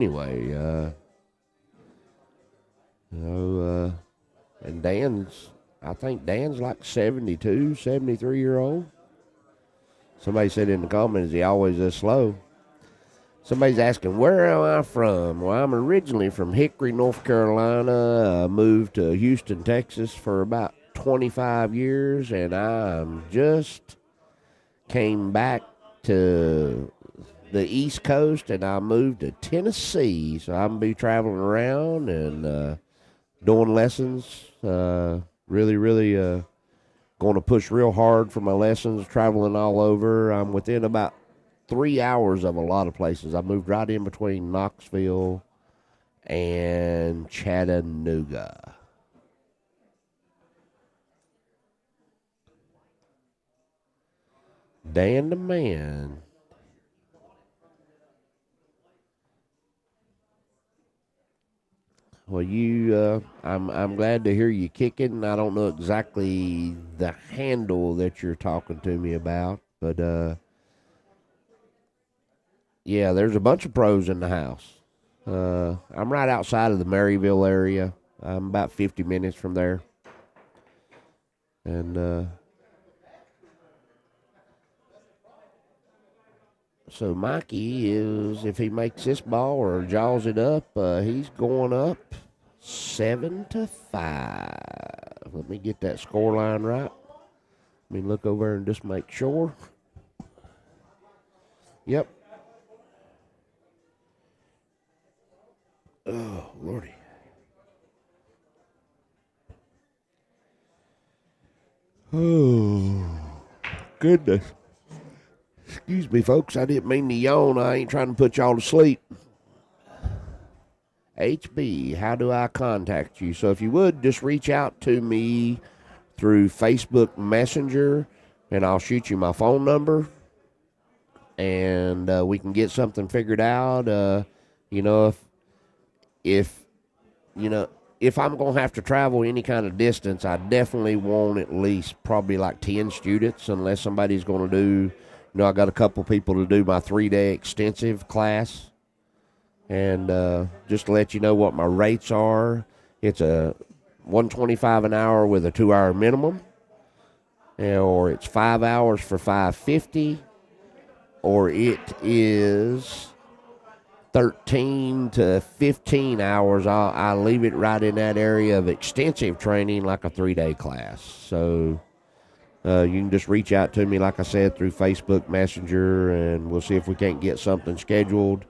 anyway, and I think Dan's like 72, 73-year-old. Somebody said in the comments he always is slow. Somebody's asking, where am I from? Well, I'm originally from Hickory, North Carolina. I moved to Houston, Texas for about 25 years, and I'm just came back to the East Coast, and I moved to Tennessee. So I'm going to be traveling around and doing lessons. Really going to push real hard for my lessons, traveling all over. I'm within about 3 hours of a lot of places. I moved right in between Knoxville and Chattanooga. Dan the man. Well, I'm glad to hear you kicking. I don't know exactly the handle that you're talking to me about, but yeah, there's a bunch of pros in the house. I'm right outside of the Maryville area. I'm about 50 minutes from there, and so Mikey is, if he makes this ball or jaws it up, he's going up 7-5. Let me get that score line right. Let me look over and just make sure. Yep. Oh, Lordy. Oh, goodness. Excuse me, folks. I didn't mean to yawn. I ain't trying to put y'all to sleep. HB, how do I contact you? So if you would, just reach out to me through Facebook Messenger, and I'll shoot you my phone number, and we can get something figured out. You know, if you know if I'm gonna have to travel any kind of distance, I definitely want at least probably like 10 students, unless somebody's gonna do. I got a couple people to do my 3-day extensive class, and just to let you know what my rates are, it's a 125 an hour with a 2-hour minimum, or it's 5 hours for 550, or it is 13 to 15 hours. I'll leave it right in that area of extensive training, like a 3-day class. So you can just reach out to me, like I said, through Facebook Messenger, and we'll see if we can't get something scheduled.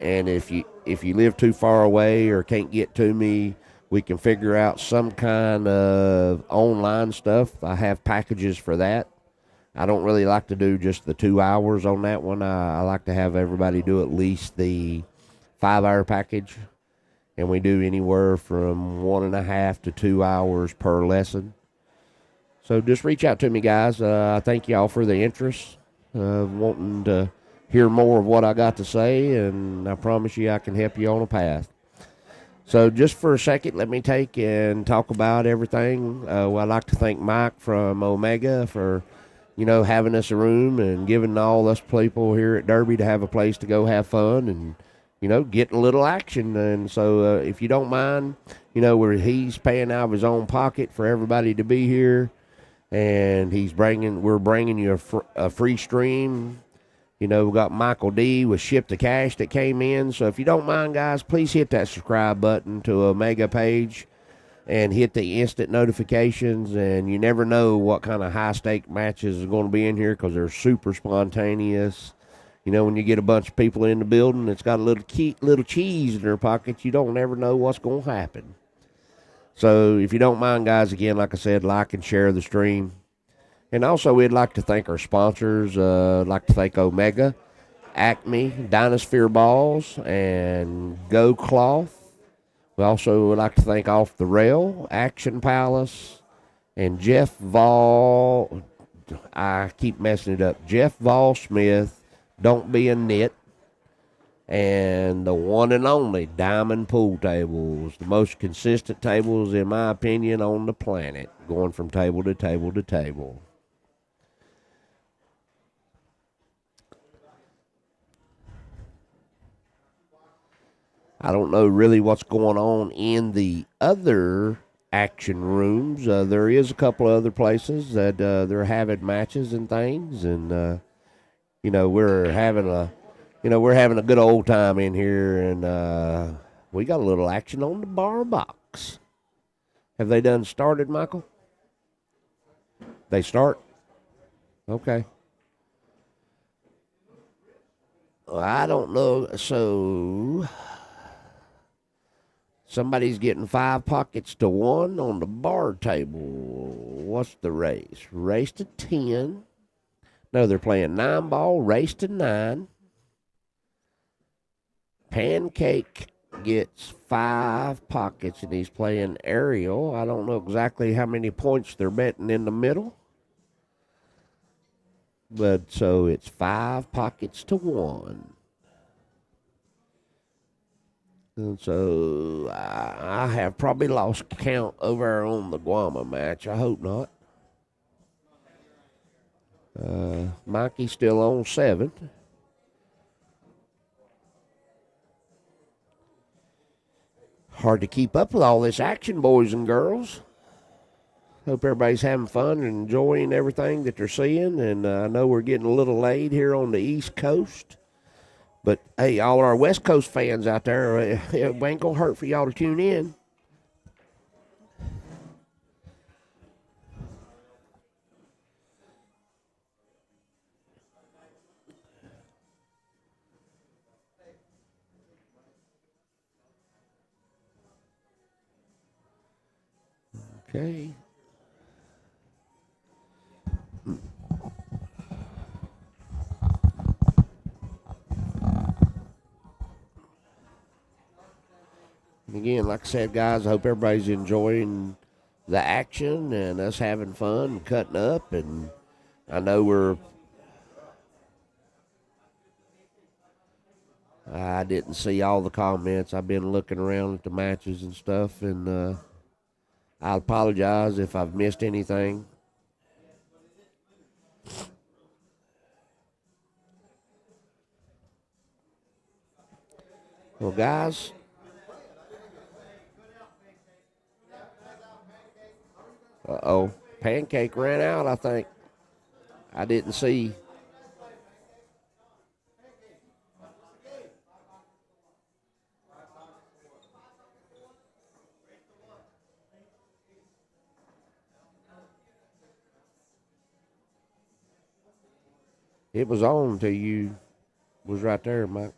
And if you live too far away or can't get to me, we can figure out some kind of online stuff. I have packages for that. I don't really like to do just the 2 hours on that one. I like to have everybody do at least the 5-hour package, and we do anywhere from 1.5 to 2 hours per lesson. So just reach out to me, guys. I thank y'all for the interest of wanting to hear more of what I got to say, and I promise you I can help you on a path. So just for a second, let me take and talk about everything. Well, I'd like to thank Mike from Omega for, having us a room and giving all us people here at Derby to have a place to go have fun and, get a little action. And so if you don't mind, where he's paying out of his own pocket for everybody to be here, and we're bringing you a free stream. We got Michael D with Ship to Cash that came in. So if you don't mind, guys, please hit that subscribe button to a mega page and hit the instant notifications. And you never know what kind of high-stake matches are going to be in here because they're super spontaneous. When you get a bunch of people in the building that's got a little cheese in their pockets, you don't ever know what's going to happen. So if you don't mind, guys, again, like I said, like and share the stream. And also, we'd like to thank our sponsors. I'd like to thank Omega, Acme, Dinosphere Balls, and Go Cloth. We also would like to thank Off the Rail, Action Palace, and Jeff Vol. I keep messing it up. Jeff Vol Smith, Don't Be a Nit, and the one and only Diamond Pool Tables, the most consistent tables, in my opinion, on the planet, going from table to table to table. I don't know really what's going on in the other action rooms. There is a couple of other places that they're having matches and things, and we're having a good old time in here, and we got a little action on the bar box. Have they done started, Michael? They start? Okay. I don't know. So somebody's getting 5 pockets to 1 on the bar table. What's the race? Race to 10. No, they're playing 9 ball, race to 9. Pancake gets 5 pockets, and he's playing Ariel. I don't know exactly how many points they're betting in the middle. But so it's 5 pockets to 1. And so I have probably lost count over on the Guama match. I hope not. Mikey's still on 7. Hard to keep up with all this action, boys and girls. Hope everybody's having fun and enjoying everything that they're seeing. And I know we're getting a little late here on the East Coast. But, hey, all our West Coast fans out there, it ain't going to hurt for y'all to tune in. Okay. Again, like I said, guys, I hope everybody's enjoying the action and us having fun and cutting up. And I know I didn't see all the comments. I've been looking around at the matches and stuff, and I apologize if I've missed anything. Well, guys, Pancake ran out, I think. I didn't see. It was on till you was right there, Mike.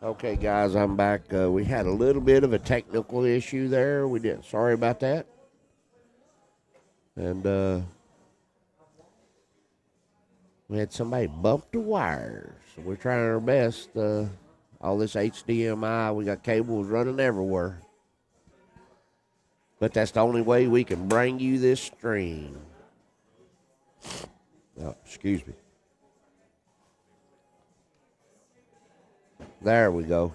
Okay, guys, I'm back. We had a little bit of a technical issue there. Sorry about that. And we had somebody bump the wires. So we're trying our best. All this HDMI, we got cables running everywhere. But that's the only way we can bring you this stream. Oh, excuse me. There we go.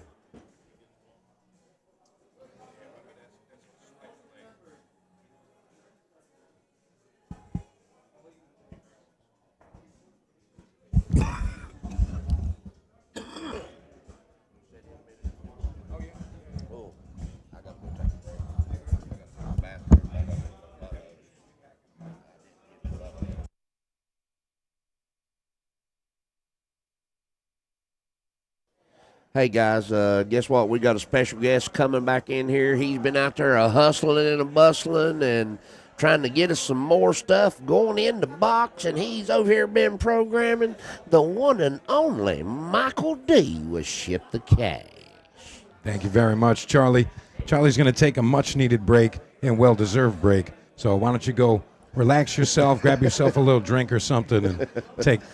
Hey, guys, guess what? We got a special guest coming back in here. He's been out there hustling and bustling and trying to get us some more stuff going in the box, and he's over here been programming. The one and only Michael D. with Ship the Cash. Thank you very much, Charlie. Charlie's going to take a much-needed break and well-deserved break. So why don't you go relax yourself, grab yourself a little drink or something, and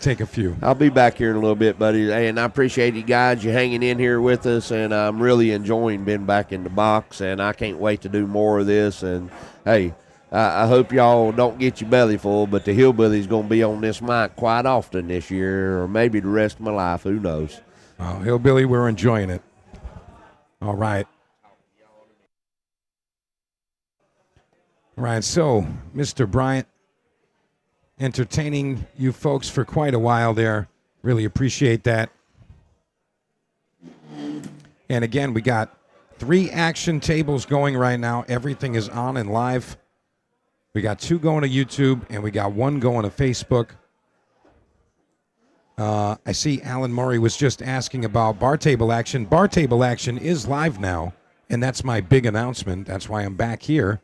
take a few. I'll be back here in a little bit, buddy. And I appreciate you guys, you hanging in here with us, and I'm really enjoying being back in the box, and I can't wait to do more of this. And, hey, I hope y'all don't get your belly full, but the Hillbilly's going to be on this mic quite often this year, or maybe the rest of my life. Who knows? Oh, Hillbilly, we're enjoying it. All right. All right, so, Mr. Bryant, entertaining you folks for quite a while there. Really appreciate that. And again, we got 3 action tables going right now. Everything is on and live. We got 2 going to YouTube, and we got 1 going to Facebook. I see Alan Murray was just asking about bar table action. Bar table action is live now, and that's my big announcement. That's why I'm back here.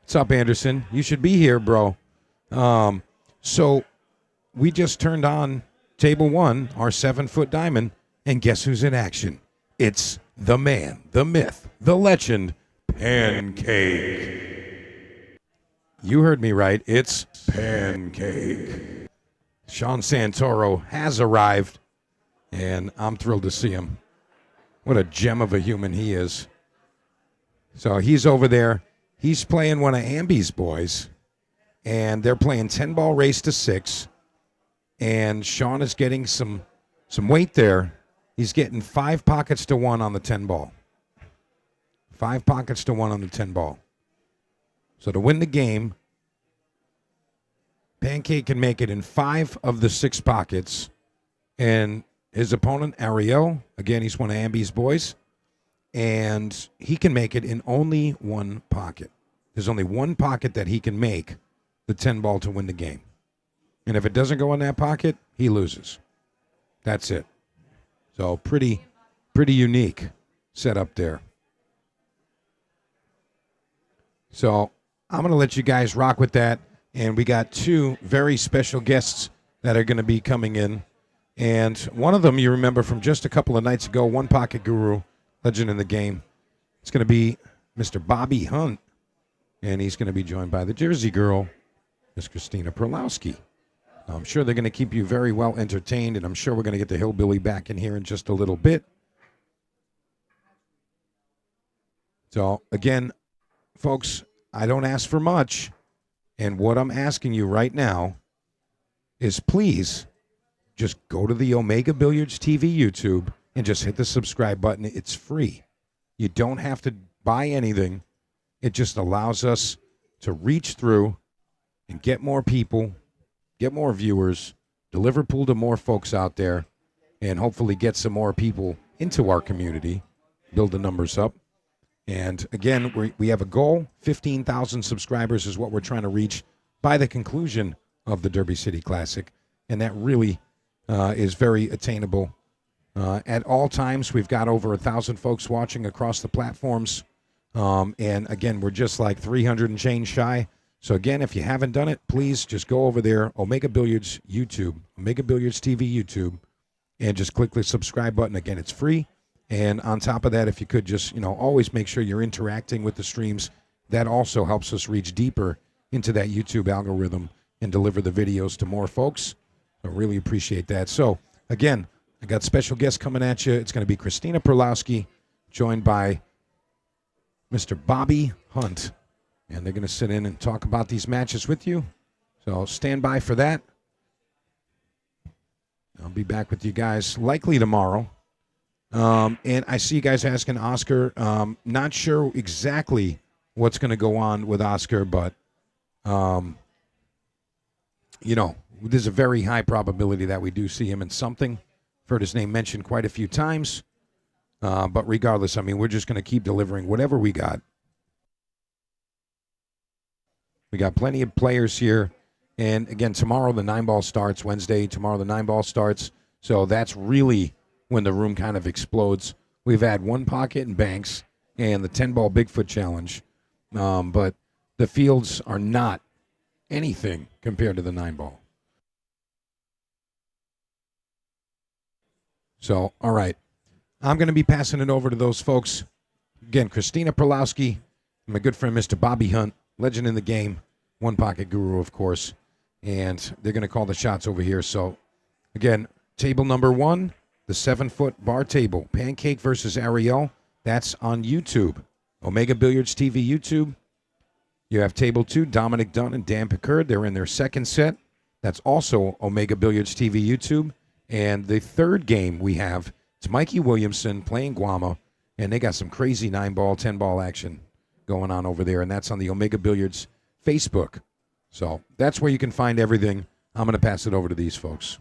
What's up, Anderson? You should be here, bro. So we just turned on table 1, our 7-foot diamond, and guess who's in action? It's the man, the myth, the legend, Pancake. You heard me right. It's Pancake. Sean Santoro has arrived, and I'm thrilled to see him. What a gem of a human he is. So he's over there. He's playing one of Amby's boys, and they're playing 10-ball race to 6, and Sean is getting some weight there. He's getting 5 pockets to 1 on the 10-ball. 5 pockets to 1 on the 10-ball. So to win the game, Pancake can make it in 5 of the 6 pockets, and his opponent, Ariel, again, he's one of Amby's boys, and he can make it in only 1 pocket. There's only 1 pocket that he can make the 10-ball to win the game. And if it doesn't go in that pocket, he loses. That's it. So pretty unique setup there. So I'm going to let you guys rock with that. And we got 2 very special guests that are going to be coming in. And one of them you remember from just a couple of nights ago, One Pocket Guru, legend in the game. It's going to be Mr. Bobby Hunt. And he's going to be joined by the Jersey girl, Miss Christina Perlowski. I'm sure they're going to keep you very well entertained, and I'm sure we're going to get the Hillbilly back in here in just a little bit. So, again, folks, I don't ask for much, and what I'm asking you right now is please just go to the Omega Billiards TV YouTube and just hit the subscribe button. It's free. You don't have to buy anything. It just allows us to reach through and get more people, get more viewers, deliver pool to more folks out there, and hopefully get some more people into our community, build the numbers up. And again, we have a goal. 15,000 subscribers is what we're trying to reach by the conclusion of the Derby City Classic. And that really is very attainable. At all times, we've got over 1,000 folks watching across the platforms. And again, we're just like 300 and change shy. So again, if you haven't done it, please just go over there, Omega Billiards YouTube, Omega Billiards TV YouTube, and just click the subscribe button. Again, it's free. And on top of that, if you could just, always make sure you're interacting with the streams. That also helps us reach deeper into that YouTube algorithm and deliver the videos to more folks. I really appreciate that. So again, I got special guests coming at you. It's going to be Christina Perlowski, joined by Mr. Bobby Hunt, and they're going to sit in and talk about these matches with you. So stand by for that. I'll be back with you guys likely tomorrow. And I see you guys asking Oscar. Not sure exactly what's going to go on with Oscar, but, there's a very high probability that we do see him in something. I've heard his name mentioned quite a few times. But regardless, we're just going to keep delivering whatever we got. We got plenty of players here. And again, tomorrow the 9-ball starts. Wednesday, tomorrow the 9-ball starts. So that's really when the room kind of explodes. We've had One Pocket and Banks and the 10-ball Bigfoot Challenge. But the fields are not anything compared to the 9-ball. So, all right. I'm going to be passing it over to those folks. Again, Christina Perlowski, my good friend Mr. Bobby Hunt, legend in the game. One Pocket Guru, of course. And they're going to call the shots over here. So, again, table number 1, the 7-foot bar table, Pancake versus Ariel. That's on YouTube. Omega Billiards TV YouTube. You have table 2, Dominic Dunn and Dan Pickard. They're in their second set. That's also Omega Billiards TV YouTube. And the third game we have, it's Mikey Williamson playing Guama, and they got some crazy 9-ball, 10-ball action going on over there, and that's on the Omega Billiards Facebook. So that's where you can find everything. I'm going to pass it over to these folks.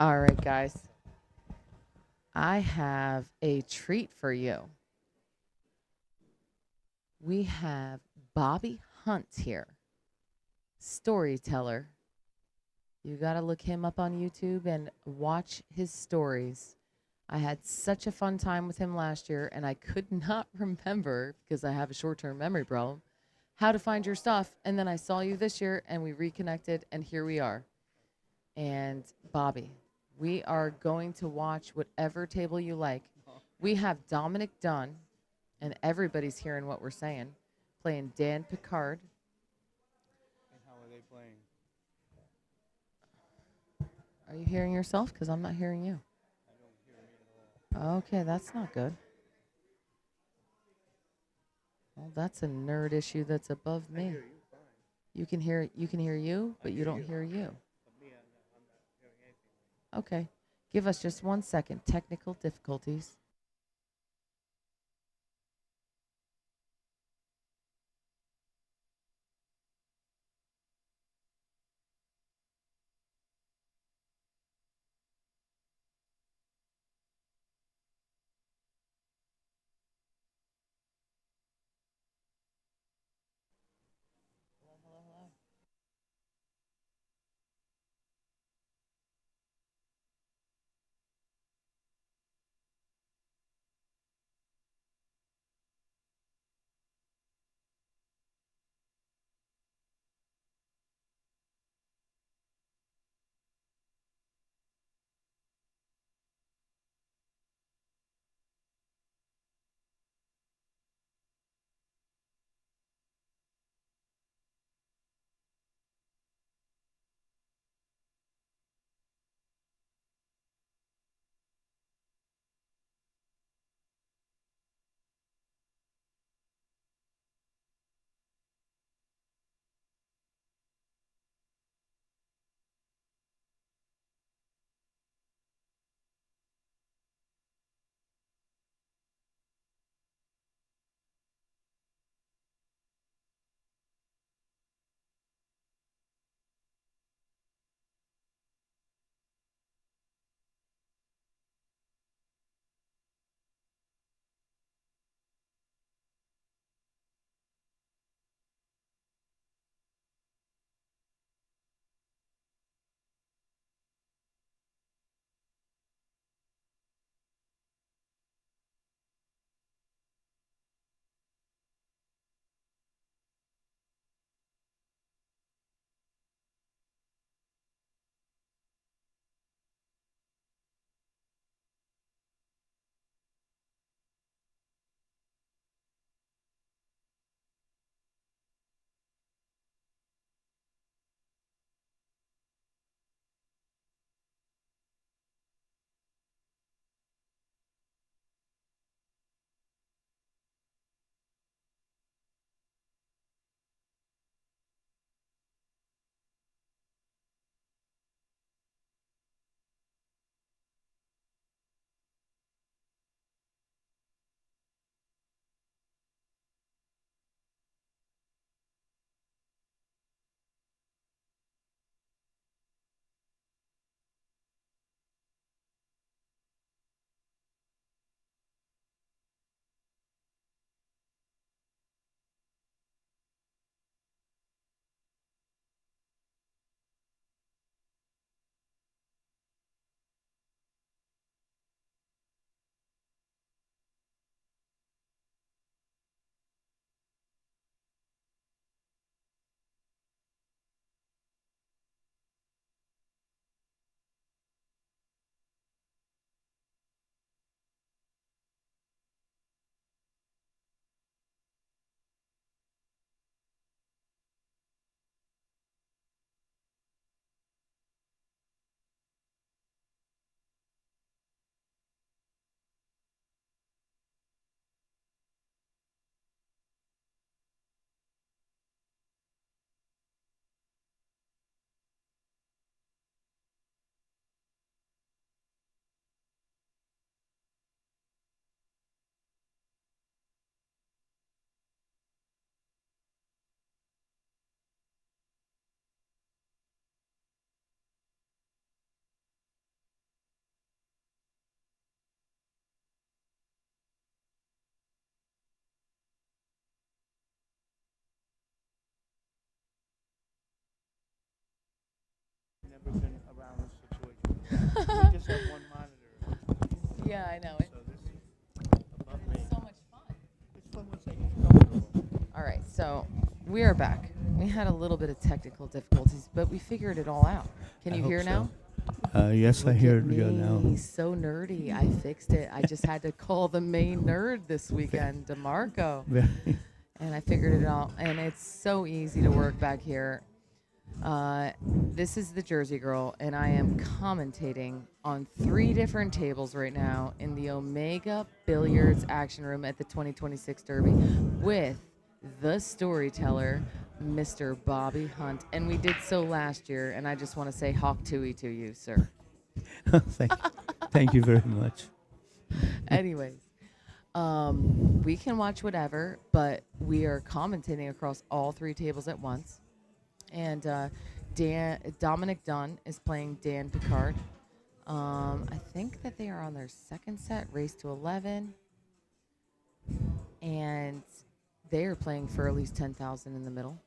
All right, guys. I have a treat for you. We have Bobby Hunt here, storyteller. You got to look him up on YouTube and watch his stories. I had such a fun time with him last year, and I could not remember, because I have a short term memory problem, how to find your stuff. And then I saw you this year, and we reconnected, and here we are. And Bobby, we are going to watch whatever table you like. We have Dominic Dunn, and everybody's hearing what we're saying, playing Dan Picard. And how are they playing? Are you hearing yourself? Because I'm not hearing you. I don't hear me at all. Okay, that's not good. Well, that's a nerd issue that's above I me. hear you fine. You can hear you, but you hear don't you. hear you. But me, I'm not hearing anything. Okay. Give us just 1 second. Technical difficulties. We just have one monitor. Yeah, I know. So this is above me. It's so much fun. It's fun once I get comfortable. All right, so we are back. We had a little bit of technical difficulties, but we figured it all out. Can I you hope hear now? Yes, I Look hear at it again now. me, so nerdy. I fixed it. I just had to call the main nerd this weekend, DeMarco, and I figured it out. And it's so easy to work back here. This is the Jersey Girl, and I am commentating on 3 different tables right now in the Omega Billiards Action Room at the 2026 Derby with the storyteller, Mr. Bobby Hunt. And we did so last year, and I just want to say hawk tooey to you, sir. Thank you very much. Anyways, we can watch whatever, but we are commentating across all 3 tables at once. And Dominic Dunn is playing Dan Picard. I think that they are on their second set, race to 11. And they are playing for at least 10,000 in the middle.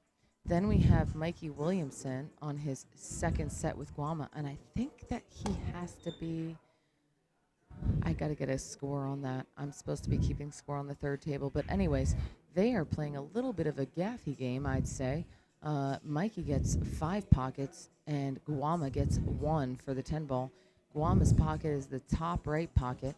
Then we have Mikey Williamson on his second set with Guama. And I think that he has to be, I got to get a score on that. I'm supposed to be keeping score on the 3rd table. But anyways, they are playing a little bit of a gaffy game, I'd say. Mikey gets 5 pockets, and Guama gets 1 for the 10 ball. Guama's pocket is the top right pocket,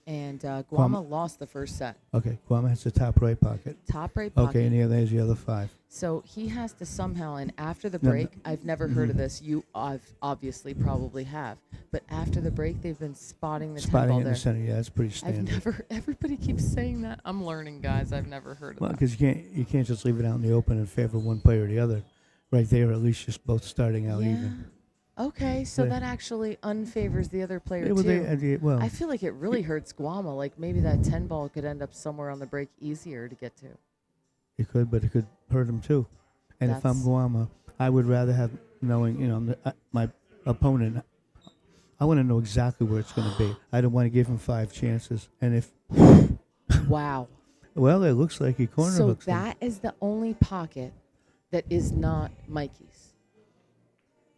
and Guama lost the first set. Okay, Guam has the top right pocket. Top right pocket. Okay, and the other is the other 5. So he has to somehow, and after the No, break, I've never heard of this. You obviously probably have. But after the break, they've been spotting the 10 Spotting ball it in there. the center, yeah, that's pretty I've standard. never, everybody keeps saying that. I'm learning, guys. I've never heard of Well, that. because you can't just leave it out in the open in favor of one player or the other. Right there, at least you're both starting out even. Okay, so Yeah. that actually unfavors the other player, Yeah, well, too. well, I feel like it really hurts Guama. Like maybe that 10 ball could end up somewhere on the break easier to get to. it could, but it could hurt him too. And if I'm That's- Guama, I would rather have knowing, my opponent. I want to know exactly where it's going to be. I don't want to give him 5 chances. And if, Wow. well, it looks like he corner So hooks him. that is the only pocket that is not Mikey's.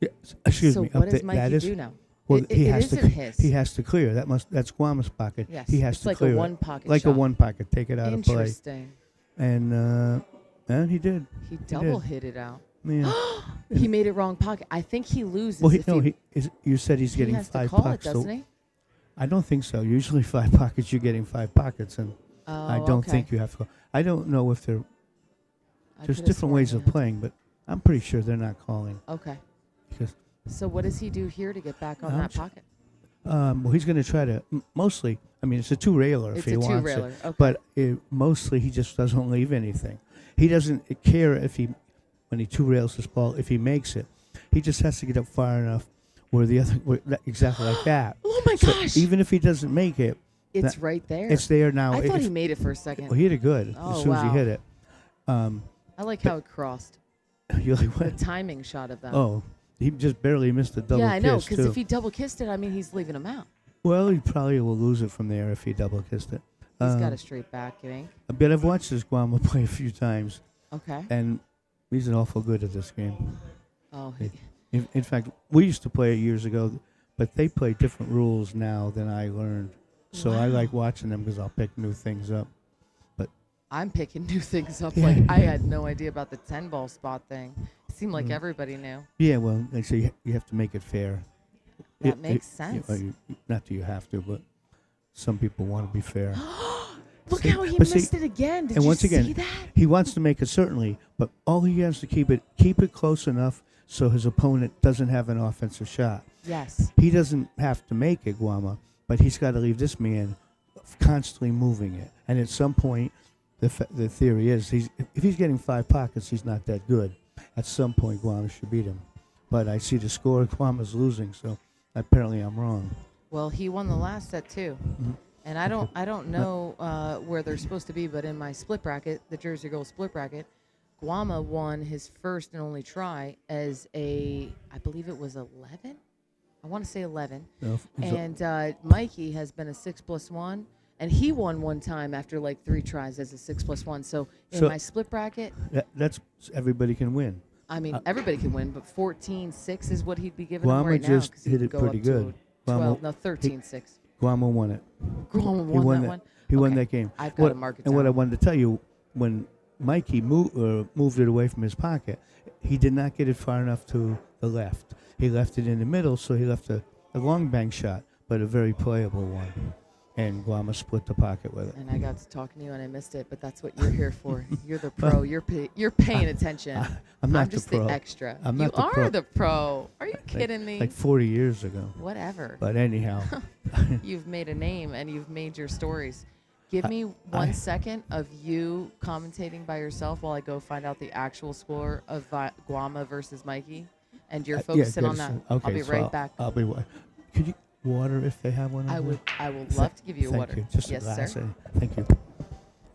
Yeah, excuse so me. what up does there- Mikey that is, do now? Well, it he has isn't to. his. He has to clear. That's Guama's pocket. Yes, he has it's to like clear a it. one pocket Like shot. a 1 pocket. Take it out of play. Interesting. And he did. He double hit it out. Yeah. He made it wrong pocket. I think he loses. Well, if you said he's he getting has 5 to call pockets. it, doesn't he? I don't think so. Usually 5 pockets, you're getting 5 pockets, and Oh, I don't okay. think you have to. I don't know if they're. I There's could've different sworn ways he of had to. playing, but I'm pretty sure they're not calling Okay. because. So what does he do here to get back on I'm that s- pocket? Well, he's going to try to mostly. I mean, it's a 2-railer if It's he a wants 2-railer, it, okay. but mostly he just doesn't leave anything. He doesn't care if when he 2-rails his ball, if he makes it. He just has to get up far enough where the other exactly like that. Oh my So gosh! even if he doesn't make it, It's that- right there. it's there now. I thought If- he made it for a second. Well, he hit it good Oh, as soon as he wow. hit it. I like how it crossed. You're like, The what? timing shot of that. Oh, he just barely missed the double yeah, I know. kiss, Because too. if he double kissed it, I mean, he's leaving him out. Well, he probably will lose it from there if he double kissed it. He's got a straight back, you think? But I've watched this Guama play a few times, Okay. and he's an awful good at this game. Oh, In fact, we used to play it years ago, but they play different rules now than I learned. So I Wow. like watching them because I'll pick new things up. I'm picking new things up. Yeah. Like I had no idea about the 10 ball spot thing. It seemed like Mm. everybody knew. Yeah, well, they say you have to make it fair. That makes sense. Not that you have to, but some people want to be fair. Look See, how he but see- missed it again. Did and you once again, see that? He wants to make it certainly, but all he has to keep it close enough so his opponent doesn't have an offensive shot. Yes. He doesn't have to make it, Guama, but he's got to leave this man constantly moving it. And at some point, the theory is if he's getting 5 pockets, he's not that good. At some point, Guama should beat him. But I see the score, Guama's losing, so apparently I'm wrong. Well, he won the last set too. Mhm. And I don't know where they're supposed to be, but in my split bracket, the Jersey Girls split bracket, Guama won his first and only try as I believe it was 11. I want to say 11. No, And Mikey has been a 6+1, and he won one time after like 3 tries as a 6+1. So in So- my split bracket, that's everybody can win. I mean, everybody can win, but 14-6 is what he'd be giving him Guama right now. just 'Cause he hit could it go pretty up to good. 12, Guama- no, 13-6. Guama won it. Guama He won won that that. one. He won Okay. that game. I've got to mark it And what I down. wanted to tell you, when Mikey moved it away from his pocket, he did not get it far enough to the left. He left it in the middle, so he left a long bank shot, but a very playable one. And Guama split the pocket with it. And I got to talking to you and I missed it, but that's what you're here for. You're the pro. You're paying attention. I'm not just the pro. the extra. I'm you not the are pro. the pro. Are you kidding me? Like 40 years ago. Whatever. But anyhow, You've made a name and you've made your stories. Give me 1 second of you commentating by yourself while I go find out the actual score of Guama versus Mikey, and you're focusing on that. Okay, I'll be so right back. I'll be. Could you water if they have one? I over will. there? I will love to give you a Thank water. you. Just yes, a glass. sir. Thank you.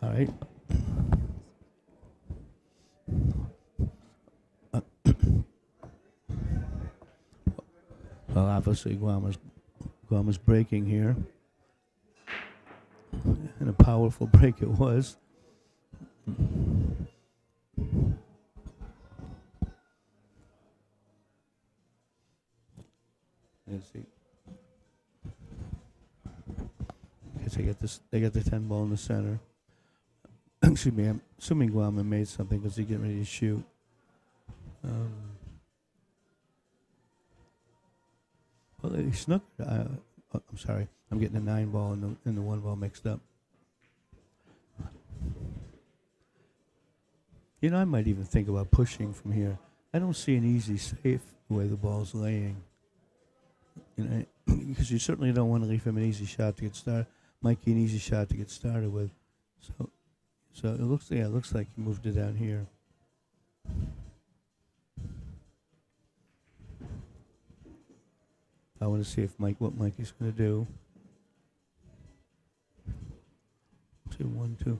All right. Well, obviously Guama's breaking here, and a powerful break it was. Let's see. Okay, so they got the 10 ball in the center. Excuse me, I'm assuming Guama made something because he's getting ready to shoot. Well, he snook. I'm sorry, I'm getting the 9 ball and the 1 ball mixed up. You know, I might even think about pushing from here. I don't see an easy safe the way the ball's laying. You know, because you certainly don't want to leave him an easy shot to get started. Mikey, an easy shot to get started with. So it looks like he moved it down here. I want to see what Mikey's going to do. 2, 1, 2.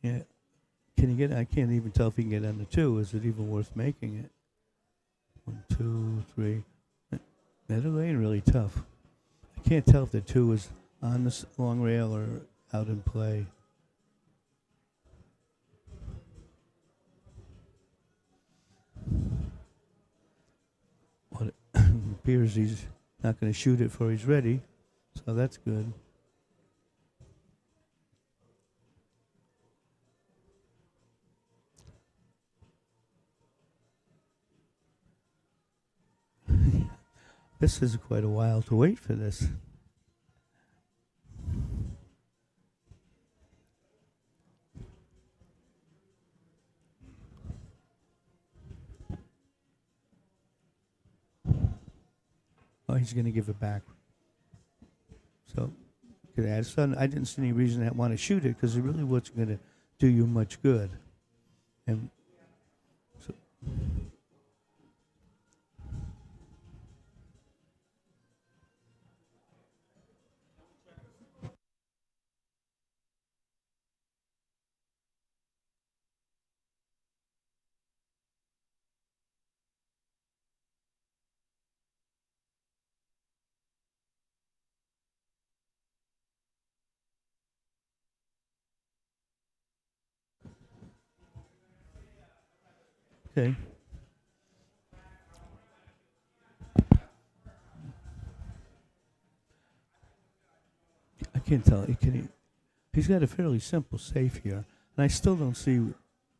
Yeah. Can you get? I can't even tell if he can get on the 2. Is it even worth making it? 1, 2, 3. That lane really tough. I can't tell if the 2 is on the long rail or out in play. Well, it appears he's not going to shoot it before he's ready, so that's good. This is quite a while to wait for this. Oh, he's going to give it back. So, I didn't see any reason to want to shoot it because it really wasn't going to do you much good. And so. Okay. I can't tell. He's got a fairly simple safe here, and I still don't see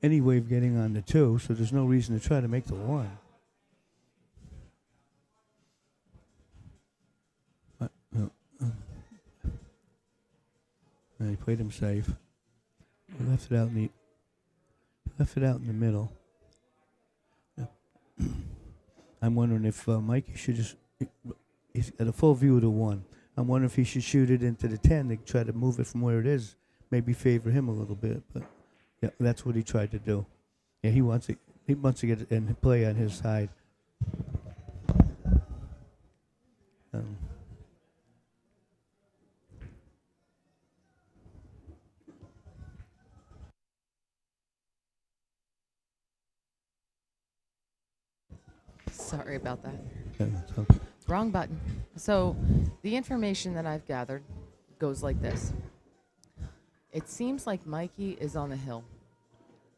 any way of getting on the 2, so there's no reason to try to make the 1. He played him safe. He left it out in the middle. I'm wondering if Mikey should he's got a full view of the 1. I'm wondering if he should shoot it into the 10 to try to move it from where it is, maybe favor him a little bit. But yeah, that's what he tried to do. Yeah, he wants to get it and play on his side. Sorry about that. Yeah, so Wrong button. So the information that I've gathered goes like this. It seems like Mikey is on the hill.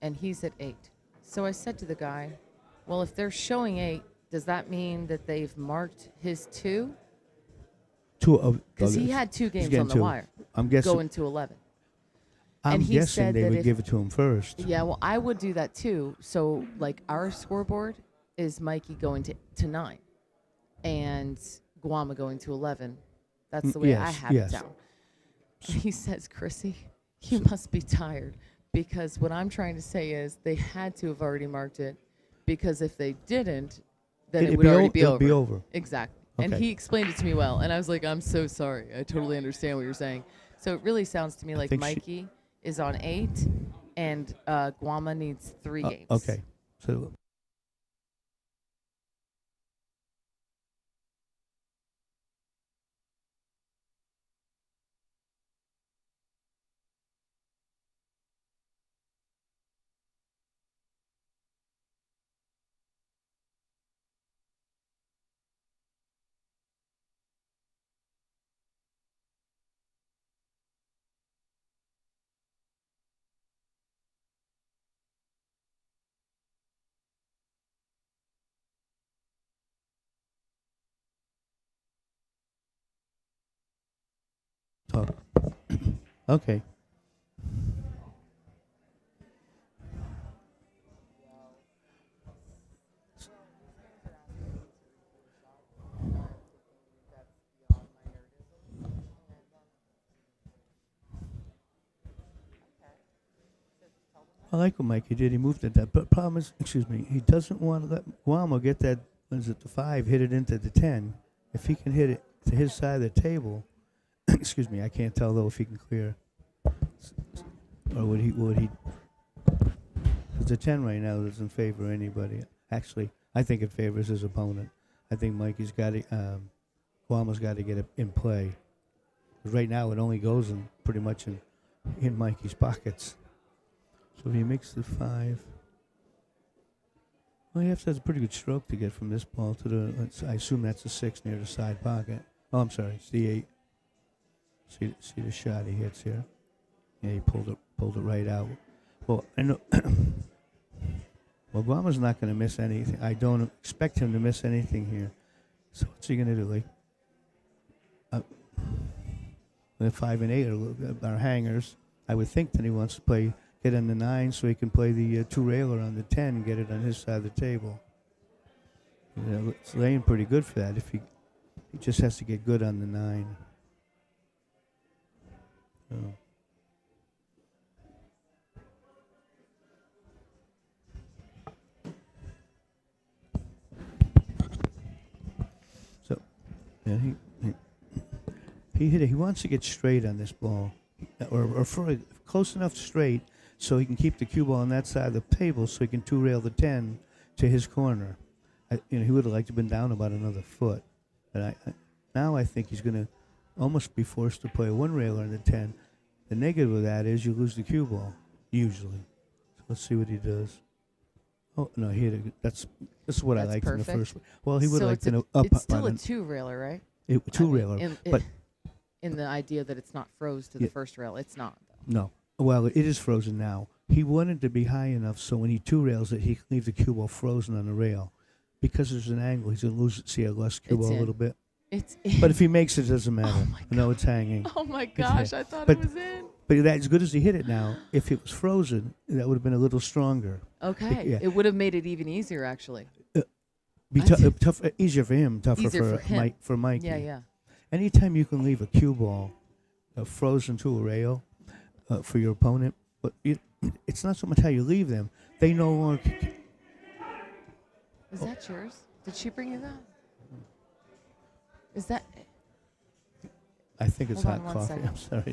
and he's at 8. So I said to the guy, well, if they're showing 8, does that mean that they've marked his 2? Because he had 2 games on the wire. I'm guessing. Going to 11. I'm and he guessing said they that would if- give it to him first. Yeah, well, I would do that too. So, like, our scoreboard is Mikey going to 9 and Guama going to 11. That's the way I Yes, have yes. it down. And he says, Chrissy, you must be tired, because what I'm trying to say is they had to have already marked it, because if they didn't, then it would already be over. It'd be over. Exactly. And Okay. he explained it to me well, and I was like, I'm so sorry. I totally understand what you're saying. So it really sounds to me like think she- Mikey is on 8, and Guama needs 3 games. Okay. So talk. Okay. I like what Mikey did. He moved it that. But problem is, excuse me, he doesn't want to let Guamo get that. Was it the 5? Hit it into the 10. If he can hit it to his side of the table, excuse me, I can't tell though if he can clear. Or would he? Because the 10 right now doesn't favor anybody. Actually, I think it favors his opponent. I think Mikey's got to. Guamo's got to get it in play. 'Cause right now it only goes in pretty much in Mikey's pockets. So he makes the 5. Well, he has to have a pretty good stroke to get from this ball to the. I assume that's the 6 near the side pocket. Oh, I'm sorry, it's the 8. See the shot he hits here. Yeah, he pulled it right out. Well, I know. Well, Guama's not going to miss anything. I don't expect him to miss anything here. So what's he going to do? Like, the 5 and 8 are hangers. I would think that he wants to get on the 9 so he can play the 2-railer on the 10 and get it on his side of the table. You know, it's laying pretty good for that. If he just has to get good on the 9. Oh. So, yeah, he hit it. He wants to get straight on this ball, or for close enough straight so he can keep the cue ball on that side of the table, so he can 2-rail the 10 to his corner. He would have liked to have been down about another foot, but now I think he's going to almost be forced to play a 1-railer on the 10. The negative of that is you lose the cue ball usually. So let's see what he does. Oh no, he hit it. That's what I liked perfect. in the first. Well, he would So have liked to know up. it's still a 2-railer, right? 2-railer, but in the idea that it's not froze to the first rail, it's not. Though. no. Well, it is frozen now. He wanted to be high enough so when he 2-rails it, he can leave the cue ball frozen on the rail. Because there's an angle, he's going to lose it. See, I lost cue ball a little bit. It's But if he makes it, it doesn't matter. Oh my No, it's hanging. Oh my It's gosh, hit. I thought But- it was in. But that, as good as he hit it now, if it was frozen, that would have been a little stronger. Okay, Yeah. it would have made it even easier, actually. Be I see. tough, easier for him, tougher Easier for him. For Mikey. Yeah. Anytime you can leave a cue ball frozen to a rail for your opponent, but it's not so much how you leave them. They no longer. Is that yours? Did she bring you that? Is that? I think it's Hold on hot one coffee. second. I'm sorry.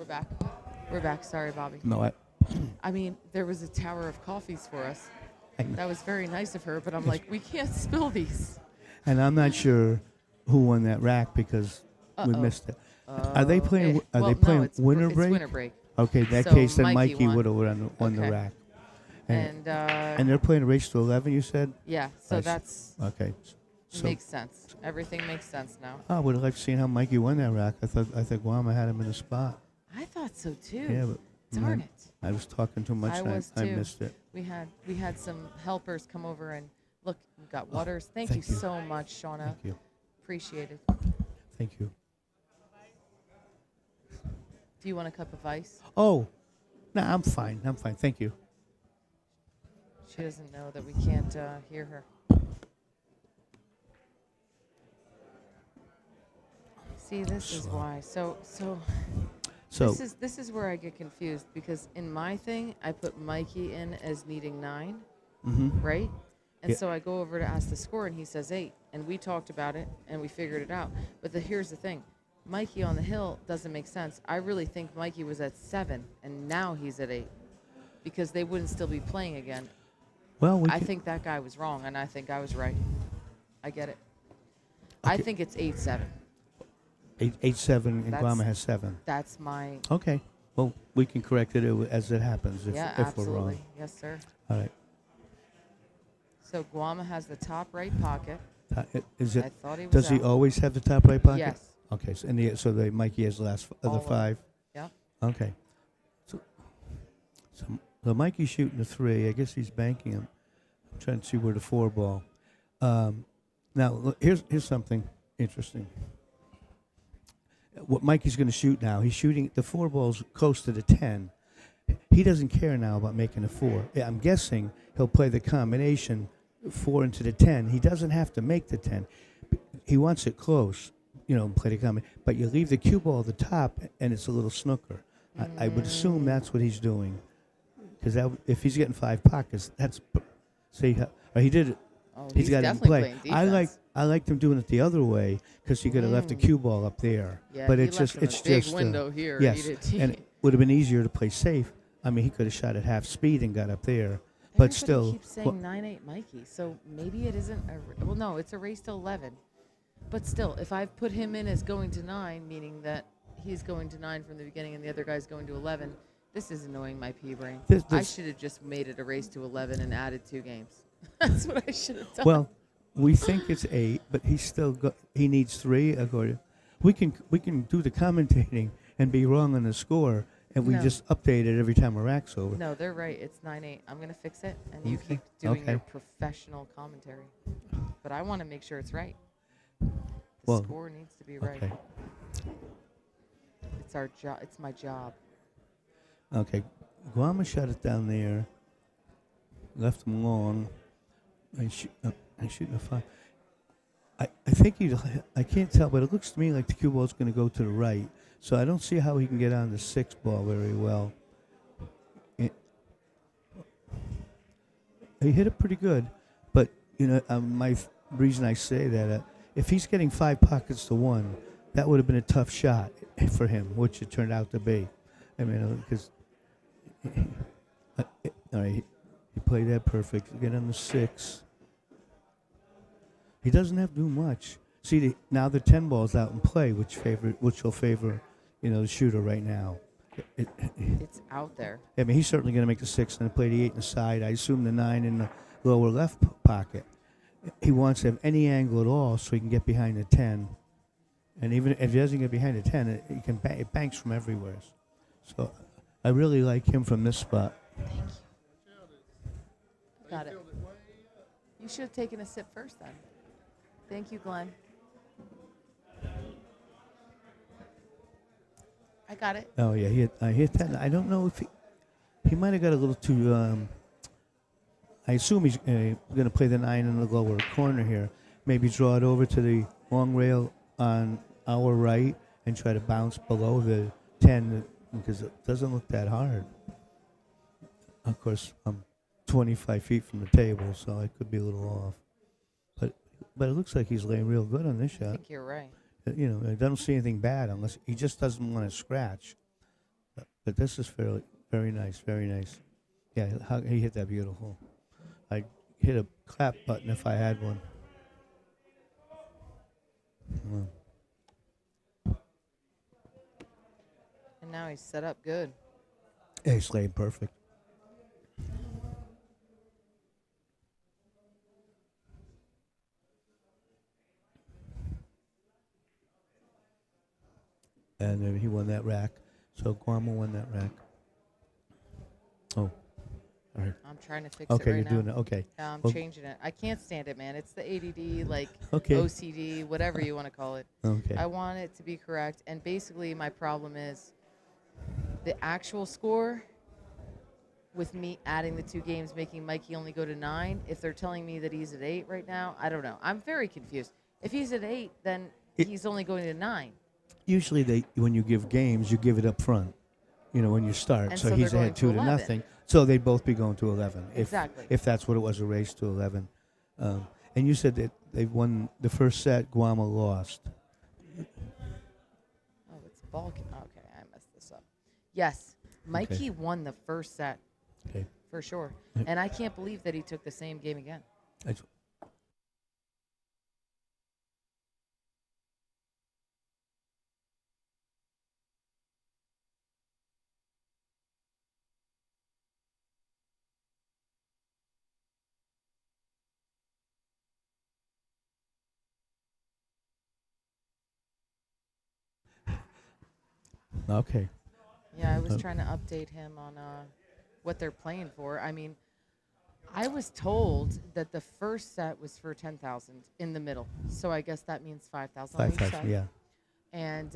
We're back. We're back. Sorry, Bobby. No, I mean, there was a tower of coffees for us. I That was very nice of her, but I'm like, we can't spill these. and I'm not sure who won that rack because we Uh-oh. missed it. Are they playing? Are they no, playing it's winter it's break? winter break. Okay, in that So case, then Mikey Mikey won. would have won the Okay. rack. And they're playing a race to 11. You said? yeah, so I see. that's Okay. So makes sense. Everything makes sense now. I would have liked to see how Mikey won that rack. I thought Guama had him in the spot. I thought so too. Yeah, but Darn it. I was talking too much. I and was I too. missed it. We had some helpers come over and look. We got waters. Thank thank you you. so much, Shauna. Thank you. Appreciate it. Thank you. Do you want a cup of ice? Oh, no, I'm fine. I'm fine. Thank you. She doesn't know that we can't hear her. See, this is Slow. why. So So this is where I get confused because in my thing I put Mikey in as needing 9, right? And Yeah. so I go over to ask the score and he says 8, and we talked about it and we figured it out. But here's the thing, Mikey on the hill doesn't make sense. I really think Mikey was at 7 and now he's at 8 because they wouldn't still be playing again. well, I think that guy was wrong and I think I was right. I get it. I Okay. think it's 8-7. 8-7 and That's- Guama has 7. That's my Okay. Well, we can correct it as it happens if, yeah, if we're wrong. absolutely. Yes, sir. All right. So Guama has the top right pocket. Is I it? thought he was Does he out. always have the top right pocket? Yes. Okay. So the Mikey has the last All other of 5. Yeah. Okay. So Mikey's shooting the 3. I guess he's banking him. I'm trying to see where the 4 ball. Now look, here's something interesting. What Mikey's going to shoot now? He's shooting the 4 balls close to the 10. He doesn't care now about making a 4. I'm guessing he'll play the combination 4 into the 10. He doesn't have to make the 10. He wants it close, play the combination. But you leave the cue ball at the top, and it's a little snooker. I would assume that's what he's doing, because if he's getting 5 pockets, that's he did it. Oh, He's got it in definitely play. playing defense. I liked him doing it the other way because he could have left the cue ball up there. Yeah, but he it's left just him it's a big just window here. Yes, He did. and it would have been easier to play safe. I mean, he could have shot at half speed and got up there. But Everybody still, keeps saying 9-8 Mikey, so maybe it isn't. Well, no, it's a race to 11. But still, if I've put him in as going to 9, meaning that he's going to 9 from the beginning and the other guy's going to 11, this is annoying my pea brain. I This- should have just made it a race to 11 and added 2 games. That's what I should have done. well, we think it's 8, but he needs 3. According, we can do the commentating and be wrong on the score, and we No. just update it every time a rack's over. No, they're right. It's 9-8. I'm going to fix it, and you Okay. keep doing your Okay. professional commentary. But I want to make sure it's right. The Well, score needs to be right. Okay. It's our job. It's my job. Okay. Guama shot it down there. Left him long. I shooting a 5. I think I can't tell, but it looks to me like the cue ball's going to go to the right. So I don't see how he can get on the 6 ball very well. He hit it pretty good, but reason I say that, if he's getting 5 pockets to 1, that would have been a tough shot for him, which it turned out to be. I mean, because all right, he played that perfect. Get on the 6. He doesn't have to do much. See, now the 10 ball's out in play, which will favor, the shooter right now. It's out there. I mean, he's certainly going to make the 6 and play the 8 in the side. I assume the 9 in the lower left pocket. He wants to have any angle at all so he can get behind the 10. And even if he doesn't get behind the 10, it banks from everywhere. So I really like him from this spot. Thank you. Got it. You should have taken a sip first then. Thank you, Glenn. I got it. Oh yeah, I hit that. I don't know if he might have got a little too. I assume he's going to play the 9 in the lower corner here. Maybe draw it over to the long rail on our right and try to bounce below the 10 because it doesn't look that hard. Of course, I'm 25 feet from the table, so I could be a little off. But it looks like he's laying real good on this I shot. think you're right. I don't see anything bad unless he just doesn't want to scratch. But this is fairly very nice, very nice. Yeah, he hit that beautiful. I'd hit a clap button if I had one. Well, And now he's set up good. yeah, he's laid perfect. And then he won that rack. So Guamo won that rack. Oh, all right. I'm trying to fix Okay, it you're right doing now. it. Okay. Yeah, I'm Well, changing it. I can't stand it, man. It's the ADD, like Okay. OCD, whatever you want to call it. Okay. I want it to be correct. And basically, my problem is the actual score with me adding the 2 games, making Mikey only go to 9. If they're telling me that he's at 8 right now, I don't know. I'm very confused. If he's at 8, then he's only going to 9. Usually, when you give games, you give it up front. You know, when you start. And So so he's they're ahead going 2 to to 11. nothing. So they'd both be going to 11. Exactly. If that's what it was, a race to 11. And you said that they won the first set. Guamo lost. Oh, it's Balkan. Okay, I messed this up. Yes, Mikey won the first set Okay. for sure. And I can't believe that he took the same game again. That's- Okay. Yeah, I was trying to update him on what they're playing for. I mean, I was told that the first set was for 10,000 in the middle. So I guess that means 5,000 on each 5,000. side. Yeah. And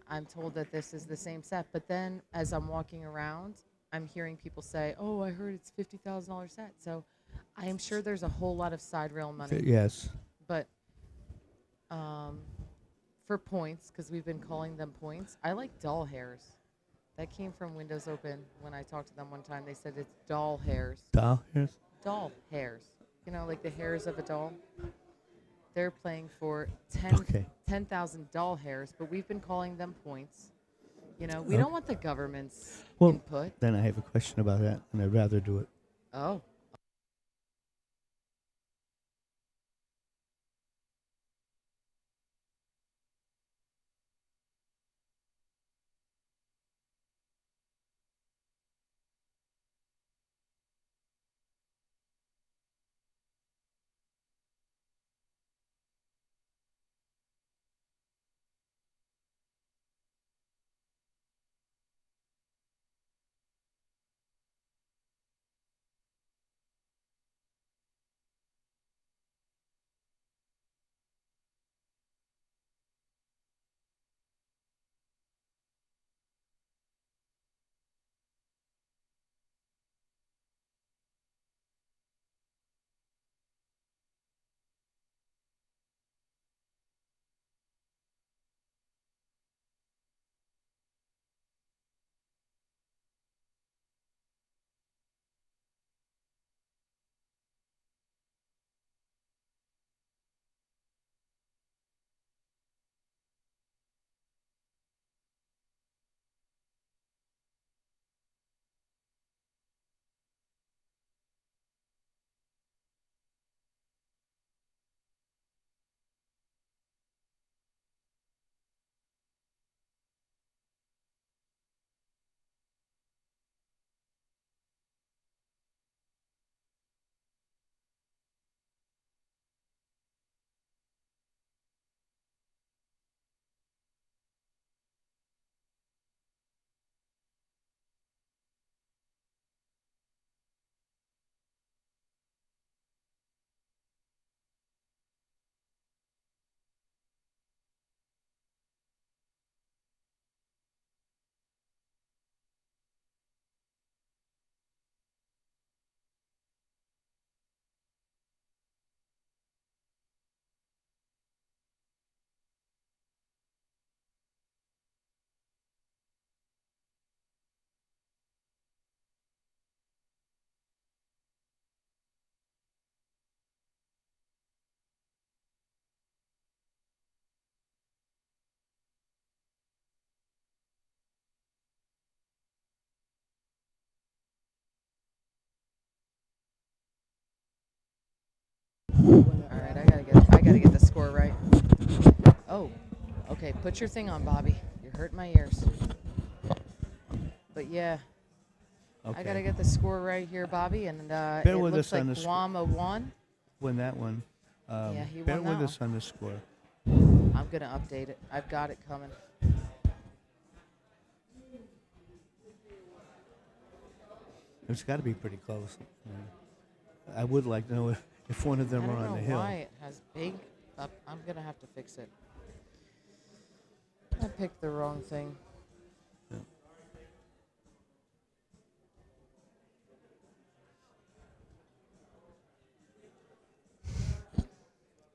I'm told that this is the same set. But then as I'm walking around, I'm hearing people say, "Oh, I heard it's $50,000 set." So I am sure there's a whole lot of side rail money. Yes. But for points, because we've been calling them points, I like doll hairs. That came from Windows Open when I talked to them one time. They said it's doll hairs. Doll hairs. Doll hairs. You know, like the hairs of a doll. They're playing for 10 Okay. 10,000 doll hairs, but we've been calling them points. You know, we don't want the government's Well, input. then I have a question about that, and I'd rather do it. Oh, score right. Oh, okay. Put your thing on, Bobby. You're hurting my ears. But yeah, I gotta get the score right here, Bobby. And Bear it with looks us like on the sc- Guama won. Win that one. Yeah, he Bear won with that us on the score. I'm gonna update it. I've got it coming. It's got to be pretty close. I would like to know if one of them I are don't on know the hill. why it has big up. I'm gonna have to fix it. I picked the wrong thing. Yeah.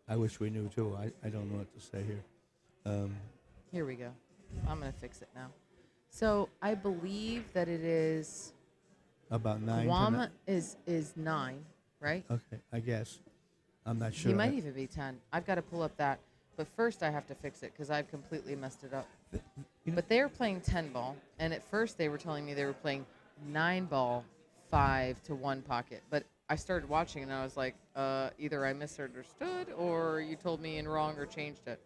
I wish we knew too. I don't know what to say here. Here we go. I'm gonna fix it now. So I believe that it is About 9 to Guam is 9, right? Okay, I guess. I'm not sure. He might even be 10. I've got to pull up that. But first I have to fix it because I've completely messed it up. But they are playing 10 ball, and at first they were telling me they were playing 9 ball, 5 to 1 pocket. But I started watching and I was like, either I misunderstood or you told me in wrong or changed it.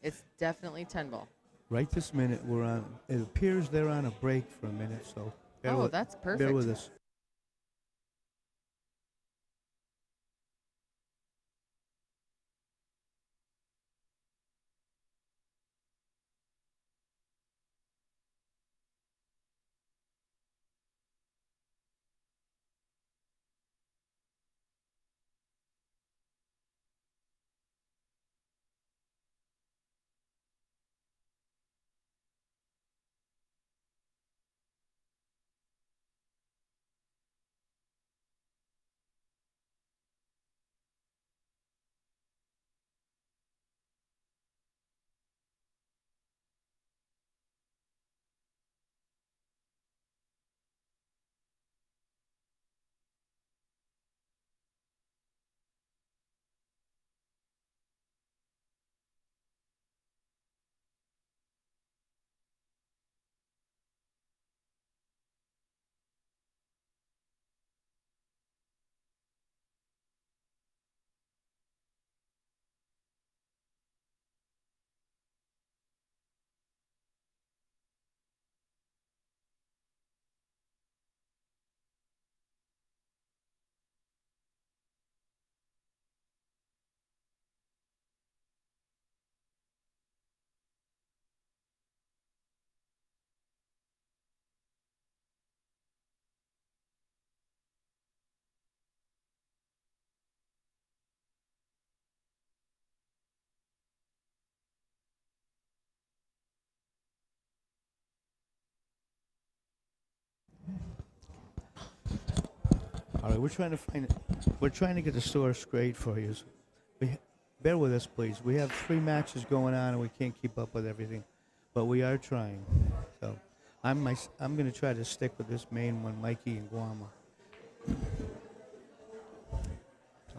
It's definitely 10 ball. Right this minute, we're on. It appears they're on a break for a minute, so. That's perfect. Bear with us. All right, we're trying to find it. We're trying to get the store straight for you. Bear with us, please. We have 3 matches going on, and we can't keep up with everything, but we are trying. So, I'm going to try to stick with this main one, Mikey and Guama.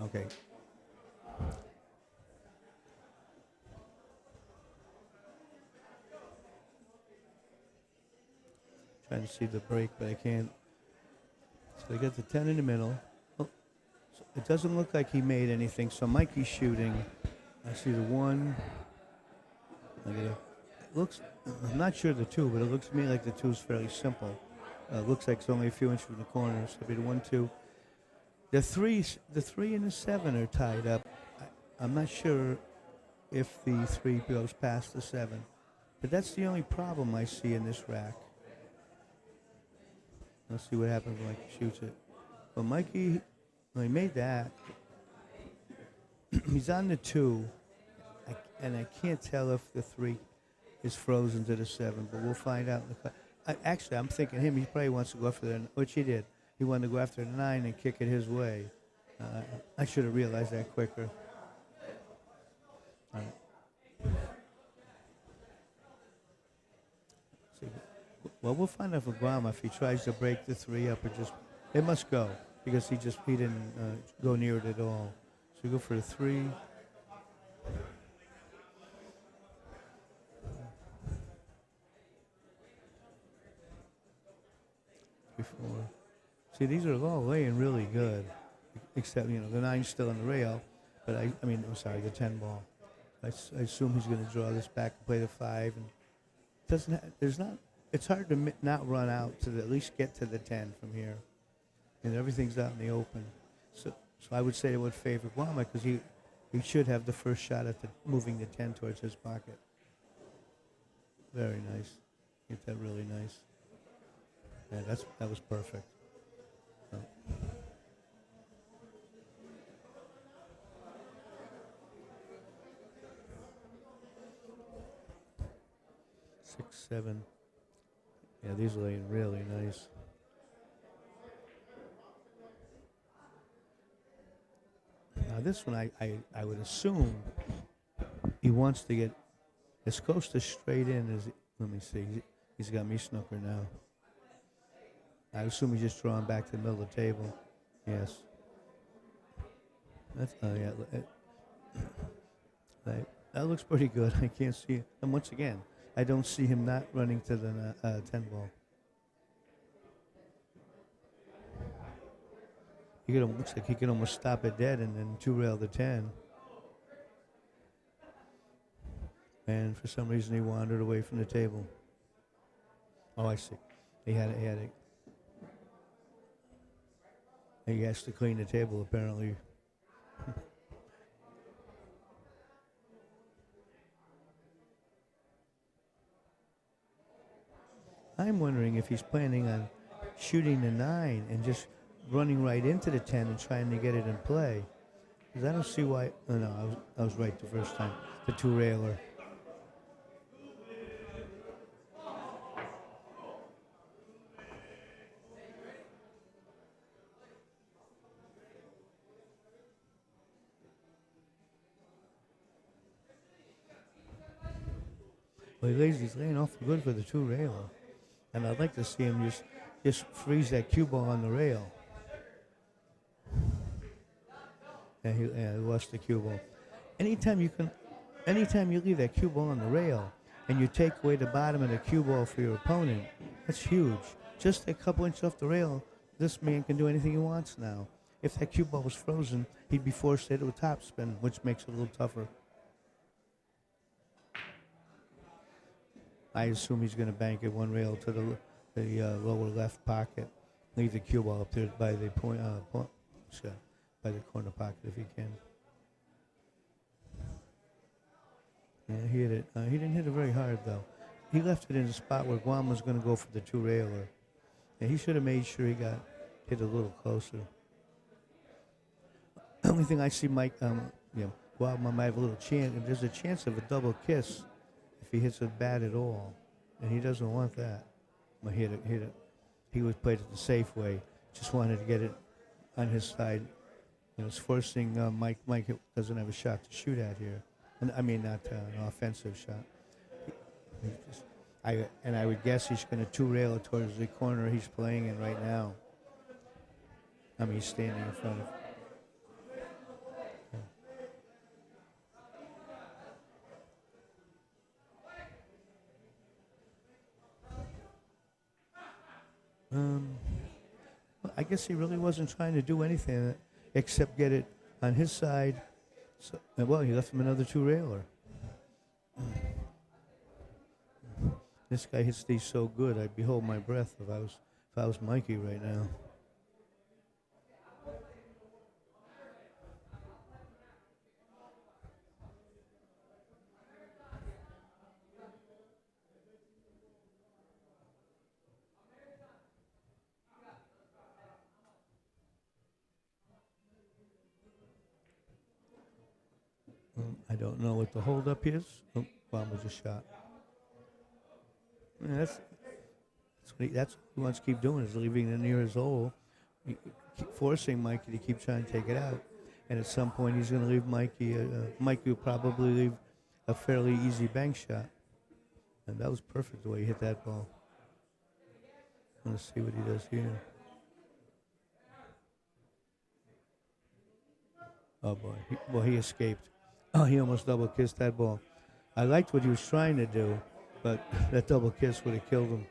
Okay. Trying to see the break, but I can't. So they got the 10 in the middle. Oh, so it doesn't look like he made anything. So Mikey's shooting. I see the 1. It looks. I'm not sure the 2, but it looks to me like the 2 is fairly simple. Looks like it's only a few inches from the corner. So it'll be the 1, 2. The 3 and the 7 are tied up. I'm not sure if the 3 goes past the 7, but that's the only problem I see in this rack. Let's see what happens when Mikey shoots it. Well, Mikey, well, he made that. He's on the 2, and I can't tell if the 3 is frozen to the 7, but we'll find out. Actually, I'm thinking he probably wants to go after the, which he did. He wanted to go after the 9 and kick it his way. I should have realized that quicker. All right. See, well, we'll find out for Guam if he tries to break the 3 up or just, it must go because he didn't go near it at all. So we go for the 3. Before. See, these are all laying really good, except, the 9's still on the rail, but I'm sorry, the 10 ball. I assume he's going to draw this back and play the 5. And doesn't there's not. It's hard to not run out to at least get to the 10 from here, and everything's out in the open. So I would say it would favor Guama because he should have the first shot at moving the 10 towards his pocket. Very nice. Get that really nice. Yeah, that was perfect. So. 6, 7. Yeah, these are laying really nice. Now this one, I would assume he wants to get as close to straight in as. Let me see. He's got me snooker now. I assume he's just drawing back to the middle of the table. Yes. That's yeah. That looks pretty good. I can't see it. And once again, I don't see him not running to the 10 ball. Looks like he can almost stop it dead and then 2-rail the 10. And for some reason he wandered away from the table. Oh, I see. He has to clean the table apparently. I'm wondering if he's planning on shooting the 9 and just running right into the 10 and trying to get it in play. Because I don't see why. Oh, no, I was right the first time. The 2-railer. Well, he's laying awful good for the 2-railer. And I'd like to see him just freeze that cue ball on the rail. Yeah, he lost the cue ball. Anytime you leave that cue ball on the rail and you take away the bottom of the cue ball for your opponent, that's huge. Just a couple inches off the rail, this man can do anything he wants now. If that cue ball was frozen, he'd be forced to hit it with topspin, which makes it a little tougher. I assume he's going to bank it 1 rail to the lower left pocket. Leave the cue ball up there by the by the corner pocket if he can. Yeah, he hit it. He didn't hit it very hard though. He left it in a spot where Guam was going to go for the 2-railer. And he should have made sure he got hit a little closer. The only thing I see Guam might have a little chance. There's a chance of a double kiss if he hits it bad at all, and he doesn't want that. But hit it. He was played it the safe way. Just wanted to get it on his side. It's forcing Mike. Mike doesn't have a shot to shoot at here, and I mean not an offensive shot. I would guess he's going to 2-rail it towards the corner he's playing in right now. I mean, he's standing in front of. I guess he really wasn't trying to do anything except get it on his side. So, well, he left him another 2-railer. This guy hits these so good, I'd behold my breath if I was Mikey right now. I don't know what the holdup is. Oh, bomb was a shot. Yeah, that's what he wants to keep doing, is leaving it near his hole. Keep forcing Mikey to keep trying to take it out. And at some point, he's going to leave Mikey. Mikey will probably leave a fairly easy bank shot. And that was perfect the way he hit that ball. Let's see what he does here. Oh, boy. He escaped. Oh, he almost double kissed that ball. I liked what he was trying to do, but that double kiss would have killed him.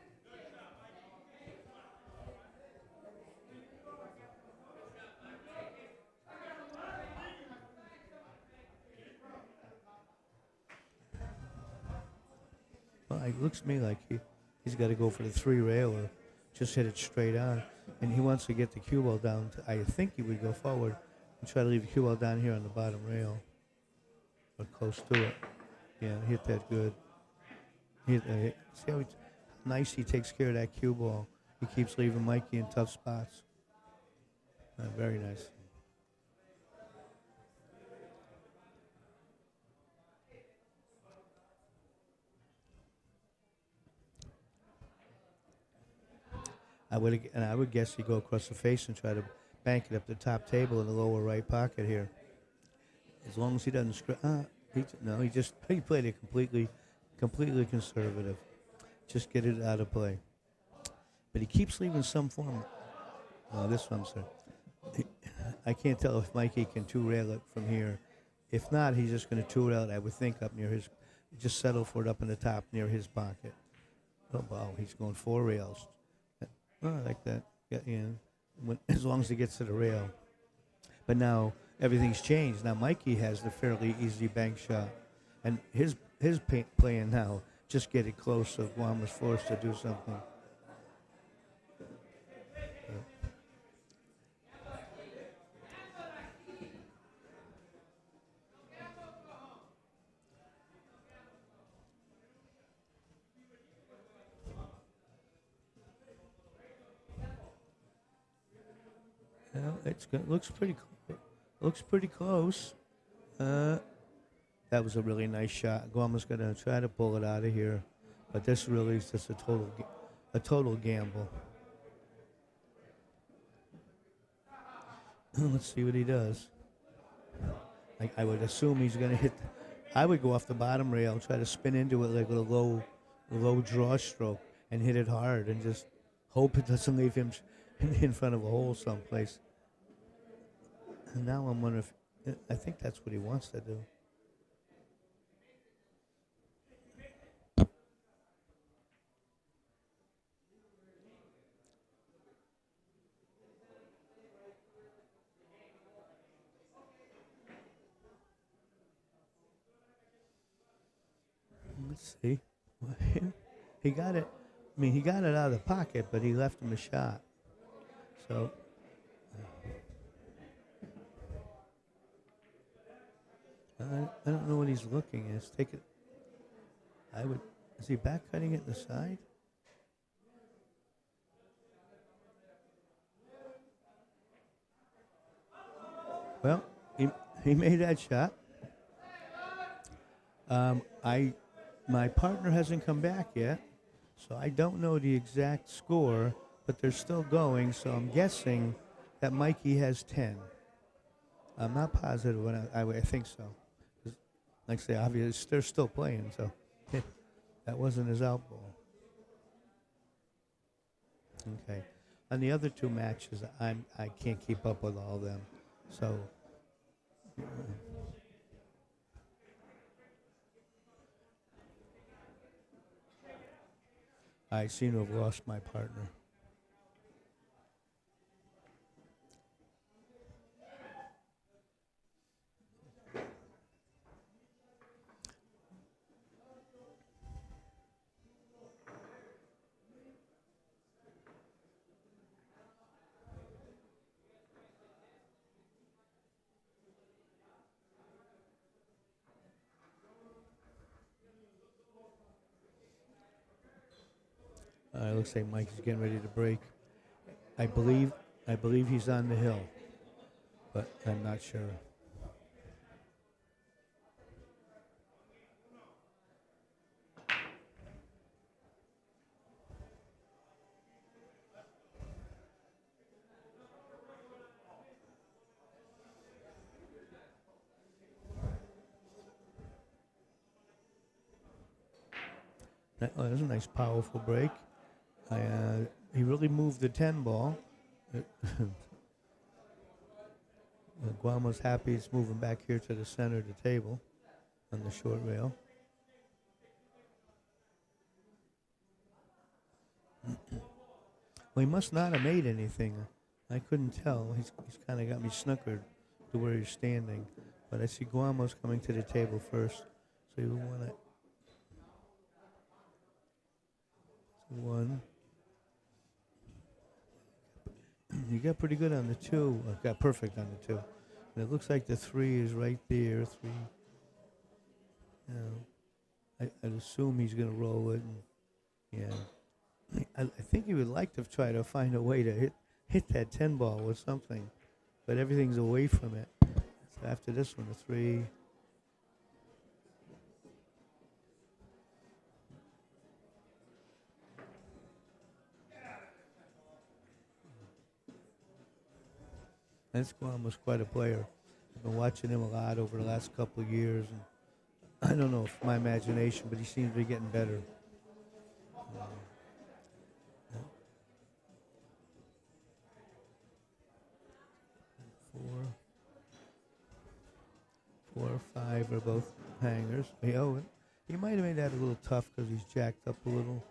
Well, it looks to me like he's got to go for the 3 rail or just hit it straight on. And he wants to get the cue ball down. I think he would go forward and try to leave the cue ball down here on the bottom rail or close to it. Yeah, hit that good. See how nice he takes care of that cue ball. He keeps leaving Mikey in tough spots. Very nice. I would guess he'd go across the face and try to bank it up the top table in the lower right pocket here. As long as he doesn't he played it completely conservative. Just get it out of play. But he keeps leaving some form. Oh, this one, sir. I can't tell if Mikey can 2-rail it from here. If not, he's just going to 2-rail it, I would think, up near his, just settle for it up in the top near his pocket. Oh, wow, he's going 4 rails. Oh, I like that. Yeah, as long as he gets to the rail. But now everything's changed. Now Mikey has the fairly easy bank shot. And his playing now, just get it close so Guam was forced to do something. Well, looks pretty close. That was a really nice shot. Guama's going to try to pull it out of here, but this really is just a total gamble. Let's see what he does. I would assume he's going to hit. I would go off the bottom rail, try to spin into it like with a low draw stroke, and hit it hard, and just hope it doesn't leave him in front of a hole someplace. And now I'm wondering if I think that's what he wants to do. Let's see. He got it. I mean, he got it out of the pocket, but he left him a shot. So. I don't know what he's looking at. Take it. Is he back cutting it in the side? Well, he made that shot. My partner hasn't come back yet, so I don't know the exact score, but they're still going, so I'm guessing that Mikey has 10. I'm not positive, but I think so. Like I say, obviously, they're still playing, so that wasn't his out ball. Okay. On the other 2 matches, I can't keep up with all of them, so. I seem to have lost my partner. It looks like Mike is getting ready to break. I believe he's on the hill, but I'm not sure. That was a nice, powerful break. He really moved the 10 ball. Guamo's happy it's moving back here to the center of the table on the short rail. Well, he must not have made anything. I couldn't tell. He's kind of got me snookered to where he's standing. But I see Guamo's coming to the table first. So you want to. 1. You got pretty good on the 2. Got perfect on the 2. And it looks like the 3 is right there. 3. You know, I'd assume he's going to roll it. And, yeah. I think he would like to try to find a way to hit that 10 ball with something. But everything's away from it. So after this one, the 3. This Guam was quite a player. I've been watching him a lot over the last couple of years, and I don't know if my imagination, but he seems to be getting better. Yeah. 4 or 5 are both hangers. He might have made that a little tough because he's jacked up a little.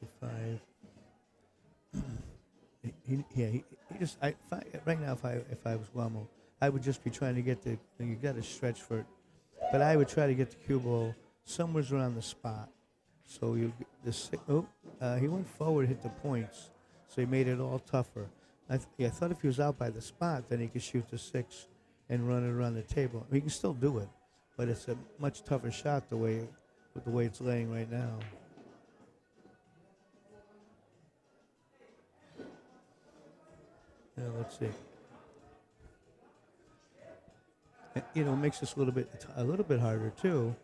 So 5. He just right now if I was Guamo, I would just be trying to get you got to stretch for it, but I would try to get the cue ball somewhere around the spot. So he went forward, hit the points, so he made it all tougher. I thought if he was out by the spot, then he could shoot the 6 and run it around the table. He can still do it, but it's a much tougher shot with the way it's laying right now. Now, let's see. It makes this a little bit harder too.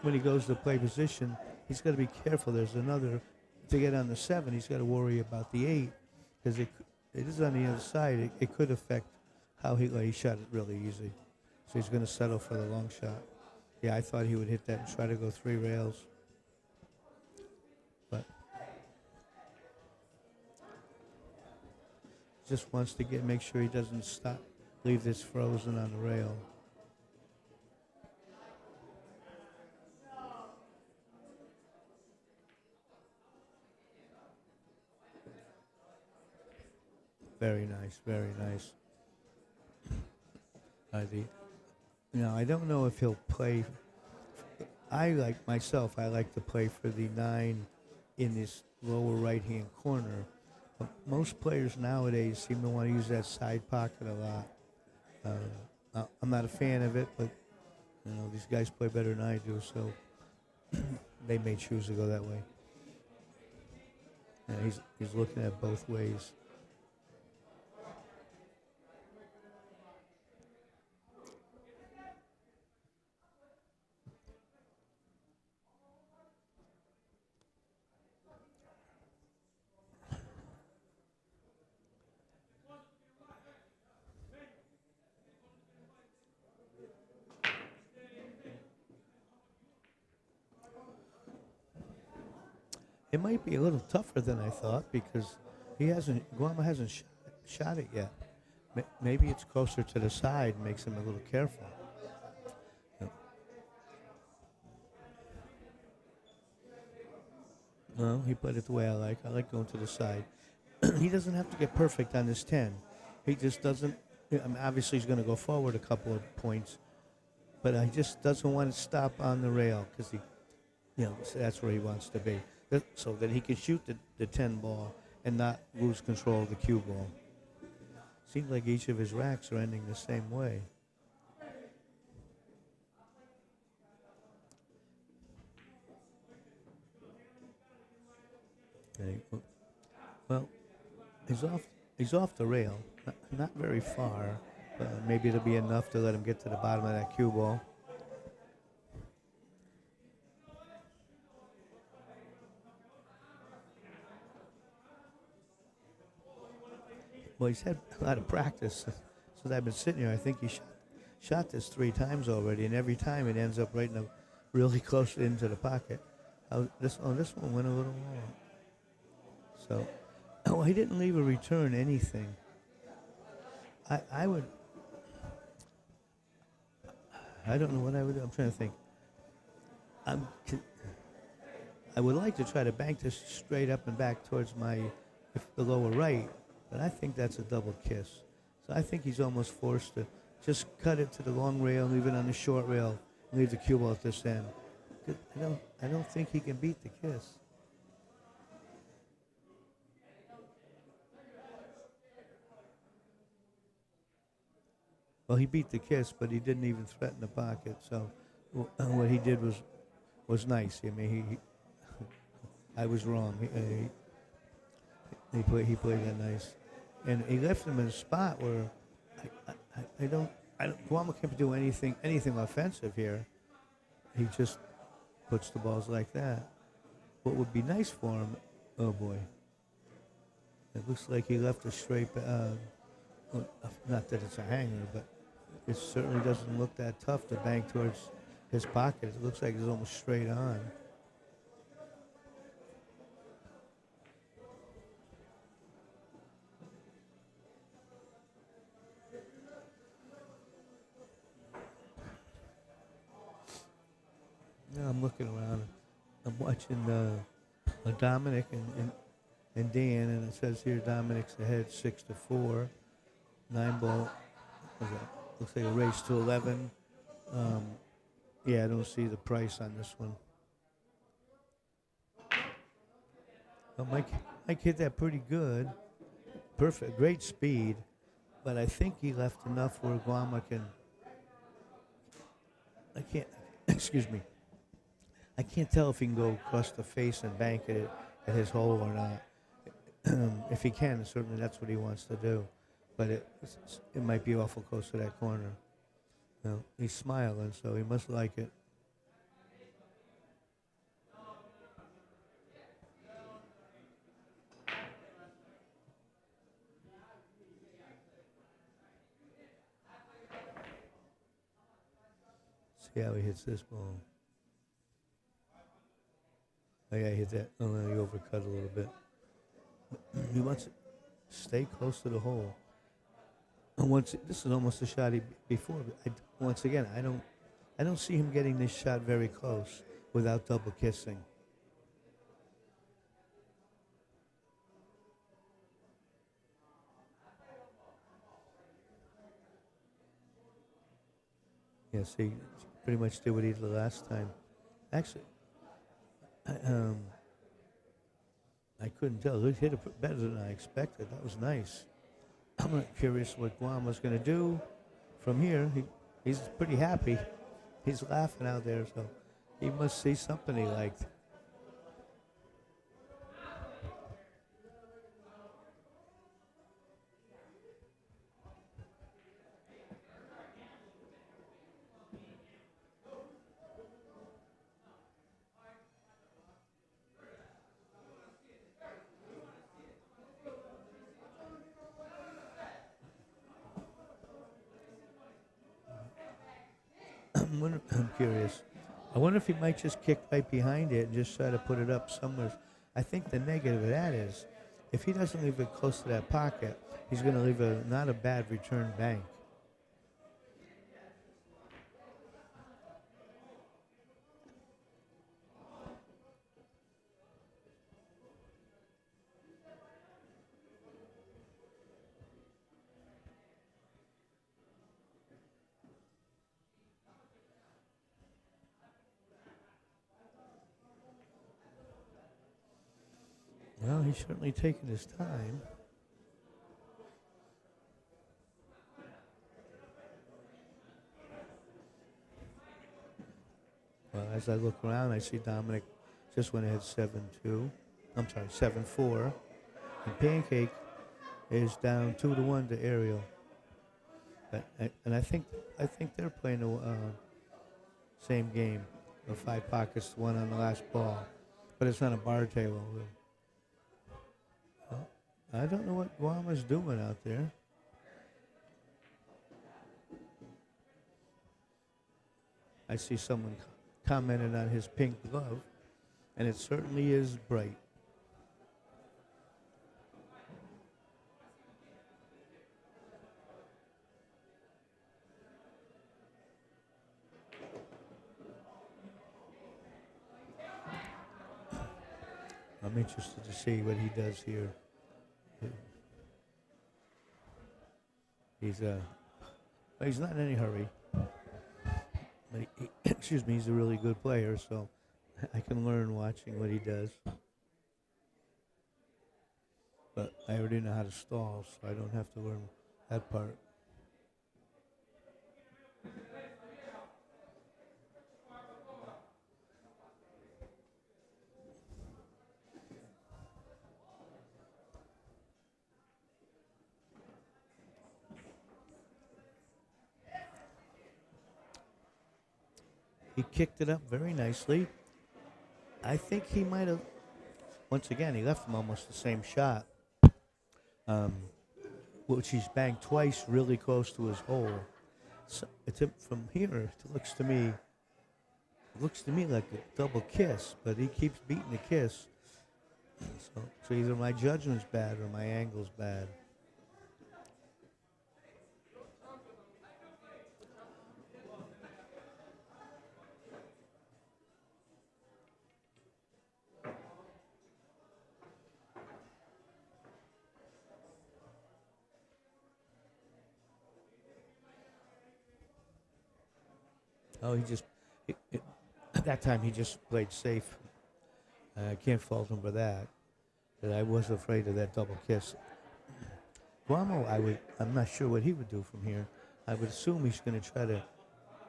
When he goes to play position, he's got to be careful. There's another to get on the 7. He's got to worry about the 8 because it is on the other side. It could affect how he shot it really easy. So he's going to settle for the long shot. Yeah, I thought he would hit that and try to go 3 rails, but just wants to make sure he doesn't leave this frozen on the rail. Very nice, very nice. I don't know if he'll play. I like to play for the 9 in this lower right-hand corner. Most players nowadays seem to want to use that side pocket a lot. I'm not a fan of it, but these guys play better than I do, so they may choose to go that way. And he's looking at both ways. It might be a little tougher than I thought because Guama hasn't shot it yet. Maybe it's closer to the side, makes him a little careful. Yeah. No, he played it the way I like. I like going to the side. He doesn't have to get perfect on this 10. He just doesn't. Obviously, he's going to go forward a couple of points, but he just doesn't want to stop on the rail because so that's where he wants to be. So that he can shoot the 10 ball and not lose control of the cue ball. Seems like each of his racks are ending the same way. Okay. Well, he's off the rail, not very far. Maybe it'll be enough to let him get to the bottom of that cue ball. Well, he's had a lot of practice since I've been sitting here. I think he shot this 3 times already, and every time it ends up right really close into the pocket. This one went a little long. So, he didn't leave a return anything. I don't know what I would do. I'm trying to think. I would like to try to bank this straight up and back towards the lower right. But I think that's a double kiss. So I think he's almost forced to just cut it to the long rail, leave it on the short rail, leave the cue ball at this end. I don't think he can beat the kiss. Well, he beat the kiss, but he didn't even threaten the pocket. So what he did was nice. I mean, he I was wrong. He played that nice, and he left him in a spot where I don't Guam can't do anything offensive here. He just puts the balls like that. What would be nice for him? Oh boy, it looks like he left a straight. Not that it's a hanger, but it certainly doesn't look that tough to bank towards his pocket. It looks like it's almost straight on. Yeah, I'm looking around. I'm watching Dominic and Dan, and it says here Dominic's ahead 6-4. 9-ball. Looks like a race to 11. Yeah, I don't see the price on this one. Well, Mike hit that pretty good. Perfect, great speed, but I think he left enough where Guama can. I can't. Excuse me. I can't tell if he can go across the face and bank it at his hole or not. If he can, certainly that's what he wants to do. But it might be awful close to that corner. No, he's smiling, so he must like it. See how he hits this ball. Oh yeah, he hit that. Oh no, he overcut a little bit. He wants to stay close to the hole. And this is almost a shot before. But once again, I don't see him getting this shot very close without double kissing. Yeah, see, pretty much did what he did the last time. Actually, I couldn't tell. He hit it better than I expected. That was nice. I'm curious what Guam was going to do from here. He's pretty happy. He's laughing out there, so he must see something he liked. I'm curious. I wonder if he might just kick right behind it and just try to put it up somewhere. I think the negative of that is if he doesn't leave it close to that pocket, he's going to leave not a bad return bank. Well, he's certainly taking his time. Well, as I look around, I see Dominic just went ahead 7-2. I'm sorry, 7-4. And Pancake is down 2-1 to Ariel. And I think they're playing the same game, of 5 pockets, 1 on the last ball, but it's on a bar table. Well, I don't know what Guama's doing out there. I see someone commented on his pink glove, and it certainly is bright. I'm interested to see what he does here. He's But he's not in any hurry. But excuse me, he's a really good player, so I can learn watching what he does. But I already know how to stall, so I don't have to learn that part. He kicked it up very nicely. I think he might have, once again, he left him almost the same shot, which he's banked twice really close to his hole. So from here, it looks to me like a double kiss, but he keeps beating the kiss. So either my judgment's bad or my angle's bad. Oh, at that time he just played safe. I can't fault him for that. But I was afraid of that double kiss. Guamo, I'm not sure what he would do from here. I would assume he's going to try to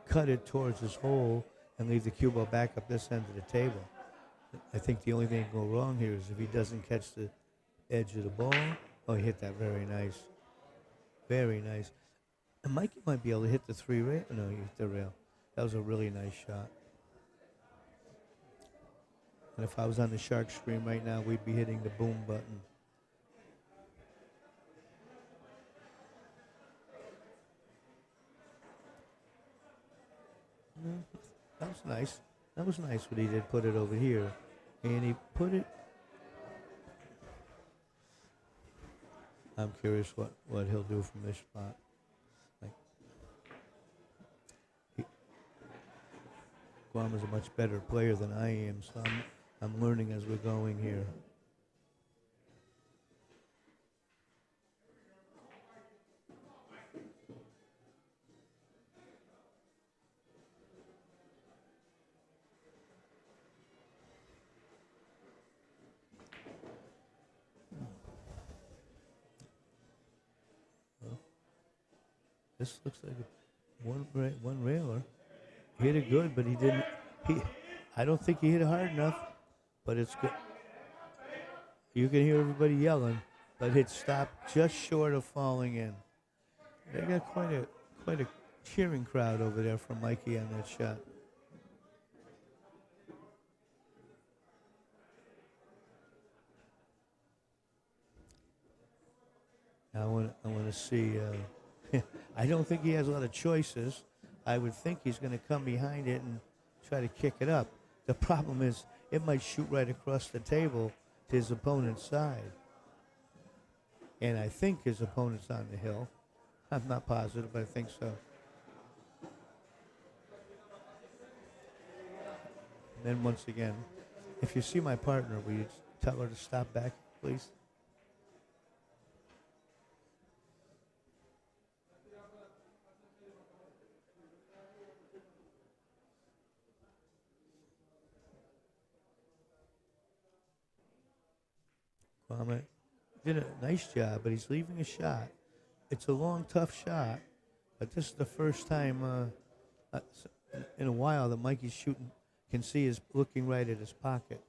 cut it towards his hole and leave the cue ball back up this end of the table. I think the only thing that can go wrong here is if he doesn't catch the edge of the ball. Oh, he hit that very nice. Very nice. And Mikey might be able to hit the 3 rail. No, he hit the rail. That was a really nice shot. And if I was on the shark screen right now, we'd be hitting the boom button. That was nice. That was nice what he did, put it over here. And he put it... I'm curious what he'll do from this spot. Guam is a much better player than I am, so I'm learning as we're going here. Well, this looks like one railer. He hit it good, but he didn't. I don't think he hit it hard enough, but it's good. You can hear everybody yelling, but it stopped just short of falling in. They got quite a cheering crowd over there for Mikey on that shot. I want to see. I don't think he has a lot of choices. I would think he's going to come behind it and try to kick it up. The problem is it might shoot right across the table to his opponent's side. And I think his opponent's on the hill. I'm not positive, but I think so. And then once again, if you see my partner, will you tell her to stop back, please? Kwame did a nice job, but he's leaving a shot. It's a long, tough shot, but this is the first time in a while that Mikey's shooting, can see is looking right at his pocket.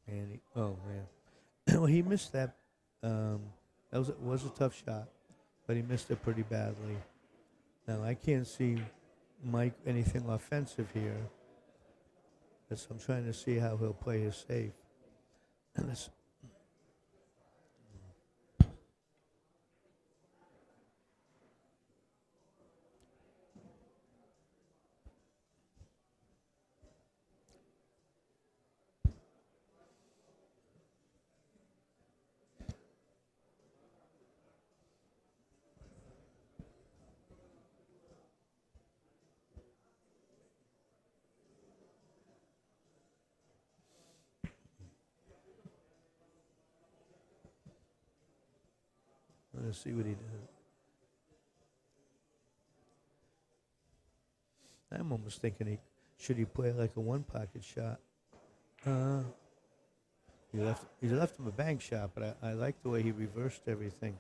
And oh man, well he missed that. That was a tough shot, but he missed it pretty badly. Now I can't see Mike anything offensive here. So I'm trying to see how he'll play his safe. And this. Let's see what he does. I'm almost thinking should he play like a one pocket shot? He left him a bank shot, but I like the way he reversed everything.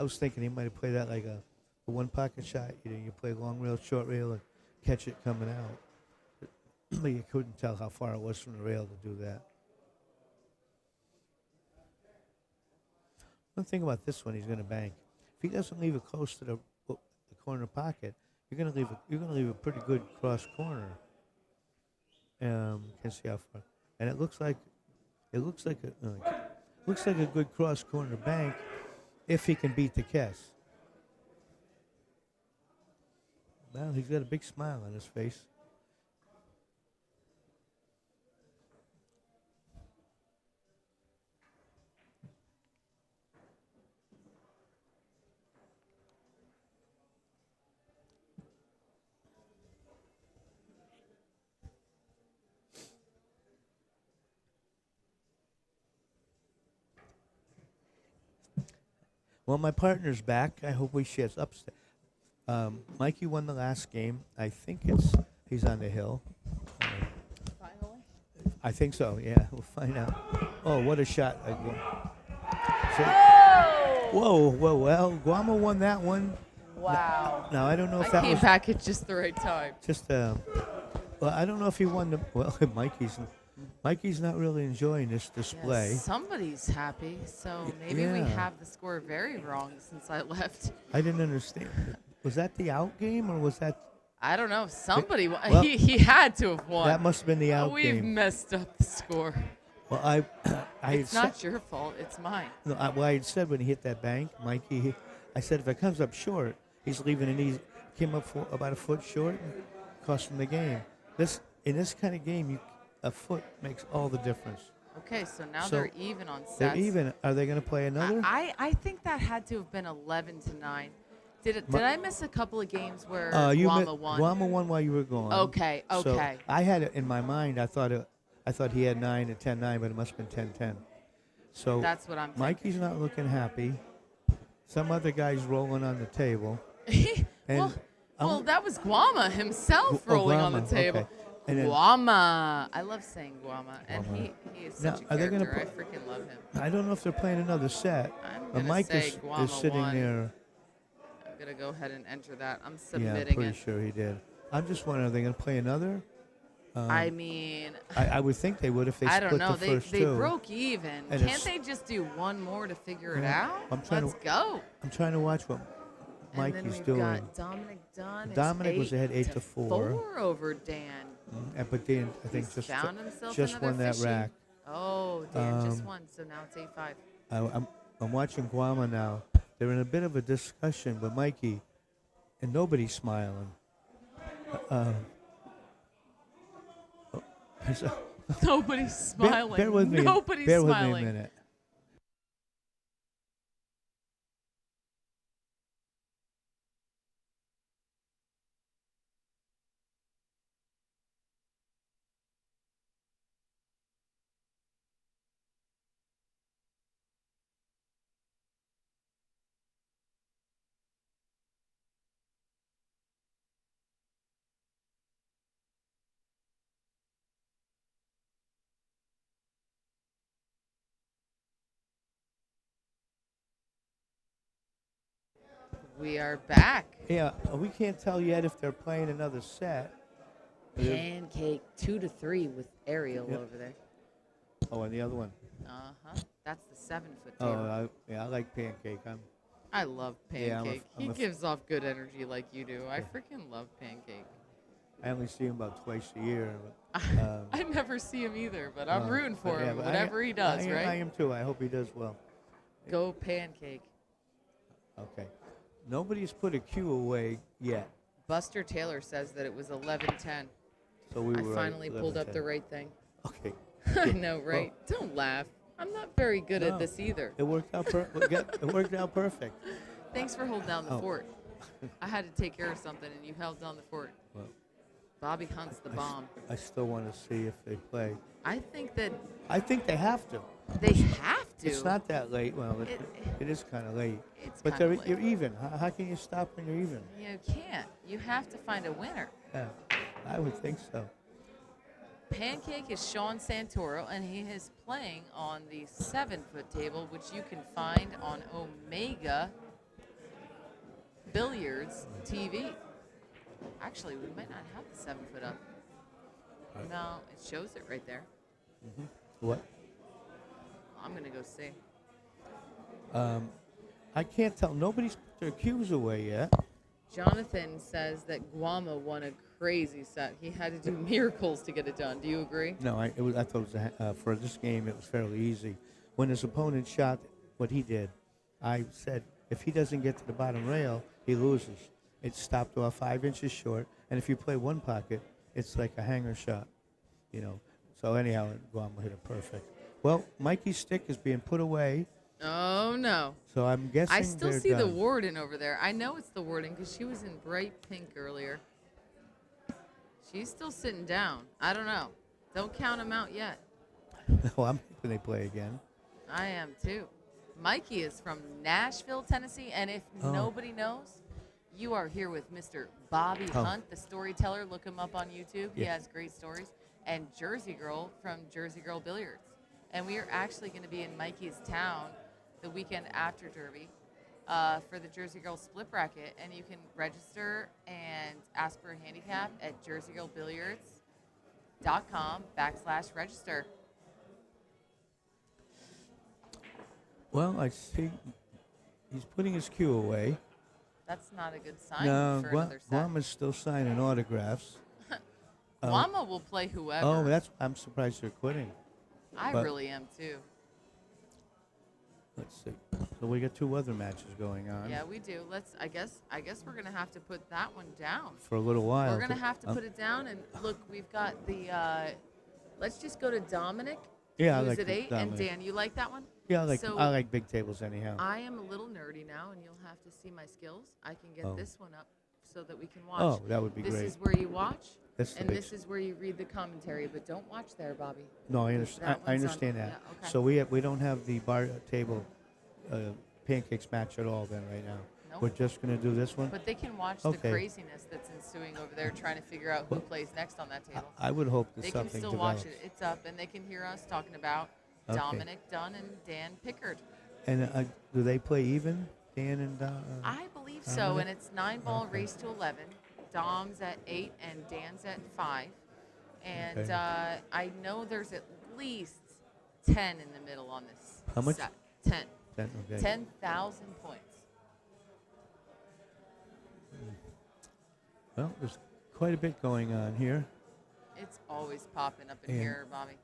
I was thinking he might have played that like a one pocket shot. You play long rail, short rail, and catch it coming out. But you couldn't tell how far it was from the rail to do that. One thing about this one, he's going to bank. If he doesn't leave it close to the corner pocket, you're going to leave a pretty good cross corner. Can see how far, and it looks like a good cross corner bank if he can beat the Kess. Well, he's got a big smile on his face. Well, my partner's back. I hope we share upstairs. Mikey won the last game. I think he's on the hill. Finally. I think so. Yeah, we'll find out. Oh, what a shot! Whoa! Well, Guama won that one. Wow. Now I don't know if I that came was back at just the right time. just. Well, I don't know if he won the. Well, Mikey's not really enjoying this display. Yes, somebody's happy, so maybe we Yeah. have the score very wrong since I left. I didn't understand. Was that the out game or was that? I don't know. Somebody won. Well, he had to have won. That must have been the out We've game. messed up the score. Well, I It's had not said, your fault. It's mine. no, I had said when he hit that bank, Mikey. I said if it comes up short, he's leaving, and he came up for about a foot short, and cost him the game. In this kind of game, a foot makes all the difference. Okay, so now So, they're even on sets. They're even. Are they going to play another? I think that had to have been 11-9. Did I miss a couple of games where You Guama won? Guama won while you were gone. Okay. So I had it in my mind. I thought he had 9 and 10-9, but it must have been 10-10. So That's what I'm thinking. Mikey's not looking happy. Some other guy's rolling on the table. And well, that was Guama himself rolling on the Guama, table. okay. And then- Guama. I love saying Guama, and Guama. he is Now, such a are they gonna character. I freaking love him. I don't know if they're playing another set. I'm But gonna Mike say is Guama sitting won. there. I'm gonna go ahead and enter that. I'm Yeah, I'm submitting pretty it. sure he did. I'm just wondering, are they going to play another? I mean, I would think they would if they I split don't know. the They first two. broke even. And Can't it's- they just do one more to figure it Yeah, out? I'm trying Let's to- go. I'm trying to watch what And then Mikey's we've doing. got Dominic Dunn. Dominic was ahead 8-4 8-4. over Dan. But Dan, I think He's found himself just another won that fishy. rack. Oh, Dan just won, so now it's 8-5. I'm watching Guama now. They're in a bit of a discussion with Mikey, and nobody's smiling. Nobody's smiling. Bear with me. Nobody's bear smiling. with me a minute. We are back. Yeah, we can't tell yet if they're playing another set. Pancake 2-3 with Ariel Yep. over there. Oh, and the other one. That's the 7-foot Oh, table. I like Pancake. I love Yeah, Pancake. I'm He a gives off good energy like you do. I freaking love Pancake. I only see him about twice a year. But, I never see him either, but I'm rooting but for yeah, him, but whatever he does, I right? am too. I hope he does well. Go Pancake. Okay. Nobody's put a cue away yet. Buster Taylor says that it was 11-10. So we I were finally right, pulled up 11-10. the right thing. Okay. I know, right? Don't laugh. I'm not very good No. at this either. It worked out. It worked out perfect. Thanks for holding down the Oh. fort. I had to take care of something, and you held down the fort. Well, Bobby Hunt's the bomb. I still want to see if they play. I think that I think they have to. they have do. It's not that late. Well, It- it is kind of late. It's But kind of you're late. even. How can you stop when you're even? You can't. You have to find a winner. Yeah, I would think so. Pancake is Sean Santoro, and he is playing on the 7-foot table, which you can find on Omega Billiards TV. Actually, we might not have the 7-foot up. No, it shows it right there. What? I'm going to go see. I can't tell. Nobody's put their cues away yet. Jonathan says that Guama won a crazy set. He had to do miracles to get it done. Do you agree? No, I thought it was for this game. It was fairly easy. When his opponent shot what he did, I said if he doesn't get to the bottom rail, he loses. It stopped off 5 inches short, and if you play one pocket, it's like a hanger shot, you know. So anyhow, Guama hit it perfect. Well, Mikey's stick is being put away, Oh, no. so I'm guessing I still they're see the done. warden over there. I know it's the warden because she was in bright pink earlier. She's still sitting down. I don't know. Don't count them out yet. Well, I'm hoping they play again. I am too. Mikey is from Nashville, Tennessee, and if Oh. nobody knows, you are here with Mr. Bobby Oh. Hunt, the storyteller. Look him up on YouTube. He Yeah. has great stories. And Jersey Girl from Jersey Girl Billiards. And we are actually going to be in Mikey's town the weekend after Derby for the Jersey Girl Split Bracket. And you can register and ask for a handicap at jerseygirlbilliards.com/register. Well, I see he's putting his cue away. That's not a good sign No, for another set. Guama's still signing autographs. Guama will play whoever. Oh, I'm surprised they're quitting. I but- really am too. Let's see. So we got 2 other matches going on Yeah, we do. I guess we're gonna have to put that one down. for a little while. We're gonna have to put it down. And look, we've got the. Let's just go to Dominic. Yeah, I who's like at 8, and Dominic. Dan. You like that one? Yeah, So- I like big tables anyhow. I am a little nerdy now, and you'll have to see my skills. I can get Oh. this one up so that we can watch. Oh, that would be This great. is where you watch, That's the and big this is where you read the commentary. But don't watch there, Bobby. No, I That understand. I one's on- understand that. yeah, okay. So we don't have the bar table pancakes match at all then right now. Nope. We're just gonna do this one. But they can watch Okay. the craziness that's ensuing over there, trying to figure out who plays next on that table. I would hope that They can something still develops. watch it. It's up, and they can hear us talking about Okay. Dominic Dunn and Dan Pickard. And do they play even, Dan and? I believe so, Dominic? and it's 9-ball Okay. race to 11. Dom's at 8 and Dan's at 5. And Okay. I know there's at least 10 in the middle on this How much? set. 10. Okay. 10,000 points. Well, there's quite a bit going on here. It's always popping up in And- here, Bobby.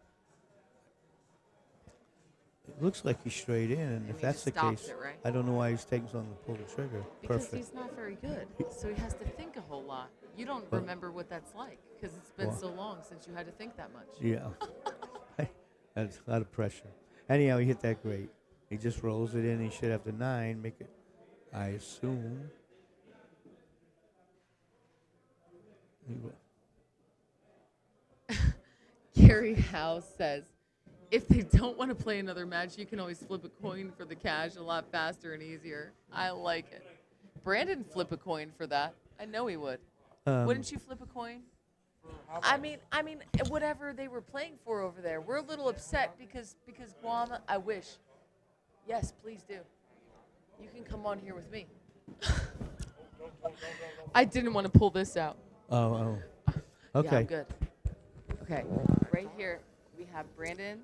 It looks like he's straight in, and if he that's just the stops case, it, right? I don't know why he's taking so long to pull the trigger. Because Perfect. he's not very good, so he has to think a whole lot. You don't Well- remember what that's like because it's been Well- so long since you had to think that much. Yeah. That's a lot of pressure. Anyhow, he hit that great. He just rolls it in. He should have the 9, make it, I assume. He will- Gary House says, if they don't want to play another match, you can always flip a coin for the cash a lot faster and easier. I like it. Brandon flip a coin for that. I know he would. Wouldn't you flip a coin? I mean, whatever they were playing for over there. We're a little upset because Guam. I wish. Yes, please do. You can come on here with me. I didn't want to pull this out. Oh. Yeah, Okay. I'm good. Okay, right here we have Brandon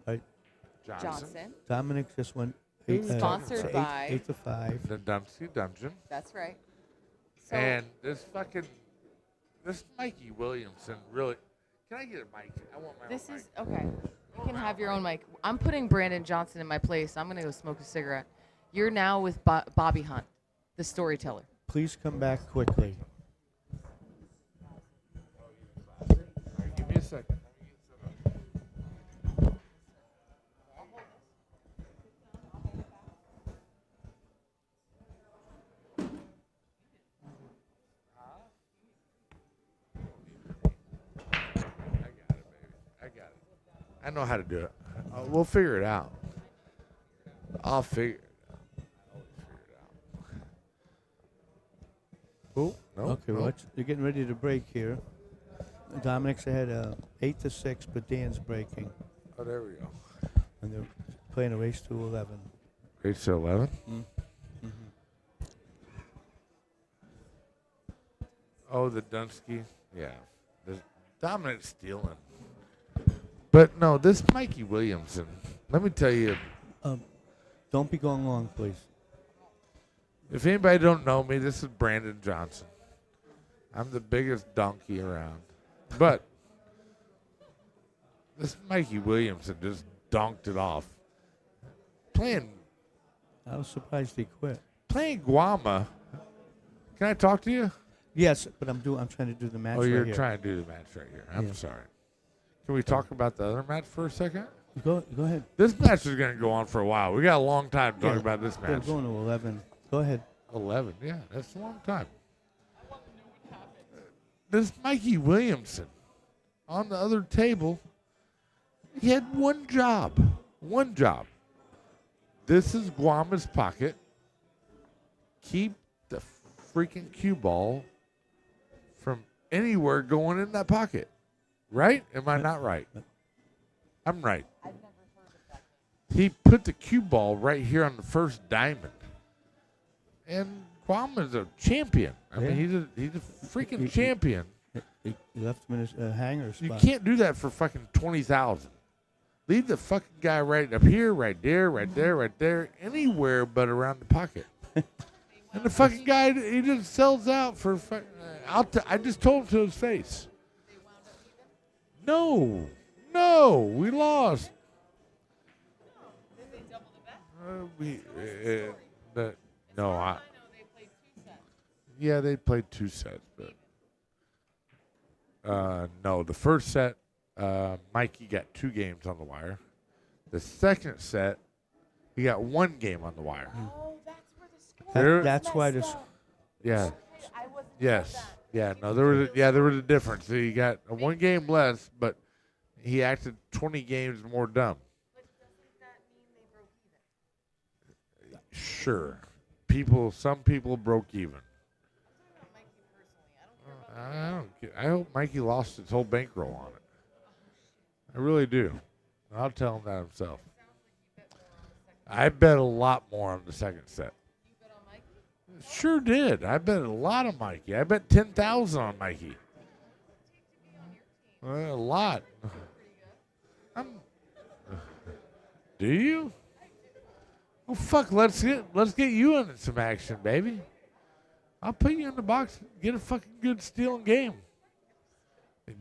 Johnson. Dominic just went. Sponsored eight, by- 8 to 5. The Dumpsy Dungeon. That's right. So And this Mikey Williamson really. Can I get a mic? I want my this own is okay. You can have your own mic. I'm putting Brandon Johnson in my place. I'm gonna go smoke a cigarette. You're now with Bobby Hunt, the storyteller. Please come back quickly. mic. All right, give me a second. I got it. I know how to do it. We'll figure it out. I'll figure it out. Oh, no. Okay, no. watch. You're getting ready to break here. Dominic's ahead 8-6, but Dan's breaking. Oh, there we go. And they're playing a race to 11. Race to 11. Oh, the Dunsky. Yeah. The Dominic stealing. But no, this Mikey Williamson, let me tell you, Don't be going long, please. if anybody don't know me, this is Brandon Johnson. I'm the biggest donkey around. But this Mikey Williamson just donked it off. Playing I was surprised he quit. Guama. Can I talk to you? Yes, but I'm trying to do the match. Oh, you're right here. trying to do the match right here. I'm Yeah. sorry. Can we talk about the other match for a second? Go ahead. This match is going to go on for a while. We got a long time to talk Yeah. about this They're match. going to 11. Go ahead. 11, yeah, that's a long time. This Mikey Williamson on the other table, he had one job. One job. This is Guama's pocket. Keep the freaking cue ball from anywhere going in that pocket. Right? Am I not right? I'm right. He put the cue ball right here on the first diamond. And Guama's a champion. I mean, he's a freaking champion. He left him in his hanger You spot. can't do that for fucking 20,000. Leave the fucking guy right up here, right there, right there, right there, anywhere but around the pocket. And the fucking guy, he just sells out for. I just told him to his face. No, we lost. Yeah, they played 2 sets, but no, the first set, Mikey got 2 games on the wire. The second set, he got 1 game on the wire. Oh, that's where the score That's why this. Yeah. Okay, I wasn't Yes. told that. Yeah. No, there was a difference. So he got 1 game less, but he acted 20 games more dumb. But doesn't that mean they broke even? Sure. Some people broke even. I'm talking about Mikey personally. I don't care about I don't get, I hope Mikey lost his whole bankroll on it. I really do. I'll tell him that himself. I bet a lot more on the second set. you bet on Mikey. Sure did. I bet a lot on Mikey. I bet 10,000 on Mikey. A lot. Do you? Oh fuck! Let's get you in some action, baby. I'll put you in the box. Get a fucking good stealing game.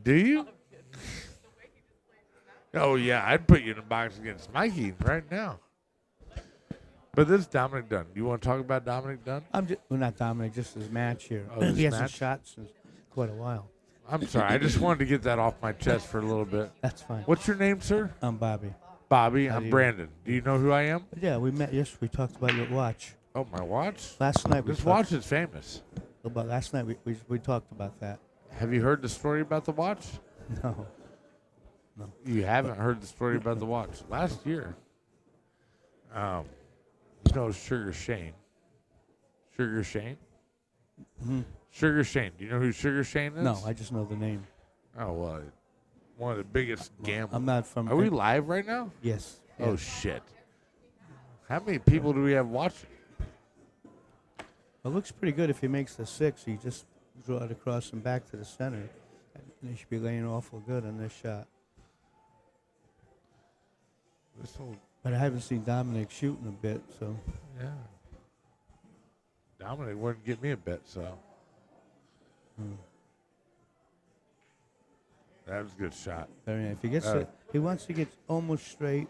Do you? Oh yeah, I'd put you in the box against Mikey right now. But this is Dominic Dunn. Do you want to talk about Dominic Dunn? Well, not Dominic, just his match here. Oh, this he hasn't match? shot since quite a while. I'm sorry. I just wanted to get that off my chest for a little bit. That's fine. What's your name, sir? I'm Bobby. Bobby. How do I'm you- Brandon. Do you know who I am? Yeah, we met. Yes, we talked about your watch Oh, my watch. last night. This watch is famous. About last night we talked about that. Have you heard the story about the watch? No. You haven't heard the story about the watch. Last year, you know Sugar Shane. Sugar Shane? Mhm. Sugar Shane. Do you know who Sugar Shane is? No, I just know the name. Oh, well, one of the biggest gamblers. I'm not from. Are we live right now? Yes. Oh, yes. shit. How many people do we have watching? It looks pretty good if he makes the 6. He just draw it across and back to the center. And he should be laying awful good on this shot. This whole, But I haven't seen Dominic shooting a bit, so. yeah. Dominic wouldn't get me a bet, so. That was a good shot. Very nice. If he gets it, he wants to get almost straight.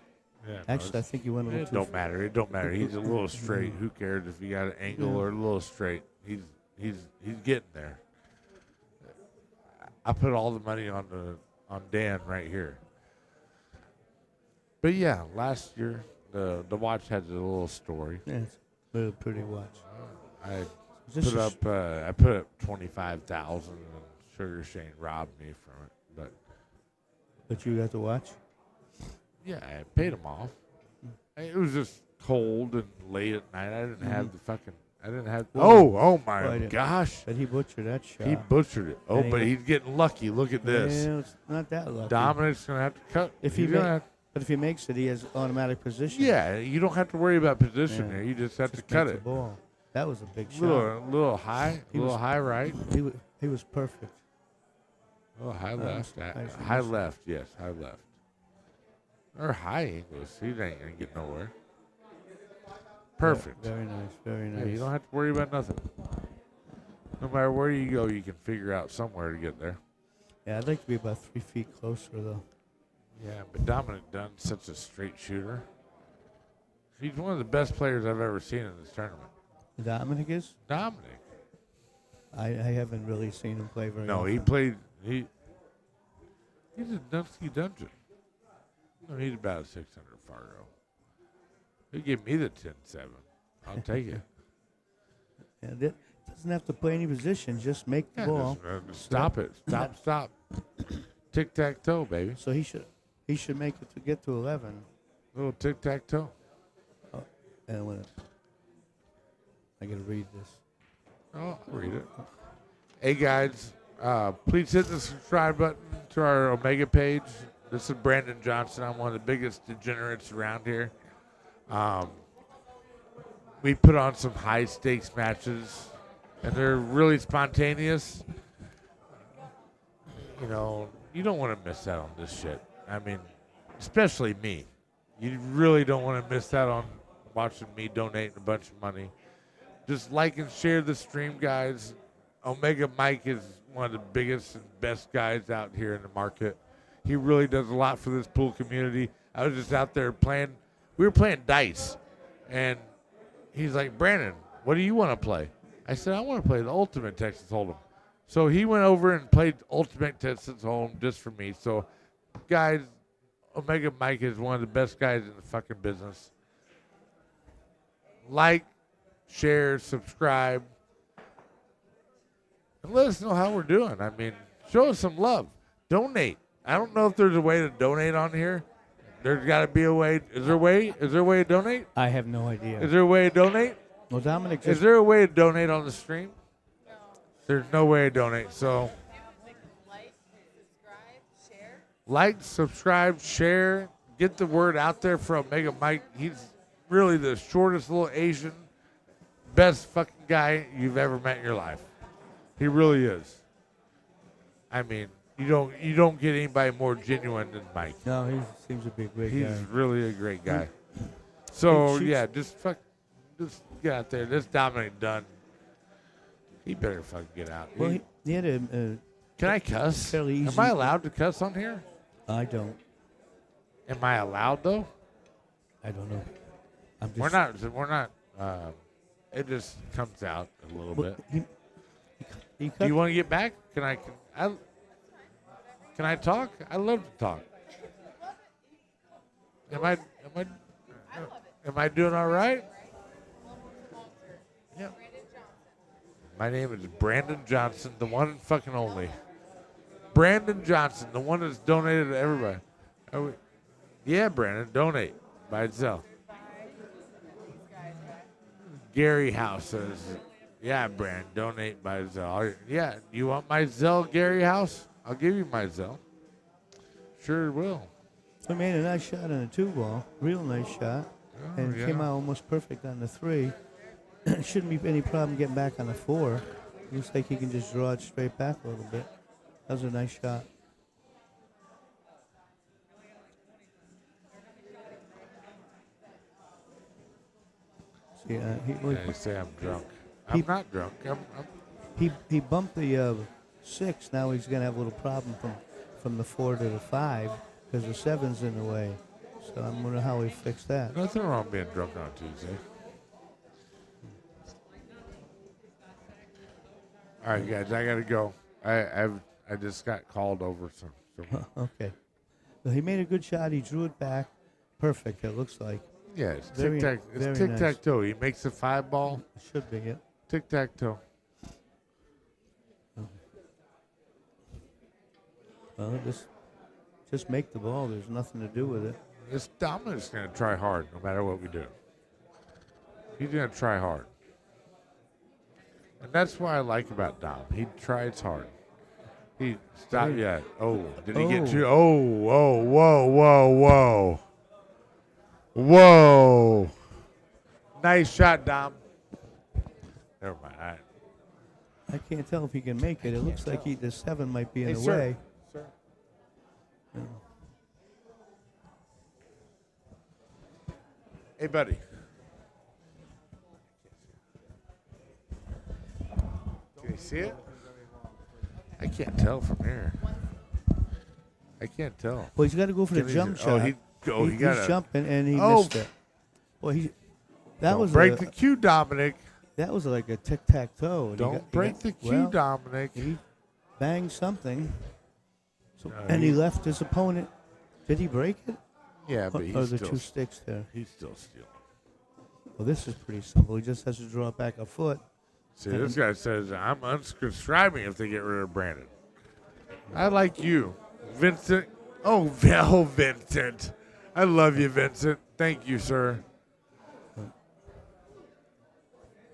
Yeah, no, Actually, I think he went a little it too. don't matter. It don't matter. He's a little straight. Who cares if he got an angle or a little straight? He's getting there. I put all the money on Dan right here. But yeah, last year the watch had a little story. Yeah, it's a little pretty watch. I This put is- up 25,000 and Sugar Shane robbed me from it. But But you got the watch? yeah, I paid him off. It was just cold and late at night. I didn't have Mhm. the fucking. I didn't have. Well, Oh my well, I didn't- gosh! But he butchered that shot. He butchered it. Oh, And but he- he's getting lucky. Look at this. Well, it's not that lucky. Dominic's gonna have to cut. If He's he gonna ma- have- But if he makes it, he has automatic position. yeah, you don't have to worry about position Yeah. there. You just have Just to cut make the it. ball. That was a big shot. Little high, He little was- high right, He was perfect. oh high left, nice. high left. Yes, high left. Or high English. He ain't gonna get nowhere. Perfect. Very nice. Very Yeah, nice. you don't have to worry about nothing. No matter where you go, you can figure out somewhere to get there. Yeah, I'd like to be about 3 feet closer though. Yeah, but Dominic Dunn's such a straight shooter. He's one of the best players I've ever seen in this tournament. Dominic is? Dominic. I haven't really seen him play very No, often. he played. He's a Dunsky Dungeon. No, he's about a 600 Fargo. He gave me the 10-7. I'll take it. Yeah, that doesn't have to play any position. Just make the Yeah, ball. just stop it. Stop. Tic-tac-toe, baby. So he should make it to get to 11. Little tic-tac-toe. And when I gotta read this. Oh, I'll read it. Hey, guys, please hit the subscribe button to our Omega page. This is Brandon Johnson. I'm one of the biggest degenerates around here. We put on some high-stakes matches, and they're really spontaneous. You know, you don't want to miss out on this shit. I mean, especially me. You really don't want to miss out on watching me donating a bunch of money. Just like and share the stream, guys. Omega Mike is one of the biggest and best guys out here in the market. He really does a lot for this pool community. I was just out there playing. We were playing dice, and he's like, Brandon, what do you want to play? I said, I want to play the Ultimate Texas Hold'em. So he went over and played Ultimate Texas Hold'em just for me. So, guys, Omega Mike is one of the best guys in the fucking business. Like, share, subscribe, and let us know how we're doing. I mean, show us some love. Donate. I don't know if there's a way to donate on here. There's got to be a way. Is there a way? Is there a way to donate? I have no idea. Is there a way to donate? Well, Dominic Is just there a way to donate on the stream? There's no way to donate. So, like, subscribe, share, get the word out there for Omega Mike. He's really the shortest little Asian, best fucking guy you've ever met in your life. He really is. I mean, you don't get anybody more genuine than Mike. No, he seems to be a great He's guy. really a great guy. So He shoots- yeah, just get out there. This Dominic Dunn, he better fucking get out. Well, he had a. Can I cuss? fairly Am easy- I allowed to cuss on here? I don't. Am I allowed though? I don't know. I'm just, We're not. We're not. It just comes out a little Well, bit. he Do cut, you want to get back? Can I talk? I love to talk. Am I doing all right? Yeah. My name is Brandon Johnson, the one and fucking only. Brandon Johnson, the one that's donated to everybody. Yeah, Brandon, donate by itself. Gary House says, yeah, Brandon, donate by Zelle. Yeah, you want my Zelle, Gary House? I'll give you my Zelle. Sure will. he made a nice shot on the 2-ball. Real nice shot. Oh, And yeah. came out almost perfect on the 3. Shouldn't be any problem getting back on the 4. Looks like he can just draw it straight back a little bit. That was a nice shot. See, Yeah, you say I'm drunk. I'm He- not drunk. he bumped the 6. Now he's going to have a little problem from the 4 to the 5 because the 7's in the way. So I'm wondering how he fixed that. Nothing wrong being drunk on Tuesday. All right, guys, I gotta go. I just got called over some. Okay. Well, he made a good shot. He drew it back. Perfect, it looks like. Yeah, it's Very- tic tac. It's very tic nice. tac toe. He makes a 5 ball. Should be it. Tic tac toe. Well, just make the ball. There's nothing to do with it. This Dominic's gonna try hard no matter what we do. He's gonna try hard, and that's what I like about Dom. He tries hard. He stop yet. Oh, did he get you? Oh, whoa, whoa, whoa, whoa, whoa! Nice shot, Dom. Never mind. I can't tell if he can make it. It looks like the 7 might be in Hey, the sir. way. Sir. Hey, buddy. Can you see it? I can't tell from here. I can't tell. Well, he's got to go for the Can he jump ju- shot. he he's got jumping and he Oh. missed it. Well, that Don't was break the cue, Dominic. that was like a tic tac toe. Don't break the cue, Dominic. He banged something, so, No, and he he- left his opponent. Did he break it? Yeah, but Or he's the still, 2 sticks there? he's still stealing. Well, this is pretty simple. He just has to draw back a foot. See, this guy says, I'm unsubscribing if they get rid of Brandon. I like you, Vincent. Oh, Vincent. I love you, Vincent. Thank you, sir.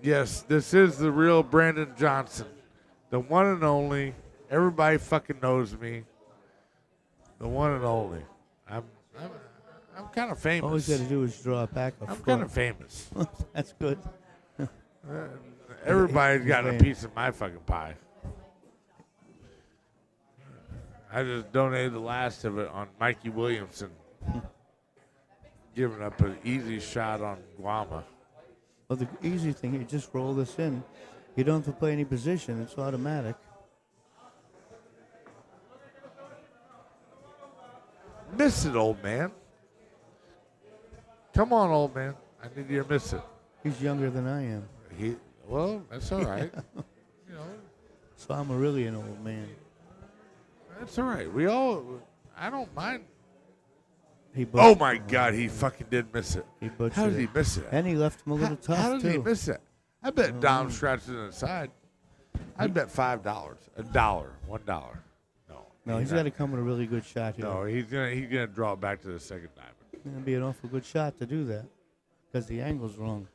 Yes, this is the real Brandon Johnson. The one and only. Everybody fucking knows me. The one and only. I'm kind of famous. All he's got to do is draw back a I'm foot. kind of famous. That's good. Everybody's He's got a famous. piece of my fucking pie. I just donated the last of it on Mikey Williamson, giving up an easy shot on Guama. Well, the easy thing, you just roll this in. You don't have to play any position. It's automatic. Miss it, old man. Come on, old man. I need you to miss it. He's younger than I am, Well, that's all right. You know, so I'm really an old man. that's all right. I don't mind. He Oh butchered- my God, he fucking did miss it. He butchered How did he it. miss it? And he left him a little tough, How did too. he miss it? I bet Dom scratched it inside. I bet $5, $1, $1. No, he's got to come with a really good shot here. No, he's gonna draw it back to the second diamond. It's going to be an awful good shot to do that because the angle's wrong.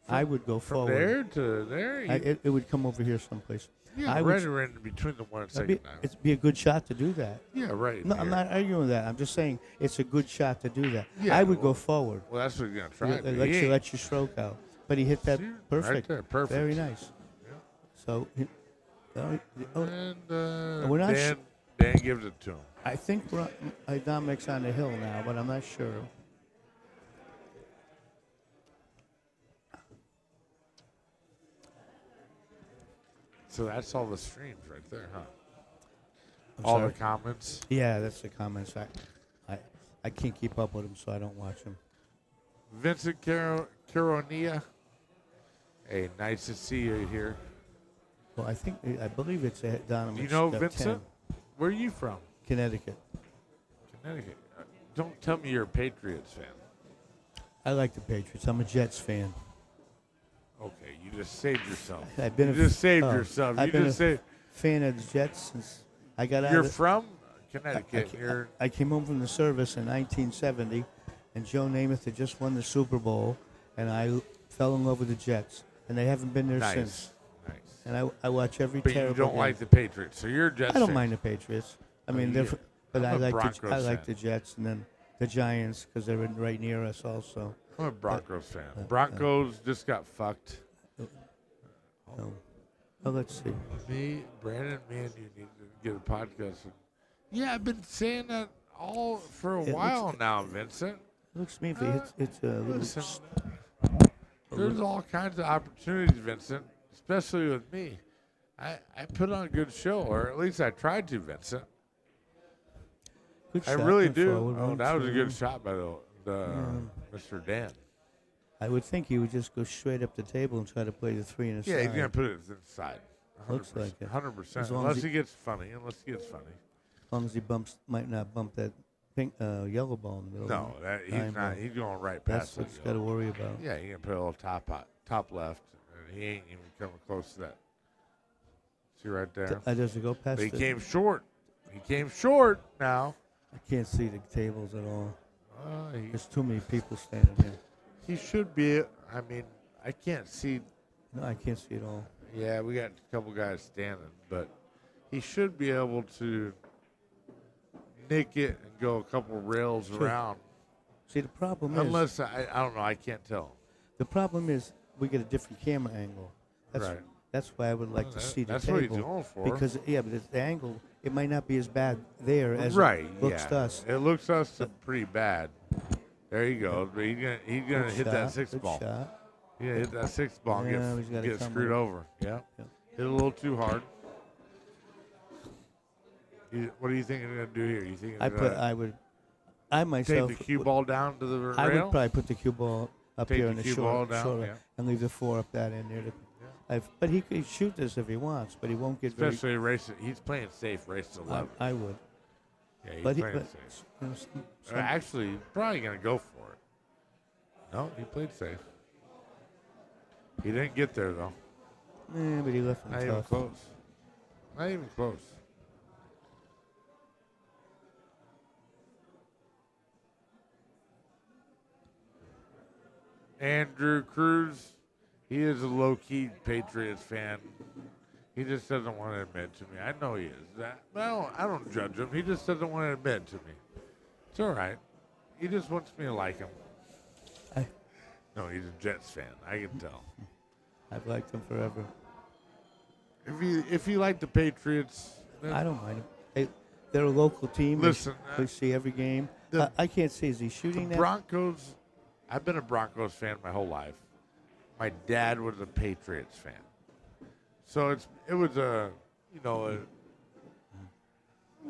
I would go From forward. there to there, It would come over here someplace. yeah, I right would, around in between the one and it'd second diamond. it'd be a good shot to do that. Yeah, right. No, I'm here. not arguing with that. I'm just saying it's a good shot to do that. Yeah, I would well, go forward. Well, that's what he's gonna try. Let to do. let He you ain't- let your stroke out. But he hit that See? perfect. Right there, perfect. Very nice. So, And we're not Dan gives it to him. I think Dominic's on the hill now, but I'm not sure. So that's all the streams right there, huh? I'm all sorry? the comments. Yeah, that's the comments. I can't keep up with them, so I don't watch them. Vincent Caronia. Hey, nice to see you here. Well, I believe it's a Donovan. You know Vincent? Where are you from? Connecticut. Connecticut. Don't tell me you're a Patriots fan. I like the Patriots. I'm a Jets fan. Okay, you just saved yourself. I've been You just saved oh, yourself. I've You been just a saved. fan of the Jets since I got out. You're of, from Connecticut. You're I came home from the service in 1970, and Joe Namath had just won the Super Bowl, and I fell in love with the Jets, and they haven't been there nice. since. Nice. And I watch every But you terrible don't game. like the Patriots, so you're a Jets I don't fan. mind the Patriots. I mean, yeah. they're, but I'm I a like Broncos the fan. Jets, and then the Giants because they're right near us also. I'm a Broncos fan. Broncos just got fucked. So, well, let's see. Me, Brandon, me, and you need to get a podcast. Yeah, I've been saying that all for a It while looks- now, Vincent. It looks to me if it's a little. Listen, there's all kinds of opportunities, Vincent, especially with me. I put on a good show, or at least I tried to, Vincent. Good I shot really and do. forward, Oh, one, that was a two. good shot by the Mr. Dan. I would think he would just go straight up the table and try to play the 3 and a Yeah, side. he's gonna put it inside. Looks like it. 100%. As long Unless as he gets funny. Unless he gets funny. As long as he might not bump that pink, yellow ball in the middle. No, he's Time not. ball. He's going right That's past what it. he's got to worry about. Yeah, he can put a little top left, and he ain't even coming close to that. See right there? Does it go past But he the- came short. He came short now. I can't see the tables at all. He There's too many people standing here. He should be. I mean, I can't see. No, I can't see it all. Yeah, we got a couple guys standing, but he should be able to nick it and go a couple rails Sure. around. See, the problem is, Unless I don't know, I can't tell. the problem is we get a different camera angle. That's, Right. That's why I would like to see the That's table. what he's going for. Because but the angle, it might not be as bad there as Right, it looks yeah. to us. It looks to us pretty bad. There you go. But he's gonna Good hit that shot, six good ball. shot. He's gonna hit that six ball and Yeah, he's gotta get come screwed with it. over. Yeah. Yeah. Hit a little too hard. What do you think he's gonna do here? You think he's gonna I take myself the cue ball down to the rail? I would probably put the cue ball up Take here the on the cue ball short, down, shoulder yeah. and leave the 4 up that end there. But he could shoot this if he wants, but he won't get Especially racing. He's playing safe. Race to 11. I would. Yeah, he's But, playing safe. Actually, he's probably gonna go for it. No, he played safe. He didn't get there though. But he left Not him even tough. close. Not even close. Andrew Cruz, he is a low-key Patriots fan. He just doesn't want to admit to me. I know he is. But I don't judge him. He just doesn't want to admit to me. It's all right. He just wants me to like him. No, he's a Jets fan. I can tell. I've liked him forever. If you like the Patriots, I don't mind him. They're a local team. Listen, we see every game. the- I can't see. Is he shooting that? Broncos. I've been a Broncos fan my whole life. My dad was a Patriots fan, so it was a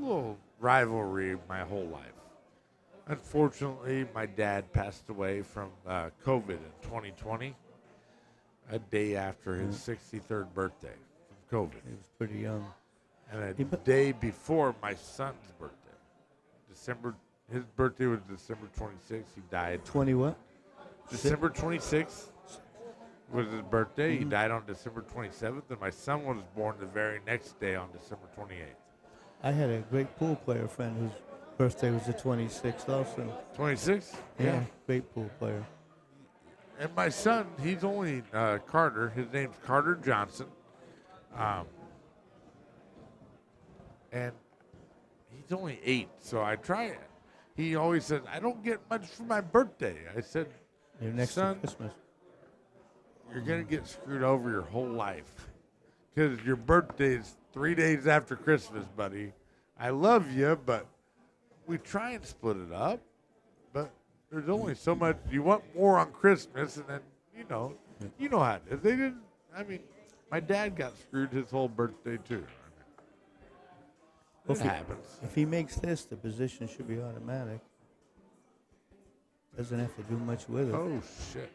little rivalry my whole life. Unfortunately, my dad passed away from COVID in 2020, a day after his 63rd birthday from COVID, He was pretty young. and a He bu- day before my son's birthday. His birthday was December 26th. He died 20 what? December 26th was his birthday. He died on December 27th, and my son was born the very next day on December 28th. I had a great pool player friend whose birthday was the 26th also. 26th? Yeah, great pool player. And my son, he's only Carter. His name's Carter Johnson. And he's only 8, so I try it. He always says, I don't get much for my birthday. I said, You're next son, to Christmas. you're going to get screwed over your whole life. Because your birthday is 3 days after Christmas, buddy. I love you, but we try and split it up. But there's only so much. You want more on Christmas, and then, you know how it is. They didn't, my dad got screwed his whole birthday, too. Well, It if he- happens. If he makes this, the position should be automatic. Doesn't have to do much with it. Oh, shit.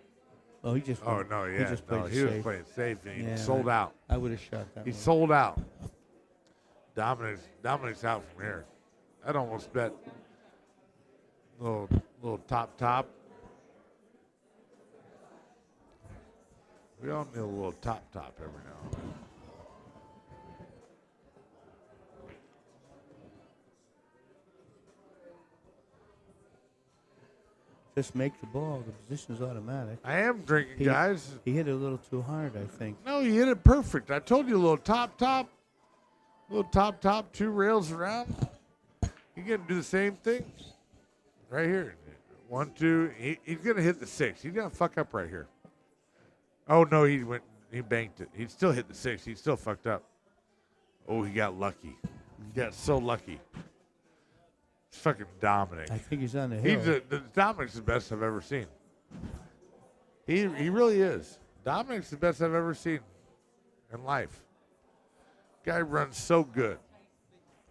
Oh, he just. Oh, no, yeah. just No, played he was safe. playing safe, and he Yeah, sold out. I would have shot that He one. sold out. Dominic's out from here. I'd almost bet little top. We all need a little top every now and then. Just make the ball. The position's automatic. I am drinking, He- guys. He hit it a little too hard, I think. No, you hit it perfect. I told you a little top. Little top, 2 rails around. You gonna do the same thing right here. 1, 2. He's gonna hit the 6. He's gonna fuck up right here. Oh no, he banked it. He still hit the 6. He still fucked up. Oh, he got lucky. He got so lucky. It's fucking Dominic. I think he's on the hill. Dominic's the best I've ever seen. He really is. Dominic's the best I've ever seen in life. Guy runs so good.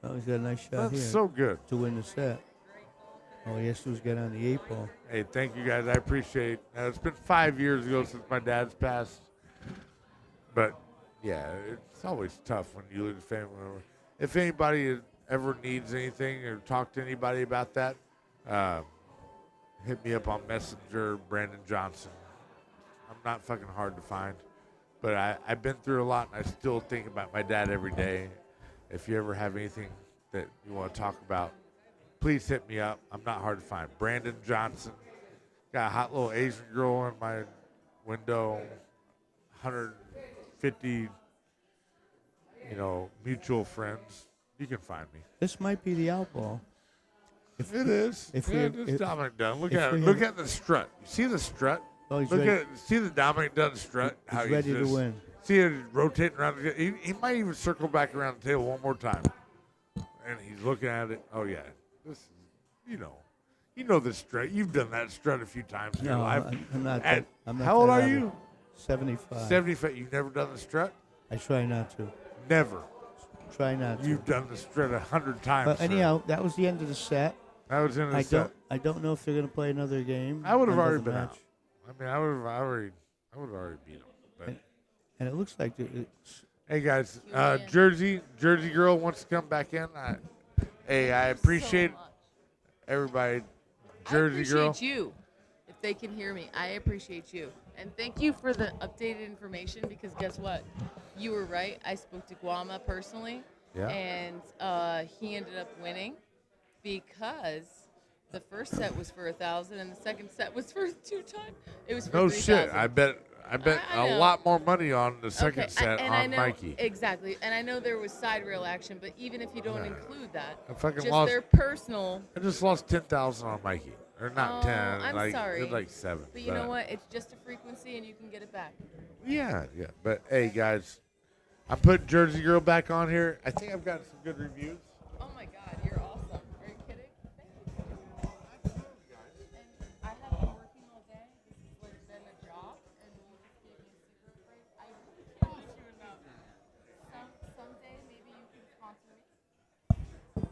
Oh, he's got a nice shot Runs here so good. to win the set. All he has to do is get on the 8 ball. Hey, thank you guys. I appreciate. It's been 5 years ago since my dad's passed, but yeah, it's always tough when you lose a family member. If anybody ever needs anything or talk to anybody about that, hit me up on Messenger, Brandon Johnson. I'm not fucking hard to find, but I've been through a lot, and I still think about my dad every day. If you ever have anything that you want to talk about, please hit me up. I'm not hard to find. Brandon Johnson. Got a hot little Asian girl in my window, 150, mutual friends. You can find me. This might be the outball. It is. if Yeah, we- it's if- Dominic Dunn. Look if at it. we Look have- at the strut. You see the strut? Oh, he's Look ready. at it. See the Dominic Dunn strut? How He's ready to just, win. See it rotating around. He might even circle back around the table one more time. And he's looking at it. Oh yeah, this is you know the strut. You've done that strut a few times in your No, life. I'm not. And I'm not how old that are level. you? 75. 75. You've never done the strut? I try not to. Never. Try not to. You've done the strut 100 times. But sir. anyhow, that was the end of the set. That was in the I set. don't know if they're going to play another game. I would have end of already the been match. out. I mean, I would have already beat him. But And it looks like it's hey guys, Julian. Jersey girl wants to come back in. I appreciate everybody. Jersey I girl. appreciate you. If they can hear me, I appreciate you. And thank you for the updated information because guess what? You were right. I spoke to Guama personally. Yeah. And he ended up winning because the first set was for 1,000 and the second set was for 2 times. It was for No 3,000. shit. I bet I a know. lot more money on the second Okay, set and I on know, Mikey. Exactly. And I know there was side rail action, but even if you don't include that, I fucking just lost. their personal. I just lost 10,000 on Mikey, or not Oh, 10. I'm like, sorry. It's like 7. But you know what? It's just a frequency and you can get it back. Yeah. But hey, guys, I put Jersey Girl back on here. I think I've gotten some good reviews. Oh my God, you're awesome. Are you kidding? Thank you. And I have been working all day. This has like been a job, and you just gave me a super break. I really can't thank you enough. Someday maybe you can sponsor me.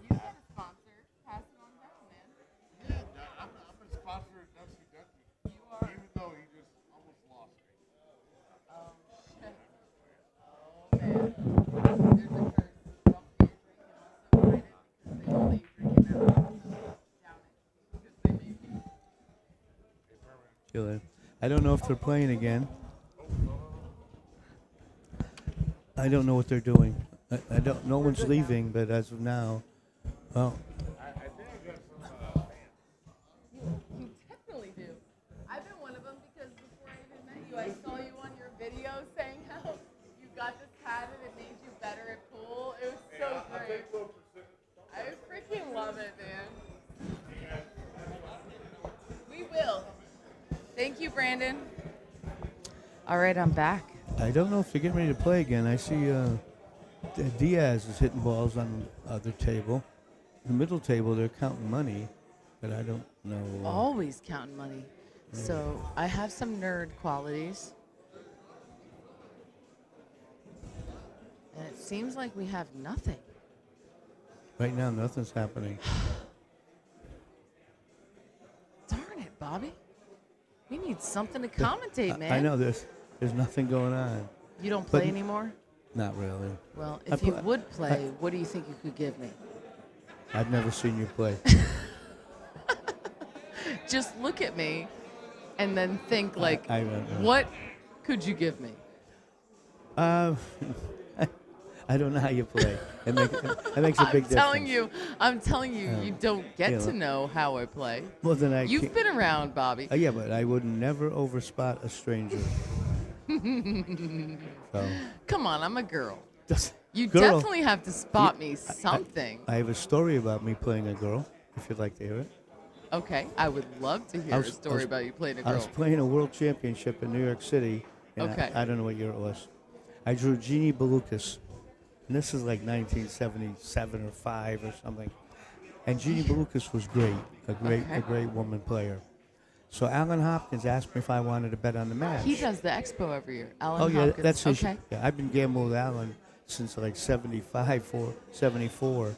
You get a sponsor. Pass it on down, man. Yeah, I'm a sponsor of Dusty Ducky. You are. Even though he just almost lost me. Oh shit. Oh man. There's a curse. Don't be a drink and also hide it because they know that you drink it now. Down it. Because they make you. killer. I don't know if they're playing again. I don't know what they're doing. I don't. No one's leaving, but as of now, well, I think I got some You definitely do. I've been one of them because before I even met you, I saw you on your video saying how you got this hat and it made you better at pool. It was so great. I freaking love it, man. We will. Thank you, Brandon. All right, I'm back. I don't know if they're getting ready to play again. I see Diaz is hitting balls on the other table. The middle table, they're counting money, but I don't know. Always counting money. So I have some nerd qualities. And it seems like we have nothing. Right now, nothing's happening. Darn it, Bobby. We need something to commentate, man. I know there's nothing going on. You don't But- play anymore? Not really. Well, I if you pl- would play, what do you think you could give me? I've never seen you play. Just look at me and then think like, I don't know. what could you give me? I don't know how you play. It makes a big difference. I'm telling you, you don't get yeah, to look. know how I play. Well, then I You've can't- been around, Bobby. Yeah, but I would never overspot a stranger. So, Come on, I'm a girl. just- You Girl, definitely have to spot me something. I have a story about me playing a girl, if you'd like to hear it. Okay, I would love to hear I a was- I story was- about you playing a I was girl. playing a world championship in New York City. And Okay. I don't know what year it was. I drew Jeannie Belucas. And this is like 1977 or 5 or something. And Jeannie Belucas was great, a Okay. great woman player. So Alan Hopkins asked me if I wanted to bet on the match. He does the expo every year. Alan Oh yeah, Hopkins. that's his. Okay. Yeah, I've been gambling with Alan since like 74.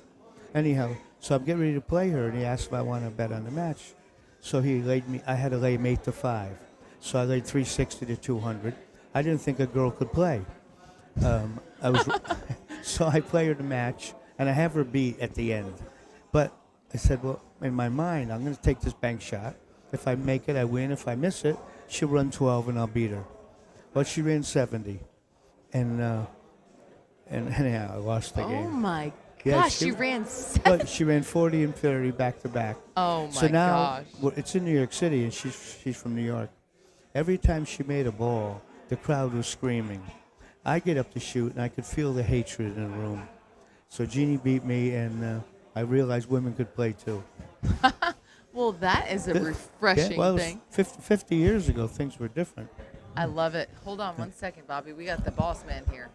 Anyhow, so I'm getting ready to play her, and he asked if I want to bet on the match. So he laid me. I had to lay him 8-5. So I laid 360 to 200. I didn't think a girl could play. I was so I play her the match, and I have her beat at the end. But I said, well, in my mind, I'm going to take this bank shot. If I make it, I win. If I miss it, she'll run 12, and I'll beat her. Well, she ran 70, and anyhow, I lost the Oh game. my Yeah, gosh, she- you ran But she ran 40 and 30 back to back. Oh my So now gosh. well, it's in New York City, and she's from New York. Every time she made a ball, the crowd was screaming. I get up to shoot, and I could feel the hatred in the room. So Jeannie beat me, and I realized women could play too. Well, that is a Yeah, refreshing well, it was thing. 50 years ago, things were different. I love it. Hold on one second, Bobby. We got the boss man here.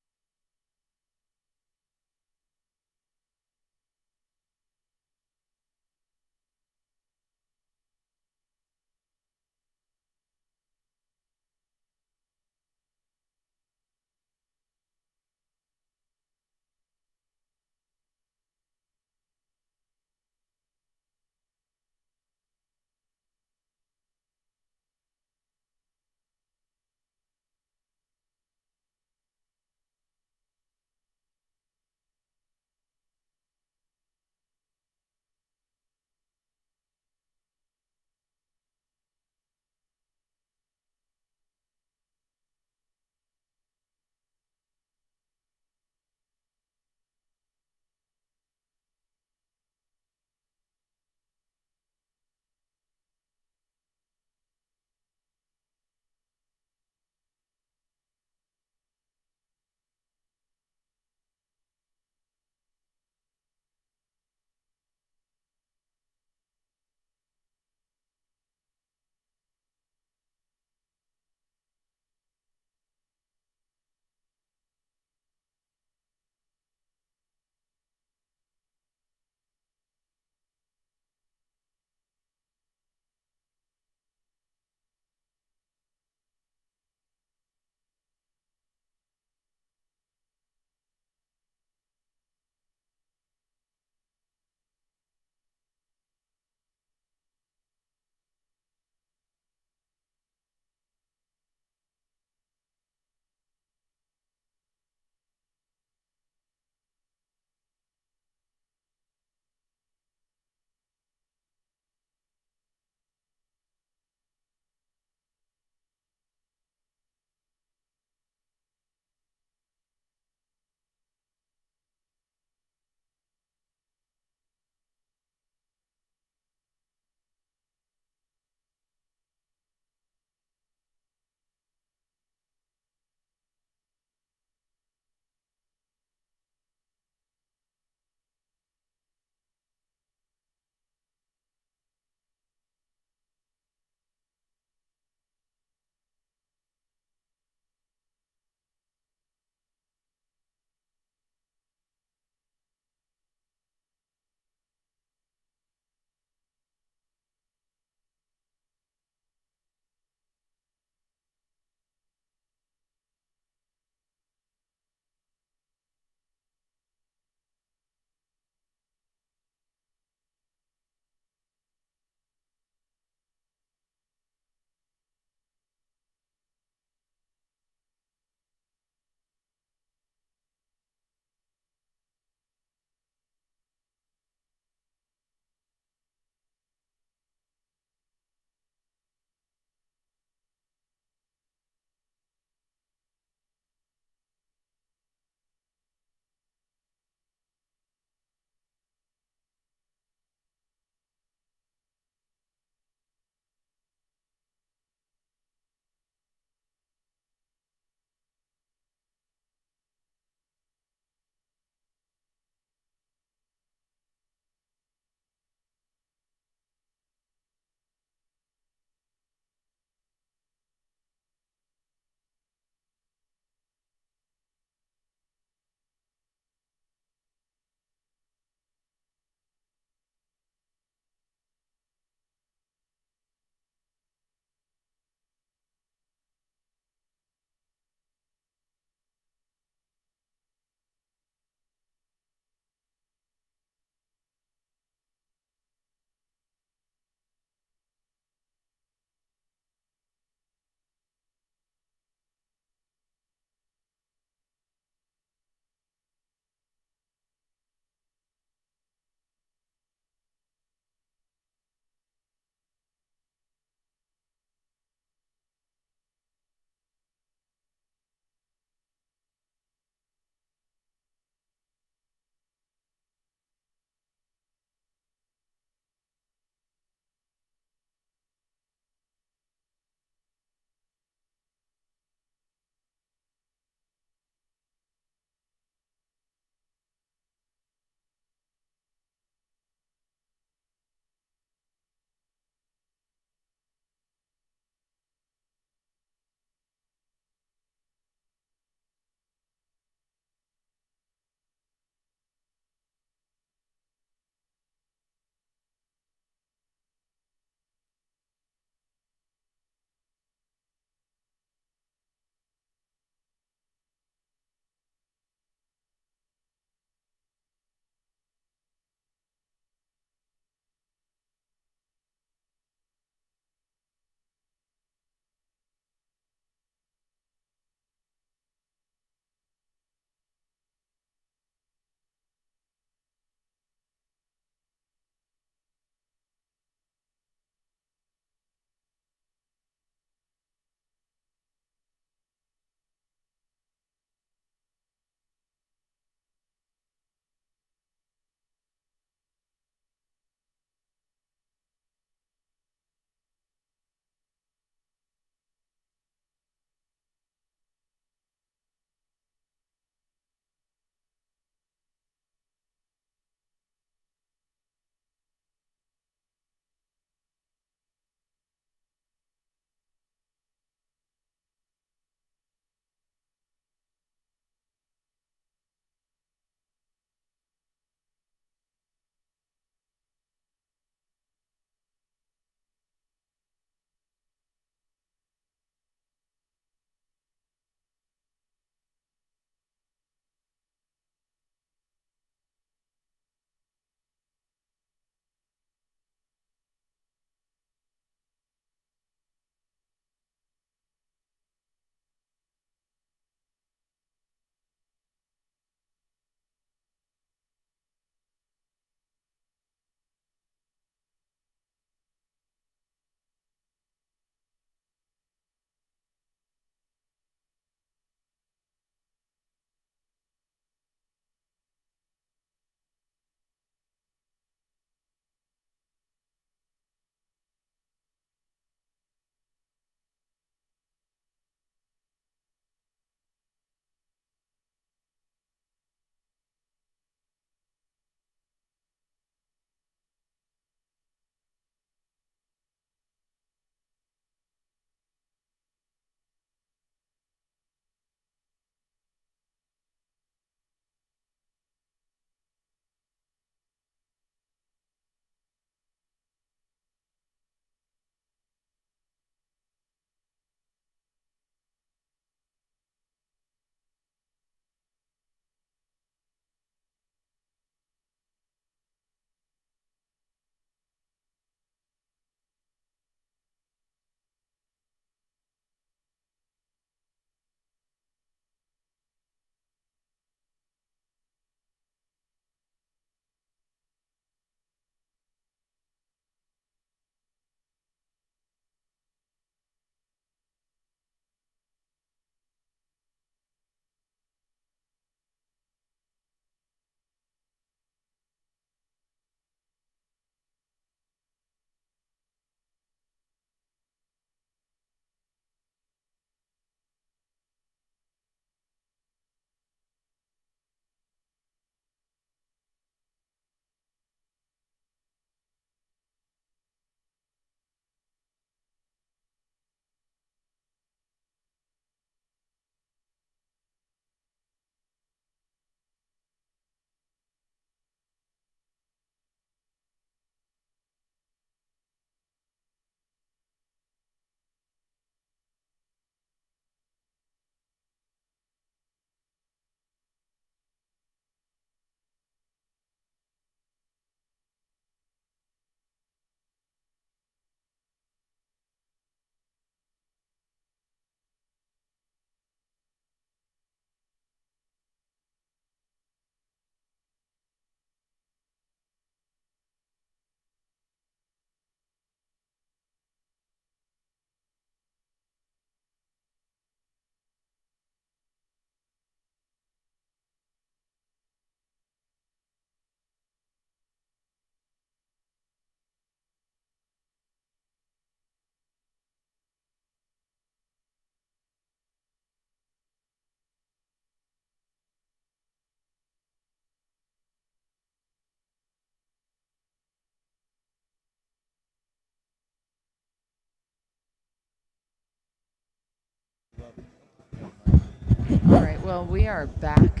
Well, we are back.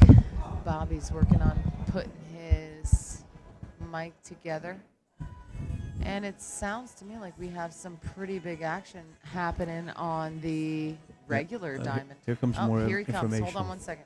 Bobby's working on putting his mic together. And it sounds to me like we have some pretty big action happening on the regular diamond. Here comes Oh, more here he comes. Hold information. on one second.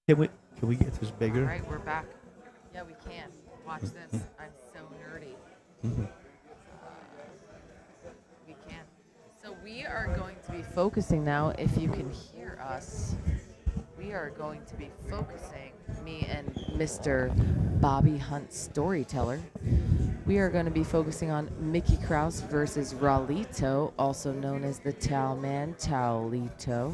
Can we get this All bigger? right, we're back. Yeah, we can. Watch this. I'm so nerdy. Mhm. We can. So we are going to be focusing now, if you can hear us, we are going to be focusing, me and Mr. Bobby Hunt Storyteller. We are going to be focusing on Mickey Krause versus Ralito, also known as the Towel Man, Towlito.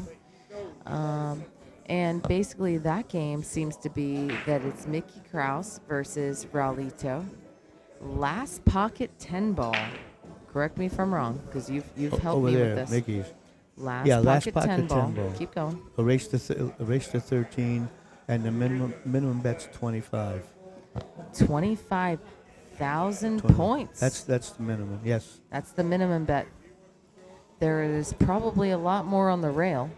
And basically, that game seems to be that it's Mickey Krause versus Ralito. Last pocket 10 ball. Correct me if I'm wrong, because you've helped Over me there, with this. Mickey's. Last Yeah, pocket, last 10 pocket ball. 10 ball. Keep going. Erase to 13, and the minimum bet's 25. 25,000 20. points. That's the minimum. Yes. That's the minimum bet. There is probably a lot more on the rail.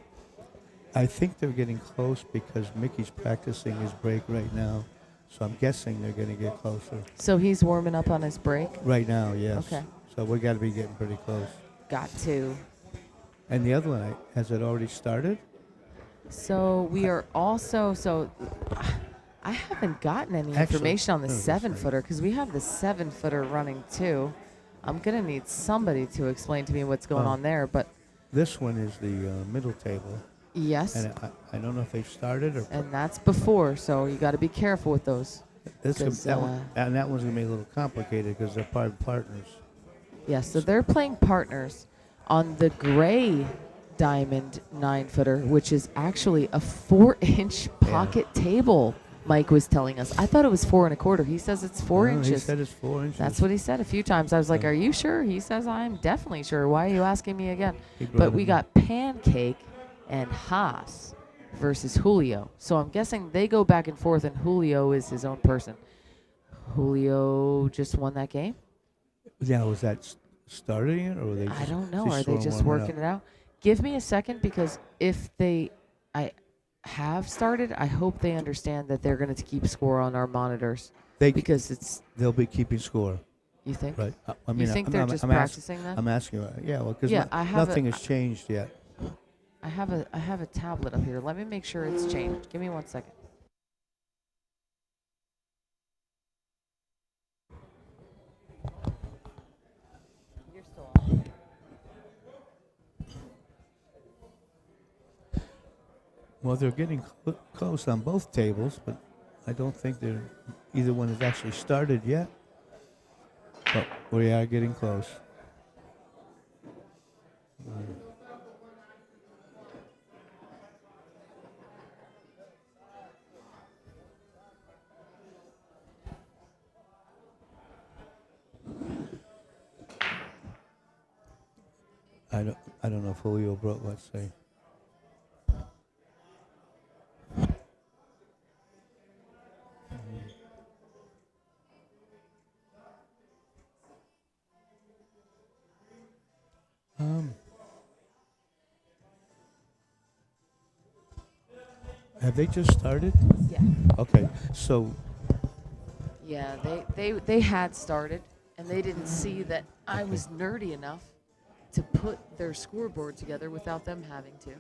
I think they're getting close because Mickey's practicing his break right now, so I'm guessing they're going to get closer. So he's warming up on his break. Right now, yes. Okay. So we got to be getting pretty close. Got to. And the other one, has it already started? So we are also I haven't gotten any Actually, information on the no, that's 7-footer because we have the 7-footer running too. I'm gonna need somebody to explain to me what's going Oh. on there, but This one is the middle table, yes, and I don't know if they've started or. and that's before, so you got to be careful with those. This 'cause, that one, and that one's gonna be a little complicated because they're partners. Yes, so they're playing partners on the gray diamond 9-footer, which is actually a 4-inch pocket table. Mike was telling us. I thought it was 4 1/4. He says it's 4 No, inches. He said it's 4 inches. That's what he said a few times. I was like, Oh. "Are you sure?" He says, "I'm definitely sure. Why are you asking me again?" He brought But we it got Pancake and Haas versus Julio. So I'm guessing they go back and forth, and Julio is his own person. Julio just won that game. Yeah, was that starting it or were they? I don't know. just Are they sort of just warming working up? it out? Give me a second because if I have started, I hope they understand that they're going to keep score on our monitors because They'll be keeping score, you think? right? I mean, You think I'm, they're I'm, just I'm ask- practicing that? I'm asking you. Yeah, well, because Yeah, I have nothing a- has changed yet. I have a tablet up here. Let me make sure it's changed. Give me 1 second. You're still on. Well, they're getting close on both tables, but I don't think either one has actually started yet. But we are getting close. I don't know if Julio broke. Let's say. Have they just started? Yeah. Okay, so Yeah, they had started, and they didn't see that I was nerdy enough to put their scoreboard together without them having to,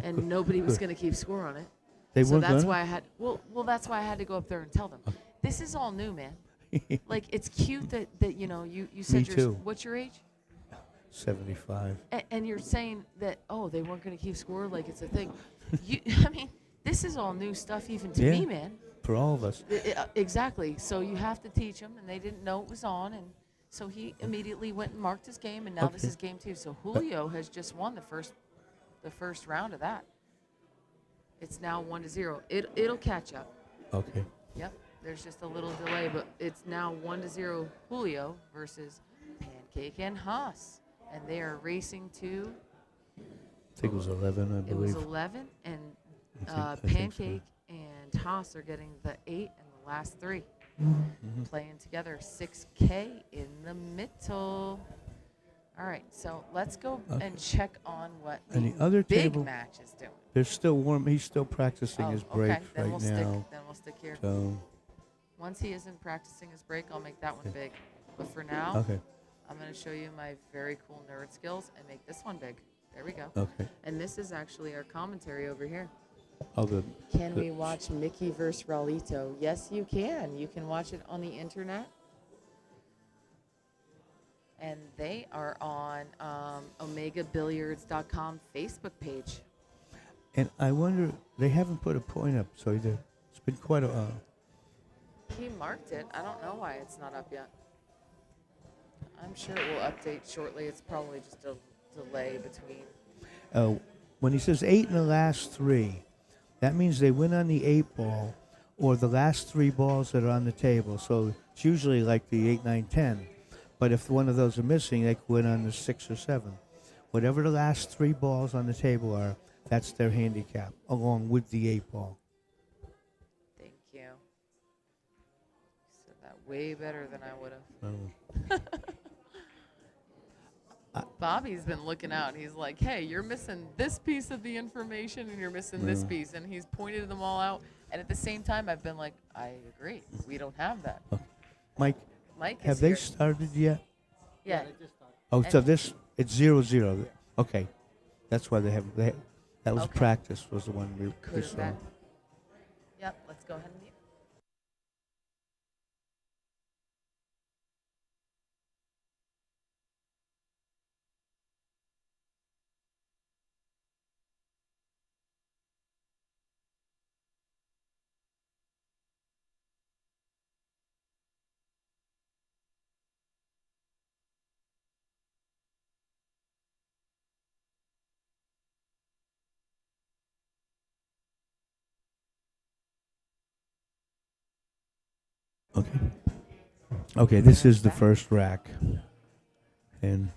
and nobody was going to keep score on it. they So weren't that's gonna? why I had that's why I had to go up there and tell them. This is all new, man. Like it's cute that you said Me too. what's your age? 75. And you're saying that they weren't going to keep score like it's a thing. I mean, this is all new stuff even to Yeah. me, man. For all of us. Exactly. So you have to teach them, and they didn't know it was on, and so he immediately went and marked his game, and now this Okay. is game 2. So Julio has just won the first round of that. It's now 1-0. It'll catch up. Okay. Yep. There's just a little delay, but it's now 1-0 Julio versus Pancake and Haas, and they are racing to. I think it was 11, I It was believe. 11, and I think so. Pancake and Haas are getting the 8 and the last 3. Mm-hmm. Playing together 6K in the middle. All right, so let's go Okay. and check on what And the other big table- match is doing. They're still warm. He's still practicing his break okay. Then right we'll now. Then we'll stick here. So, Once he isn't practicing his break, I'll make that one Okay. big. But for now, okay. I'm going to show you my very cool nerd skills and make this one big. There we go. Okay. And this is actually our commentary over here. Oh, the Can we watch Mickey versus Raulito? Yes, you can. You can watch it on the internet. And they are on OmegaBilliards.com Facebook page. and I wonder they haven't put a point up, so it's been quite a. He marked it. I don't know why it's not up yet. I'm sure it will update shortly. It's probably just a delay between. When he says 8 in the last 3, that means they win on the 8 ball or the last 3 balls that are on the table. So it's usually like the 8, 9, 10. But if one of those are missing, they could win on the 6 or 7. Whatever the last 3 balls on the table are, that's their handicap, along with the 8 ball. Thank you. You said that way better than I would have. Bobby's been looking out. He's like, hey, you're missing this piece of the information and you're missing this piece. And he's pointed them all out. And at the same time, I've been like, I agree. We don't have that. Mike, Mike is have they here. started yet? Yeah. Oh, so And- it's 0-0. Okay. That's why that was Okay. practice, was the one we Could have saw. been. Yep, let's go ahead and mute. Okay. Okay, this is the first rack. And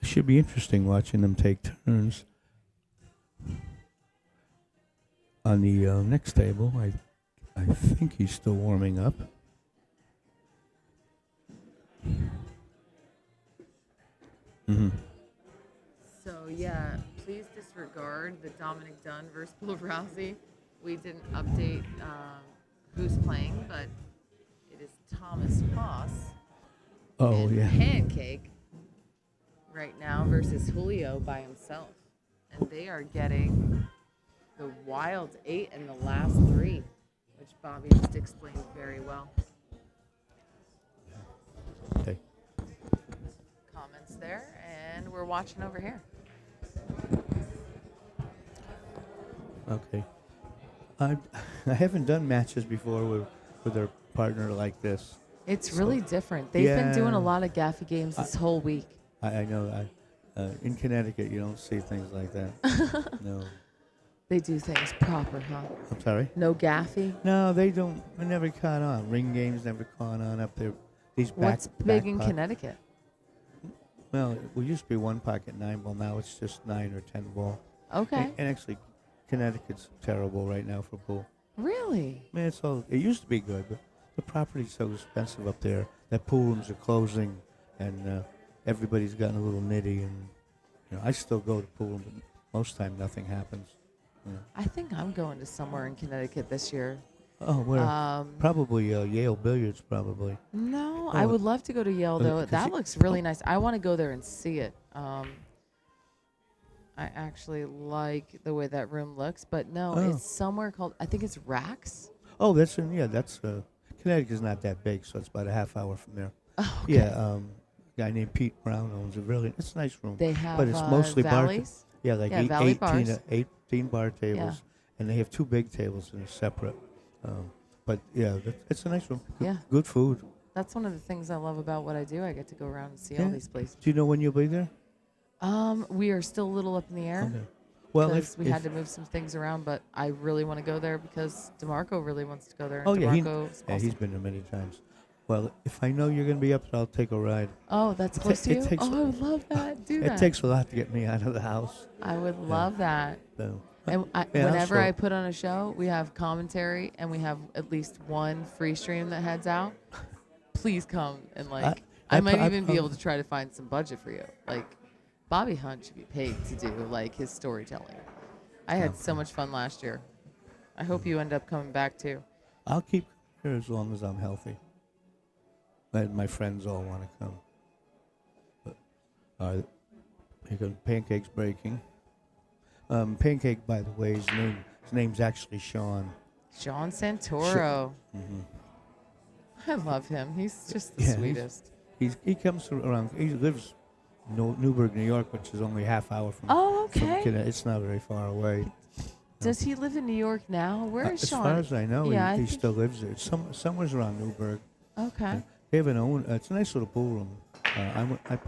it should be interesting watching them take turns. On the next table, I think he's still warming up. Mm-hmm. So, yeah, please disregard the Dominic Dunn versus Bill Rousey. We didn't update who's playing, but it is Thomas Haas Oh, and yeah. Pancake right now versus Julio by himself. And they are getting the wild 8 in the last 3, which Bobby just explained very well. Okay. Comments there, and we're watching over here. Okay. I haven't done matches before with a partner like this. It's really different. They've been doing Yeah. a lot of gaffy games this whole week. I know. In Connecticut, you don't see things like that. No. They do things proper, huh? I'm sorry? No gaffy. No, they don't. They never caught on. Ring games never caught on up there. These What's back big in pocket- Connecticut? Well, we used to be 1 pocket 9 ball. Now it's just 9 or 10 ball. Okay. And actually, Connecticut's terrible right now for pool. Really? Man, it used to be good, but the property's so expensive up there that pool rooms are closing, and everybody's gotten a little nitty. And I still go to pool room, but most time nothing happens. I think I'm going to somewhere in Connecticut this year. Oh, where? Um, Probably Yale Billiards, probably. No, Oh, I would love to go to Yale, though. 'cause That you- looks really nice. I want to go there and see it. I actually like the way that room looks, but no, Oh. it's somewhere called, I think it's Rax. Oh, that's Connecticut's not that big, so it's about a half hour from there. Oh, okay. Yeah, a guy named Pete Brown owns it's a nice room. They have but it's mostly valleys. Yeah, like Yeah, Valley 18, bars. 18 bar tables, and they have 2 big tables and they're separate. But yeah, it's a nice room. Yeah. Good food. That's one of the things I love about what I do. I get to go around and see all Yeah. these places. Do you know when you'll be there? We are still a little up in the air. Okay. Well, Because if we had to move some things around, but I really want to go there because DeMarco really wants to go there. And oh yeah, DeMarco's he's awesome. been there many times. Well, if I know you're going to be up there, I'll take a ride. Oh, that's It ta- close to it you? takes- Oh, I would love that. Do that. It takes a lot to get me out of the house. I would love that. So, And yeah, whenever so- I put on a show, we have commentary and we have at least one free stream that heads out. Please come and I might even be able to try to find some budget for you. Like Bobby Hunt should be paid to do like his storytelling. I had so much fun last year. I hope you end up coming back too. I'll keep here as long as I'm healthy. And my friends all want to come. But, here goes Pancake's breaking. Pancake, by the way, is named His name's actually Sean. John Santoro. Hmm. I love him. He's just the Yeah, sweetest. He comes around. He lives in Newburgh, New York, which is only half hour from. Oh, From okay. It's not very far away. Does he live in New York now? Where is As Sean? far as I know, Yeah, I he think- still lives there. Somewhere around Newburgh. Okay. They have an own. It's a nice little pool room. A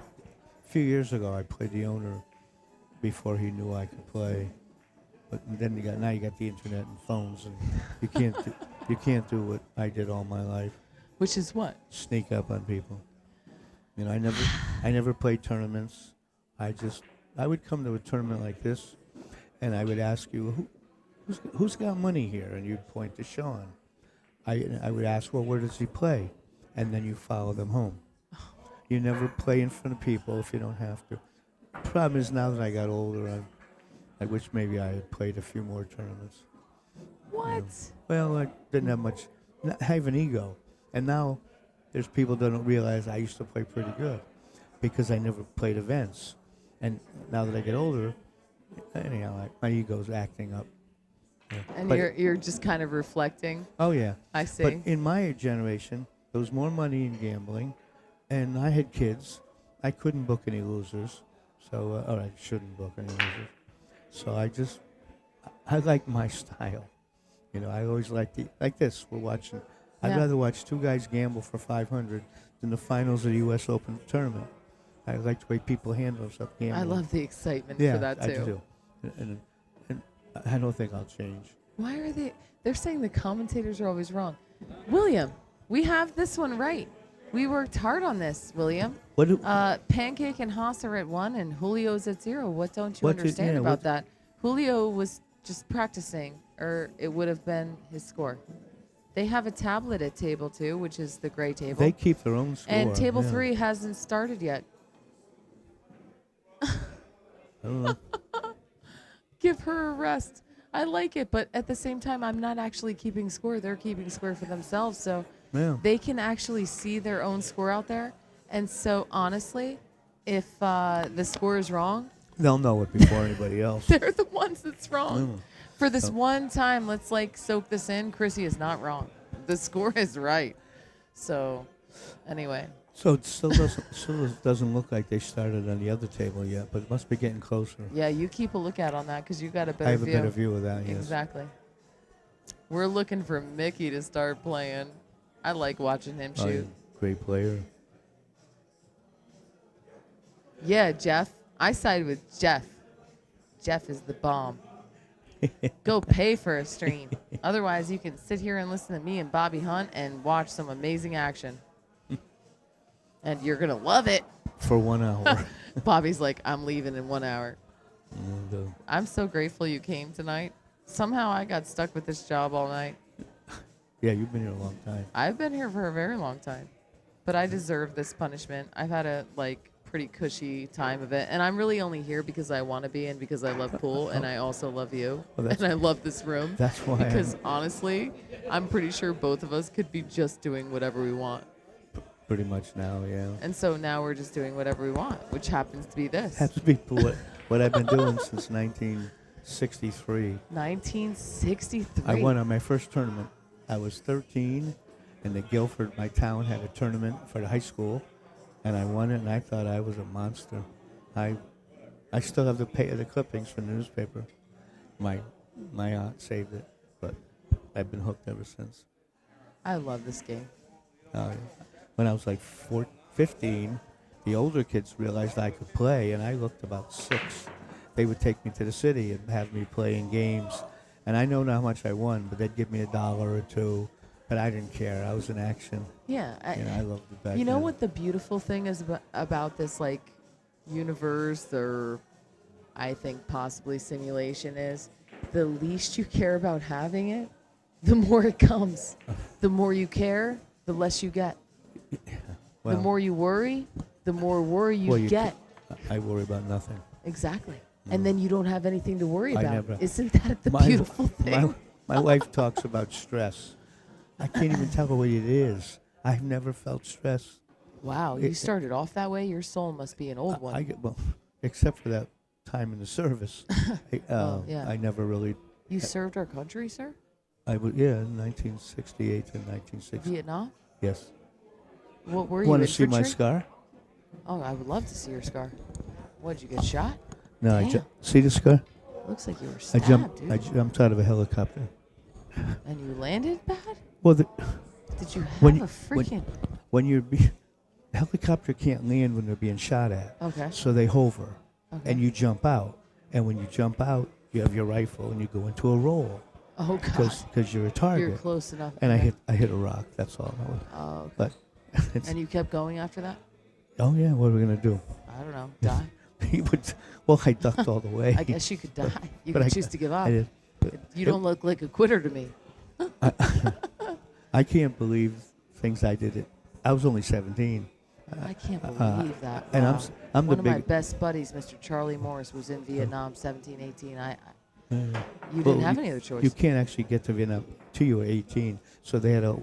few years ago, I played the owner before he knew I could play. But then now you got the internet and phones, and you can't do what I did all my life. Which is what? Sneak up on people. You know, I never played tournaments. I would come to a tournament like this, and I would ask you, who's got money here? And you'd point to Sean. I would ask, well, where does he play? And then you follow them home. You never play in front of people if you don't have to. Problem is, now that I got older, I wish maybe I had played a few more tournaments. What? Well, I didn't have much. I have an ego. And now there's people that don't realize I used to play pretty good because I never played events. And now that I get older, anyhow, my ego's acting up. Yeah. And But- you're just kind of reflecting. Oh, yeah. I see. But in my generation, there was more money in gambling, and I had kids. I couldn't book any losers, so or I shouldn't book any losers. So I like my style. You know, I always like this. We're watching. I'd Yeah. rather watch two guys gamble for 500 than the finals of the U.S. Open tournament. I like the way people handle themselves gambling. I love the excitement yeah, for that I too. do. And I don't think I'll change. Why are they? They're saying the commentators are always wrong. William, we have this one right. We worked hard on this, William. What do, Pancake and Haas are at 1 and Julio's at 0. What don't you What did- understand yeah, about what- that? Julio was just practicing, or it would have been his score. They have a tablet at table 2, which is the gray table. they keep their own score. and table yeah. 3 hasn't started yet. I don't know. Give her a rest. I like it, but at the same time, I'm not actually keeping score. They're keeping score for themselves, so Yeah. they can actually see their own score out there. And so, honestly, if the score is wrong, They'll know it before anybody else. they're the ones that's wrong. Mm. For this one time, let's soak this in. Chrissy is not wrong. The score is right. So, anyway, So it still doesn't look like they started on the other table yet, but it must be getting closer. yeah, you keep a lookout on that because you got a better I have view. a better view of that. Yes. Exactly. We're looking for Mickey to start playing. I like watching him Oh, yeah. shoot. Great player. Yeah, Jeff. I side with Jeff. Jeff is the bomb. Go pay for a stream. Otherwise, you can sit here and listen to me and Bobby Hunt and watch some amazing action. And you're going to love it. For 1 hour. Bobby's like, I'm leaving in 1 hour. And, I'm so grateful you came tonight. Somehow I got stuck with this job all night. yeah, you've been here a long time. I've been here for a very long time. But I deserve this punishment. I've had a pretty cushy time of it. And I'm really only here because I want to be and because I love pool and I also love you. Well, that's- and I love this room. That's why. Because honestly, I'm pretty sure both of us could be just doing whatever we want. pretty much now, yeah. And so now we're just doing whatever we want, which happens to be this. Has to be what I've been doing since 1963. 1963. I won on my first tournament. I was 13, and the Guilford, my town, had a tournament for the high school, and I won it, and I thought I was a monster. I still have the clippings from the newspaper. My aunt saved it, but I've been hooked ever since. I love this game. When I was like 15, the older kids realized I could play, and I looked about 6. They would take me to the city and have me play in games. And I know how much I won, but they'd give me $1 or $2. But I didn't care. I was in action. Yeah. I loved it back You know then. what the beautiful thing is about this universe, or I think possibly simulation, is the least you care about having it, the more it comes. The more you care, the less you get. Well, the more you worry, the more worry you get. I worry about nothing. Exactly. And then you don't have anything to worry I about. never- Isn't that the My- beautiful thing? My wife talks about stress. I can't even tell her what it is. I've never felt stress. Wow, you started off that way. Your soul must be an old one. Well, except for that time in the service. Well, yeah. I never really You served our country, sir? I would, yeah, 1968 to 1960. Vietnam? Yes. What were you, Want to see my infantry? scar? Oh, I would love to see your scar. What, did you get shot? No, Damn. see the scar? Looks like you were I stabbed, jumped. dude. I jumped out of a helicopter. And you landed bad? Well, Did you have When a you- freaking... when you're helicopter can't land when they're being shot at, Okay. so they hover, Okay. and you jump out. And when you jump out, you have your rifle and you go into a roll Oh, God. because you're a target. You're close enough. And okay. I hit a rock. That's all. Oh, okay. But it's, And you kept going after that? oh yeah, what are we gonna do? I don't know. Die? He would. Well, I ducked all the way. I guess you could die. You But could I- choose to give up. I did. You don't look like a quitter to me. I can't believe things I did. I was only 17. I can't believe that. And Wow. I'm the One of my big. best buddies, Mr. Charlie Morris, was in Vietnam 17, 18. You Well, didn't have any other choice. You can't actually get to Vietnam till you were 18, so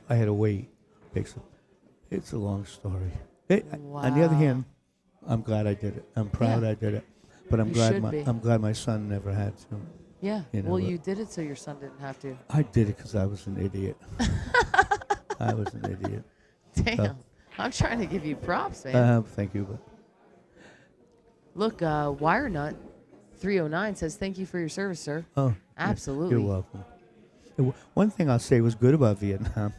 I had to wait. It's a long story. On the other Wow. hand, I'm glad I did it. I'm proud Yeah. I did it, but You should be. I'm glad my son never had to. Yeah. You know, Well, but- you did it so your son didn't have to. I did it because I was an idiot. I was an idiot. Damn. I'm trying to give you props, man. Thank you, but Look, Wirenut 309 says, thank you for your service, sir. oh, Absolutely. you're welcome. One thing I'll say was good about Vietnam.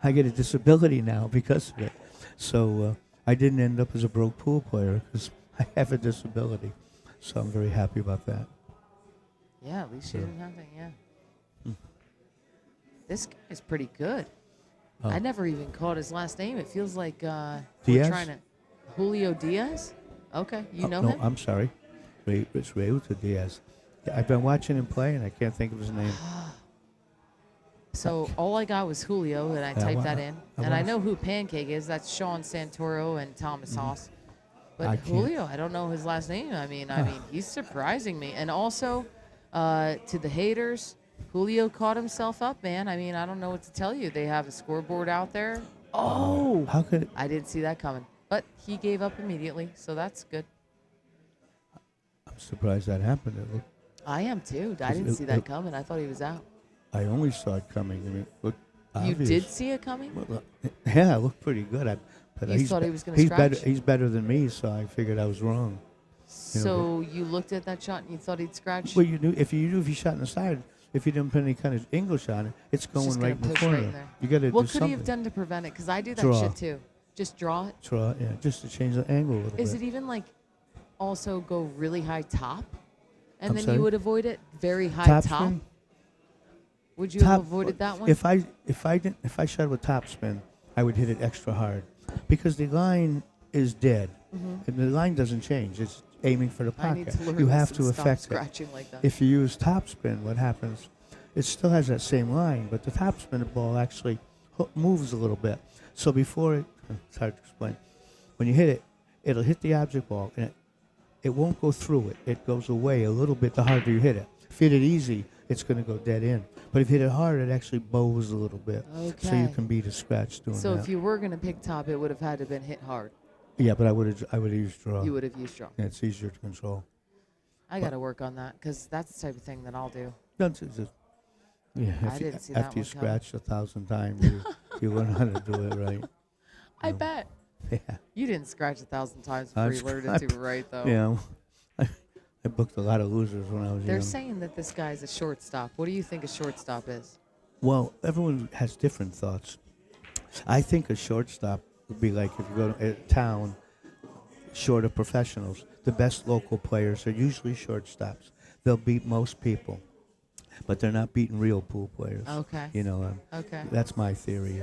I get a disability now because of it. So I didn't end up as a broke pool player because I have a disability. So I'm very happy about that. Yeah, at least you So- didn't have it, yeah. Hmm. This guy's pretty good. Oh. I never even caught his last name. It feels like we're Diaz? trying to... Julio Diaz? Okay, you know no, him? I'm sorry. It's Reuta Diaz. I've been watching him play, and I can't think of his name. So all I got was Julio, and I typed that in. I And I wanna- know who Pancake is. That's Sean Santoro and Thomas Haas. But I can't- Julio, I don't know his last name. I mean, he's surprising me. And also, to the haters, Julio caught himself up, man. I mean, I don't know what to tell you. They have a scoreboard out there. Oh, How could I didn't see that coming. But he gave up immediately, so that's good. I'm surprised that happened. I am too. I didn't see that coming. I thought he was out. I only saw it coming. I mean, look, You obvious. did see it coming? Well, yeah, it looked pretty good. But You he's thought be- he was gonna he's better. scratch? He's better than me, so I figured I was wrong. So you looked at that shot and you thought he'd scratch? Well, you knew if you shot in the side, if you didn't put any kind of English on it, it's It's going just right gonna in the push corner. right in there. You got to do What could something. he have done to prevent it? Because I do that Draw. shit too. Just draw it. Draw, yeah, just to change the angle a little Is bit. it even like also go really high top? And I'm then sorry? you would avoid it very high Top top? spin? Would you have Top- avoided that one? If I shot with top spin, I would hit it extra hard because the line is dead, and the line doesn't change. It's aiming for the Mm-hmm. I need pocket. to learn You this have and to stop affect it. scratching like that. If you use top spin, what happens? It still has that same line, but the top spin ball actually moves a little bit. So before it's hard to explain. When you hit it, it'll hit the object ball, and it won't go through it. It goes away a little bit the harder you hit it. If you hit it easy, it's going to go dead in. But if you hit it hard, it actually bows a little bit. So you Okay. can beat a scratch doing So that. if you were going to pick top, it would have had to been hit hard. Yeah, but I would have used draw. You would have used draw. Yeah, it's easier to control. I got to work on that because that's the type of thing that I'll do. That's just, yeah, I didn't see that after you one coming. scratch 1,000 times, you learn how to do it right. I bet. Yeah. You didn't scratch 1,000 times before I've you learned scratched- it to right, though. Yeah, I booked a lot of losers when I was They're young. saying that this guy's a shortstop. What do you think a shortstop is? Well, everyone has different thoughts. I think a shortstop would be like if you go to a town short of professionals. The best local players are usually shortstops. They'll beat most people, but they're not beating real pool players. Okay. You know, Okay. that's my theory.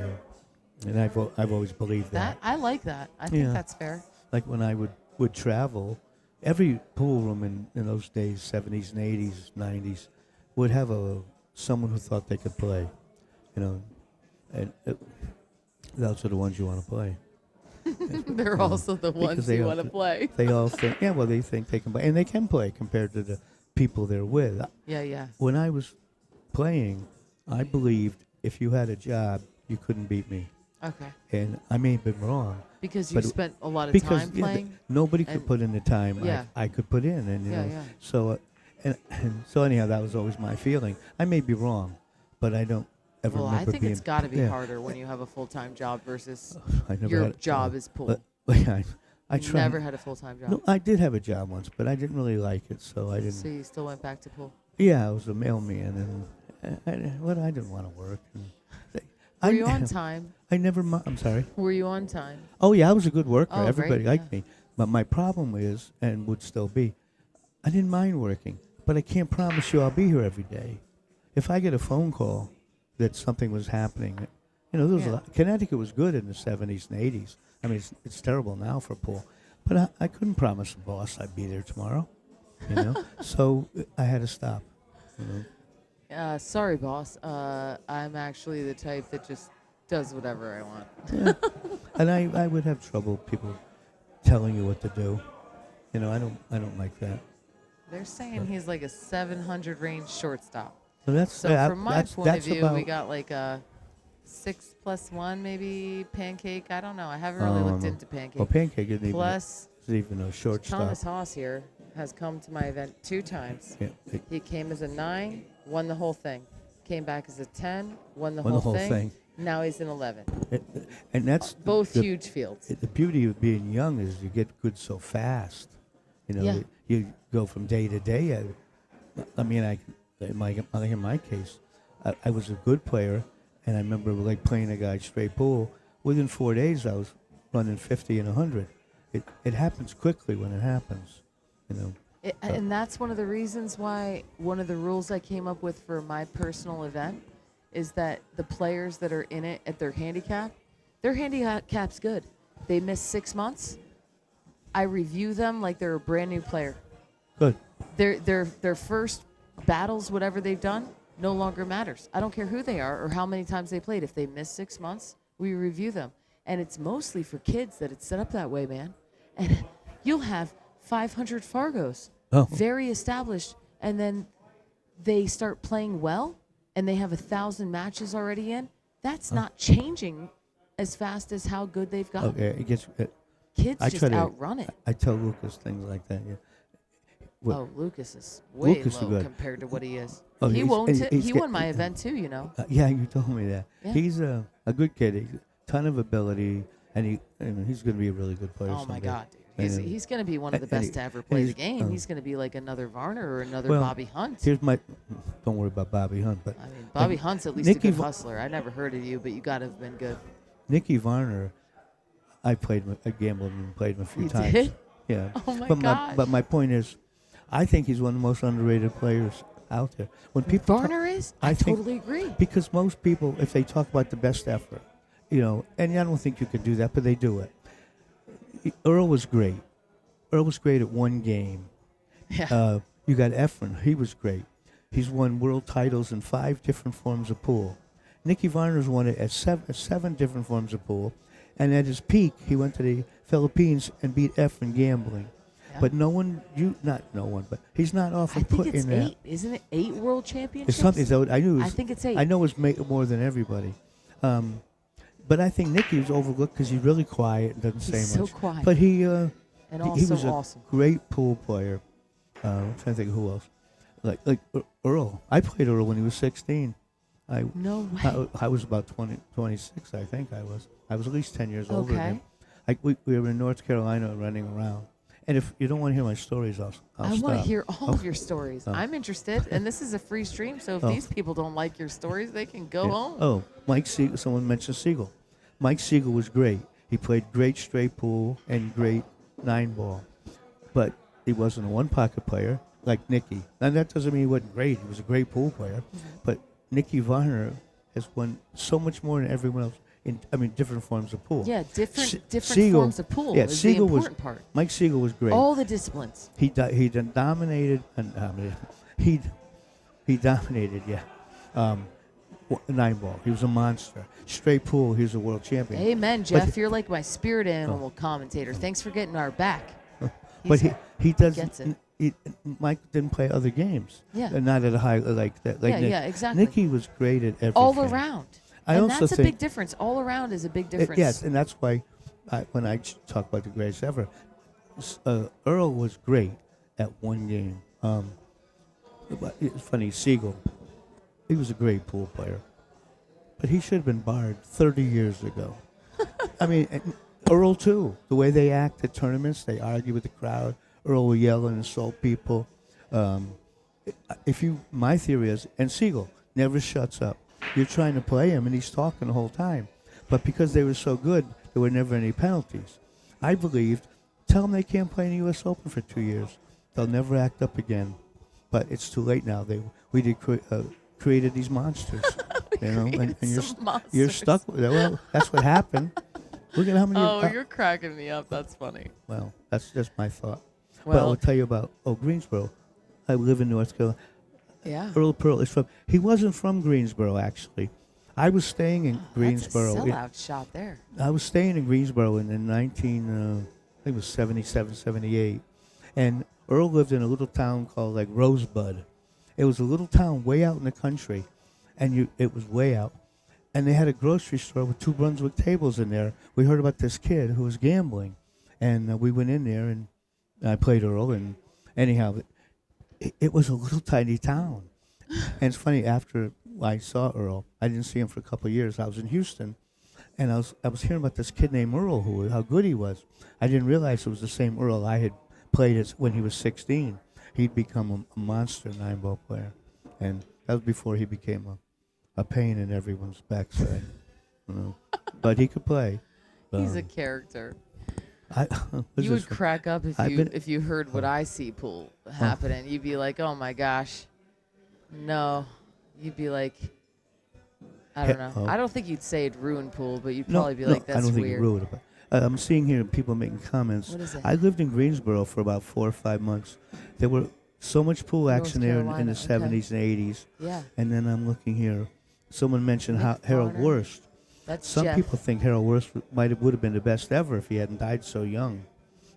And I've always believed that. I like that. I think Yeah. that's fair. Like when I would travel, every pool room in those days, 70s and 80s, 90s, would have someone who thought they could play, you know, and those are the ones you want to play. They're also the ones they you all- want to play. They all think, yeah, well, they think they can play, and they can play compared to the people they're with. Yeah, yeah. When I was playing, I believed if you had a job, you couldn't beat me, Okay. and I may have been wrong. Because you But spent a lot of Because time yeah, playing. nobody could and- put in the time Yeah. I could put in, and you Yeah, know, yeah. so and so anyhow, that was always my feeling. I may be wrong, but I don't ever Well, I remember think being. it's got to be yeah. harder when you have a full-time job versus I never your had, job is pool. But I You tried. never had a full-time job. No, I did have a job once, but I didn't really like it, so I didn't. So you still went back to pool. Yeah, I was a mailman, and I didn't want to work. And Were you on time? I never. I'm sorry. Were you on time? Oh yeah, I was a good worker. Oh, Everybody great, liked yeah. me. But my problem is, and would still be, I didn't mind working, but I can't promise you I'll be here every day. If I get a phone call that something was happening, there was a Yeah. lot. Connecticut was good in the 70s and 80s. I mean, it's terrible now for pool, but I couldn't promise the boss I'd be there tomorrow. So I had to stop. Sorry, boss. I'm actually the type that just does whatever I want. Yeah. And I would have trouble people telling you what to do. I don't like that. They're saying he's like a 700 range shortstop. So that's So from my point of view, we got like a 6+1 maybe Pancake. I don't know. I haven't really looked into Pancake. Well, Pancake isn't Plus, even a shortstop. Thomas Haas here has come to my event 2 times. Yeah, He came as a 9, won the whole thing. Came back as a 10, won the Won whole the whole thing. thing. Now he's an 11. And that's Both the, huge fields. The beauty of being young is you get good so fast. Yeah. You go from day to day. I mean, in my case, I was a good player, and I remember like playing a guy straight pool. Within 4 days, I was running 50 and 100. It happens quickly when it happens. And that's one of the reasons why one of the rules I came up with for my personal event is that the players that are in it at their handicap's good. They miss 6 months. I review them like they're a brand new player. Good. Their first battles, whatever they've done, no longer matters. I don't care who they are or how many times they played. If they miss 6 months, we review them. And it's mostly for kids that it's set up that way, man. And you'll have 500 Fargos, very established, and then they start playing well, and they have 1,000 matches already in. That's not changing as fast as how good they've got. Okay, it gets. Kids I just try to outrun it. I tell Lucas things like that. Yeah. Lucas is way Lucas is low good. compared to what he is. Oh, He he's- won't. and he's He get- won my event too. Yeah, you told me that. Yeah. He's a good kid. He's a ton of ability, and he's going to be a really good player. Oh my someday. God, dude. And, He's going to be one of the and best to ever and play the he's- game. He's going to be like another Varner or another well, Bobby Hunt. Here's my. Don't worry about Bobby Hunt, but I mean, Bobby Hunt's at least Nicky a good Va- hustler. I never heard of you, but you got to have been good. Nicky Varner, I gambled and played him a few You times. did? Yeah. Oh my but gosh. but my point is, I think he's one of the most underrated players out there. When people Varner is? I think- totally agree. because most people, if they talk about the best effort, and I don't think you could do that, but they do it. Earl was great. Earl was great at one game. Yeah. You got Efren. He was great. He's won world titles in 5 different forms of pool. Nicky Varner's won it at seven different forms of pool. And at his peak, he went to the Philippines and beat Efren gambling. Yeah. But not no one, but he's not I often think put it's in that. 8. Isn't it 8 world It's championships? something. So I knew. It was, I think it's 8. I know it's more than everybody. But I think Nicky was overlooked because he's really quiet and doesn't He's say so much. quiet. But he and he also was a awesome. great pool player. I'm trying to think of who else. Like Earl. I played Earl when he was 16. No way. I was about 26, I think I was. I was at least 10 years older than him. Okay. We were in North Carolina running around. And if you don't want to hear my stories, I'll I stop. want to hear all of your stories. Oh. I'm interested, and this is a free stream, so if Oh. these people don't like your stories, they can go Yeah. home. Oh, Mike Siegel. Someone mentioned Siegel. Mike Siegel was great. He played great straight pool and great 9-ball. But he wasn't a one-pocket player like Nicky. And that doesn't mean he wasn't great. He was a great pool player. But Nicky Varner has won so much more than everyone else in, different forms of pool. Yeah, different Siegel- forms of pool yeah, is Siegel the was- important part. Mike Siegel was great. All the disciplines. He dominated. He dominated. Yeah. 9-ball. He was a monster. Straight pool. He was a world champion. Amen, Jeff. You're like my spirit animal commentator. Thanks for getting our back. But he does. gets it. Mike didn't play other games. Yeah. Not at a high like that. Like Yeah, Nick. yeah, exactly. Nicky was great at everything. All around. I and also that's a think- big difference. All around is a big difference. Yes, and that's why when I talk about the greatest ever, Earl was great at one game. But it's funny, Siegel, he was a great pool player, but he should have been barred 30 years ago. I mean, and Earl too. The way they act at tournaments, they argue with the crowd. Earl will yell and insult people. My theory is, and Siegel never shuts up. You're trying to play him, and he's talking the whole time. But because they were so good, there were never any penalties. I believed, tell them they can't play in the U.S. Open for 2 years. They'll never act up again. But it's too late now. Created these monsters, you know, and you're stuck with it. Well, that's what happened. Look at how many. Oh, you're cracking me up. That's funny. Well, that's just my thought. But Well, I'll tell you about Greensboro. I live in North Carolina. yeah. Earl Pearl is from. He wasn't from Greensboro, actually. I was staying in Greensboro. That's a sellout shot there. I was staying in Greensboro in 19, I think it was 77, 78. And Earl lived in a little town called like Rosebud. It was a little town way out in the country, and it was way out. And they had a grocery store with 2 Brunswick tables in there. We heard about this kid who was gambling, and we went in there, and I played Earl. And anyhow, it was a little tiny town. And it's funny, after I saw Earl, I didn't see him for a couple of years. I was in Houston, and I was hearing about this kid named Earl, how good he was. I didn't realize it was the same Earl I had played when he was 16. He'd become a monster 9-ball player, and that was before he became a pain in everyone's backside. You know. But he could play. He's a character. You You would crack up if you heard what I see pool happening. You'd be like, "Oh my gosh, no." You'd be like, I don't know. I don't think you'd say it ruined pool, but you'd probably be like, "That's I don't think weird." it ruined it. But, I'm seeing here people making comments. What is it? I lived in Greensboro for about 4 or 5 months. There were so much pool North action there in Carolina, the 70s and 80s. Yeah, And then I'm looking here. Someone mentioned Nick Harold Varner. Wurst. that's Some Jeff. people think Harold Wurst would have been the best ever if he hadn't died so young.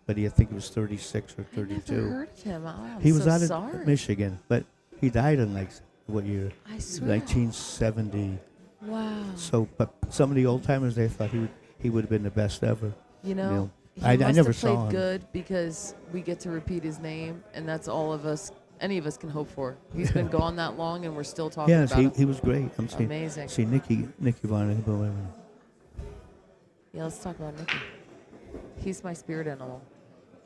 But I think he was 36 or I never 32. heard of him. Oh, I'm He was so out sorry. of Michigan, but he died in like what year? I swear. 1970. Wow. So, but some of the old timers, they thought he would have been the best ever. You know, he I must never have saw played him. good because we get to repeat his name, and that's all of us, any of us can hope for. He's been gone that long, and we're still talking Yes, about him. he was great. I'm seeing Amazing. see Nicky Varner. Yeah, let's talk about Nicky. He's my spirit animal.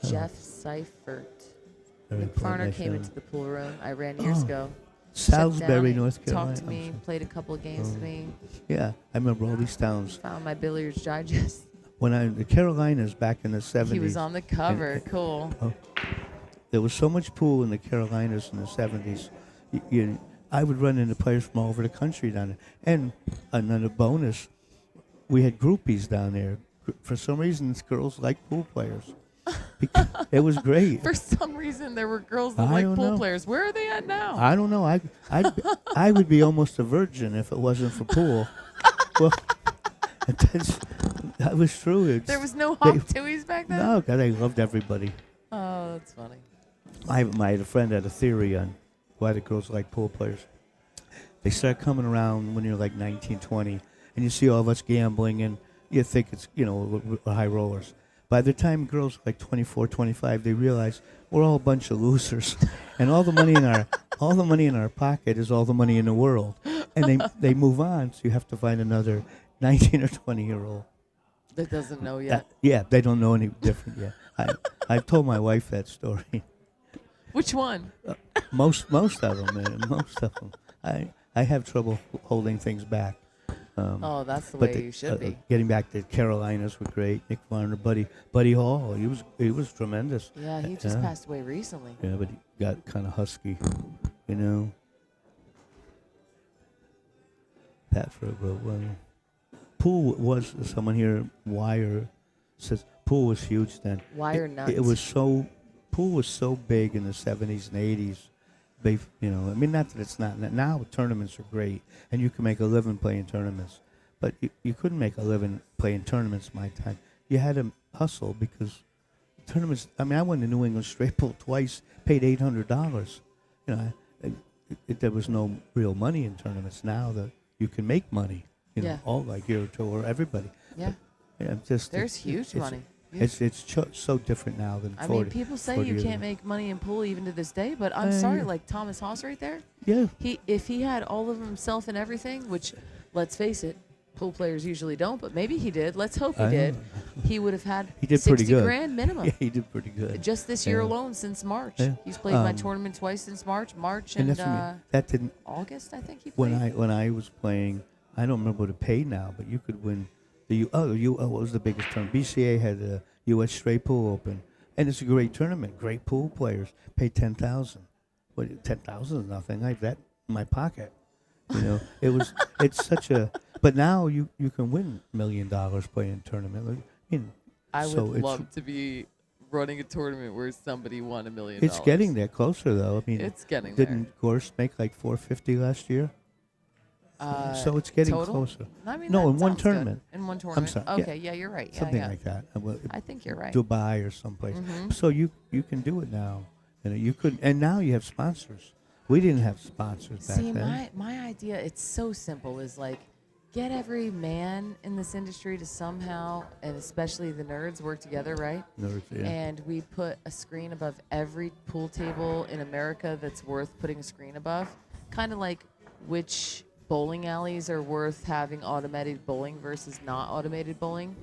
Oh. Jeff Seifert. Very Nick Farner important, came I into found. the pool room. I ran years Oh. ago. Sat Salisbury, down, North Carolina. Talked to me, played a couple of games with me. Yeah, I remember all these towns. Found my Billiards Digest. When the Carolinas back in the 70s. He was on the cover. And- Cool. There was so much pool in the Carolinas in the 70s. I would run into players from all over the country down there. And another bonus, we had groupies down there. For some reason, girls like pool players. It was great. For some reason, there were girls that I like don't pool know. players. Where are they at now? I don't know. I would be almost a virgin if it wasn't for pool. Well, that was true. There was no hop tuies back then? No, God, I loved everybody. Oh, that's funny. I had a friend had a theory on why the girls like pool players. They start coming around when you're like 19, 20, and you see all of us gambling, and you think it's, we're high rollers. By the time girls are like 24, 25, they realize we're all a bunch of losers, and all the money in our pocket is all the money in the world, and they move on. So you have to find another 19 or 20-year-old. That doesn't know yet. Yeah, they don't know any different yet. I've told my wife that story. Which one? Most of them, man. Most of them. I have trouble holding things back. Oh, that's the But way you should be. Getting back to Carolinas were great. Nick Varner, Buddy Hall, he was tremendous. Yeah, he just passed away recently. Yeah, but he got kind of husky, Pat for a one. Pool was someone here. Wire says pool was huge then. Wire nuts. Pool was so big in the 70s and 80s. Not that it's not. Now tournaments are great, and you can make a living playing tournaments. But you couldn't make a living playing tournaments my time. You had to hustle because tournaments, I went to New England Straight Pool twice, paid $800. There was no real money in tournaments. Now that you can make money, all like Euro Tour, everybody. Yeah. Yeah, There's huge money. It's so different now than I 40. mean, people say 40 you years can't ago. make money in pool even to this day, but I'm sorry, Yeah. like Thomas Haas right there. Yeah. If he had all of himself and everything, which, let's face it, pool players usually don't, but maybe he did. Let's hope he I did. know. He would have had He did 60 pretty good. grand minimum. Yeah, he did pretty good. Just this year Yeah. alone since March. Yeah. He's played my Um, tournament twice since March And and that's what I mean. That didn't. August, I think he played. When I was playing, I don't remember what it paid now, but you could win what was the biggest tournament? BCA had the U.S. Straight Pool Open, and it's a great tournament. Great pool players pay 10,000. What 10,000 is nothing. I have that in my pocket. You know, it's such a. But now you can win $1 million playing a tournament. I mean, I so would it's- love to be running a tournament where somebody won $1 million. It's getting there closer though. I mean, It's getting there. didn't Gorst make like 450 last year? So it's getting total? closer. I mean, No, that in one sounds good. tournament. In one tournament. sorry, yeah. Okay, yeah, you're right. Yeah, Something yeah. like that. I think you're right. Dubai or someplace. Mhm. So you can do it now. You could, and now you have sponsors. We didn't have sponsors back See, then. my idea, it's so simple, is like get every man in this industry to somehow, and especially the nerds, work together, right? Nerds, yeah. And we put a screen above every pool table in America that's worth putting a screen above. Kind of like which bowling alleys are worth having automated bowling versus not automated bowling.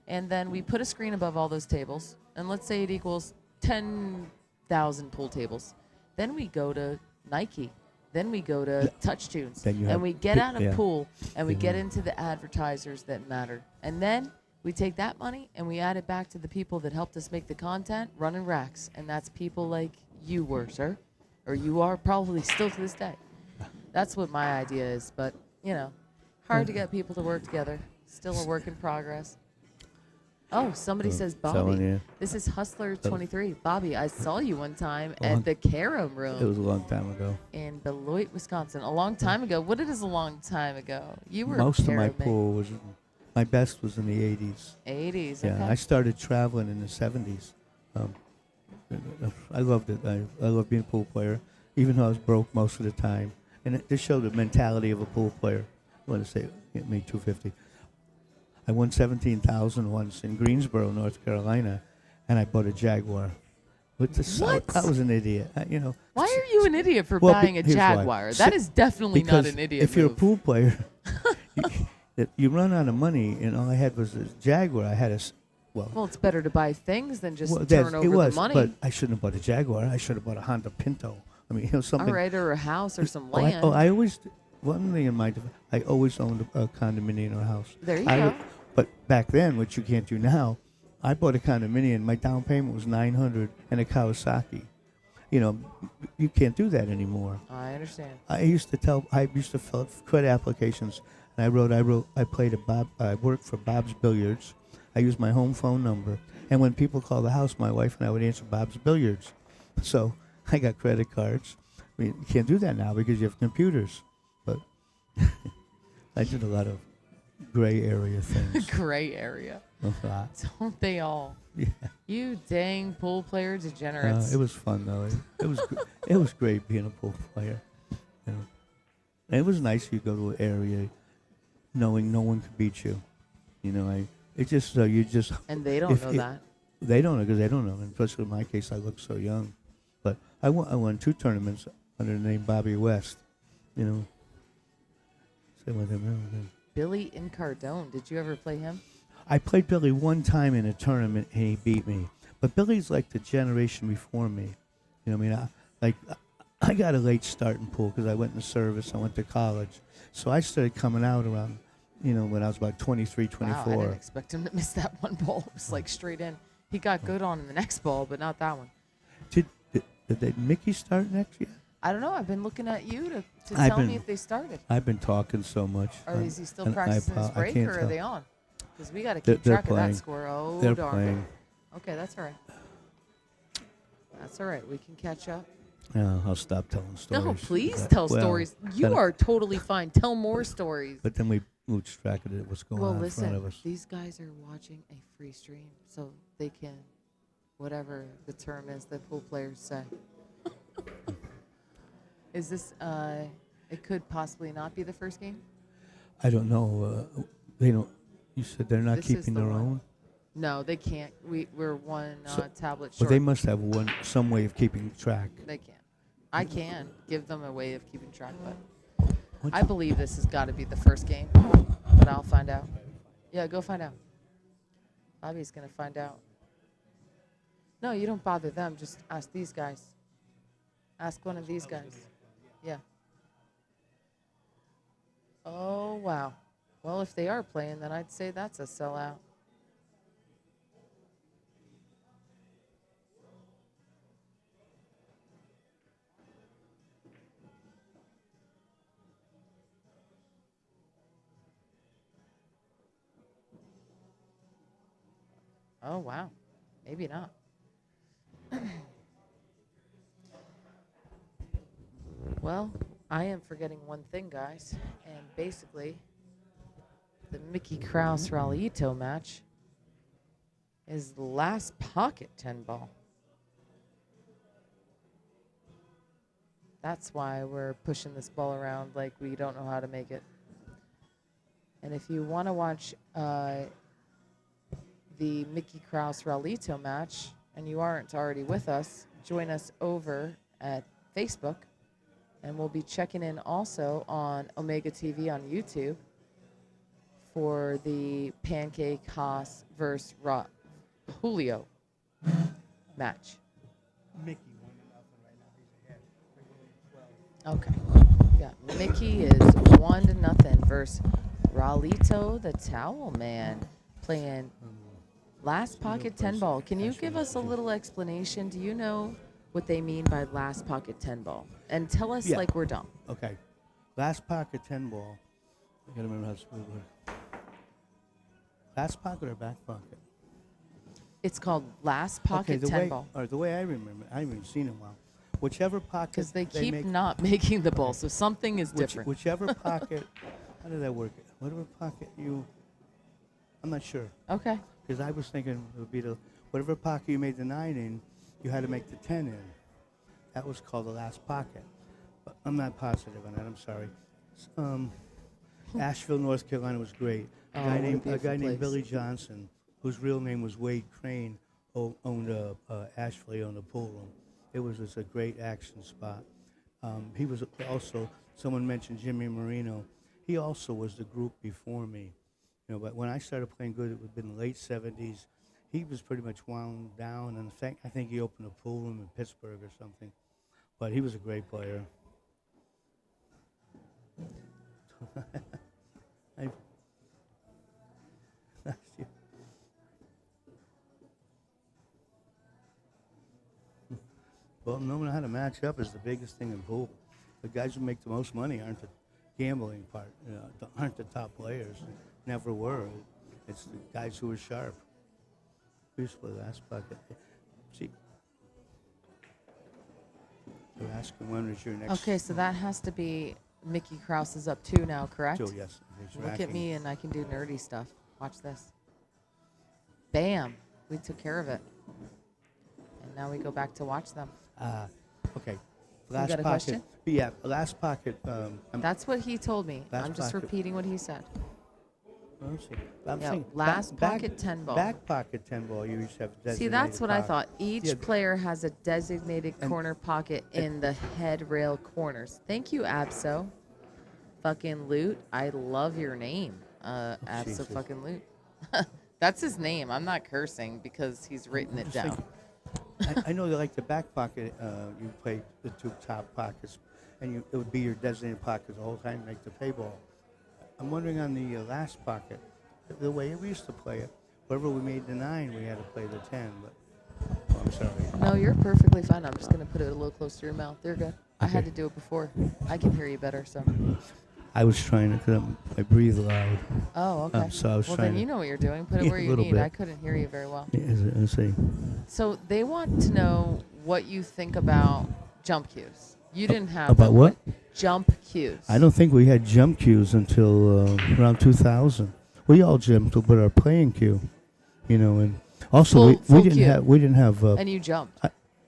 And then we put a screen above all those tables, and let's say it equals 10,000 pool tables. Then we go to Nike. Then we go to TouchTunes. Then you And have we get big- out of yeah. pool, and we Yeah. get into the advertisers that matter. And then we take that money and we add it back to the people that helped us make the content, running racks. And that's people like you were, sir. Or you are probably still to this day. That's what my idea is. But, hard to get people to work together. Still a work in progress. Oh, somebody says, telling Bobby, you. this is Hustler23. Bobby, I saw you one time Long- at the Carom Room It was a long time ago. in Beloit, Wisconsin. A long time ago. What is a long time ago? You were Most of my Carom pool was, my best was in the 80s. 80s. Yeah, Okay. I started traveling in the 70s. I loved it. I loved being a pool player, even though I was broke most of the time. And it just showed the mentality of a pool player. I want to say it made 250. I won 17,000 once in Greensboro, North Carolina, and I bought a Jaguar. With the What? I was an idiot. Why are you an idiot for Well, buying a here's why. Jaguar? That is definitely not Because an idiot if you're a move. pool player, you run out of money, and all I had was a Jaguar. I had a Well, it's better to buy things than just well, turn over it was, the money. but I shouldn't have bought a Jaguar. I should have bought a Honda Pinto. I mean, something. All right, or a house or some Oh, land. I always one thing in my I always owned a condominium or a house. There you I go. would- But back then, which you can't do now, I bought a condominium. My down payment was $900 and a Kawasaki. You can't do that anymore. I understand. I used to fill out credit applications, and I worked for Bob's Billiards. I used my home phone number, and when people called the house, my wife and I would answer Bob's Billiards. So I got credit cards. I mean, you can't do that now because you have computers. But I did a lot of gray area things. Gray area. A lot. Don't they all? Yeah. You dang pool player degenerates. It was fun though. It was great being a pool player. And it was nice you go to an area knowing no one could beat you. It just you just and they don't know that. they don't know because they don't know. And especially in my case, I look so young. But I won 2 tournaments under the name Bobby West. Same with him. Billy Incardone. Did you ever play him? I played Billy one time in a tournament and he beat me. But Billy's like the generation before me. I got a late start in pool because I went in the service. I went to college. So I started coming out around, when I was about 23, 24. Wow, I didn't expect him to miss that one ball. It was like straight in. He got good on the next ball, but not that one. Did Mickey start next year? I don't know. I've been looking at you to I've tell me been- if they started. I've been talking so much. Or is he still and practicing his I break, can't or are tell. they on? Because we got to They're- keep they're track of playing. that score. Oh, They're darn. playing. Okay, that's all right. That's all right. We can catch up. Yeah, I'll stop telling stories. No, please But- tell well, stories. You then- are totally fine. Tell more stories. But then we lose track of what's going Well, on in front of listen, us. these guys are watching a free stream, so they can, whatever the term is that pool players say. Is this, it could possibly not be the first game? I don't know. They don't. You said they're not This is keeping the their one. own. No, they can't. We're one So- tablet But short. they must have some way of keeping track. They can't. I can give them a way of keeping track, but What's I believe this has got to be the first game. But I'll find out. Yeah, go find out. Bobby's gonna find out. No, you don't bother them. Just ask these guys. Ask one of these guys. Yeah. Oh, wow. Well, if they are playing, then I'd say that's a sellout. Oh, wow. Maybe not. Well, I am forgetting one thing, guys. And basically, the Mickey Krause Raulito match is the last pocket 10 ball. That's why we're pushing this ball around like we don't know how to make it. And if you want to watch the Mickey Krause Raulito match and you aren't already with us, join us over at Facebook. And we'll be checking in also on Omega TV on YouTube for the Pancake Haas versus Julio match. Mickey 1-0 right now. He's ahead. Okay. Yeah, Mickey is 1-0 versus Raulito the Towel Man playing last pocket 10 ball. Can you give us a little explanation? Do you know what they mean by last pocket 10 ball? And tell us Yeah. like we're dumb. Okay. Last pocket 10 ball. I gotta remember how to spell it. Last pocket or back pocket? It's called last pocket 10 ball. Or the way I remember, I haven't seen it in a while. Whichever pocket Because they keep make, not making the ball, so something is different. Whichever pocket, how did that work? Whatever pocket I'm not sure. Okay. Because I was thinking it would be whatever pocket you made the 9 in, you had to make the 10 in. That was called the last pocket. But I'm not positive on that. I'm sorry. Asheville, North Carolina was great. Oh, A what a guy named beautiful place. Billy Johnson, whose real name was Wade Crane, owned Asheville. He owned a pool room. It was just a great action spot. He was also, someone mentioned Jimmy Marino. He also was the group before me. But when I started playing good, it would have been the late 70s. He was pretty much wound down, and I think he opened a pool room in Pittsburgh or something. But he was a great player. Well, knowing how to match up is the biggest thing in pool. The guys who make the most money aren't the gambling part, aren't the top players. Never were. It's the guys who are sharp. We used to play last bucket. See, you're asking when is your next. Okay, so that has to be Mickey Krause is up 2 now, correct? Joe, yes. He's Look at racking. me and I can do nerdy stuff. Watch this. Bam. We took care of it. And now we go back to watch them. Okay. got a question? Yeah, last pocket. That's what he told me. Last I'm just pocket. repeating what he said. Let's see. I'm Yeah, saying last pocket 10 ball. Back pocket 10 ball. You used to have a See, designated that's what I pocket. thought. Each Yeah, player has a designated And- corner pocket in the head rail corners. Thank you, Abso. Fucking Loot. I love your name, Abso Jesus. fucking Loot. That's his name. I'm not cursing because he's written it just down. thinking, I know you like the back pocket. You play the 2 top pockets, and it would be your designated pocket the whole time to make the pay ball. I'm wondering on the last pocket, the way we used to play it, wherever we made the 9, we had to play the 10. But I'm sorry. No, you're perfectly fine. I'm just going to put it a little closer to your mouth. You're good. I had Okay. to do it before. I can hear you better, so. I was trying to, because I breathe loud. Oh, okay. So I was well, trying then to. you know what you're doing. Put it Yeah, where a you little need. bit. I couldn't hear you very well. Let's see. So they want to know what you think about jump cues. You didn't have About them, what? but jump cues. I don't think we had jump cues until around 2000. We all jumped with our playing cue, and also Full we didn't cue. have And you jumped.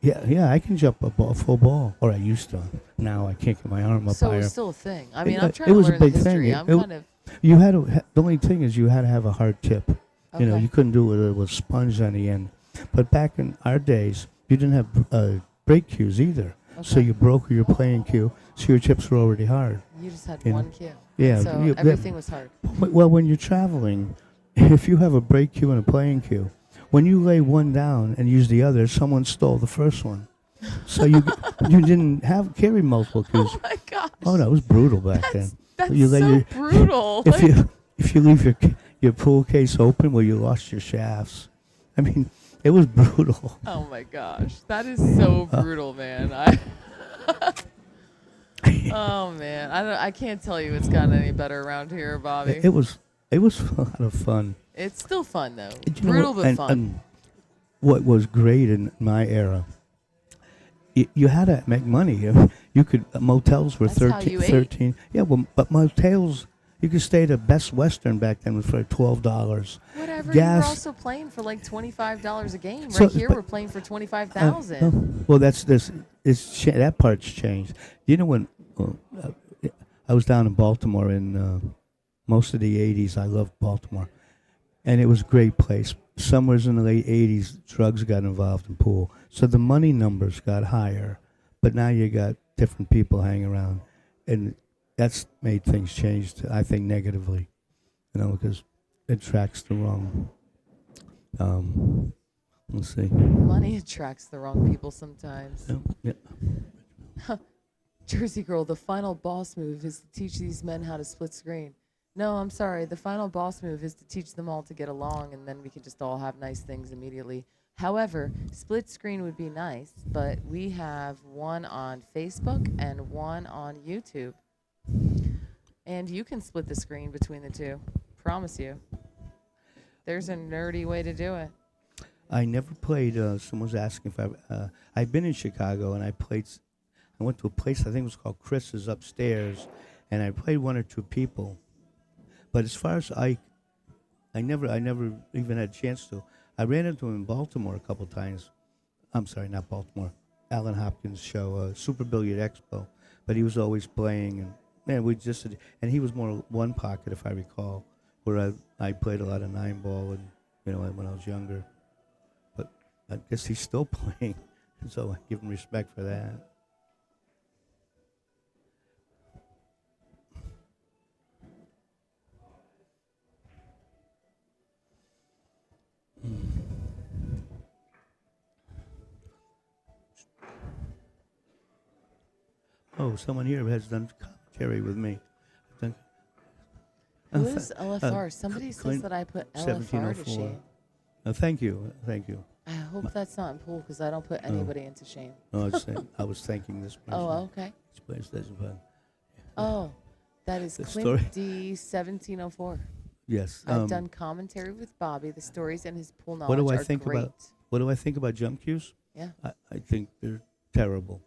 yeah, I can jump a full ball, or I used to. Now I can't get my arm up So higher. it's still a thing. I mean, It- I'm trying it to was a learn the big thing. history. It- I'm it- kind of You had to. The only thing is you had to have a hard tip. You know, Okay. you couldn't do it with a sponge on the end. But back in our days, you didn't have break cues either. So Okay. you broke your playing cue, so your chips were already hard. You just had You know. one cue. Yeah, So you- everything was hard. Well, when you're traveling, if you have a break cue and a playing cue, when you lay one down and use the other, someone stole the first one. So you didn't carry multiple cues. Oh my gosh. Oh no, it was brutal back then. That's You lay so your- brutal. If you leave your pool case open, well, you lost your shafts. I mean, it was brutal. Oh my gosh, that is so brutal, man. Oh man, I can't tell you it's gotten any better around here, Bobby. It was a lot of fun. It's still fun though. And you know Brutal what- but and- fun. and what was great in my era, you had to make money. You could motels were That's how 13, you ate. 13. Yeah, well, but motels you could stay at a Best Western back then was for $12. Whatever. You were gas- also playing for like $25 a game. So- Right here, but- we're playing for 25,000. No. Well, that's this. That part's changed. You know when I was down in Baltimore in most of the '80s. I loved Baltimore, and it was a great place. Somewhere in the late '80s, drugs got involved in pool, so the money numbers got higher. But now you got different people hanging around, and that's made things change. I think negatively, you know, because it attracts the wrong. Let's see. Money attracts the wrong people sometimes. Yeah. Jersey Girl, the final boss move is to teach these men how to split screen. No, I'm sorry. The final boss move is to teach them all to get along, and then we can just all have nice things immediately. However, split screen would be nice, but we have one on Facebook and one on YouTube. And you can split the screen between the two. Promise you. There's a nerdy way to do it. I never played. Someone's asking if I've been in Chicago and I went to a place I think it was called Chris's upstairs, and I played one or two people. But as far as I never even had a chance to. I ran into him in Baltimore a couple times. I'm sorry, not Baltimore. Alan Hopkins' show, Super Billiard Expo. But he was always playing, and man, and he was more one pocket if I recall, where I played a lot of 9-ball and when I was younger. But I guess he's still playing, so I give him respect for that. Oh, someone here has done commentary with me. Done- Who th- is LFR? Somebody says Clint, that I put LFR to 1704. shame. Thank you. I hope that's not in pool because I don't put anybody into shame. No, I was thanking this person. Oh, okay. This place doesn't fun. Oh, that is The Clint story? D 1704. Yes. I've done commentary with Bobby. The stories and his pool knowledge What do I are think great. about? What do I think about jump cues? Yeah. I think they're terrible.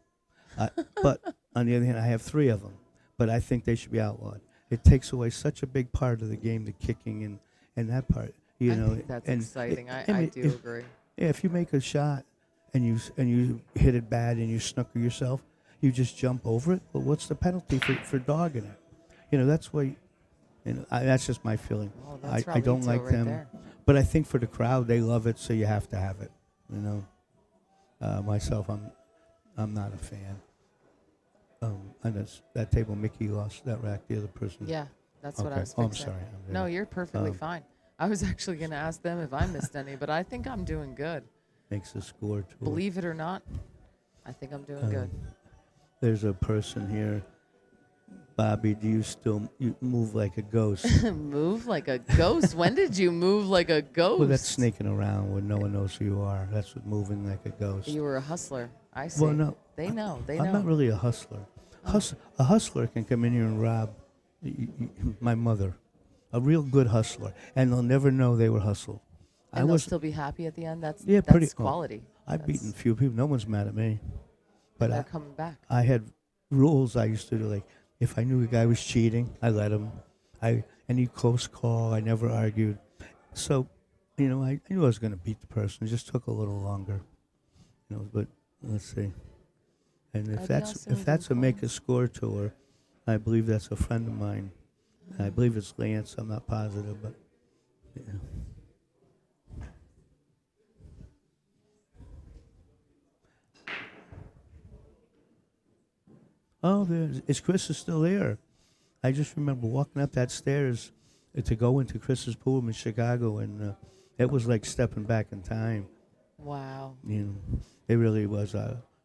But on the other hand, I have 3 of them. But I think they should be outlawed. It takes away such a big part of the game, the kicking and that part. You I know, think that's and exciting. I I mean, do if- agree. Yeah, if you make a shot and you hit it bad and you snooker yourself, you just jump over it. Well, what's the penalty for dogging it? You know, that's why. That's just my feeling. Oh, that's I don't Raulito like right them, there. but I think for the crowd they love it, so you have to have it. You know, myself, I'm not a fan. And that table, Mickey lost that rack. The other person. Yeah, that's what I Okay. was Oh, I'm fixing. sorry. No, you're perfectly Um, fine. I was actually going to ask them if I missed any, but I think I'm doing good. Makes the score too. Believe it or not, I think I'm doing good. There's a person here. Bobby, do you move like a ghost? Move like a ghost? When did you move like a ghost? Well, that's sneaking around when no one knows who you are. That's what moving like a ghost. You were a hustler. I see. Well, no. They know. They I'm know. not really a hustler. A hustler can come in here and rob my mother. A real good hustler. And they'll never know they were hustled. And they'll still be happy at the end. That's pretty quality. I've That's- beaten a few people. No one's mad at me. But They're coming back. I had rules I used to do. Like, if I knew a guy was cheating, I let him. Any close call, I never argued. So, I knew I was going to beat the person. It just took a little longer. But let's see. And if that's a make a score tour, I believe that's a friend of mine. I believe it's Lance. I'm not positive, but yeah. Oh, is Chris is still there? I just remember walking up that stairs to go into Chris's pool in Chicago, and it was like stepping back in time. Wow. You know, it really was.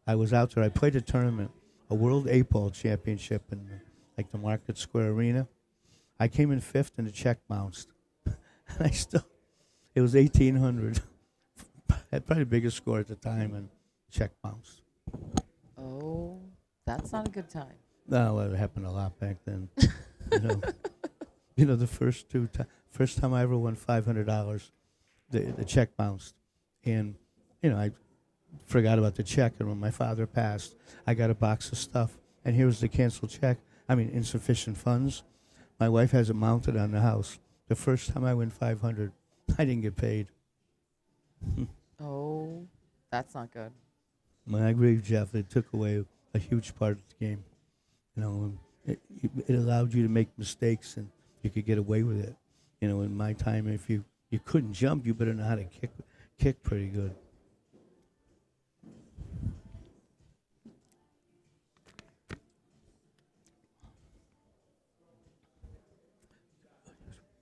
I was out there. I played a tournament, a World 8-Ball Championship in like the Market Square Arena. I came in fifth, and the check bounced. And I still, it was 1,800. Had probably the biggest score at the time, and check bounced. Oh, that's not a good time. No, it happened a lot back then. you know, the first time I ever won $500, the check bounced, and I forgot about the check. And when my father passed, I got a box of stuff, and here was the canceled check. I mean, insufficient funds. My wife has it mounted on the house. The first time I win 500, I didn't get paid. Oh, that's not good. When I agree with Jeff, it took away a huge part of the game. It allowed you to make mistakes, and you could get away with it. In my time, if you couldn't jump, you better know how to kick pretty good.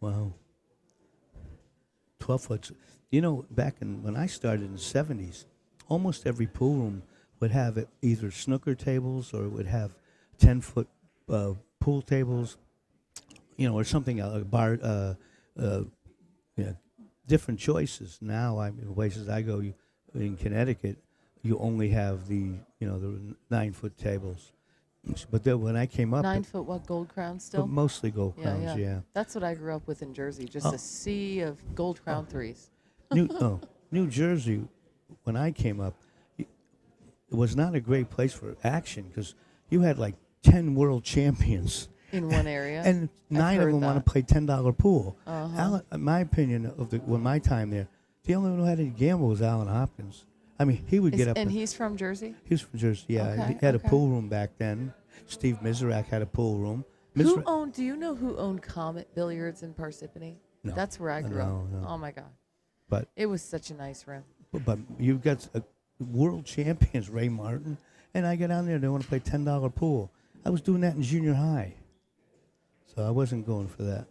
Wow. 12 foot. Back when I started in the 70s, almost every pool room would have either snooker tables or it would have 10-foot pool tables, or something, a bar, different choices. Now, the places I go, in Connecticut, you only have the 9-foot tables. But then when I came up, 9-foot what, gold crown still? mostly gold crowns, yeah. That's what I grew up with in Jersey, just a sea of gold crown threes. New Jersey, when I came up, it was not a great place for action because you had like 10 world champions in one area, and 9 of them want to play $10 pool. Uh-huh. In my opinion, my time there, the only one who had any gamble was Alan Hopkins. I mean, he would get up. And he's from Jersey? He was from Jersey, yeah. Okay, He had a pool room back then. Steve Miserak had a pool room. Do you know who owned Comet Billiards in Parsippany? No. That's where I grew up. No. Oh, my God. But it was such a nice room. But you've got world champions, Ray Martin, and I get down there, they want to play $10 pool. I was doing that in junior high. So I wasn't going for that.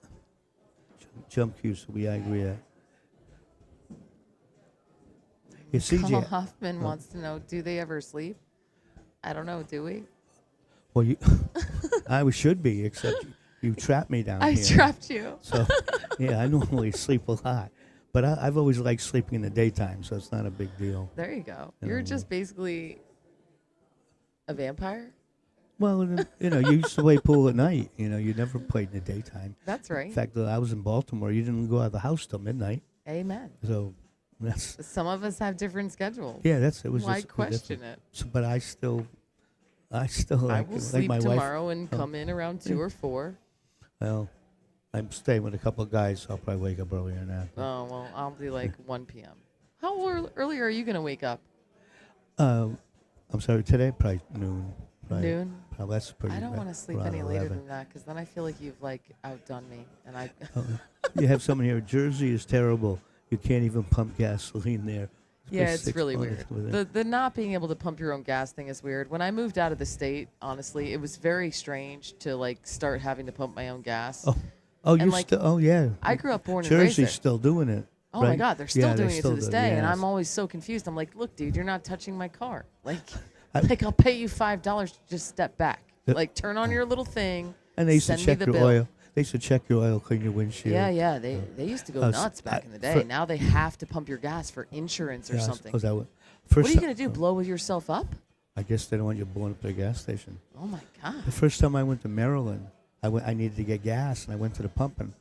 Jump cues, I agree with that. Carl Hoffman wants to know, do they ever sleep? I don't know, do we? Well, I should be, except you trapped me down here. I trapped you. So, yeah, I normally sleep a lot. But I've always liked sleeping in the daytime, so it's not a big deal. There you go. You're just basically a vampire? Well, you used to play pool at night. You never played in the daytime. That's right. In fact, I was in Baltimore. You didn't go out of the house till midnight. Amen. So some of us have different schedules. Yeah, it was. Why question it? So, but I still I will sleep my tomorrow wife, and come in around 2 or 4. Well, I'm staying with a couple of guys, so I'll probably wake up earlier than that. Oh, well, I'll be like 1 p.m. How early are you going to wake up? I'm sorry, today probably noon. Noon? Probably that's pretty. I don't want to sleep any later than that because then I feel like you've outdone me. And you have someone here. Jersey is terrible. You can't even pump gasoline there. Yeah, it's really weird. The not being able to pump your own gas thing is weird. When I moved out of the state, honestly, it was very strange to start having to pump my own gas. Yeah. I grew up born and raised Jersey's there. still doing it. Oh right? my God, they're still doing it to this day, yes. and I'm always so confused. I'm like, look, dude, you're not touching my car. I'll pay you $5 to just step back. Turn on your little thing. And they used to check your bill. oil. They used to check your oil, clean your windshield. Yeah. They used to go nuts back in the day. Now they have to pump your gas for insurance or something. What are you going to do, blow yourself up? I guess they don't want you blowing up their gas station. Oh, my God. The first time I went to Maryland, I needed to get gas, and I went to the pump, and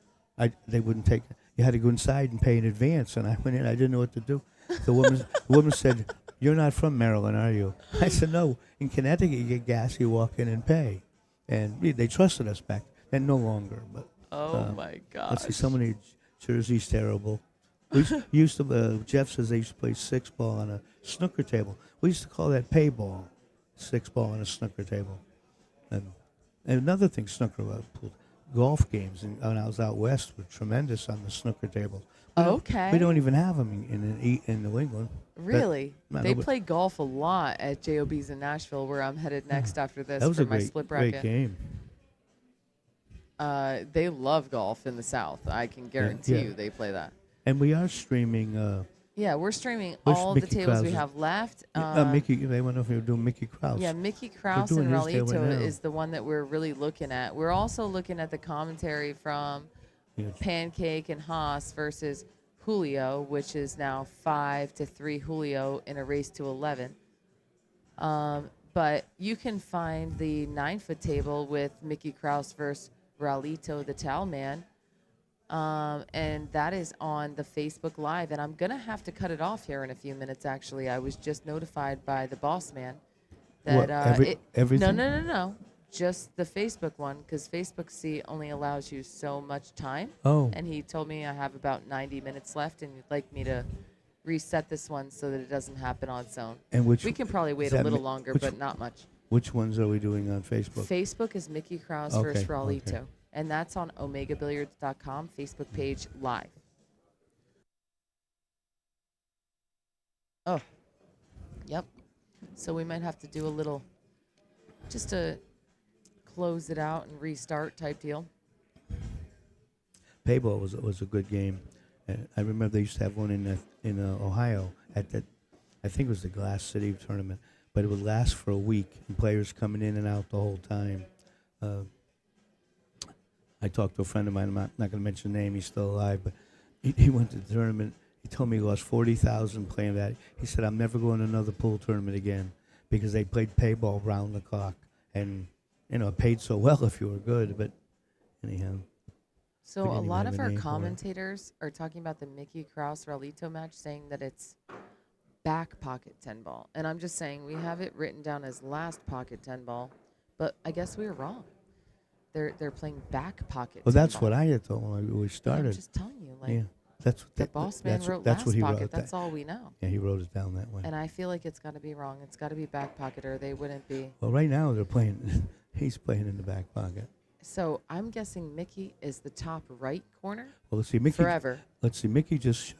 they wouldn't take it. You had to go inside and pay in advance, and I went in. I didn't know what to do. The woman said, "You're not from Maryland, are you?" I said, "No. In Connecticut, you get gas, you walk in and pay." And they trusted us back then, no longer. But my God. Let's see, so many Jersey's terrible. We used to, Jeff says they used to play 6-ball on a snooker table. We used to call that pay ball, 6-ball on a snooker table. And another thing, snooker pool. golf games, and when I was out west, were tremendous on the snooker tables. Okay. We don't even have them in New England. Really? No, They but- play golf a lot at JOB's in Nashville, where I'm headed next after this That was for a my great, split bracket. great game. They love golf in the South. I can guarantee yeah. you they play that. And we are streaming. Yeah, we're streaming Where's all the Mickey tables we Krause's? have left. Mickey, they went over here doing Mickey Krause. Yeah, Mickey Krause doing and his deal right Raulito now. is the one that we're really looking at. We're also looking at the commentary from Yeah. Pancake and Haas versus Julio, which is now 5-3 Julio in a race to 11. But you can find the 9-foot table with Mickey Krause versus Raulito the Towel Man. And that is on the Facebook Live. And I'm going to have to cut it off here in a few minutes, actually. I was just notified by the boss man that What, everything? No. Just the Facebook one, because Facebook C only allows you so much time. Oh. And he told me I have about 90 minutes left, and he'd like me to reset this one so that it doesn't happen on its own. And which We can probably wait is a that little Mi- longer, which- but not much. Which ones are we doing on Facebook? Facebook is Mickey Krause Okay, versus Raulito. okay. And that's on omegabilliards.com Facebook page live. Oh, yep. So we might have to do a little, just to close it out and restart type deal. Payball was a good game. I remember they used to have one in Ohio at that. I think it was the Glass City tournament, but it would last for a week, and players coming in and out the whole time. I talked to a friend of mine. I'm not going to mention the name. He's still alive, but he went to the tournament. He told me he lost $40,000 playing that. He said, "I'm never going to another pool tournament again," because they played payball round the clock, and it paid so well if you were good. But anyhow. So We a didn't even lot have of a our name for it. commentators are talking about the Mickey Krause Raulito match, saying that it's back pocket 10 ball. And I'm just saying we have it written down as last pocket 10 ball, but I guess we were wrong. They're playing back pocket. Well, 10 that's ball. what I had told when we Yeah, I'm started. just telling you, like Yeah, that's the boss man wrote that's last what he pocket. wrote. That's all we know. Yeah, he wrote it down that way. And I feel like it's got to be wrong. It's got to be back pocket, or they wouldn't be. Well, right now they're playing. He's playing in the back pocket. So I'm guessing Mickey is the top right corner Well, let's see, Mickey. forever. Let's see, Mickey just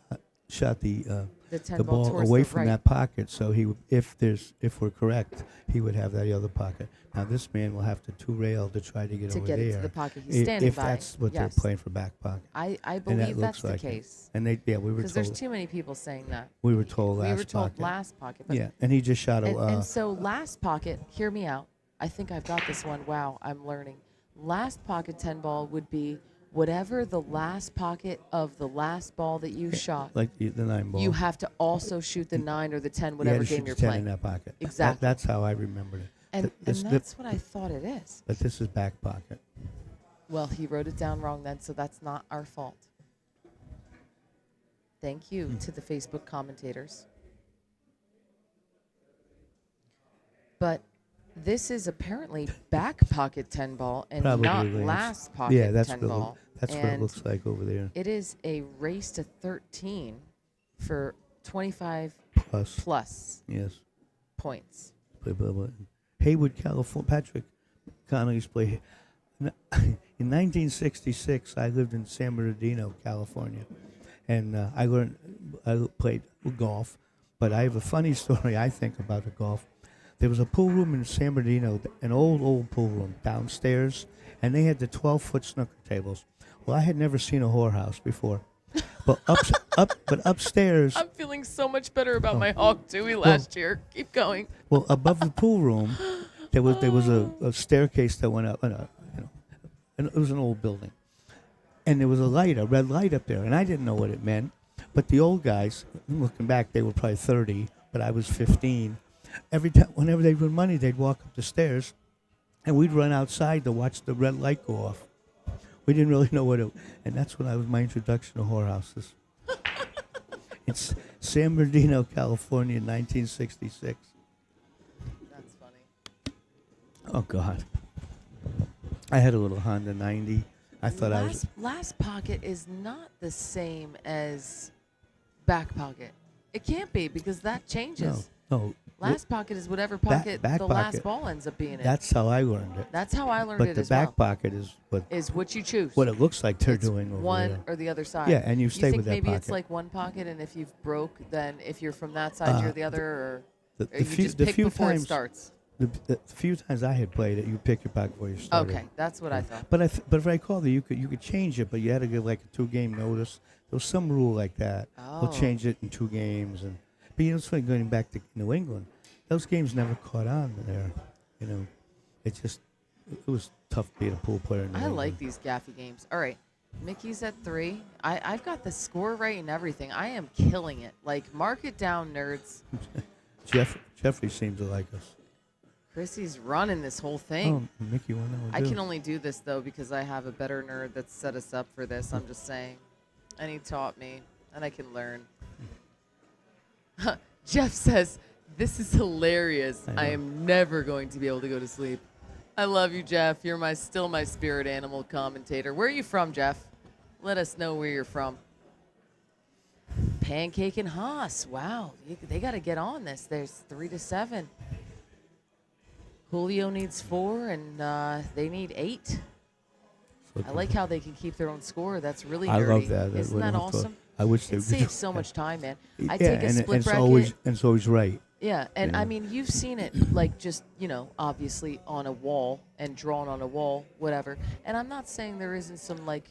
shot the The 10 the ball ball towards away the from right. that pocket. So if we're correct, he would have that other pocket. Now this man will have to two-rail to try to get to over get there. it to the pocket he's standing if by. that's what they're Yes. playing for back pocket. I And that believe looks that's the like it. case. And we were Because there's told too many people saying that. we were told We last were told pocket. last pocket. But Yeah, and he just shot a. and so last pocket, hear me out. I think I've got this one. Wow, I'm learning. Last pocket 10 ball would be whatever the last pocket of the last ball that you shot. like the 9 ball. You have to also shoot the 9 or the 10, whatever you had to game shoot you're the 10 playing. in that pocket. Exactly. That's how I remembered it. And, This- and that's what I thought it is. But this is back pocket. Well, he wrote it down wrong then, so that's not our fault. Thank you to the Facebook commentators. But this is apparently back pocket 10 ball and Probably not Lance. last pocket Yeah, that's 10 what ball. that's what it And looks like over there. it is a race to 13 for 25 Plus, plus yes. points. But Haywood, California. Patrick Connolly's play. In 1966, I lived in San Bernardino, California, and I played golf. But I have a funny story, I think, about the golf. There was a pool room in San Bernardino, an old pool room downstairs, and they had the 12-foot snooker tables. Well, I had never seen a whorehouse before, but upstairs. I'm feeling so much better about my Hawk Dewey last year. Keep going. Well, above the pool room, there was a staircase that went up, and it was an old building, and there was a red light up there, and I didn't know what it meant. But the old guys, looking back, they were probably 30, but I was 15. Every time, whenever they'd win money, they'd walk up the stairs, and we'd run outside to watch the red light go off. We didn't really know what it, and that's when I was my introduction to whorehouses. It's San Bernardino, California, 1966. That's funny. Oh God, I had a little Honda 90. I thought I was. Last pocket is not the same as back pocket. It can't be because that changes. No, Last pocket is whatever pocket back the last pocket. ball ends up being in. That's how I learned it. That's how I learned But it the as back well. pocket is Is what you choose. what it looks like they're It's doing over one there. or the other side. Yeah, and you stay think with that maybe pocket. it's like one pocket, and if you've broke, then if you're from that side, you're the other, or The, you the few, just the pick few before times, it starts. The few times I had played it, you pick your pocket before you started. Okay, that's what I thought. But but if I recall that you could change it, but you had to give like a 2-game notice. There was some rule like that. Oh. We'll change it in 2 games, and but it's funny going back to New England. Those games never caught on there. It just it was tough being a pool player. In New I England. like these gaffy games. All right, Mickey's at 3. I've got the score right and everything. I am killing it. Like, mark it down, nerds. Jeffrey seems to like us. Chrissy's running this whole thing. Oh, Mickey, what I can only do this, though, because I have a better nerd that's set us up for this. I'm just saying. And he taught me, and I can learn. Jeff says, this is hilarious. I am never going to be able to go to sleep. I love you, Jeff. You're still my spirit animal commentator. Where are you from, Jeff? Let us know where you're from. Pancake and Haas. Wow. They got to get on this. There's 3-7. Julio needs 4, and they need 8. I like how they can keep their own score. That's really nerdy. I love that. Isn't that awesome? I wish they It would saves so much time, man. I yeah, take a and split it's bracket. always right. Yeah, and Yeah. I mean, you've seen it, like, just, obviously on a wall and drawn on a wall, whatever. And I'm not saying there isn't some, like,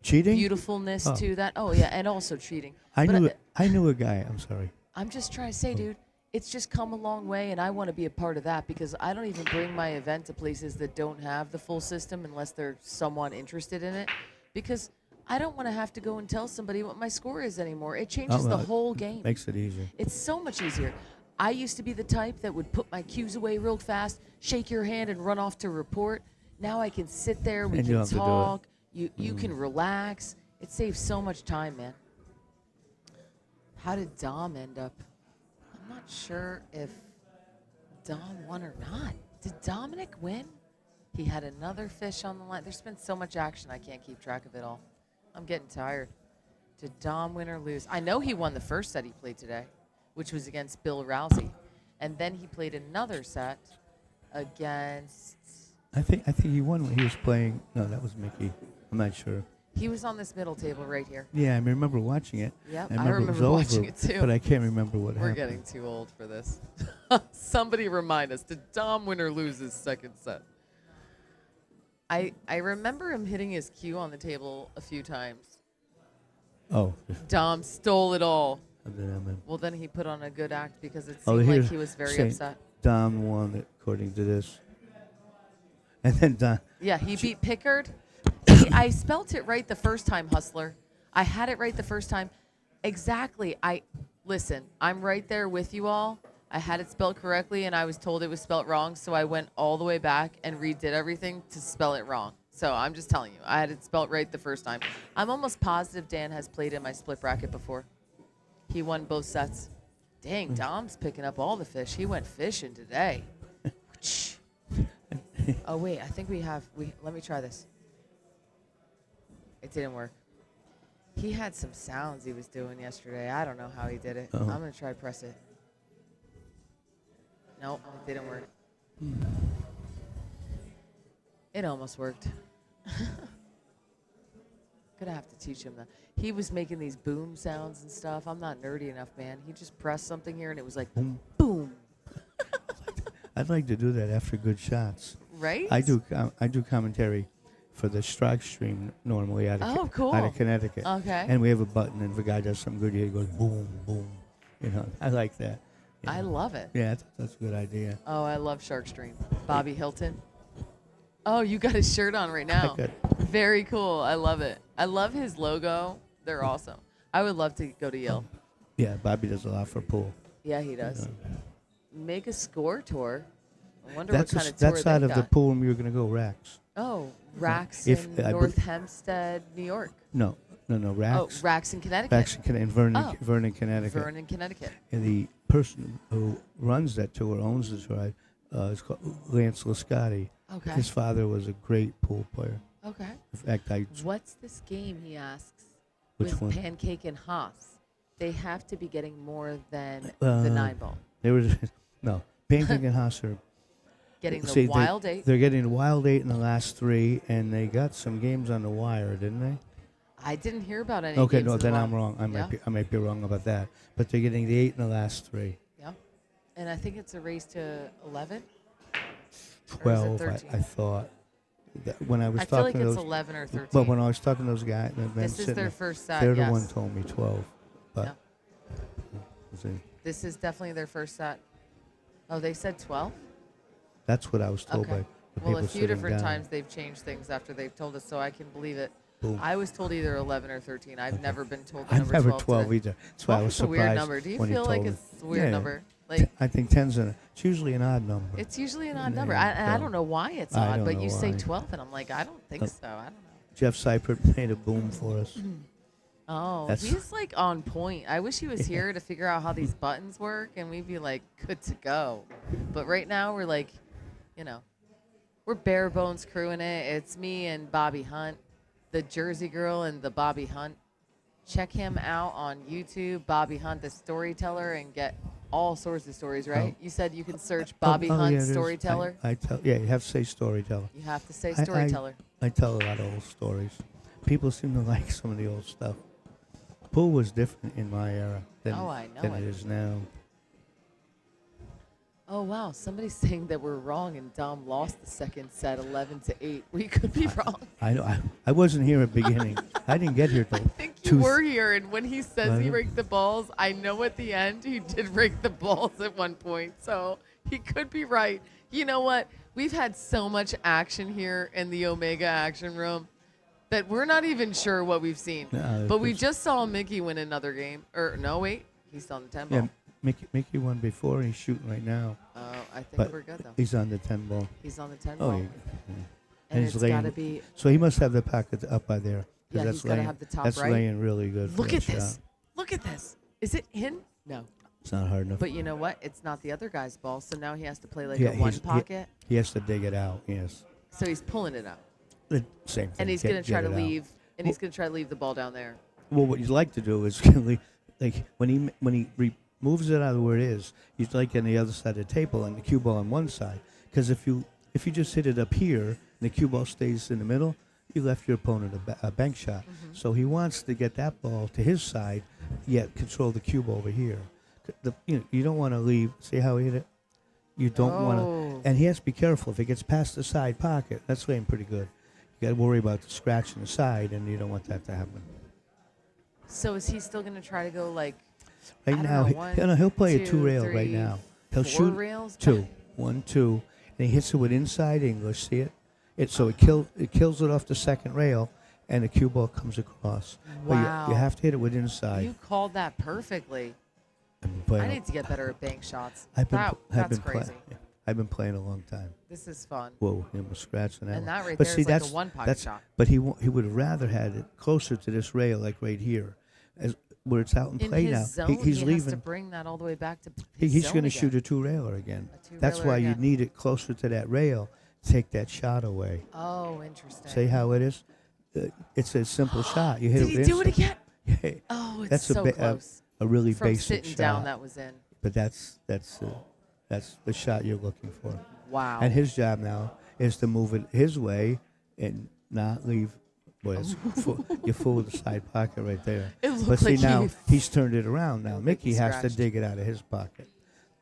Cheating? beautifulness Oh. to that. Oh, yeah, and also cheating. I But knew a guy. I'm sorry. I'm just trying to say, dude, it's just come a long way, and I want to be a part of that, because I don't even bring my event to places that don't have the full system unless they're somewhat interested in it, because I don't want to have to go and tell somebody what my score is anymore. It changes the whole game. Makes it easier. It's so much easier. I used to be the type that would put my cues away real fast, shake your hand, and run off to report. Now I can sit there, we And you can don't have to do it. talk, you can relax. It saves so much time, man. How did Dom end up? I'm not sure if Dom won or not. Did Dominic win? He had another fish on the line. There's been so much action, I can't keep track of it all. I'm getting tired. Did Dom win or lose? I know he won the first set he played today, which was against Bill Rousey. And then he played another set against... I think he won when he was playing. No, that was Mickey. I'm not sure. He was on this middle table right here. Yeah, I remember watching it. Yep, I I remember, remember it was watching over, it too. But I can't remember what We're happened. getting too old for this. Somebody remind us. Did Dom win or lose his second set? I remember him hitting his cue on the table a few times. Oh. Dom stole it all. And then I'm in. Well, then he put on a good act because it Oh, seemed like here's he was very saying upset. Dom won it, according to this. And then Don. Yeah, he beat Pickard. I spelt it right the first time, Hustler. I had it right the first time. Exactly. Listen, I'm right there with you all. I had it spelled correctly, and I was told it was spelled wrong, so I went all the way back and redid everything to spell it wrong. So I'm just telling you, I had it spelled right the first time. I'm almost positive Dan has played in my split bracket before. He won both sets. Dang, Dom's picking up all the fish. He went fishing today. Oh, wait, I think let me try this. It didn't work. He had some sounds he was doing yesterday. I don't know how he did it. Uh-oh. I'm going to try to press it. Nope, it didn't work. It almost worked. Gonna have to teach him that. He was making these boom sounds and stuff. I'm not nerdy enough, man. He just pressed something here and it was like Boom. boom. I'd like to do that after good shots. Right? I do commentary for the strike stream normally out of Oh, cool. out of Connecticut. Okay. And we have a button, and if a guy does something good, he goes boom, boom. I like that. You I know. love it. Yeah, that's a good idea. Oh, I love Shark Stream. Bobby Hilton. Oh, you got his shirt on right now. Good. Very cool. I love it. I love his logo. They're awesome. I would love to go to Yale. Yeah, Bobby does a lot for pool. Yeah, he does. Make a score tour. I wonder That's what kind of tour that's out they of the got. pool when we were going to go Racks. Oh, Racks If- in I North Hempstead, New York. No, Racks. Oh, Racks in Connecticut. Racks in Vernon, Oh. Vernon, Connecticut. Vernon, Connecticut. And the person who runs that tour, owns the tour, is called Lance Lascotti. Okay. His father was a great pool player. Okay. In fact, What's this game, he asks, Which with one? Pancake and Haas? They have to be getting more than Uh, the 9 ball. there was No, Pancake and Haas are Getting the see, wild eight. They're getting the wild 8 in the last 3, and they got some games on the wire, didn't they? I didn't hear about any. Okay, games no, in the then wild. I'm wrong. Yeah. I might be wrong about that. But they're getting the 8 in the last 3. Yeah. And I think it's a race to 11. 12, 13? I thought. When I was I feel like talking to it's those, 11 or 13. but when I was talking to those guys, the men This is sitting their there, first set. they're yes. the one told me 12. But Yeah. see, This is definitely their first set. Oh, they said 12? that's what I was told by Okay. the Well, people a few sitting different down. times they've changed things after they've told us, so I can believe it. Boom. I was told either 11 or 13. I've never been told the I'm number never 12. 12 today. either. That's why I 12 was is a weird surprised number. Do you when he feel like told me. it's a weird Yeah. number? Like I think 10's it's usually an odd number. it's usually an odd number. Yeah, And I so- don't know why it's I odd, don't but know you say why. 12, and I'm like, I don't think so. I don't know. Jeff Seipert made a boom for us. Oh, That's- he's like on point. I wish he was here to figure out how these buttons work, and we'd be like good to go. But right now we're like, we're bare bones crewing it. It's me and Bobby Hunt, the Jersey Girl and the Bobby Hunt. Check him out on YouTube, Bobby Hunt, the storyteller, and get all sorts of stories. Right? You said you can search Bobby Hunt yeah, it is. storyteller. You have to say storyteller. You have to say I- storyteller. I tell a lot of old stories. People seem to like some of the old stuff. Pool was different in my era than, Oh, I know than it. it is now. Oh wow, somebody's saying that we're wrong and Dom lost the second set 11-8. We could be wrong. I know. I wasn't here at the beginning. I didn't get here I till think you were here, and when he says he Right. raked the balls, I know at the end he did rake the balls at one point, so he could be right. You know what? We've had so much action here in the Omega Action Room that we're not even sure what we've seen. No, But we it's- just saw Mickey win another game. Or no, wait, he's on the 10 ball. Yeah, Mickey won before. He's shooting right now. Oh, I think But we're good though. he's on the 10 ball. He's on the 10 Oh, ball. yeah. And he's it's laying- got to be. So he must have the pocket up by there. 'cause Yeah, that's he's got to laying- have the top That's right. laying really good. for Look that at this. shot. Look at this. Is it in? No. It's not hard enough. But you know what? It's not the other guy's ball, so now he has to play like Yeah, a one he's- he- pocket. He has to dig it out. Yes. So he's pulling it out. The same thing. And he's Get- going to try get to it out. leave. And he's going to try to leave the ball down there. Well, what you'd like to do is like when he moves it out of where it is, you'd like on the other side of the table and the cue ball on one side. Because if you just hit it up here and the cue ball stays in the middle, you left your opponent a bank shot. Mm-hmm. So he wants to get that ball to his side, yet control the cube over here. You don't want to leave. See how he hit it? You don't want Oh. to. And he has to be careful. If it gets past the side pocket, that's laying pretty good. You got to worry about the scratch in the side, and you don't want that to happen. So is he still going to try to go like Right I don't now, know, he'll play a 1, 2, two-rail right 3, now. He'll 4 shoot rails? 2, 1, 2, and he hits it with inside English. See it? So it kills it off the second rail, and the cue ball comes across. Wow. But you have to hit it with inside. You called that perfectly. I've been playing I a- need to get better at bank shots. I've been, That's been crazy. I've been playing a long time. This is fun. Whoa, him was scratching that. And one. that right but there see, is like a that's, one-pocket that's, shot. But he would have rather had it closer to this rail, like right here, as where it's out in In play his now. zone, He's he has to leaving. bring that all the way back to his He's zone going to again. shoot a two-railer again. A two-railer That's why you again. need it closer to that rail. Take that shot away. Oh, interesting. See how it is? It's a simple shot. You hit Did it he with do it inside. again? Yeah. Oh, it's That's so close. a really From basic sitting shot. down, that was in. But that's the shot you're looking for. Wow. And his job now is to move it his way and not leave. Boy, you're full with the side pocket right there. It But looked see like now he he's turned it around. Now like Mickey he has to scratched. dig it out of his pocket.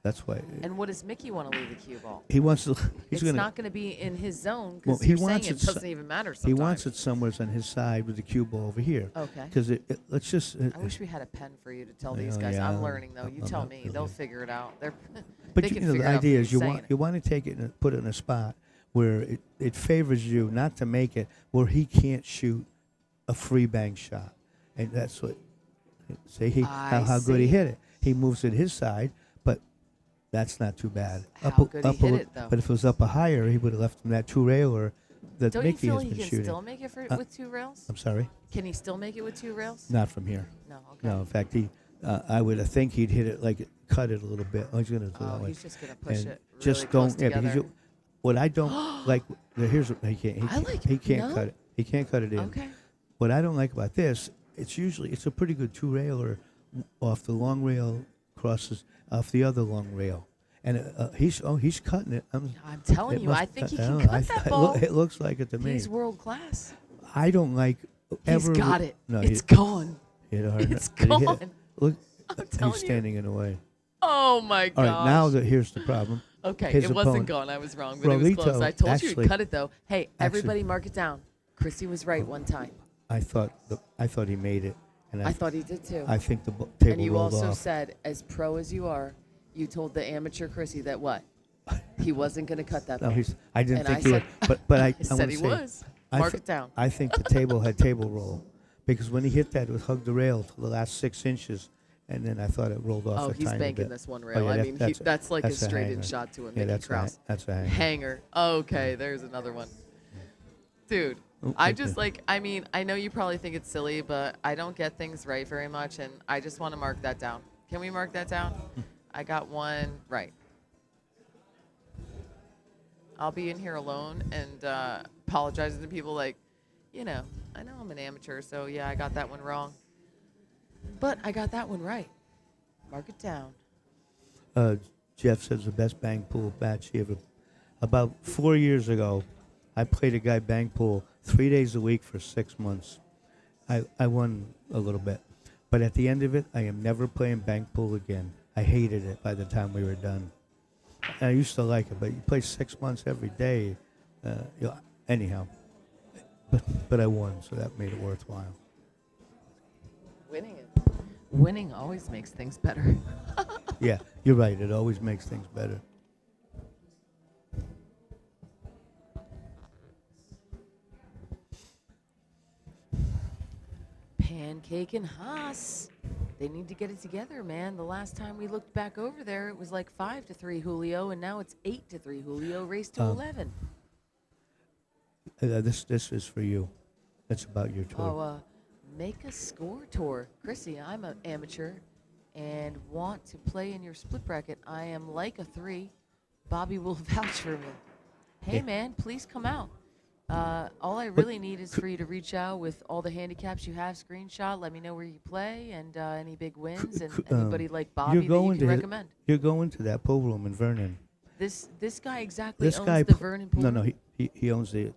That's why And what does Mickey want to leave the cue ball? he wants to. He's It's gonna. not going to be in his zone Well, because he you're saying wants it it so- doesn't even matter He sometimes. wants it somewhere on his side with the cue ball over here. Okay. Because let's just. I wish we had a pen for you to tell I these know, guys. yeah, I'm learning though. You I'm tell not me. really- They'll figure it out. They're But they you can know, the figure it out idea from is you saying want it. to take it and put it in a spot where it favors you not to make it where he can't shoot a free bank shot, and that's what. See I how good he see. hit it. He moves it his side, but that's not too bad. How a- good he up a hit li- it, though. But if it was up a higher, he would have left him that two railer that Don't you Mickey feel has he been can shooting. still make it with two rails? I'm sorry, Can he still make it with two rails? not from here. No. Okay. No, in fact, I would think he'd hit it like cut it a little bit. Oh, he's gonna do Oh, that way. he's just gonna push And it really just close don't. Yeah, because together. what I don't like. Here's what he can't. He I can't, like he it. can't No? cut it. He can't cut it in. Okay. What I don't like about this, it's a pretty good two railer off the long rail crosses off the other long rail, and he's cutting it. I'm telling It you, must- I think he I can don't know. cut that ball. It looks like it to me. He's world class. I don't like He's ever. got it. No, It's gone. he hit it hard. It's Did he hit it? gone. Look, I'm telling he's you. standing in the way. Oh my All gosh. right, now here's the problem. Okay, his it wasn't opponent- gone. I was wrong, but it was close. Rolito I told you actually- to cut it though. Hey, actually- everybody, mark it down. Chrissy was right one time. I thought he made it, and I thought he did too. I think the table And you rolled also off. said, as pro as you are, you told the amateur Chrissy that what? He wasn't going to cut that No, ball. I didn't And think I he would. said- But I I said wanna he say, was. I Mark th- it down. I think the table had table roll, because when he hit that, it was hugged the rail to the last 6 inches, and then I thought it rolled off Oh, a he's tiny banking bit. this one Oh, rail. yeah, I mean, that's like a that's a straight in hanger. shot to a Yeah, Mickey that's Krause. that's a hanger. Hanger. Okay, there's another one. Dude, Oh, I okay. just I mean, I know you probably think it's silly, but I don't get things right very much, and I just want to mark that down. Can we mark that down? I got one right. I'll be in here alone and apologizing to people like, I know I'm an amateur, so yeah, I got that one wrong. But I got that one right. Mark it down. Jeff says the best bang pool match he ever. About 4 years ago, I played a guy bang pool 3 days a week for 6 months. I won a little bit, but at the end of it, I am never playing bang pool again. I hated it by the time we were done. I used to like it, but you play 6 months every day. Anyhow, but I won, so that made it worthwhile. Winning always makes things better. Yeah, you're right. It always makes things better. Pancake and Haas. They need to get it together, man. The last time we looked back over there, it was like 5-3 Julio, and now it's 8-3 Julio. Race to 11. This is for you. It's about your tour. Oh, make a score tour. Chrissy, I'm an amateur and want to play in your split bracket. I am like a 3. Bobby will vouch for me. Hey, Yeah. man, please come out. All I really need is for you to reach out with all the handicaps you have, screenshot, let me know where you play, and any big wins, and anybody like Bobby that you can recommend. You're going to that pool room in Vernon. This guy exactly This owns guy, the Vernon pool no, he owns the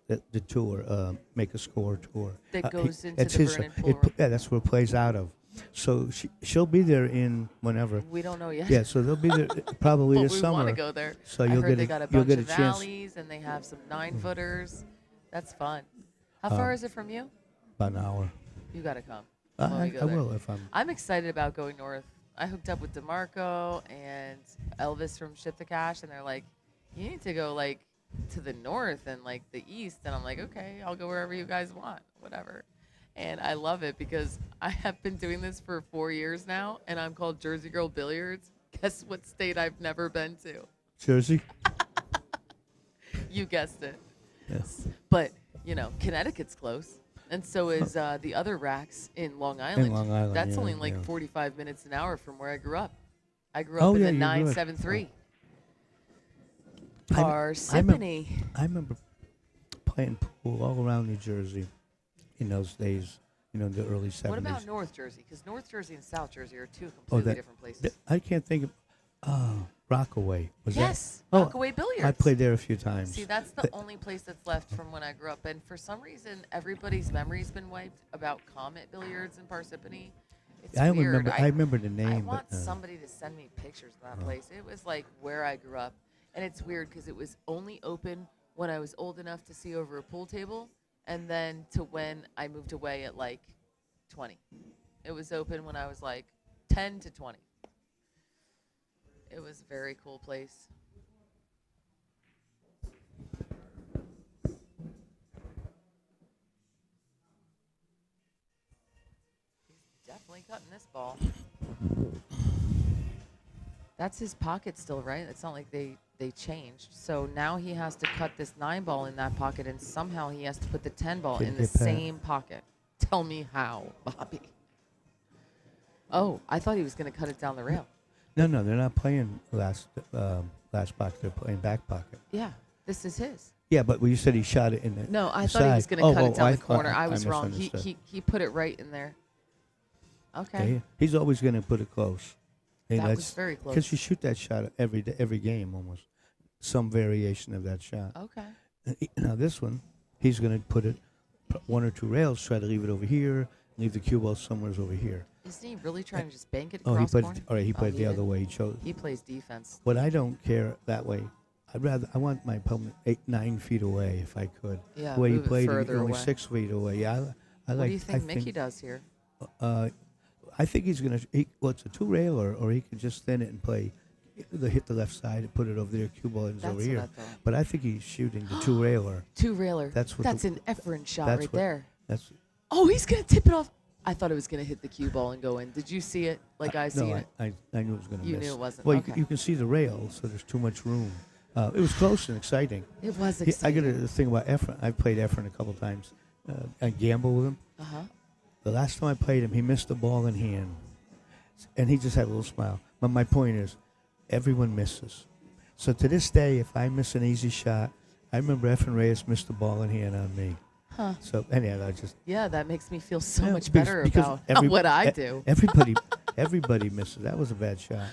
tour, make a score tour. that goes into it's the his, Vernon pool room. yeah, that's where it plays out of. So she'll be there in whenever. We don't know yet. Yeah, so they'll be there probably but this we summer. want to go there. So I you'll heard get they a, got a you'll bunch get a of chance. valleys and they have some 9-footers. That's fun. How far is it from you? About an hour. You got to come. when we I go there. will if I'm. I'm excited about going north. I hooked up with DeMarco and Elvis from Ship the Cash, and they're like, you need to go like to the north and like the east. And I'm like, okay, I'll go wherever you guys want, whatever. And I love it because I have been doing this for 4 years now, and I'm called Jersey Girl Billiards. Guess what state I've never been to? Jersey. You guessed it. Yes. But, Connecticut's close. And so is the other racks in Long Island. Long Island, That's yeah, only like yeah. 45 minutes an hour from where I grew up. I grew Oh, up in yeah, the you grew up- 973. I Parsippany. remember playing pool all around New Jersey in those days, in the early 70s. What about North Jersey? Because North Jersey and South Jersey are two Oh, completely that- different places. I can't think of. Rockaway. Was that? Yes, Oh, Rockaway Billiards. I played there a few times. See, that's the only place that's left from when I grew up. And for some reason, everybody's memory's been wiped about Comet Billiards in Parsippany. It's I weird. remember. I remember the name. I want but, somebody to send me pictures of that place. It was like where I grew up. And it's weird because it was only open when I was old enough to see over a pool table and then to when I moved away at like 20. It was open when I was like 10 to 20. It was a very cool place. He's definitely cutting this ball. That's his pocket still, right? It's not like they changed. So now he has to cut this 9 ball in that pocket, and somehow he has to put the 10 ball in the same pocket. Tell me how, Bobby. Oh, I thought he was going to cut it down the rail. No, they're not playing last pocket. They're playing back pocket. Yeah, this is his. Yeah, but when you said he shot it in the No, I the thought he was side. going to cut it down I the corner. thought- I was wrong. misunderstood. He put it right in there. Okay. He's always going to put it close. That was very close. Because you shoot that shot every day, every game almost, some variation of that shot. Okay. Now this one, he's going to put it one or two rails, try to leave it over here, leave the cue ball somewhere over here. Isn't he really trying to just bank it Oh, across he put corner? all right. He played the other didn't. way. He chose. He plays defense. But I don't care that way. I want my opponent 8-9 feet away if I could. Yeah, the way he move it played, further only away. 6 feet away. Yeah, I What like. do you think Mickey does here? I think he's gonna. Well, it's a two railer, or he could just thin it and play. Hit the left side and put it over there. Cue ball is That's over what here. I thought. But I think he's shooting the two railer. Two railer. That's what That's the- an efferent shot that's right what- there. That's Oh, he's gonna tip it off. I thought it was gonna hit the cue ball and go in. Did you see it? Like I no. seen it. I knew it was gonna You miss. knew it wasn't. Well, Okay. you can see the rail, so there's too much room. It was close and exciting. It was I exciting. got a thing about Efren. I've played Efren a couple times. I gamble with him. Uh-huh. The last time I played him, he missed the ball in hand, and he just had a little smile. But my point is, everyone misses. So to this day, if I miss an easy shot, I remember Efren Reyes missed the ball in hand on me. Huh. So anyhow, I just Yeah, that makes me feel so Yeah, much because- better because about every- what I e- do. everybody misses. That was a bad shot.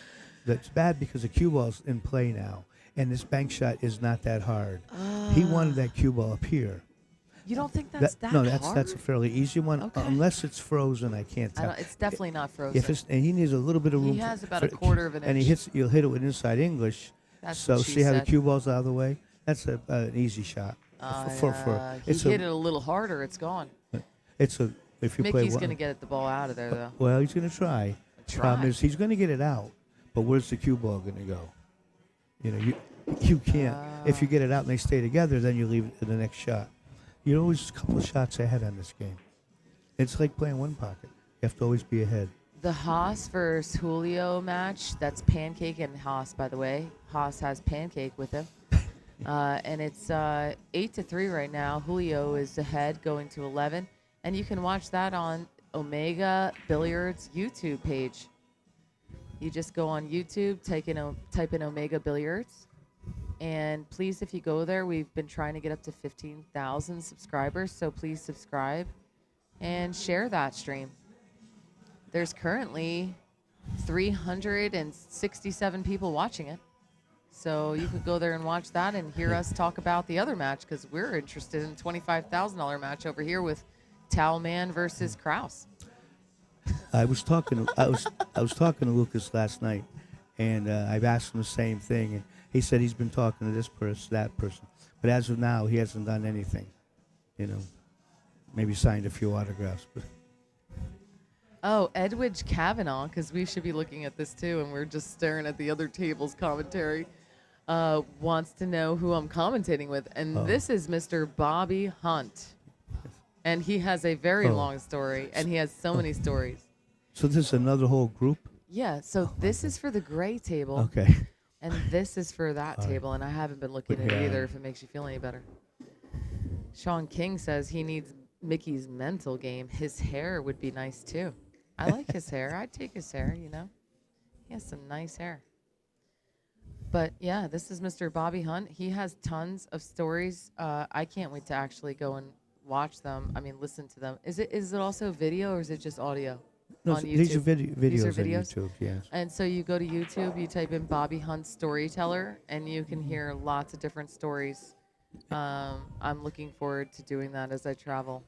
That's bad because the cue ball's in play now, and this bank shot is not that hard. He wanted that cue ball up here. You don't think that's that no, hard? that's a fairly easy one. Okay. Unless it's frozen, I can't I tell. don't, it's definitely not frozen. If it's and he needs a little bit of room. He has about for, a quarter of an and inch. you'll hit it with inside English. That's so what she see how the said. cue ball's out of the way. That's an easy shot. He hit it a little harder. It's gone. It's a if you play Mickey's one. going to get the ball out of there, though. Well, he's going to try. Problem Try. is he's going to get it out, but where's the cue ball going to go? You know, you can't. If you get it out and they stay together, then you leave it to the next shot. You're always a couple of shots ahead on this game. It's like playing one pocket. You have to always be ahead. The Haas versus Julio match, that's Pancake and Haas, by the way. Haas has Pancake with him. And it's 8-3 right now. Julio is ahead, going to 11. And you can watch that on Omega Billiards YouTube page. You just go on YouTube, type in Omega Billiards. And please, if you go there, we've been trying to get up to 15,000 subscribers. So please subscribe and share that stream. There's currently 367 people watching it. So you could go there and watch that and hear us talk about the other match, because we're interested in $25,000 match over here with Towelman versus Kraus. I was talking to Lucas last night, and I've asked him the same thing, and he said he's been talking to this person, that person, but as of now, he hasn't done anything. You know, maybe signed a few autographs, but. Oh, Edwidge Kavanaugh, because we should be looking at this too, and we're just staring at the other table's commentary, wants to know who I'm commentating with. And this is Mr. Bobby Hunt. And he has a very long story, and he has so many stories. So this is another whole group? Yeah, so this is for the gray table. Okay. And this is for that table, and I haven't been looking at it either, if it makes you feel any better. Sean King says he needs Mickey's mental game. His hair would be nice, too. I like his hair. I'd take his hair, you know. He has some nice hair. But, yeah, this is Mr. Bobby Hunt. He has tons of stories. I can't wait to actually go and watch them. I mean, listen to them. Is it also video, or is it just audio? No, On these are YouTube? videos These are on videos? YouTube, yes. And so you go to YouTube, you type in Bobby Hunt Storyteller, and you can hear lots of different stories. I'm looking forward to doing that as I travel.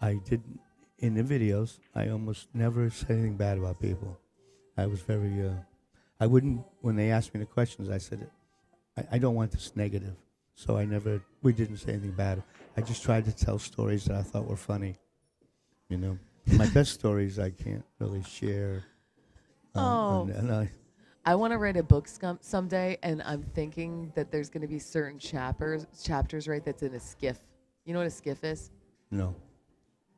I didn't, in the videos, I almost never said anything bad about people. I was very, I wouldn't, when they asked me the questions, I said, I don't want this negative. So we didn't say anything bad. I just tried to tell stories that I thought were funny, you know. My best stories I can't really share. I want to write a book someday, and I'm thinking that there's going to be certain chapters, right, that's in a skiff. You know what a skiff is? No.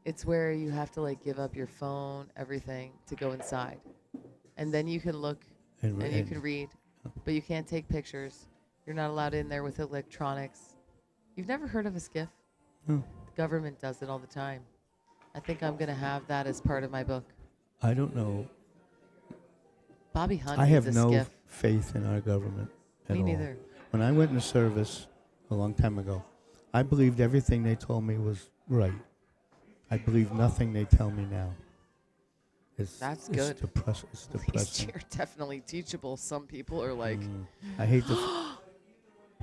It's where you have to, like, give up your phone, everything, to go inside. And then you can look and you can read, but you can't take pictures. You're not allowed in there with electronics. You've never heard of a skiff? No. The government does it all the time. I think I'm going to have that as part of my book. I don't know. Bobby Hunt I needs have a no skiff. faith in our government at Me all. neither. When I went in the service a long time ago, I believed everything they told me was right. I believe nothing they tell me now. That's it's good. depressing. It's At least depressing. you're definitely teachable. Some people are like, I hate the.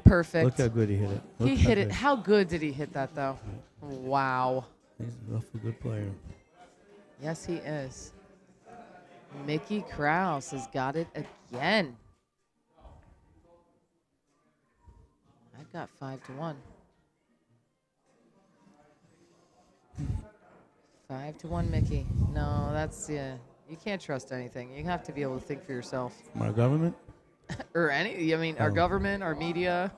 perfect. Look how good he hit it. Look He how hit it. good. How good did he hit that, though? Wow. He's an awful good player. Yes, he is. Mickey Krause has got it again. I've got 5-1. 5-1, Mickey. No, that's yeah. You can't trust anything. You have to be able to think for yourself. From our government? Or any. I mean, our Oh. government, our media.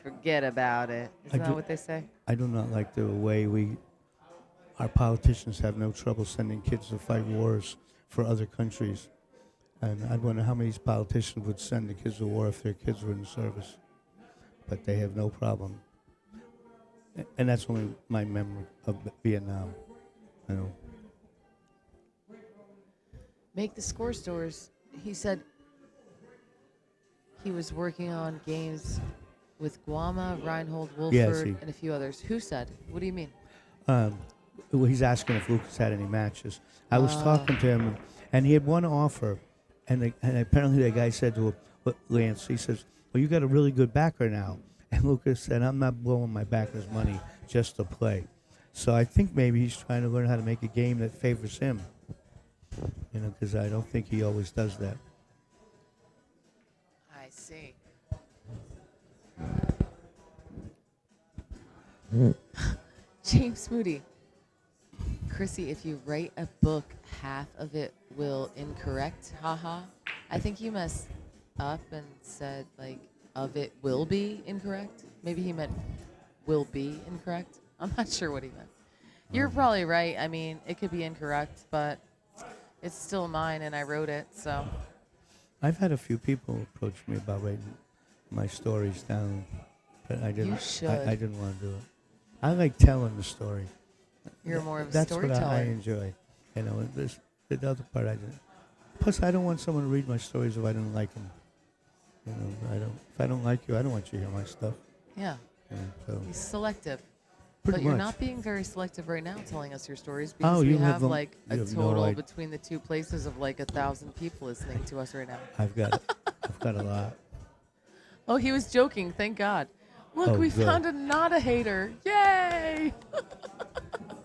Forget about it. Isn't that do- what they say? I do not like the way our politicians have no trouble sending kids to fight wars for other countries. And I wonder how many politicians would send the kids to war if their kids were in the service. But they have no problem. And that's only my memory of Vietnam. I know. Make the score stores. He said he was working on games with Guama, Reinhold, Wolford, he- and a few others. Who said? What do you mean? Well, he's asking if Lucas had any matches. I was talking to him, and he had one offer, and apparently the guy said to him, Lance, he says, well, you got a really good backer now. And Lucas said, I'm not blowing my backer's money just to play. So I think maybe he's trying to learn how to make a game that favors him. You know, because I don't think he always does that. I see. James Moody. Chrissy, if you write a book, half of it will incorrect. Haha. I think you messed up and said, like, of it will be incorrect. Maybe he meant will be incorrect. I'm not sure what he meant. You're probably right. I mean, it could be incorrect, but it's still mine and I wrote it, so. I've had a few people approach me about writing my stories down, but I didn't. You should. I didn't want to do it. I like telling the story. You're more of a That's storyteller. what I enjoy. You know, and the other part I didn't. Plus, I don't want someone to read my stories if I don't like them. You know, if I don't like you, I don't want you to hear my stuff. Yeah. So He's selective. Pretty But you're much. not being very selective right now telling us your stories Oh, because we you have have them- like a you have no total idea. between the two places of like 1,000 people listening to us right now. I've got a lot. Oh, he was joking. Thank God. Look, Oh, we good. found a not a hater. Yay!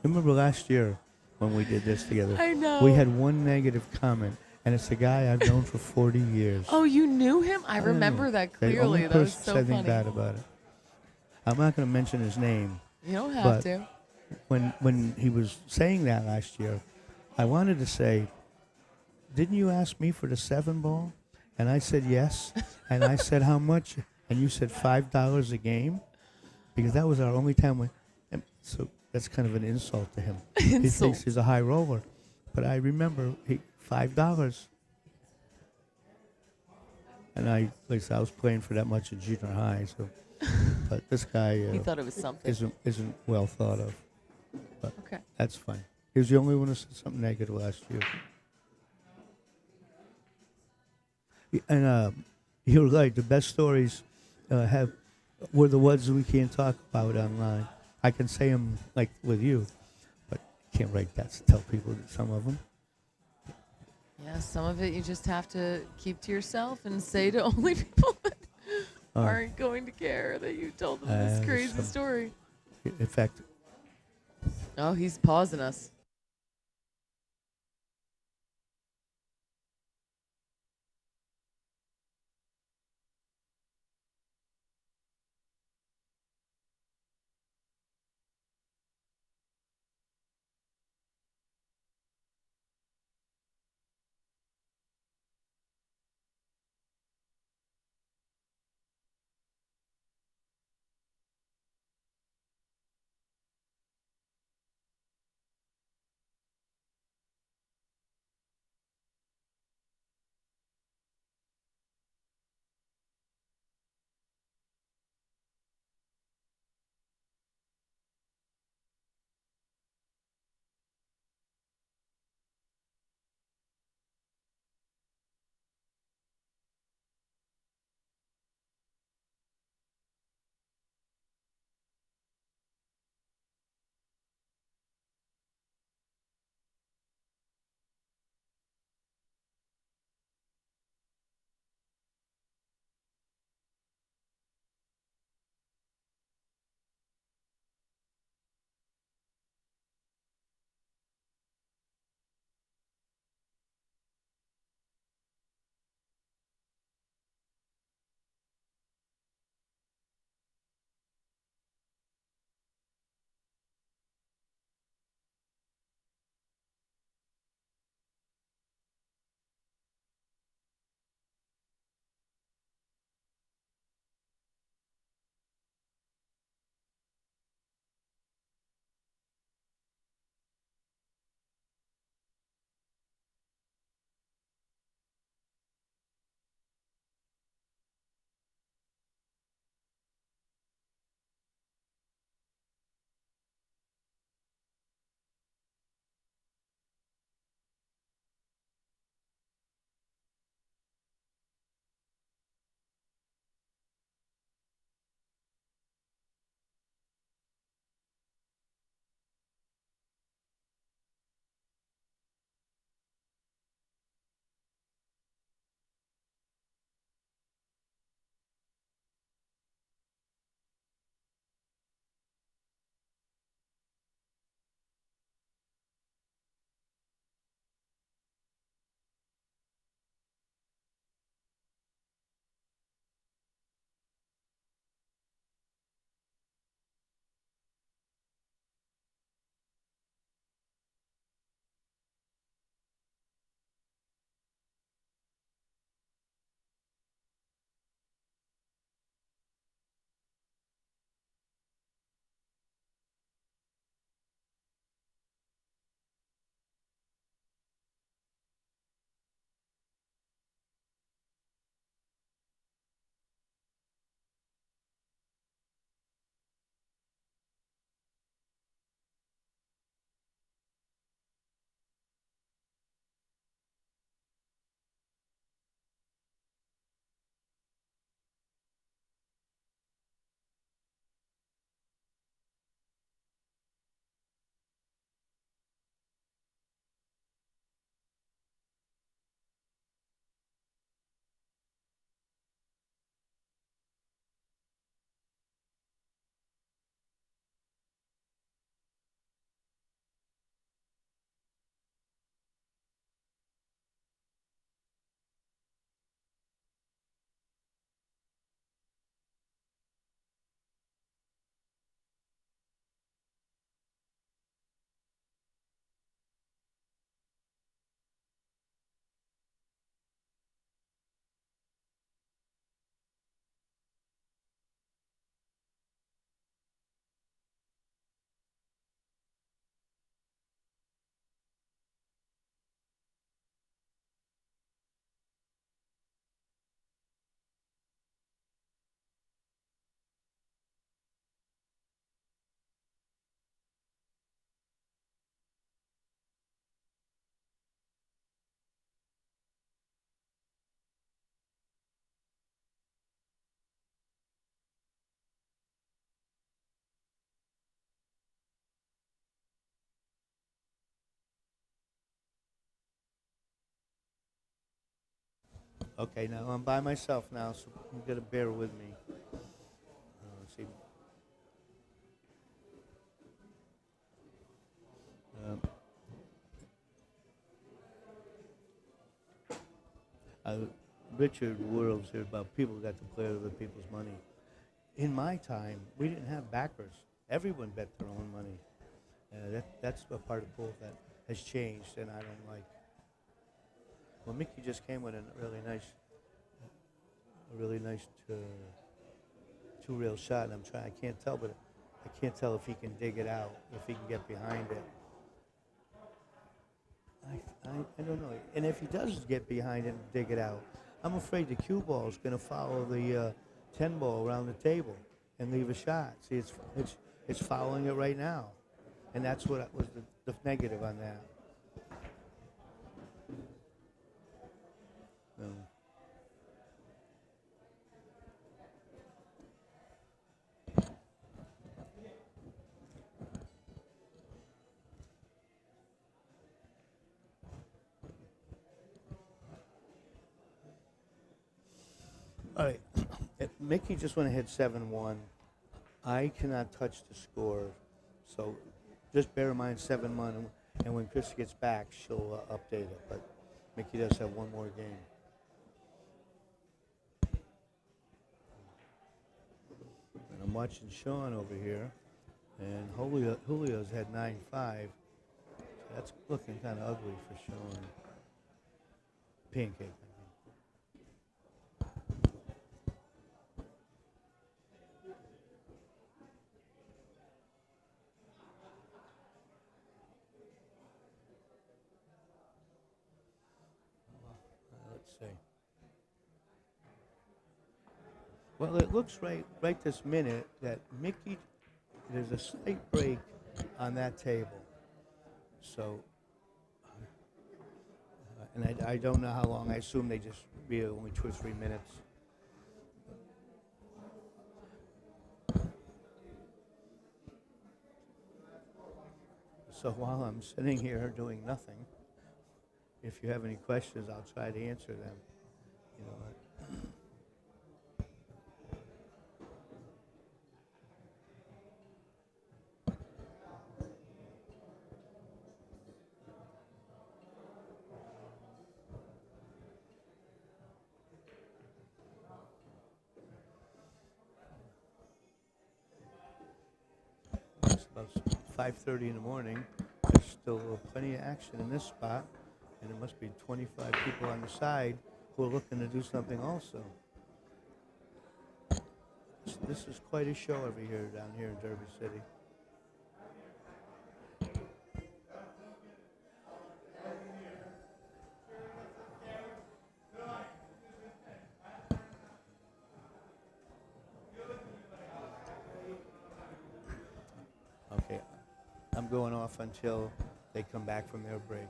Remember last year when we did this together? I know. We had one negative comment, and it's a guy I've known for 40 years. Oh, you knew him? I don't remember know. that The only clearly. That was person so said anything funny. bad about it. I'm not going to mention his name. You don't have But- to. When he was saying that last year, I wanted to say, didn't you ask me for the 7 ball? And I said yes. And I said how much? And you said $5 a game? Because that was our only time and so that's kind of an insult to him. He Insult. thinks he's a high roller. But I remember $5. And I was playing for that much in junior high, so but this guy He thought it was something. isn't well thought of. But Okay. that's fine. He was the only one who said something negative last year. And you're right. The best stories were the ones we can't talk about online. I can say them like with you, but can't write that to tell people some of them. Yeah, some of it you just have to keep to yourself and say to only people that aren't going to care that you told them this crazy some- story. In fact, Oh, he's pausing us. Okay, now I'm by myself now, so you gotta bear with me. Let's see. Um, uh, Richard World's here about people got to play with other people's money. In my time, we didn't have backers. Everyone bet their own money. That's a part of pool that has changed, and I don't like. Well, Mickey just came with a really nice two-rail shot, and I'm trying. I can't tell, but I can't tell if he can dig it out, if he can get behind it. I don't know. And if he does get behind it and dig it out, I'm afraid the cue ball is going to follow the 10 ball around the table and leave a shot. See, it's following it right now, and that's what was the negative on that. No. All right. Mickey just went ahead 7-1. I cannot touch the score, so just bear in mind 7-1, and when Chris gets back, she'll update it. But Mickey does have one more game. And I'm watching Sean over here, and Julio's had 9-5. So that's looking kind of ugly for Sean. Pancake. Let's see. Well, it looks right this minute that Mickey, there's a slight break on that table. So, and I don't know how long. I assume they just be only 2 or 3 minutes. So while I'm sitting here doing nothing, if you have any questions, I'll try to answer them. You know what? It's about 5:30 in the morning. There's still plenty of action in this spot, and there must be 25 people on the side who are looking to do something also. This is quite a show every year down here in Derby City. Okay, I'm going off until they come back from their break.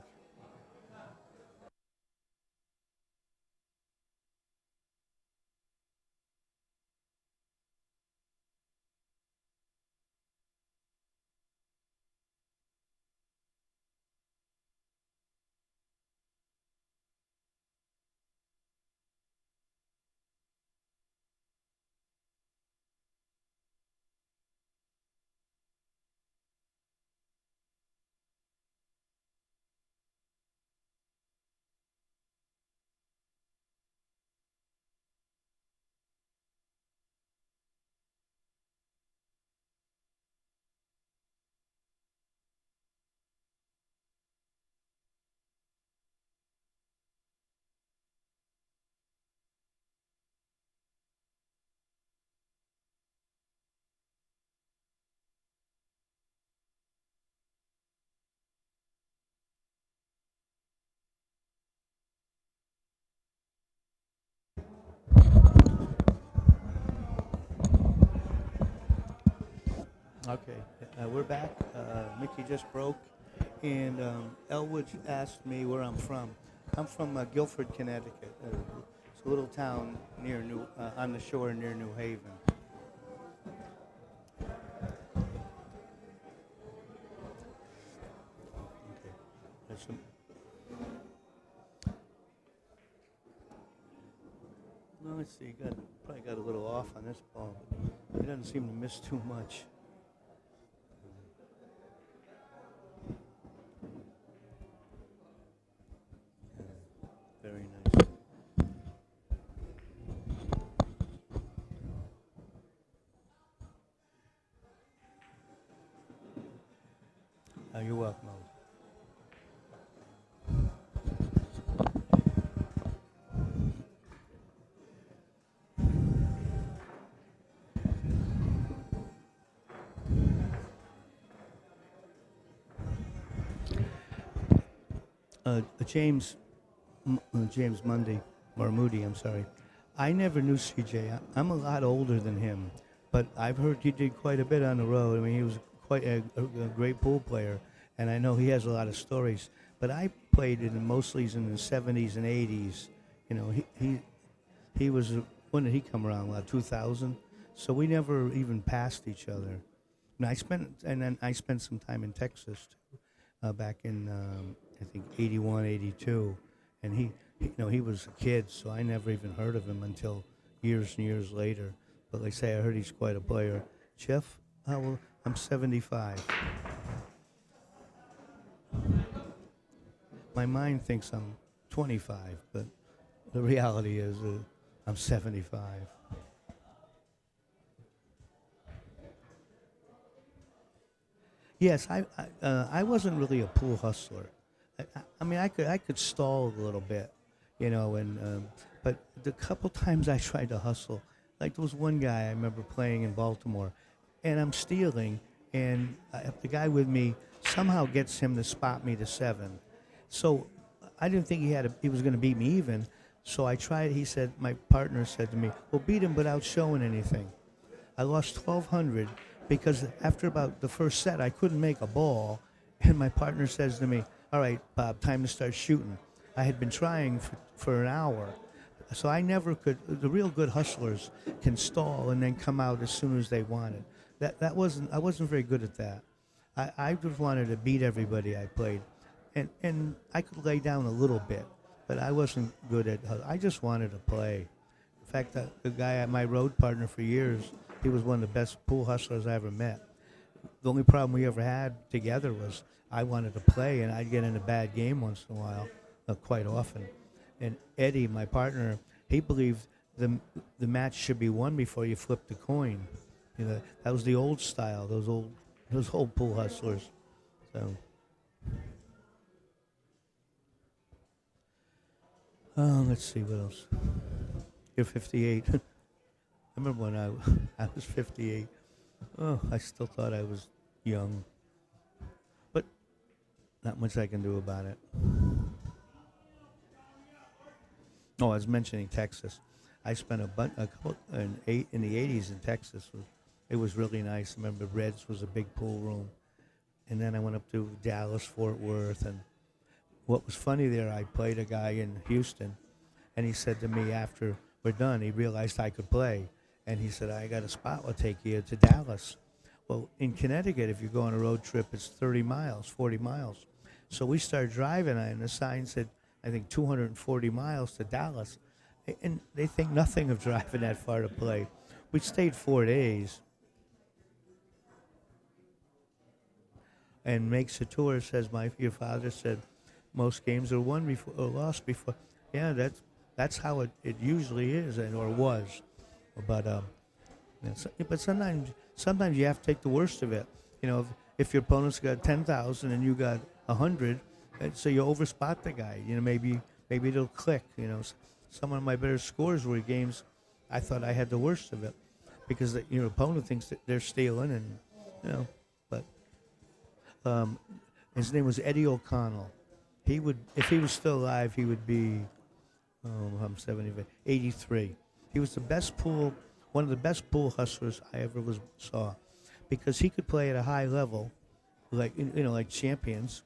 Okay, we're back. Mickey just broke, and Elwood asked me where I'm from. I'm from Guilford, Connecticut. It's a little town near on the shore near New Haven. Okay. let's see. Probably got a little off on this ball, but he doesn't seem to miss too much. Very nice. You're welcome. James Mundy, or Moody, I'm sorry. I never knew CJ. I'm a lot older than him, but I've heard he did quite a bit on the road. I mean, he was quite a great pool player, and I know he has a lot of stories. But I played in mostly in the 70s and 80s. You know, he was, when did he come around? 2000? So we never even passed each other. And then I spent some time in Texas too, back in I think 81, 82, and he was a kid, so I never even heard of him until years and years later. But like I say, I heard he's quite a player. Jeff, how old? I'm 75. My mind thinks I'm 25, but the reality is I'm 75. Yes, I wasn't really a pool hustler. I mean, I could stall a little bit, you know, but the couple times I tried to hustle, like there was one guy I remember playing in Baltimore, and I'm stealing, and the guy with me somehow gets him to spot me to 7. So I didn't think he was going to beat me even. So I tried. My partner said to me, "Well, beat him without showing anything." I lost 1,200 because after about the first set, I couldn't make a ball, and my partner says to me, "All right, Bob, time to start shooting." I had been trying for an hour, so I never could. The real good hustlers can stall and then come out as soon as they wanted. I wasn't very good at that. I just wanted to beat everybody I played, and I could lay down a little bit, but I wasn't good at. I just wanted to play. In fact, the guy, my road partner for years, he was one of the best pool hustlers I ever met. The only problem we ever had together was I wanted to play, and I'd get in a bad game once in a while, quite often. And Eddie, my partner, he believed the match should be won before you flip the coin. You know, that was the old style, those old pool hustlers. So, let's see what else. You're 58. I remember when I was 58. Oh, I still thought I was young. But not much I can do about it. Oh, I was mentioning Texas. I spent a couple in the 80s in Texas. It was really nice. I remember Reds was a big pool room. And then I went up to Dallas, Fort Worth. And what was funny there, I played a guy in Houston. And he said to me after we're done, he realized I could play. And he said, "I got a spot. I'll take you to Dallas." Well, in Connecticut, if you go on a road trip, it's 30 miles, 40 miles. So we started driving, and the sign said, I think, 240 miles to Dallas. And they think nothing of driving that far to play. We stayed 4 days. And Make Sator says, your father said, most games are won before or lost before. Yeah, that's how it usually is, or was. But but sometimes you have to take the worst of it. You know, if your opponent's got 10,000 and you got 100, so you overspot the guy. You know, maybe it'll click. You know, some of my better scores were games I thought I had the worst of it because your opponent thinks that they're stealing, and you know. But his name was Eddie O'Connell. He would, if he was still alive, he would be. I'm 75, 83. He was one of the best pool hustlers I ever saw, because he could play at a high level, like like champions,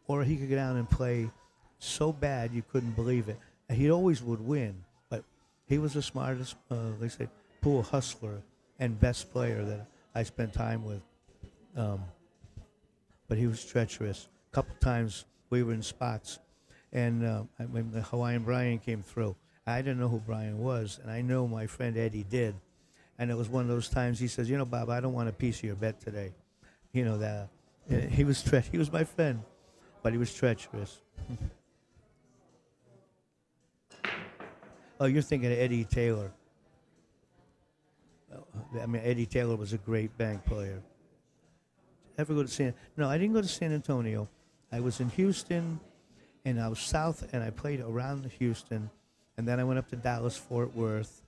or he could go down and play so bad you couldn't believe it. And he always would win, but he was the smartest, they say, pool hustler and best player that I spent time with. But he was treacherous. A couple times we were in spots, and when the Hawaiian Brian came through, I didn't know who Brian was, and I know my friend Eddie did. And it was one of those times he says, Bob, I don't want a piece of your bet today. That he was he was my friend, but he was treacherous. Oh, you're thinking of Eddie Taylor. I mean, Eddie Taylor was a great bank player. Ever go to No, I didn't go to San Antonio. I was in Houston, and I was south, and I played around Houston, and then I went up to Dallas, Fort Worth.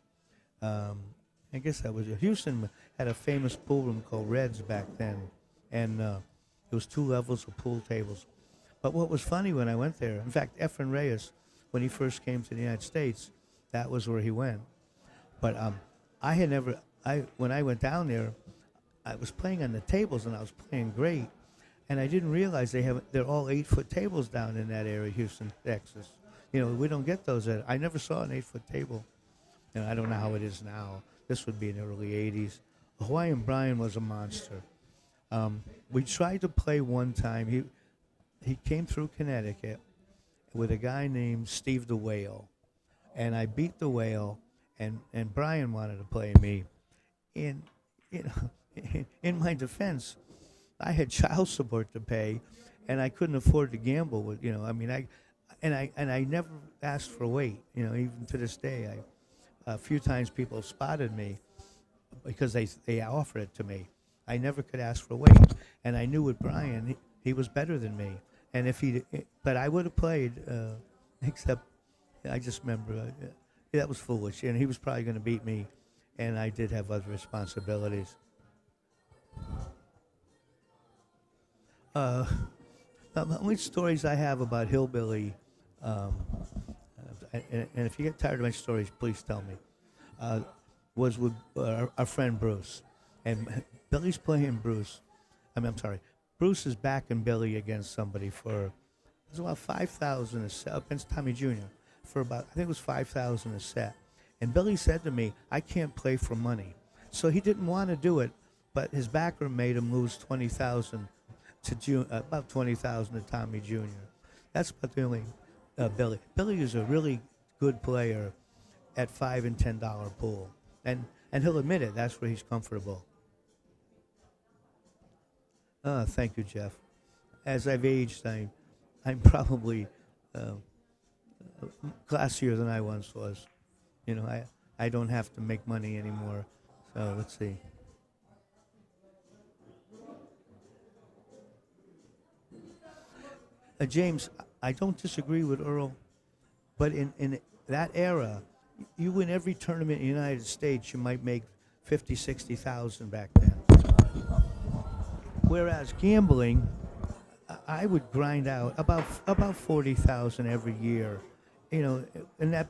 I guess that was Houston had a famous pool room called Reds back then, and it was 2 levels of pool tables. But what was funny when I went there, in fact, Efren Reyes, when he first came to the United States, that was where he went. But I had never, when I went down there, I was playing on the tables and I was playing great, and I didn't realize they're all 8-foot tables down in that area, Houston, Texas. We don't get those. I never saw an 8-foot table. I don't know how it is now. This would be in the early 80s. Hawaiian Brian was a monster. We tried to play one time. He came through Connecticut with a guy named Steve the Whale. And I beat the Whale, and Brian wanted to play me. And, in my defense, I had child support to pay, and I couldn't afford to gamble with, I never asked for weight, even to this day. A few times people spotted me because they offered it to me. I never could ask for weight, and I knew with Brian he was better than me. And but I would have played, except I just remember that was foolish, and he was probably going to beat me, and I did have other responsibilities. How many stories I have about hillbilly. And if you get tired of my stories, please tell me. Was with our friend Bruce, and Billy's playing Bruce. I'm sorry, Bruce is backing Billy against somebody for it was about 5,000 a set against Tommy Jr. for about I think it was 5,000 a set. And Billy said to me, "I can't play for money," so he didn't want to do it. But his backer made him lose 20,000 to about 20,000 to Tommy Jr. That's about the only. Billy. Billy is a really good player at $5 and $10 pool, and he'll admit it. That's where he's comfortable. Thank you, Jeff. As I've aged, I'm probably classier than I once was. I don't have to make money anymore. So let's see. James, I don't disagree with Earl, but in that era, you win every tournament in the United States, you might make 50, 60,000 back then. Whereas gambling, I would grind out about 40,000 every year, and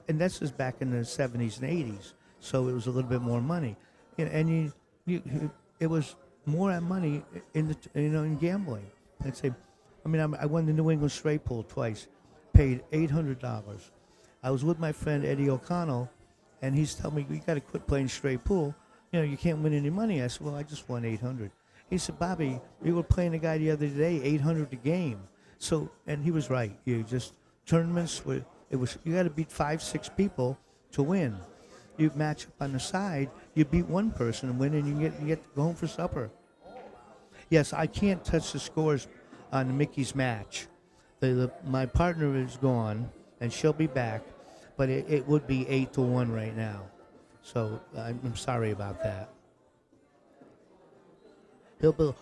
this is back in the 70s and 80s, so it was a little bit more money, and it was more money in gambling. Let's say. I won the New England straight pool twice, paid $800. I was with my friend Eddie O'Connell, and he's telling me, "You got to quit playing straight pool. You can't win any money." I said, "Well, I just won $800." He said, "Bobby, we were playing a guy the other day, $800 a game." So, and he was right. Tournaments you got to beat 5, 6 people to win. You match up on the side, you beat one person and win, and you get to go home for supper. Yes, I can't touch the scores on Mickey's match. My partner is gone, and she'll be back, but it would be 8-1 right now. So I'm sorry about that. Hillbilly.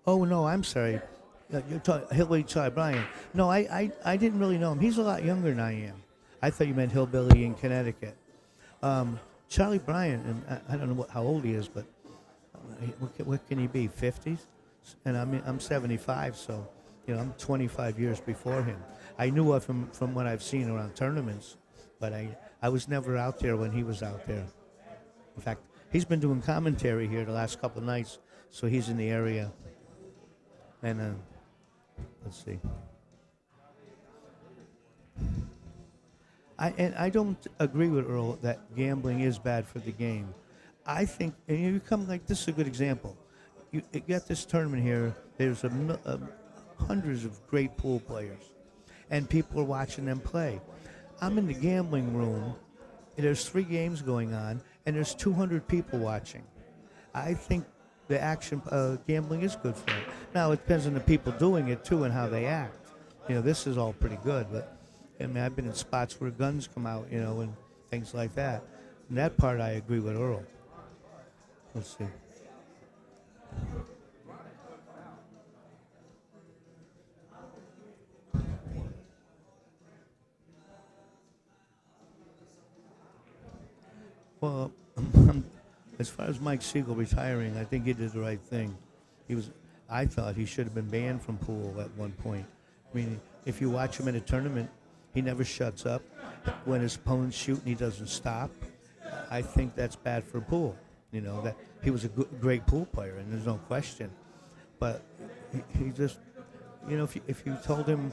Oh no, I'm sorry. You're talking Hillbilly Charlie Bryan. No, I didn't really know him. He's a lot younger than I am. I thought you meant Hillbilly in Connecticut. Charlie Bryan, and I don't know how old he is, but what can he be? 50s? And I'm 75, so I'm 25 years before him. I knew of him from what I've seen around tournaments, but I was never out there when he was out there. In fact, he's been doing commentary here the last couple of nights, so he's in the area. And let's see. I don't agree with Earl that gambling is bad for the game. I think, and you come like this is a good example. You got this tournament here. There's hundreds of great pool players, and people are watching them play. I'm in the gambling room, there's 3 games going on, and there's 200 people watching. I think the action gambling is good for it. Now, it depends on the people doing it, too, and how they act. This is all pretty good, but, I mean, I've been in spots where guns come out, and things like that. And that part, I agree with Earl. Let's see. Well, as far as Mike Siegel retiring, I think he did the right thing. I thought he should have been banned from pool at one point. I mean, if you watch him in a tournament, he never shuts up. When his opponent's shooting, he doesn't stop. I think that's bad for pool. That he was a great pool player, and there's no question. But he just, if you told him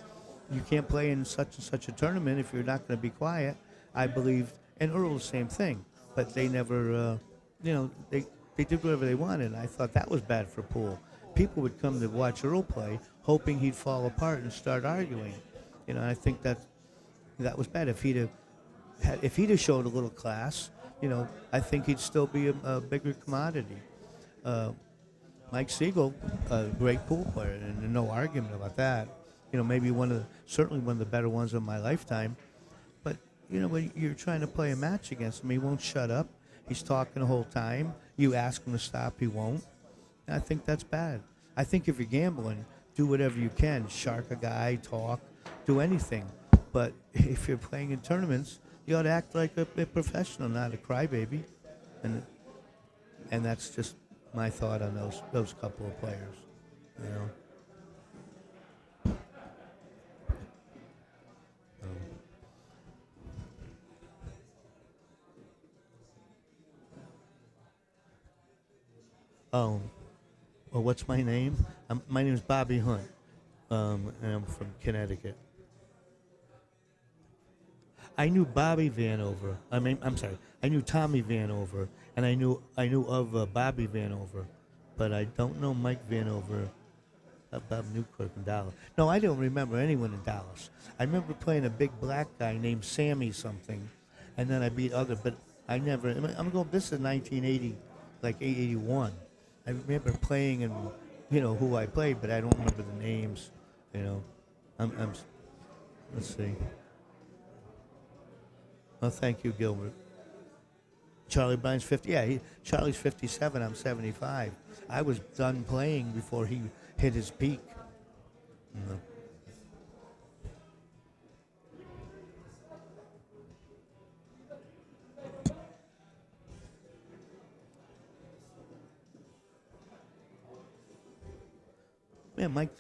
you can't play in such and such a tournament if you're not going to be quiet, I believe, and Earl the same thing. But they never, they did whatever they wanted. And I thought that was bad for pool. People would come to watch Earl play, hoping he'd fall apart and start arguing. I think that was bad. If he'd have showed a little class, I think he'd still be a bigger commodity. Mike Siegel, a great pool player, and no argument about that. Maybe certainly one of the better ones of my lifetime. But when you're trying to play a match against him, he won't shut up. He's talking the whole time. You ask him to stop, he won't. And I think that's bad. I think if you're gambling, do whatever you can. Shark a guy, talk, do anything. But if you're playing in tournaments, you ought to act like a professional, not a crybaby. And that's just my thought on those couple of players. Well, what's my name? My name is Bobby Hunt, and I'm from Connecticut. I knew Bobby Vanover. I knew Tommy Vanover, and I knew of Bobby Vanover, but I don't know Mike Vanover. Bob Newkirk in Dallas. No, I don't remember anyone in Dallas. I remember playing a big black guy named Sammy something, and then I beat other, but I never. This is 1980, like 81. I remember playing and who I played, but I don't remember the names. Let's see. Oh, thank you, Gilbert. Charlie Bryan's 50. Yeah, Charlie's 57. I'm 75. I was done playing before he hit his peak. Man, Mike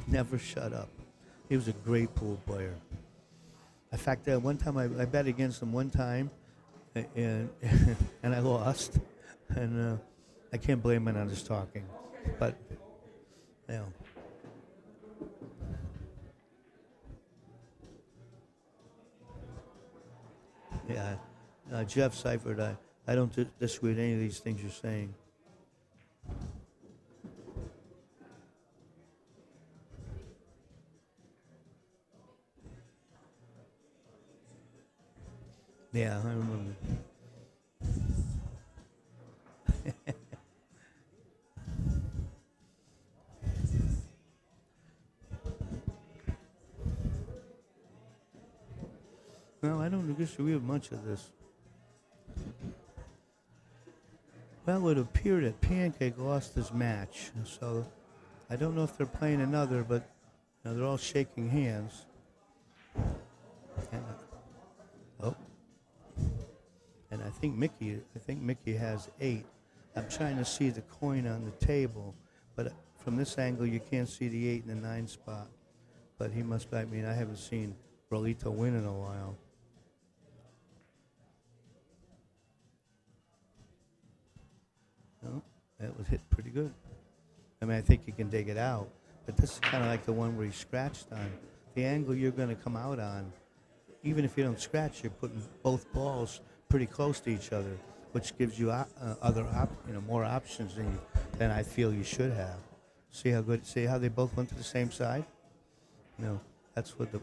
never shut up. He was a great pool player. In fact, one time I bet against him one time, and I lost, and I can't blame him on his talking, but Jeff Seifert, I don't disagree with any of these things you're saying. Yeah, I remember. No, I don't disagree with much of this. Well, it appeared that Pancake lost his match, so I don't know if they're playing another, but they're all shaking hands. And I think Mickey has 8. I'm trying to see the coin on the table, but from this angle you can't see the 8 and the 9 spot. But he must. I haven't seen Rolito win in a while. No, that was hit pretty good. I think you can dig it out, but this is kind of like the one where he scratched on. The angle you're going to come out on, even if you don't scratch, you're putting both balls pretty close to each other, which gives you more options than I feel you should have. See how they both went to the same side? That's what the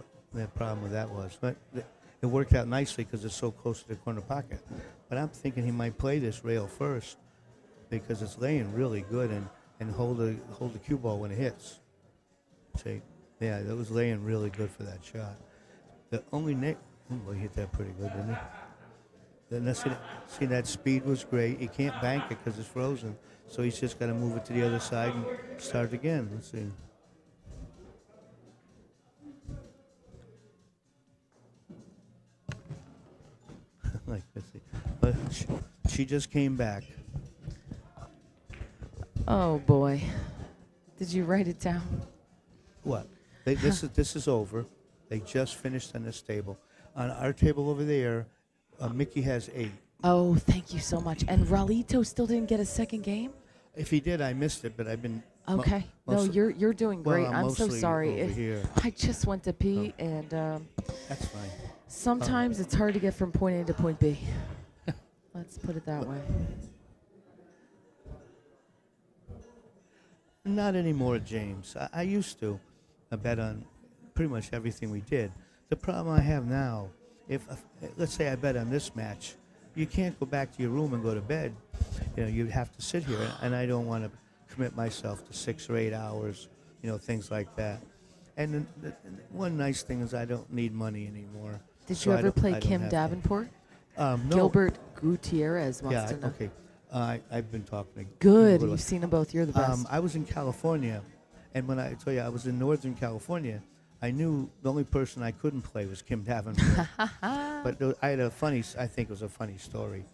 problem with that was. But it worked out nicely because it's so close to the corner pocket. But I'm thinking he might play this rail first because it's laying really good and hold the cue ball when it hits. See, yeah, that was laying really good for that shot. The only he hit that pretty good, didn't he? Then see that speed was great. He can't bank it because it's frozen, so he's just got to move it to the other side and start again. Let's see. Like this. But she just came back. Oh boy. Did you write it down? What? This is over. They just finished on this table. On our table over there, Mickey has 8. Oh, thank you so much. And Ralito still didn't get a second game? If he did, I missed it, but I've been Okay. No, you're doing well, great. I'm I'm so mostly sorry. over here. I just went to pee, and That's fine. sometimes it's hard to get from point A to point B. Let's put it that way. Not anymore, James. I used to. I bet on pretty much everything we did. The problem I have now, if let's say I bet on this match, you can't go back to your room and go to bed. You know, you'd have to sit here, and I don't want to commit myself to 6 or 8 hours. You know, things like that. And the one nice thing is I don't need money anymore. Did so you I ever don't- play I don't Kim have to. Davenport? No. Gilbert Gutierrez wants Yeah. to know. Okay. I've been talking to. Good. Gilbert. You've seen them both. You're the best. I was in California, and when I tell you I was in Northern California, I knew the only person I couldn't play was Kim Davenport. But I had I think it was a funny story.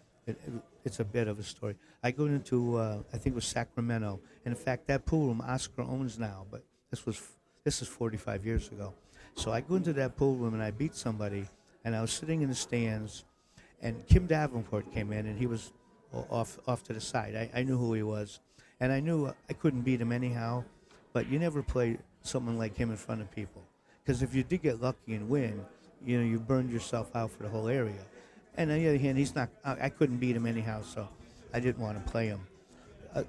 It's a bit of a story. I go into, I think it was Sacramento, and in fact that pool room Oscar owns now, but this is 45 years ago. So I go into that pool room and I beat somebody, and I was sitting in the stands, and Kim Davenport came in, and he was off to the side. I knew who he was, and I knew I couldn't beat him anyhow, but you never play someone like him in front of people, because if you did get lucky and win, you know, you burned yourself out for the whole area. And on the other hand, I couldn't beat him anyhow, so I didn't want to play him.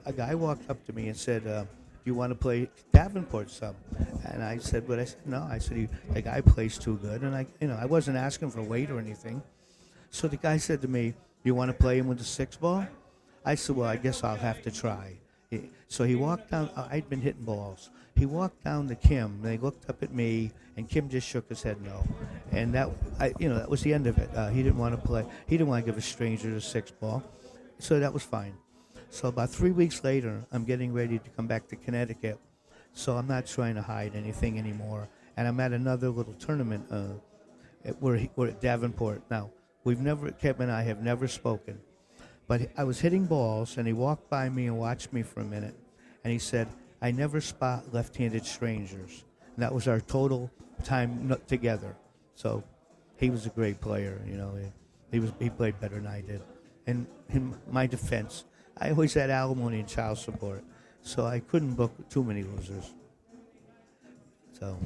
A guy walked up to me and said, do you want to play Davenport some? And I said, "What?" I said, "No." I said, "The guy plays too good." And I wasn't asking for weight or anything. So the guy said to me, "You want to play him with the 6 ball?" I said, "Well, I guess I'll have to try." So he walked down. I'd been hitting balls. He walked down to Kim. And they looked up at me, and Kim just shook his head no. And that was the end of it. He didn't want to play. He didn't want to give a stranger the 6 ball. So that was fine. So about 3 weeks later, I'm getting ready to come back to Connecticut. So I'm not trying to hide anything anymore. And I'm at another little tournament we're at Davenport. Now, Kevin and I have never spoken. But I was hitting balls, and he walked by me and watched me for a minute. And he said, "I never spot left-handed strangers." And that was our total time together. So he was a great player, you know. He played better than I did. And in my defense, I always had alimony and child support, so I couldn't book too many losers. So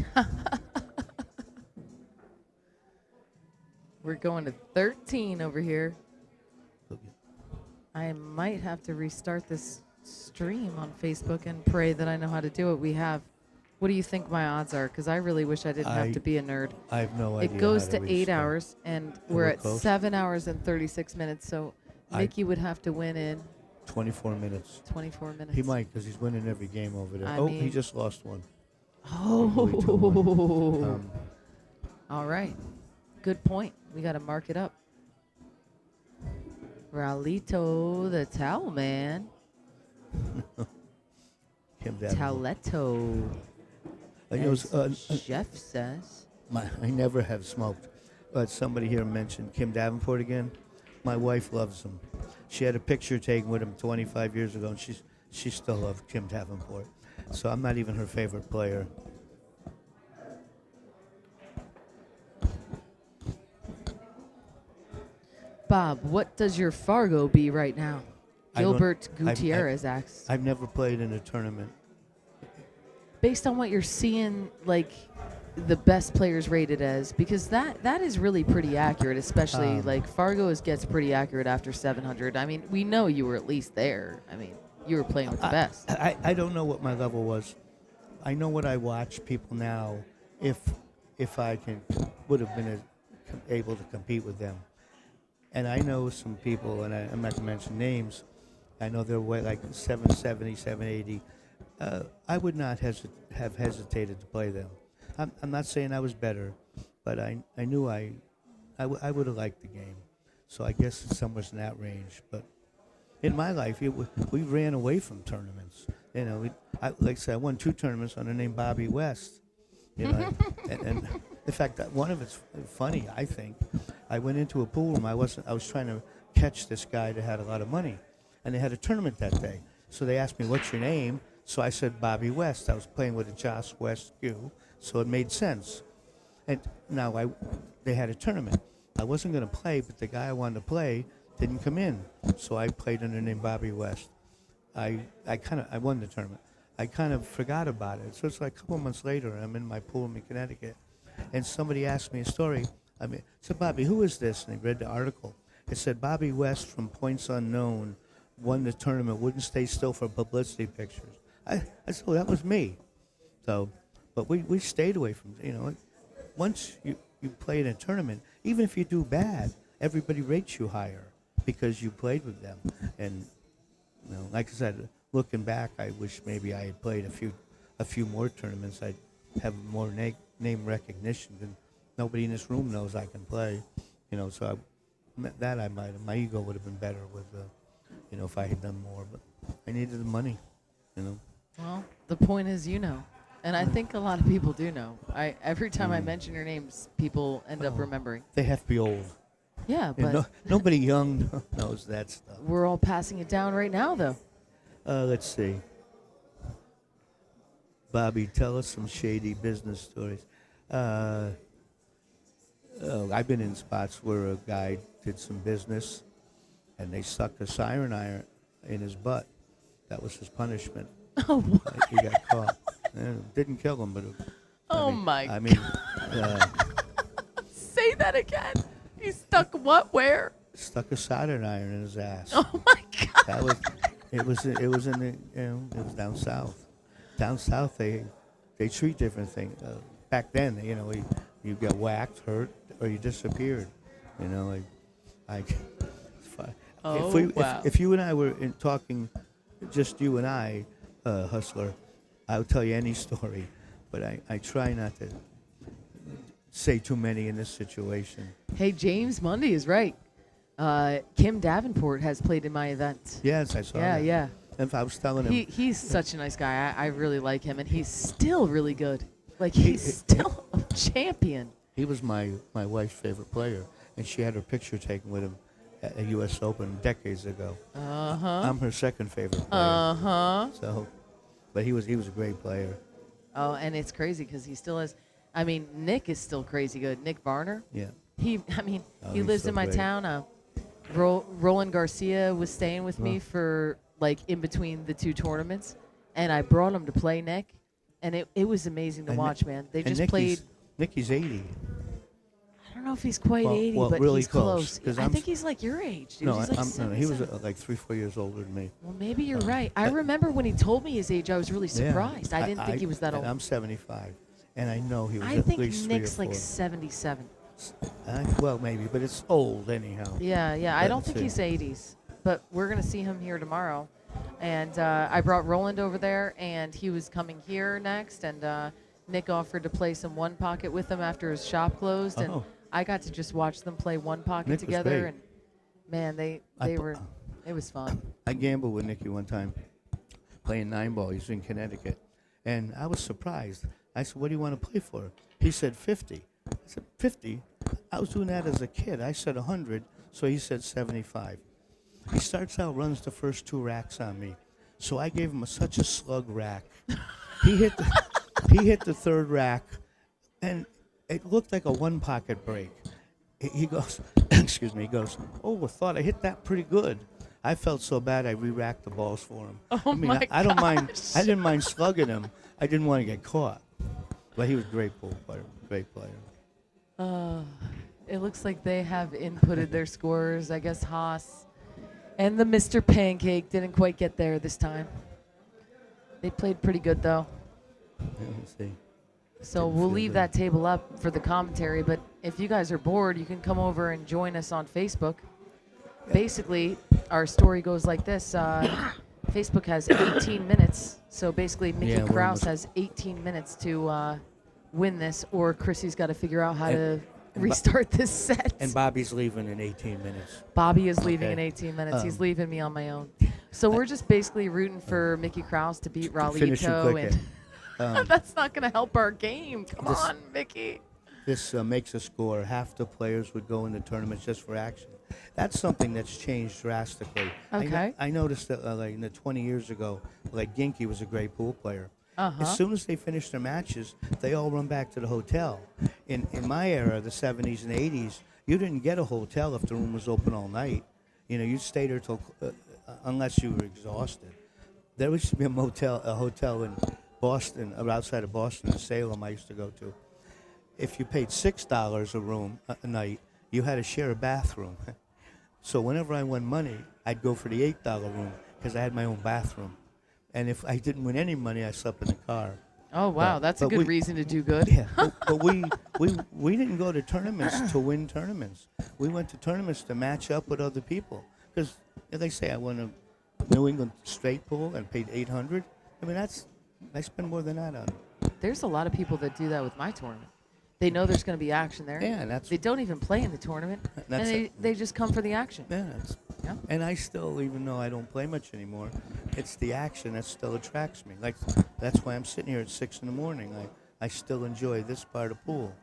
We're going to 13 over here. I might have to restart this stream on Facebook and pray that I know how to do it. What do you think my odds are? Because I really wish I didn't have to be a nerd. I have no idea. It goes how to 8 restart. hours, and we're at close. 7 hours and 36 minutes. So Mickey would have to win in 24 minutes. 24 minutes. He might, because he's winning every game over there. I He mean- just lost one. Oh. All right. Good point. We got to mark it up. Ralito, the towel man. Kim Davenport. Towletto. As Jeff says. I never have smoked, but somebody here mentioned Kim Davenport again. My wife loves him. She had a picture taken with him 25 years ago, and she still loves Kim Davenport. So I'm not even her favorite player. Bob, what does your Fargo be right now? I don't- Gilbert Gutierrez asks. I've never played in a tournament. Based on what you're seeing, like the best players rated as, because that is really pretty accurate, especially like Fargo gets pretty accurate after 700. I mean, we know you were at least there. I mean, you were playing with the best. I don't know what my level was. I know what I watch people now. If I would have been able to compete with them. And I know some people, and I'm not going to mention names. I know they're way like 770, 780. I would not have hesitated to play them. I'm not saying I was better, but I knew I would have liked the game. So I guess it's somewhere in that range. But in my life, we ran away from tournaments. You know, like I said, I won 2 tournaments under the name Bobby West. You know, and in fact, one of it's funny. I think I went into a pool room. I was trying to catch this guy that had a lot of money, and they had a tournament that day. So they asked me, "What's your name?" So I said Bobby West. I was playing with a Josh West cue, so it made sense. And now they had a tournament. I wasn't going to play, but the guy I wanted to play didn't come in, so I played under the name Bobby West. I won the tournament. I kind of forgot about it. So it's like a couple months later, I'm in my pool room in Connecticut, and somebody asked me a story. I said, Bobby, who is this? And they read the article. It said Bobby West from Points Unknown won the tournament, wouldn't stay still for publicity pictures. I said, oh, that was me. So, but we stayed away from, once you play in a tournament, even if you do bad, everybody rates you higher because you played with them. And, like I said, looking back, I wish maybe I had played a few more tournaments. I'd have more name recognition than nobody in this room knows I can play. So my ego would have been better with, if I had done more. But I needed the money, Well, the point is, and I think a lot of people do know. Every time I mention your names, people end up remembering. They have to be old. Yeah, but Nobody young knows that stuff. we're all passing it down right now, though. Let's see. Bobby, tell us some shady business stories. I've been in spots where a guy did some business, and they stuck a siren iron in his butt. That was his punishment. Oh, what? He got caught. Didn't kill him, but my God. Say that again. He stuck what? Where? Stuck a soldering iron in his ass. Oh, my God. That was. It was in the. It was down south. Down south, they treat different things. Back then, you got whacked, hurt, or you disappeared. If you and I were talking, just you and I, Hustler, I would tell you any story, but I try not to say too many in this situation. Hey, James Mundy is right. Kim Davenport has played in my event. Yes, I saw that. Yeah. If I was telling him, He's such a nice guy. I really like him, and he's still really good. Like, he's still a champion. he was my wife's favorite player, and she had her picture taken with him at a U.S. Open decades ago. I'm her second favorite player. So, but he was a great player. Oh, and it's crazy because he still is. I mean, Nick is still crazy good. Nick Varner. Yeah. He He's lives so in my great. town. Roland Garcia was staying with me for like in between the 2 tournaments, and I brought him to play Nick, and it was amazing to And watch, man. They And just Nicky's- played. Nicky's 80. I don't know if he's quite 80, well, but really he's close, close. 'cause I I'm think s- he's like your age, dude. No, He's like he was 77. like 3-4 years older than me. Well, maybe you're right. I remember when he told me his age, I was really surprised. I didn't think he was that and old. I'm 75, and I know he was I at think least Nick's 3 or like 4. 77. Well, maybe, but it's old anyhow. Yeah. I Let's don't think see. he's 80s, but we're going to see him here tomorrow. And I brought Roland over there, and he was coming here next. And Nick offered to play some one pocket with him after his shop closed. And Oh. I got to just watch them play one pocket Nick was together. great. And man, they were, it was fun. I gambled with Nicky one time, playing 9-ball. He's in Connecticut, and I was surprised. I said, "What do you want to play for?" He said 50. I said 50. I was doing that as a kid. I said 100, so he said 75. He starts out, runs the first 2 racks on me, so I gave him such a slug rack. He hit the 3rd rack, and it looked like a one pocket break. He goes, excuse me. He goes, "Oh, I thought I hit that pretty good." I felt so bad I re-racked the balls for him. Oh, my I don't mind. gosh. I didn't mind slugging him. I didn't want to get caught. But he was a great pool player. Great player. It looks like they have inputted their scores. I guess Haas and the Mr. Pancake didn't quite get there this time. They played pretty good, though. Let me see. So Didn't we'll feel leave good. that table up for the commentary, but if you guys are bored, you can come over and join us on Facebook. Basically, our story goes like this. Facebook has 18 minutes, so basically Mickey Yeah, we're Krause almost- has 18 minutes to win this, or Chrissy's got to figure out how to and restart this set. And Bobby's leaving in 18 minutes. Bobby is leaving Okay. in 18 minutes. He's Um, leaving me on my own. So we're just basically rooting for Mickey Krause to beat Finish him Raulito, quicker. and that's not going to help our game. Come This- on, Mickey. This makes a score. Half the players would go into tournaments just for action. That's something that's changed drastically. Okay. I noticed that like in the 20 years ago, like Ginky was a great pool player. Uh-huh. As soon as they finished their matches, they all run back to the hotel. In my era, the 70s and 80s, you didn't get a hotel if the room was open all night. You know, you stayed there till unless you were exhausted. There used to be a hotel in Boston, or outside of Boston, in Salem. I used to go to. If you paid $6 a room a night, you had to share a bathroom. So whenever I won money, I'd go for the $8 room because I had my own bathroom. And if I didn't win any money, I slept in the car. Oh, wow. But- That's a but good we- reason to do good. Yeah, but we didn't go to tournaments to win tournaments. We went to tournaments to match up with other people. Because they say I won a New England straight pool and paid $800. I mean, I spend more than that on it. There's a lot of people that do that with my tournament. They know there's going to be action there. Yeah, and that's They don't even play in the tournament, That's and it. they just come for the action. yeah, that's, Yeah. and I still, even though I don't play much anymore, it's the action that still attracts me. Like that's why I'm sitting here at 6 in the morning. I still enjoy this part of pool.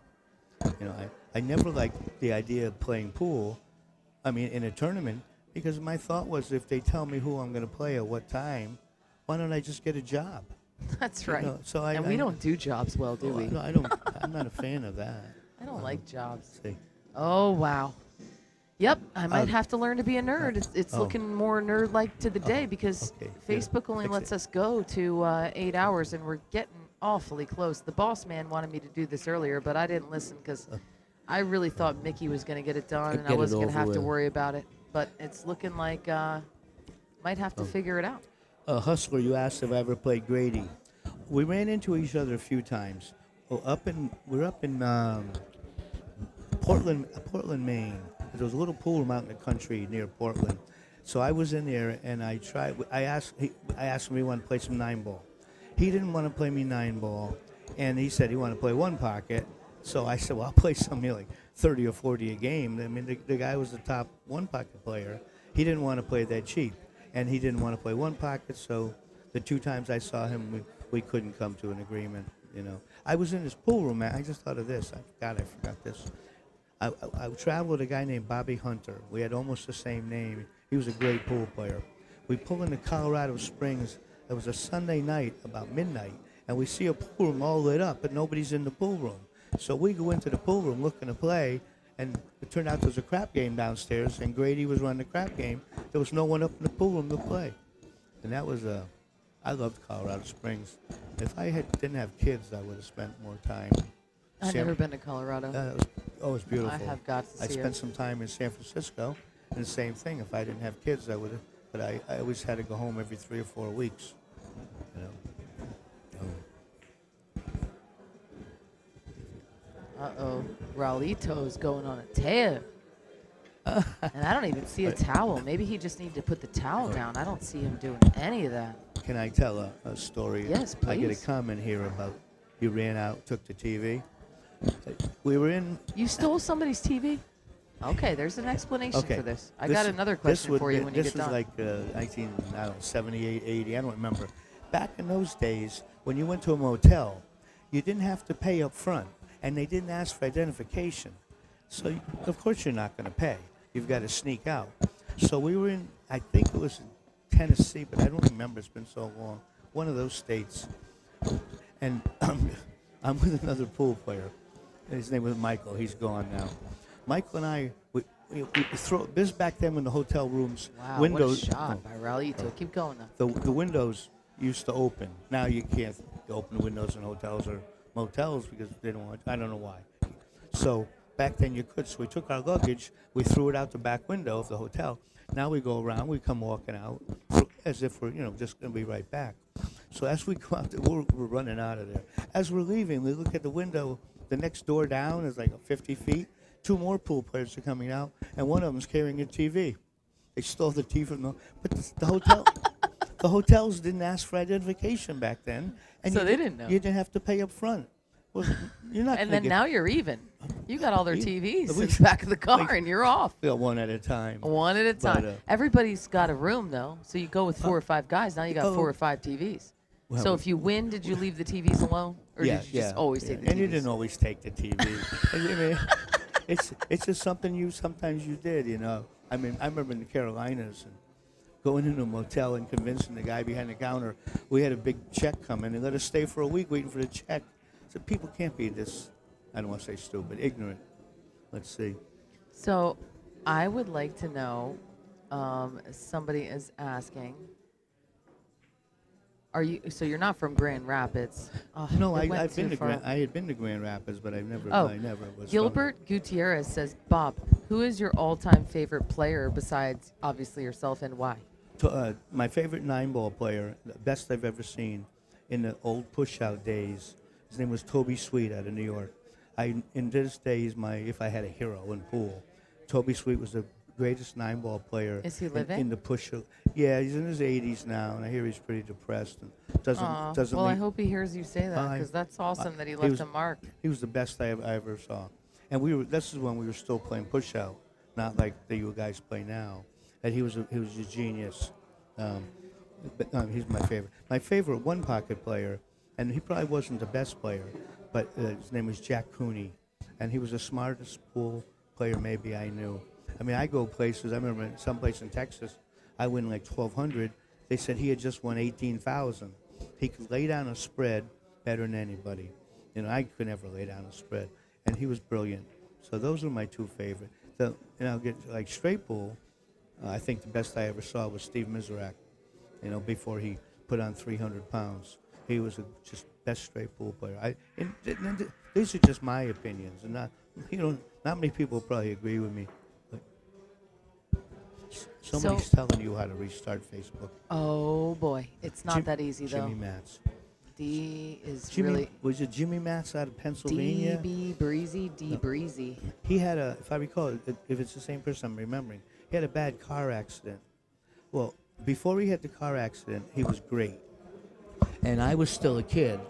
You know, I never liked the idea of playing pool. I mean, in a tournament, because my thought was if they tell me who I'm going to play at what time, why don't I just get a job? That's You right. know, so And we don't do jobs well, do we? No, I don't. I'm not a fan of that. I don't like jobs. See, Oh, wow. Yep, I might Uh, have to learn to be a nerd. It's oh. looking more nerd-like to the day because okay, yeah, Facebook only fix lets it. us go to 8 hours, and we're getting awfully close. The boss man wanted me to do this earlier, but I didn't listen because I really thought Mickey was going to get it done, and I Get it wasn't going to over have to with. worry about it. But it's looking like might have to figure it out. Hustler, you asked if I ever played Grady. We ran into each other a few times. We're up in Portland, Maine. There was a little pool out in the country near Portland. So I was in there and I asked him if he wanted to play some 9-ball. He didn't want to play me 9-ball, and he said he wanted to play one pocket. So I said, well, I'll play something like 30 or 40 a game. I mean, the guy was the top one pocket player. He didn't want to play that cheap, and he didn't want to play one pocket. So the 2 times I saw him, we couldn't come to an agreement. You know, I was in his pool room, man. I just thought of this. I forgot this. I traveled with a guy named Bobby Hunter. We had almost the same name. He was a great pool player. We pull into Colorado Springs. It was a Sunday night, about midnight, and we see a pool room all lit up, but nobody's in the pool room. So we go into the pool room looking to play, and it turned out there was a crap game downstairs, and Grady was running the crap game. There was no one up in the pool room to play. And that was I loved Colorado Springs. If I didn't have kids, I would have spent more time. I've never been to Colorado. It was beautiful. I have got to I see spent it. some time in San Francisco, and the same thing. If I didn't have kids, I would have. But I always had to go home every 3 or 4 weeks. You know. Uh-oh. Raulito's going on a tear. And I don't even see a towel. Maybe he just needed to put the towel down. I don't see him doing any of that. Can I tell a story? Yes, I get a please. comment here about you ran out, took the TV. We were in. You stole somebody's TV? Okay, there's an explanation Okay. for this. I got another question for you when you this get done. was like 78, 80, I don't remember. Back in those days, when you went to a motel, you didn't have to pay up front, and they didn't ask for identification. So, of course, you're not going to pay. You've got to sneak out. So we were in, I think it was in Tennessee, but I don't remember. It's been so long. One of those states. And I'm with another pool player. His name was Michael. He's gone now. Michael and I, we throw this back then when the hotel rooms Wow, windows. what a shot by Raulito. Keep going, though. The windows used to open. Now you can't open the windows in hotels or motels because they don't want. I don't know why. So back then you could. So we took our luggage, we threw it out the back window of the hotel. Now we go around. We come walking out as if we're just going to be right back. So as we go out there, we're running out of there. As we're leaving, we look at the window. The next door down is like 50 feet. Two more pool players are coming out, and one of them's carrying a TV. They stole the TV from but the hotel. The hotels didn't ask for identification back then, and So you they didn't know. You didn't have to pay up front. Well, you're not. And gonna then get- now you're even. You got all their We- TVs we- in the back of the car, like- and you're off. Yeah, one at a time. One at a But, time. Everybody's got a room, though. So you go with 4 or 5 guys. Now you got oh. 4 or 5 TVs. Well, So if you win, did you leave the TVs alone? Or did you just always take the TVs? And you didn't always take the TV. I mean, it's just something you sometimes you did, you know. I mean, I remember in the Carolinas and going into a motel and convincing the guy behind the counter we had a big check coming and let us stay for a week waiting for the check. So people can't be this, I don't want to say stupid, ignorant. Let's see. So I would like to know, somebody is asking, so you're not from Grand Rapids? Oh, No, it went I've been too to far. I had been to Grand Rapids, but I never was. Gilbert Gutierrez says, Bob, who is your all-time favorite player besides obviously yourself, and why? My favorite 9-ball player, the best I've ever seen in the old push-out days. His name was Toby Sweet out of New York. In this day, he's if I had a hero in pool. Toby Sweet was the greatest 9-ball player. Is he in living? the push-out? Yeah, he's in his 80s now, and I hear he's pretty depressed and doesn't. Well, I leave- hope he hears you say that, I- because that's awesome that he he left was- a mark. He was the best I ever saw. And this is when we were still playing push-out, not like the you guys play now. And he was a genius. He's my favorite. My favorite one-pocket player, and he probably wasn't the best player, but his name was Jack Cooney, and he was the smartest pool player maybe I knew. I mean, I go places. I remember someplace in Texas, I win like 1,200. They said he had just won 18,000. He could lay down a spread better than anybody. You know, I could never lay down a spread, and he was brilliant. So those are my two favorite. And I'll get like straight pool. I think the best I ever saw was Steve Miserak. You know, before he put on 300 pounds, he was just best straight pool player. These are just my opinions, and not many people probably agree with me. But somebody's telling you how to restart Facebook. Oh boy, it's not that easy though. Jimmy Matz. D is really Was it Jimmy Matz out of Pennsylvania? D Breezy. He had if I recall, if it's the same person I'm remembering, he had a bad car accident. Well, before he had the car accident, he was great. And I was still a kid,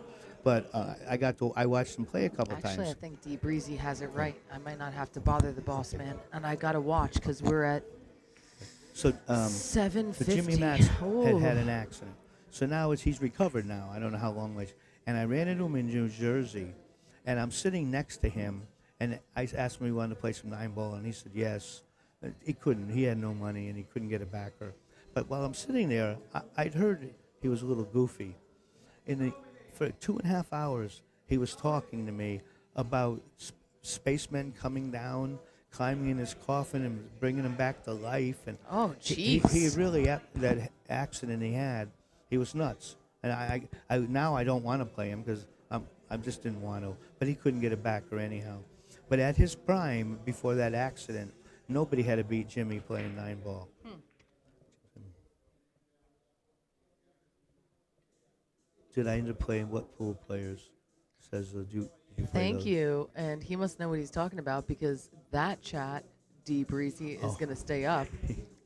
but I watched him play a couple Actually, times. I think D Breezy has it right. I might not have to bother the boss man, and I gotta watch because we're at So 7:50. but Jimmy Matz Oh. had an accident. So now he's recovered now. I don't know how long later. And I ran into him in New Jersey, and I'm sitting next to him, and I asked him if he wanted to play some 9-ball, and he said yes. He couldn't. He had no money, and he couldn't get a backer. But while I'm sitting there, I'd heard he was a little goofy. For 2.5 hours, he was talking to me about spacemen coming down, climbing in his coffin and bringing him back to life. And Oh, he jeez. really, that accident he had, he was nuts. And I now I don't want to play him because I just didn't want to. But he couldn't get a backer anyhow. But at his prime, before that accident, nobody had to beat Jimmy playing 9-ball. Did I end up playing what pool players? Says did you play Thank those? you. And he must know what he's talking about because that chat, D Breezy, is going to stay up.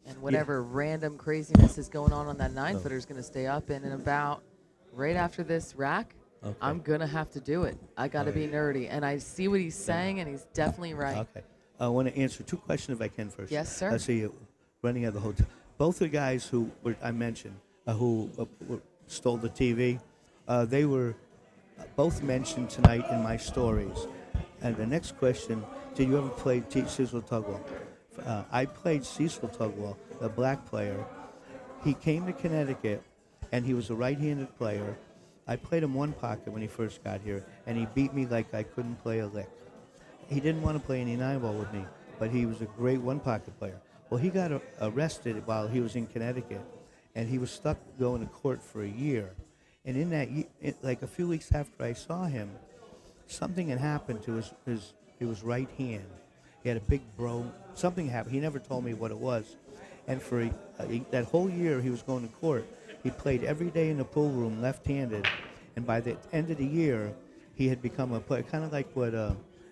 And whatever random craziness is going on that 9-footer is going to stay up. And in about right after this rack, Okay. I'm going to have to do it. I got to be nerdy. And I see what he's saying, and he's definitely right. Okay. I want to answer 2 questions if I can first. Yes, sir. I see you running out of the hotel. Both the guys who I mentioned who stole the TV, they were both mentioned tonight in my stories. And the next question, did you ever play Cecil Tugwell? I played Cecil Tugwell, a black player. He came to Connecticut, and he was a right-handed player. I played him one pocket when he first got here, and he beat me like I couldn't play a lick. He didn't want to play any 9-ball with me, but he was a great one-pocket player. Well, he got arrested while he was in Connecticut, and he was stuck going to court for a year. And in that, like a few weeks after I saw him, something had happened to his right hand. He had a big something happened. He never told me what it was. And for that whole year he was going to court, He played every day in the pool room left-handed, and by the end of the year, he had become a player, kind of like what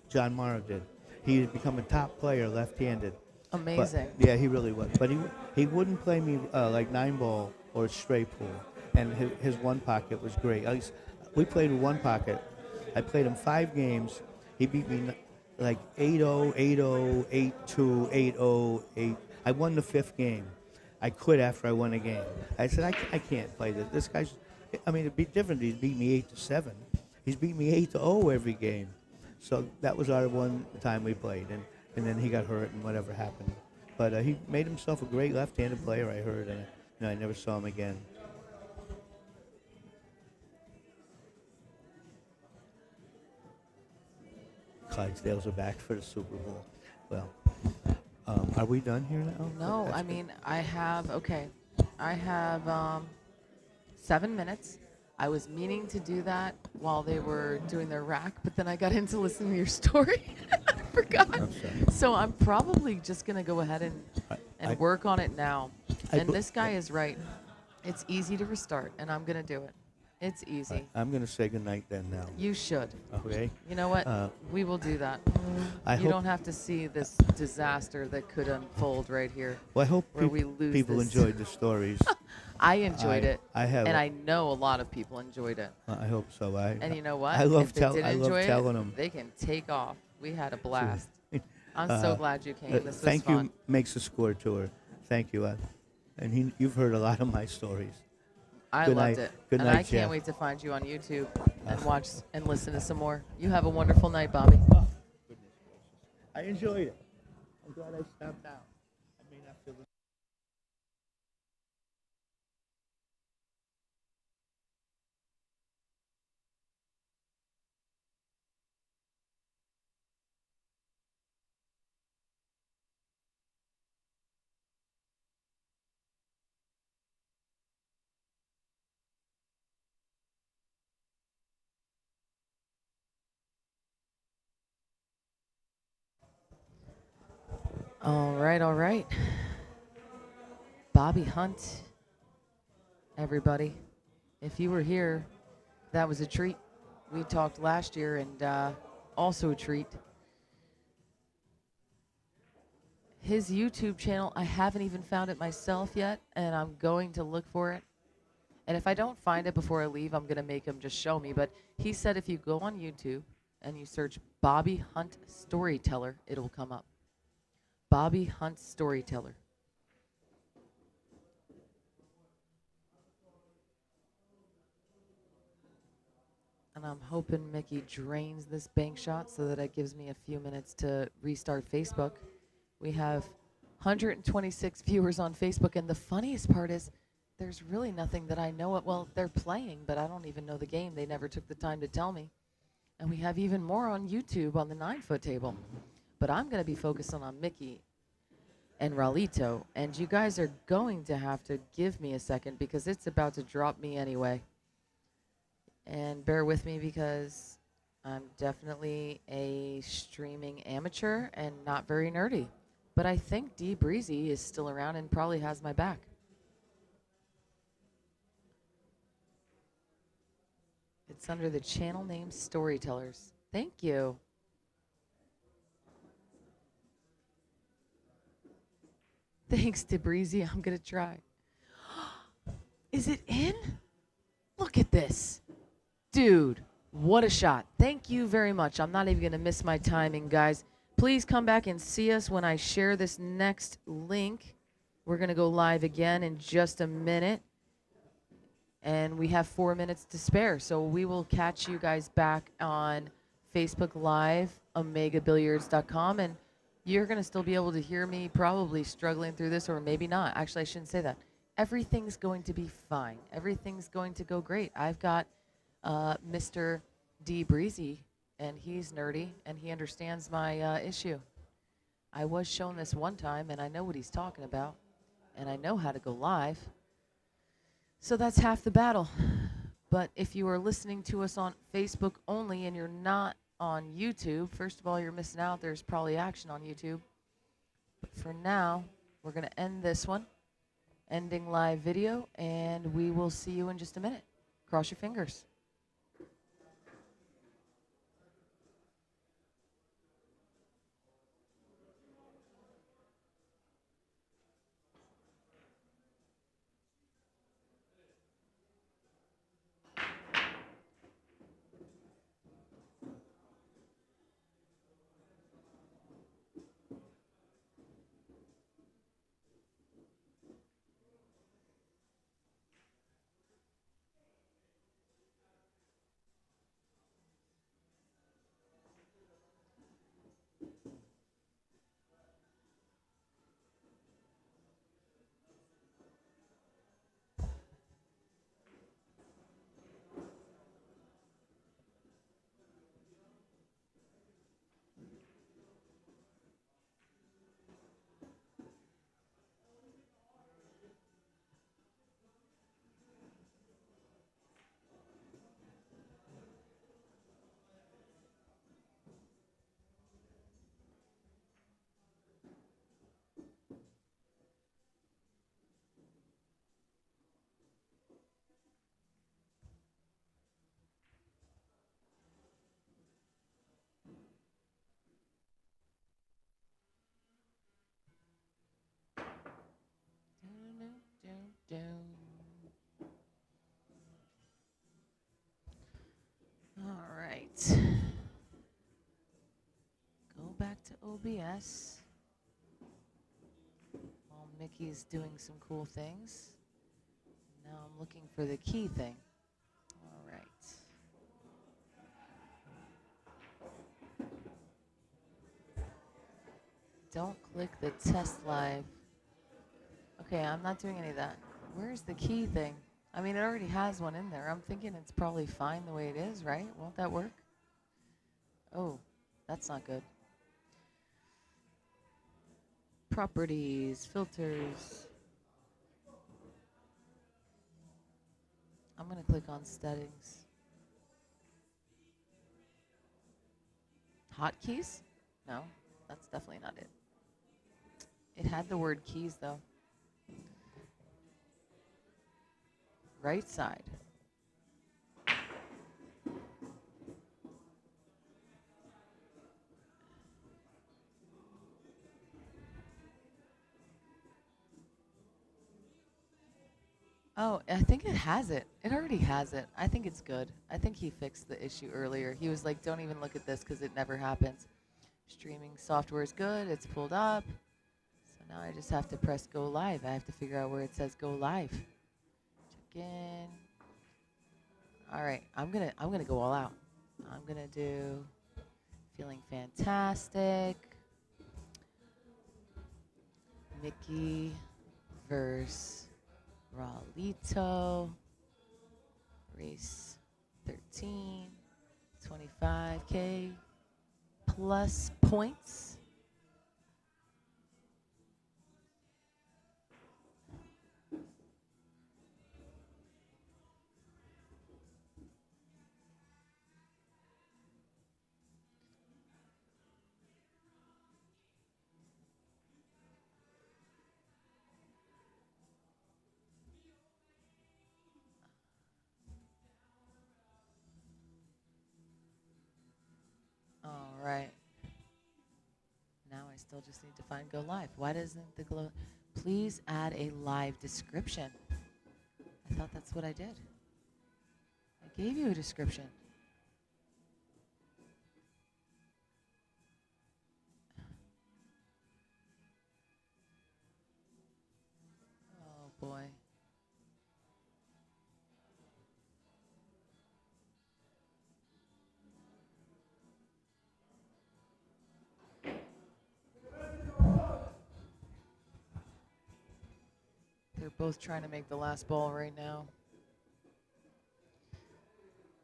John Morrow did. He had become a top player left-handed. But, Amazing. yeah, he really was. But he wouldn't play me like 9-ball or straight pool, and his one pocket was great. At least we played with one pocket. I played him 5 games. He beat me like 8-0, 8-0, 8-2, 8-0, 8. I won the 5th game. I quit after I won a game. I said, I can't play this. This guy's, I mean, it'd be different. He's beat me 8-7. He's beat me 8-0 every game. So that was our one time we played. And then he got hurt and whatever happened. But he made himself a great left-handed player, I heard, and I never saw him again. Clydesdales are back for the Super Bowl. Well, are we done here now? No, That's I good. mean, I have 7 minutes. I was meaning to do that while they were doing their rack, but then I got into listening to your story. I forgot. I'm sorry. So I'm probably just going to go ahead and I- work on it now. I And bu- this guy is right. It's easy to restart, and I'm going to do it. It's easy. I'm going to say goodnight then now. You should. Okay? You know what? Uh, We will do that. I You hope, don't have to see this disaster that could unfold right here. well, I hope where we lose people this. enjoyed the stories. I enjoyed it, I have. and I know a lot of people enjoyed it. I hope so. And you know what? I love, if they did I love enjoy telling it, them. they can take off. We had a blast. I'm so glad you came. This was Thank fun. you, Makes a Score Tour. Thank you. And you've heard a lot of my stories. I Good loved night. it. Good and night, I can't Jeff. wait to find you on YouTube and watch and listen to some more. You have a wonderful night, Bobby. I enjoyed it. I'm glad I stopped out. I may not feel All right, all right. Bobby Hunt, everybody. If you were here, that was a treat. We talked last year, and also a treat. His YouTube channel, I haven't even found it myself yet, and I'm going to look for it. And if I don't find it before I leave, I'm going to make him just show me. But he said if you go on YouTube and you search Bobby Hunt Storyteller, it'll come up. Bobby Hunt Storyteller. And I'm hoping Mickey drains this bank shot so that it gives me a few minutes to restart Facebook. We have 126 viewers on Facebook, and the funniest part is there's really nothing that I know of. Well, they're playing, but I don't even know the game. They never took the time to tell me. And we have even more on YouTube on the 9-foot table. But I'm going to be focusing on Mickey and Ralito, and you guys are going to have to give me a second because it's about to drop me anyway. And bear with me because I'm definitely a streaming amateur and not very nerdy. But I think D Breezy is still around and probably has my back. It's under the channel name Storytellers. Thank you. Thanks, DeBreezy. I'm going to try. Is it in? Look at this. Dude, what a shot. Thank you very much. I'm not even going to miss my timing, guys. Please come back and see us when I share this next link. We're going to go live again in just a minute. And we have 4 minutes to spare. So we will catch you guys back on Facebook Live, omegabilliards.com. And you're going to still be able to hear me probably struggling through this, or maybe not. Actually, I shouldn't say that. Everything's going to be fine. Everything's going to go great. I've got Mr. D. Breezy, and he's nerdy, and he understands my issue. I was shown this one time, and I know what he's talking about, and I know how to go live. So that's half the battle. But if you are listening to us on Facebook only and you're not on YouTube, first of all, you're missing out. There's probably action on YouTube. But for now, we're going to end this one. ending live video, and we will see you in just a minute. Cross your fingers. All right. Go back to OBS while Mickey's doing some cool things. Now I'm looking for the key thing. All right. Don't click the test live. Okay, I'm not doing any of that. Where's the key thing? I mean, it already has one in there. I'm thinking it's probably fine the way it is, right? Won't that work? Oh, that's not good. Properties, filters. I'm going to click on settings. Hotkeys? No, that's definitely not it. It had the word keys, though. Right side. Oh, I think it has it. It already has it. I think it's good. I think he fixed the issue earlier. He was like, don't even look at this because it never happens. Streaming software is good. It's pulled up. So now I just have to press go live. I have to figure out where it says go live. Check in. All right, I'm gonna go all out. I'm gonna do feeling fantastic. Mickey versus Raulito. Race 13, 25K plus points. All right. Now I still just need to find go live. Why doesn't the glow? Please add a live description. I thought that's what I did. I gave you a description. Oh boy. They're both trying to make the last ball right now.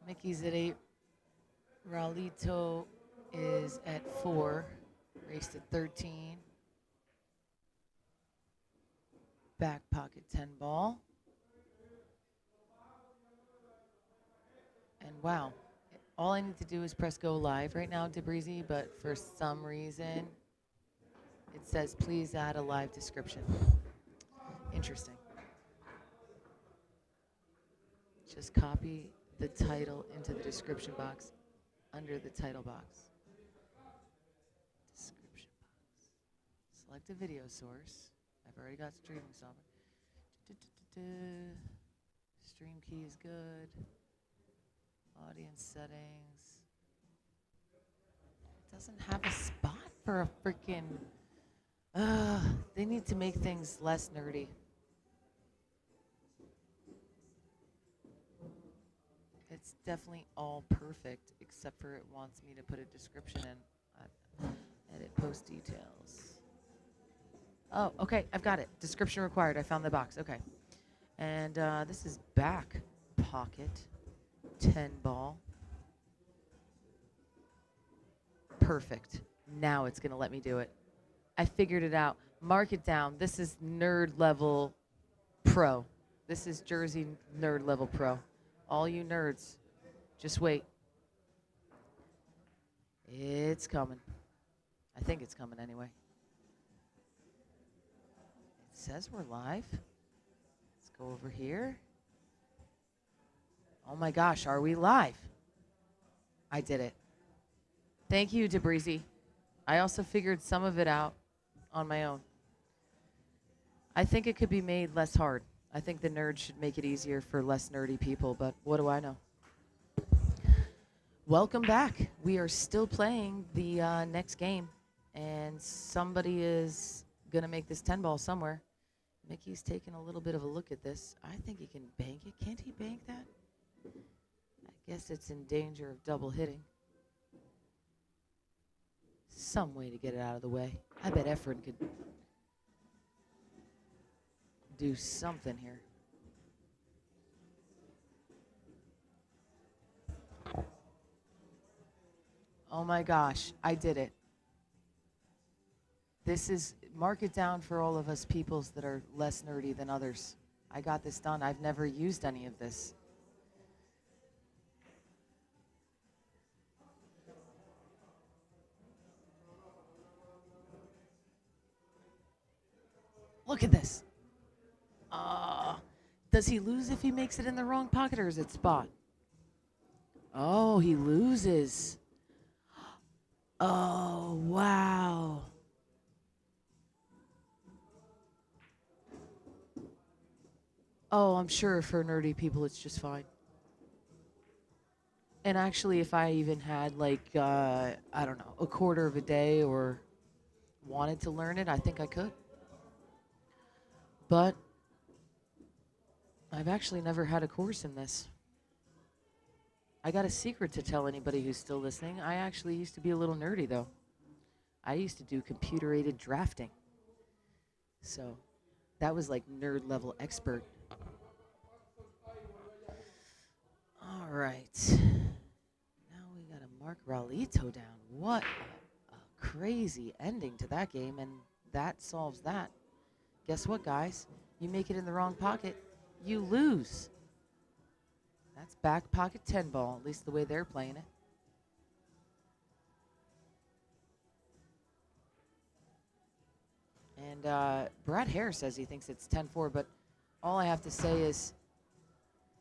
Mickey's at 8. Raulito is at 4. Raced at 13. Back pocket 10 ball. And wow, all I need to do is press go live right now, DeBreezy, but for some reason it says please add a live description. Interesting. Just copy the title into the description box under the title box. Description box. Select a video source. I've already got streaming software. Stream key is good. Audience settings. It doesn't have a spot for a freaking. They need to make things less nerdy. It's definitely all perfect, except for it wants me to put a description in. Edit post details. Oh, okay, I've got it. Description required. I found the box. Okay. And this is back pocket 10 ball. Perfect. Now it's going to let me do it. I figured it out. Mark it down. This is nerd level pro. This is Jersey nerd level pro. All you nerds, just wait. It's coming. I think it's coming anyway. It says we're live. Let's go over here. Oh my gosh, are we live? I did it. Thank you, Debreezy. I also figured some of it out on my own. I think it could be made less hard. I think the nerds should make it easier for less nerdy people, but what do I know? Welcome back. We are still playing the next game, and somebody is going to make this 10 ball somewhere. Mickey's taking a little bit of a look at this. I think he can bank it. Can't he bank that? I guess it's in danger of double hitting. Some way to get it out of the way. I bet Efren could do something here. Oh my gosh, I did it. This is, mark it down for all of us peoples that are less nerdy than others. I got this done. I've never used any of this. Look at this. Does he lose if he makes it in the wrong pocket, or is it spot? Oh, he loses. Oh, wow. Oh, I'm sure for nerdy people it's just fine. And actually, if I even had, like, I don't know, a quarter of a day or wanted to learn it, I think I could. But I've actually never had a course in this. I got a secret to tell anybody who's still listening. I actually used to be a little nerdy, though. I used to do computer-aided drafting. So that was like nerd level expert. All right. Now we got to mark Raulito down. What a crazy ending to that game, and that solves that. Guess what, guys? You make it in the wrong pocket, you lose. That's back pocket 10 ball, at least the way they're playing it. And Brad Hare says he thinks it's 10-4, but all I have to say is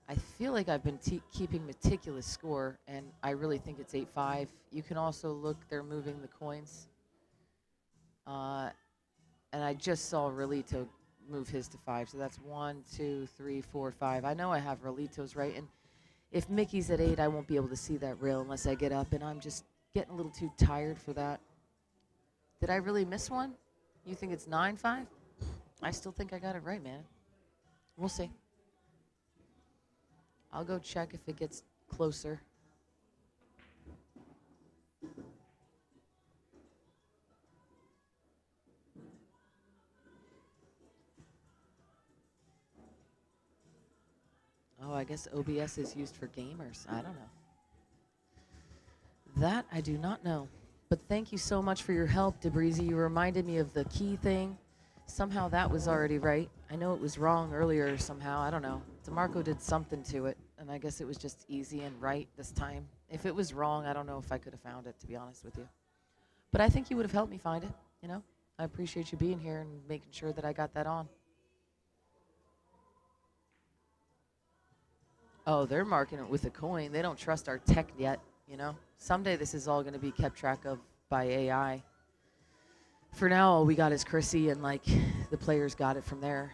I feel like I've been keeping meticulous score, and I really think it's 8-5. You can also look, they're moving the coins. And I just saw Rolito move his to 5, so that's 1, 2, 3, 4, 5. I know I have Rolito's right, and if Mickey's at 8, I won't be able to see that rail unless I get up, and I'm just getting a little too tired for that. Did I really miss one? You think it's 9-5? I still think I got it right, man. We'll see. I'll go check if it gets closer. Oh, I guess OBS is used for gamers. I don't know. That I do not know. But thank you so much for your help, Debreezy. You reminded me of the key thing. Somehow that was already right. I know it was wrong earlier somehow. I don't know. DeMarco did something to it, and I guess it was just easy and right this time. If it was wrong, I don't know if I could have found it, to be honest with you. But I think you would have helped me find it, you know? I appreciate you being here and making sure that I got that on. Oh, they're marking it with a coin. They don't trust our tech yet, you know? Someday this is all going to be kept track of by AI. For now, all we got is Chrissy, and like the players got it from there.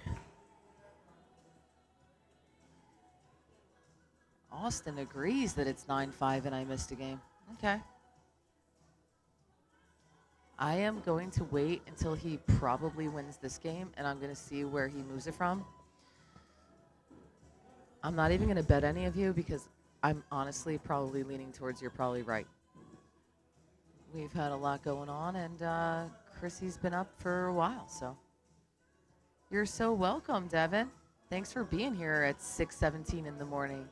Austin agrees that it's 9-5 and I missed a game. Okay. I am going to wait until he probably wins this game, and I'm going to see where he moves it from. I'm not even going to bet any of you because I'm honestly probably leaning towards you're probably right. We've had a lot going on, and Chrissy's been up for a while, so. You're so welcome, Devin. Thanks for being here at 6:17 in the morning.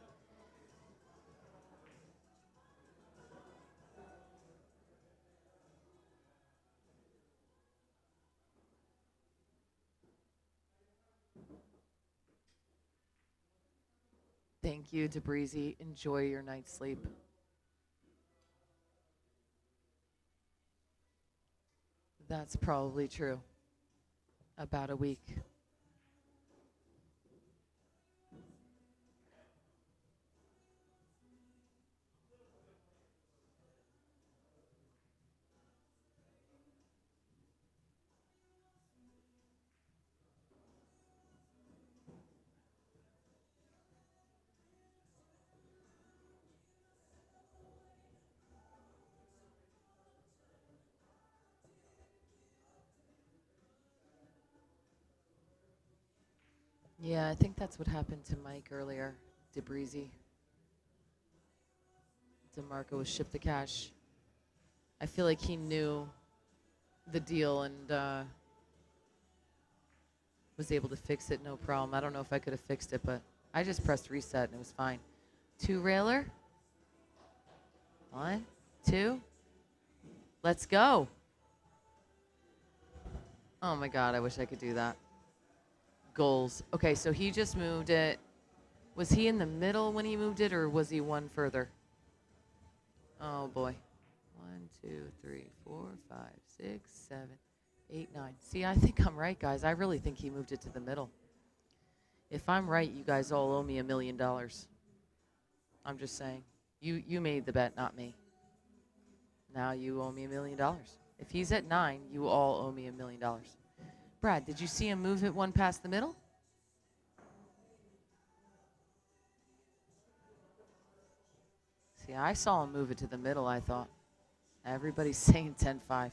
Thank you, DeBreezy. Enjoy your night's sleep. That's probably true. About a week. Yeah, I think that's what happened to Mike earlier, DeBreezy. DeMarco was shipped the cash. I feel like he knew the deal and was able to fix it, no problem. I don't know if I could have fixed it, but I just pressed reset and it was fine. 2 railer. 1, 2. Let's go. Oh my God, I wish I could do that. Goals. Okay, so he just moved it. Was he in the middle when he moved it, or was he one further? Oh boy. 1, 2, 3, 4, 5, 6, 7, 8, 9. See, I think I'm right, guys. I really think he moved it to the middle. If I'm right, you guys all owe me $1 million. I'm just saying. You made the bet, not me. Now you owe me $1 million. If he's at 9, you all owe me $1 million. Brad, did you see him move it one past the middle? See, I saw him move it to the middle, I thought. Everybody's saying 10-5.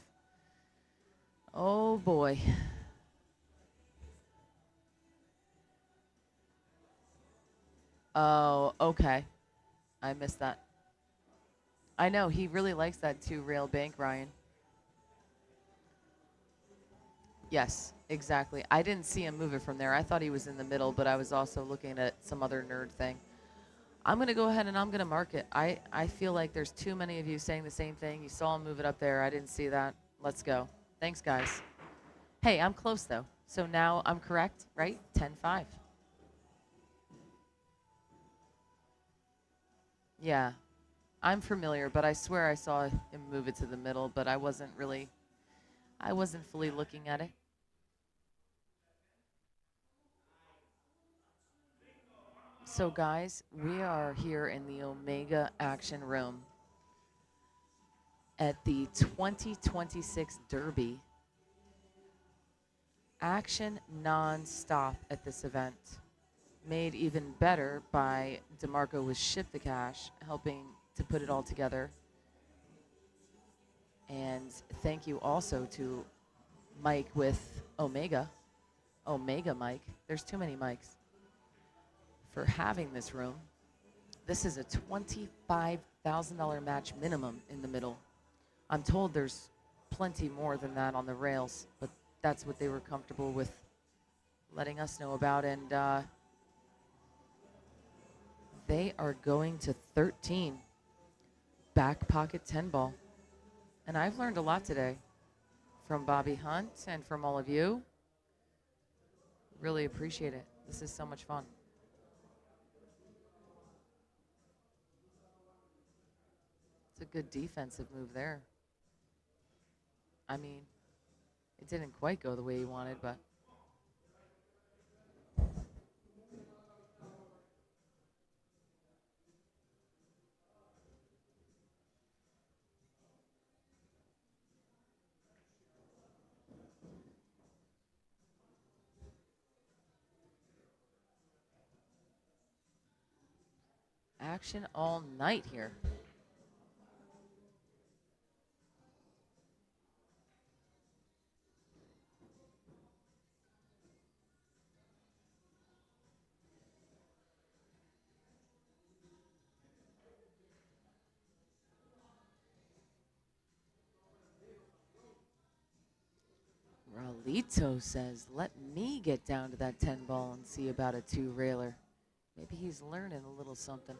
Oh, boy. Oh, okay. I missed that. I know, he really likes that 2-rail bank, Ryan. Yes, exactly. I didn't see him move it from there. I thought he was in the middle, but I was also looking at some other nerd thing. I'm going to go ahead and I'm going to mark it. I feel like there's too many of you saying the same thing. You saw him move it up there. I didn't see that. Let's go. Thanks, guys. Hey, I'm close, though. So now I'm correct, right? 10-5. Yeah. I'm familiar, but I swear I saw him move it to the middle, but I wasn't fully looking at it. So guys, we are here in the Omega Action Room at the 2026 Derby. Action non-stop at this event. Made even better by DeMarco with Ship the Cash, helping to put it all together. And thank you also to Mike with Omega Mike. There's too many mics. For having this room. This is a $25,000 match minimum in the middle. I'm told there's plenty more than that on the rails, but that's what they were comfortable with letting us know about. And they are going to 13. Back pocket 10 ball. And I've learned a lot today from Bobby Hunt and from all of you. Really appreciate it. This is so much fun. It's a good defensive move there. I mean, it didn't quite go the way he wanted, but. action all night here. Raulito says, let me get down to that 10 ball and see about a 2-railer. Maybe he's learning a little something.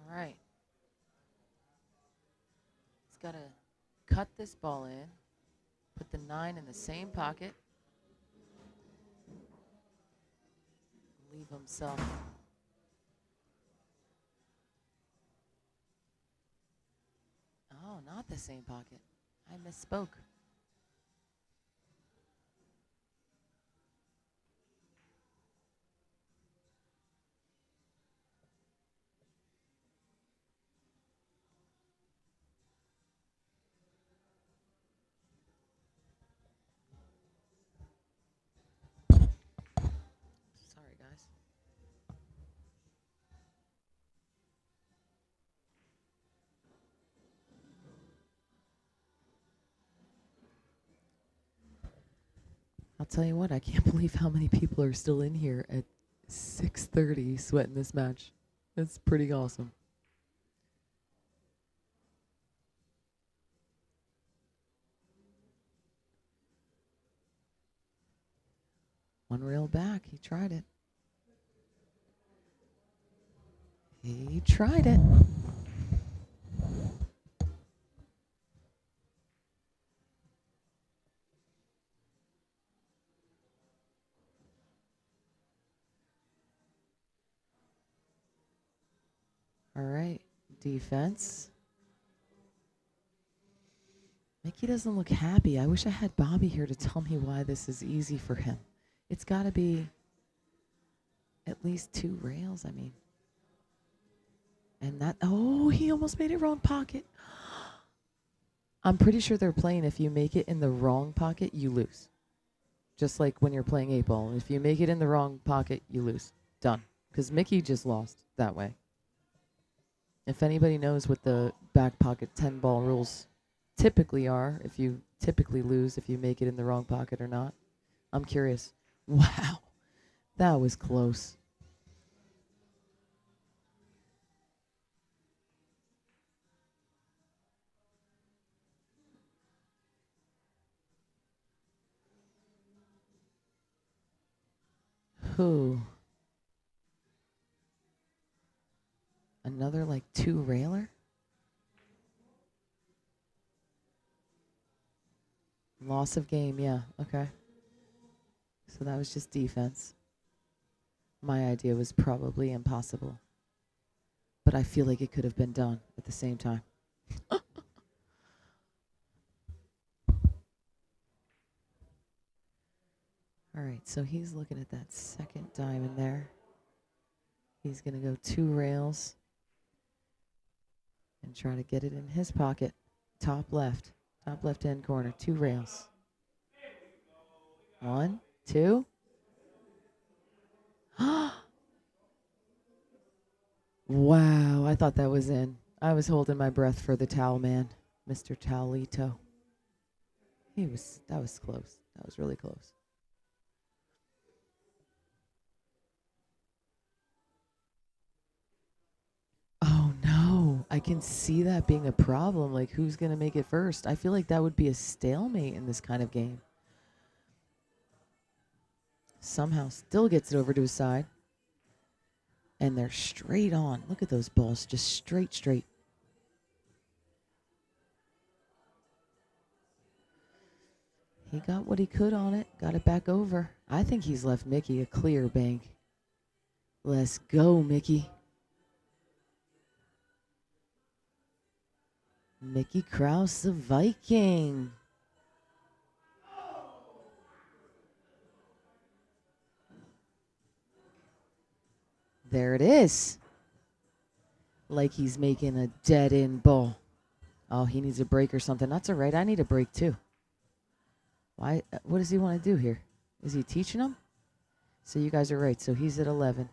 All right. He's got to cut this ball in, put the 9 in the same pocket, leave himself. Oh, not the same pocket. I misspoke. Sorry, guys. I'll tell you what, I can't believe how many people are still in here at 6:30 sweating this match. That's pretty awesome. One rail back. He tried it. He tried it. All right, defense. Mickey doesn't look happy. I wish I had Bobby here to tell me why this is easy for him. It's got to be at least 2 rails, I mean. And that, oh, he almost made it wrong pocket. I'm pretty sure they're playing if you make it in the wrong pocket, you lose. Just like when you're playing 8-ball. If you make it in the wrong pocket, you lose. Done. Because Mickey just lost that way. If anybody knows what the back pocket 10-ball rules typically are, if you typically lose if you make it in the wrong pocket or not, I'm curious. Wow, that was close. Who? Another like 2-railer? Loss of game, yeah, okay. So that was just defense. My idea was probably impossible. But I feel like it could have been done at the same time. All right, so he's looking at that second diamond there. He's going to go 2 rails and try to get it in his pocket. Top left-hand corner, 2 rails. 1, 2. Wow, I thought that was in. I was holding my breath for the towel man, Mr. Towelito. That was close. That was really close. Oh no, I can see that being a problem. Like, who's going to make it first? I feel like that would be a stalemate in this kind of game. Somehow still gets it over to his side. And they're straight on. Look at those balls, just straight. He got what he could on it. Got it back over. I think he's left Mickey a clear bank. Let's go, Mickey. Mickey Krause, the Viking. There it is. Like he's making a dead-end ball. Oh, he needs a break or something. That's all right. I need a break too. Why? What does he want to do here? Is he teaching them? So you guys are right. So he's at 11.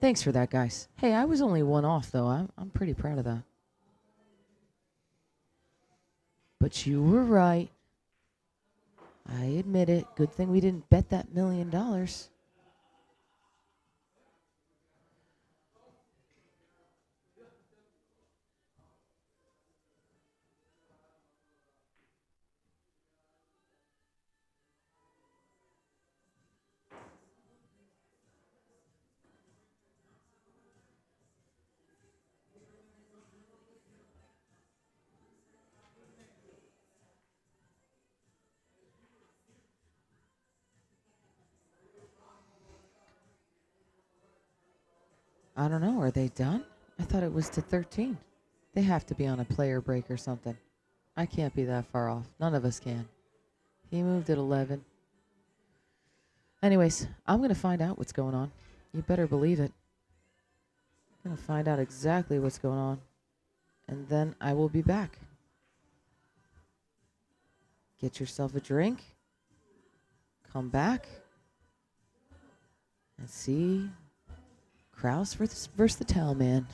Thanks for that, guys. Hey, I was only one off, though. I'm pretty proud of that. But you were right. I admit it. Good thing we didn't bet that $1 million. I don't know. Are they done? I thought it was to 13. They have to be on a player break or something. I can't be that far off. None of us can. He moved at 11. Anyways, I'm going to find out what's going on. You better believe it. I'm going to find out exactly what's going on. And then I will be back. Get yourself a drink. Come back. And see Krause versus the Towel Man.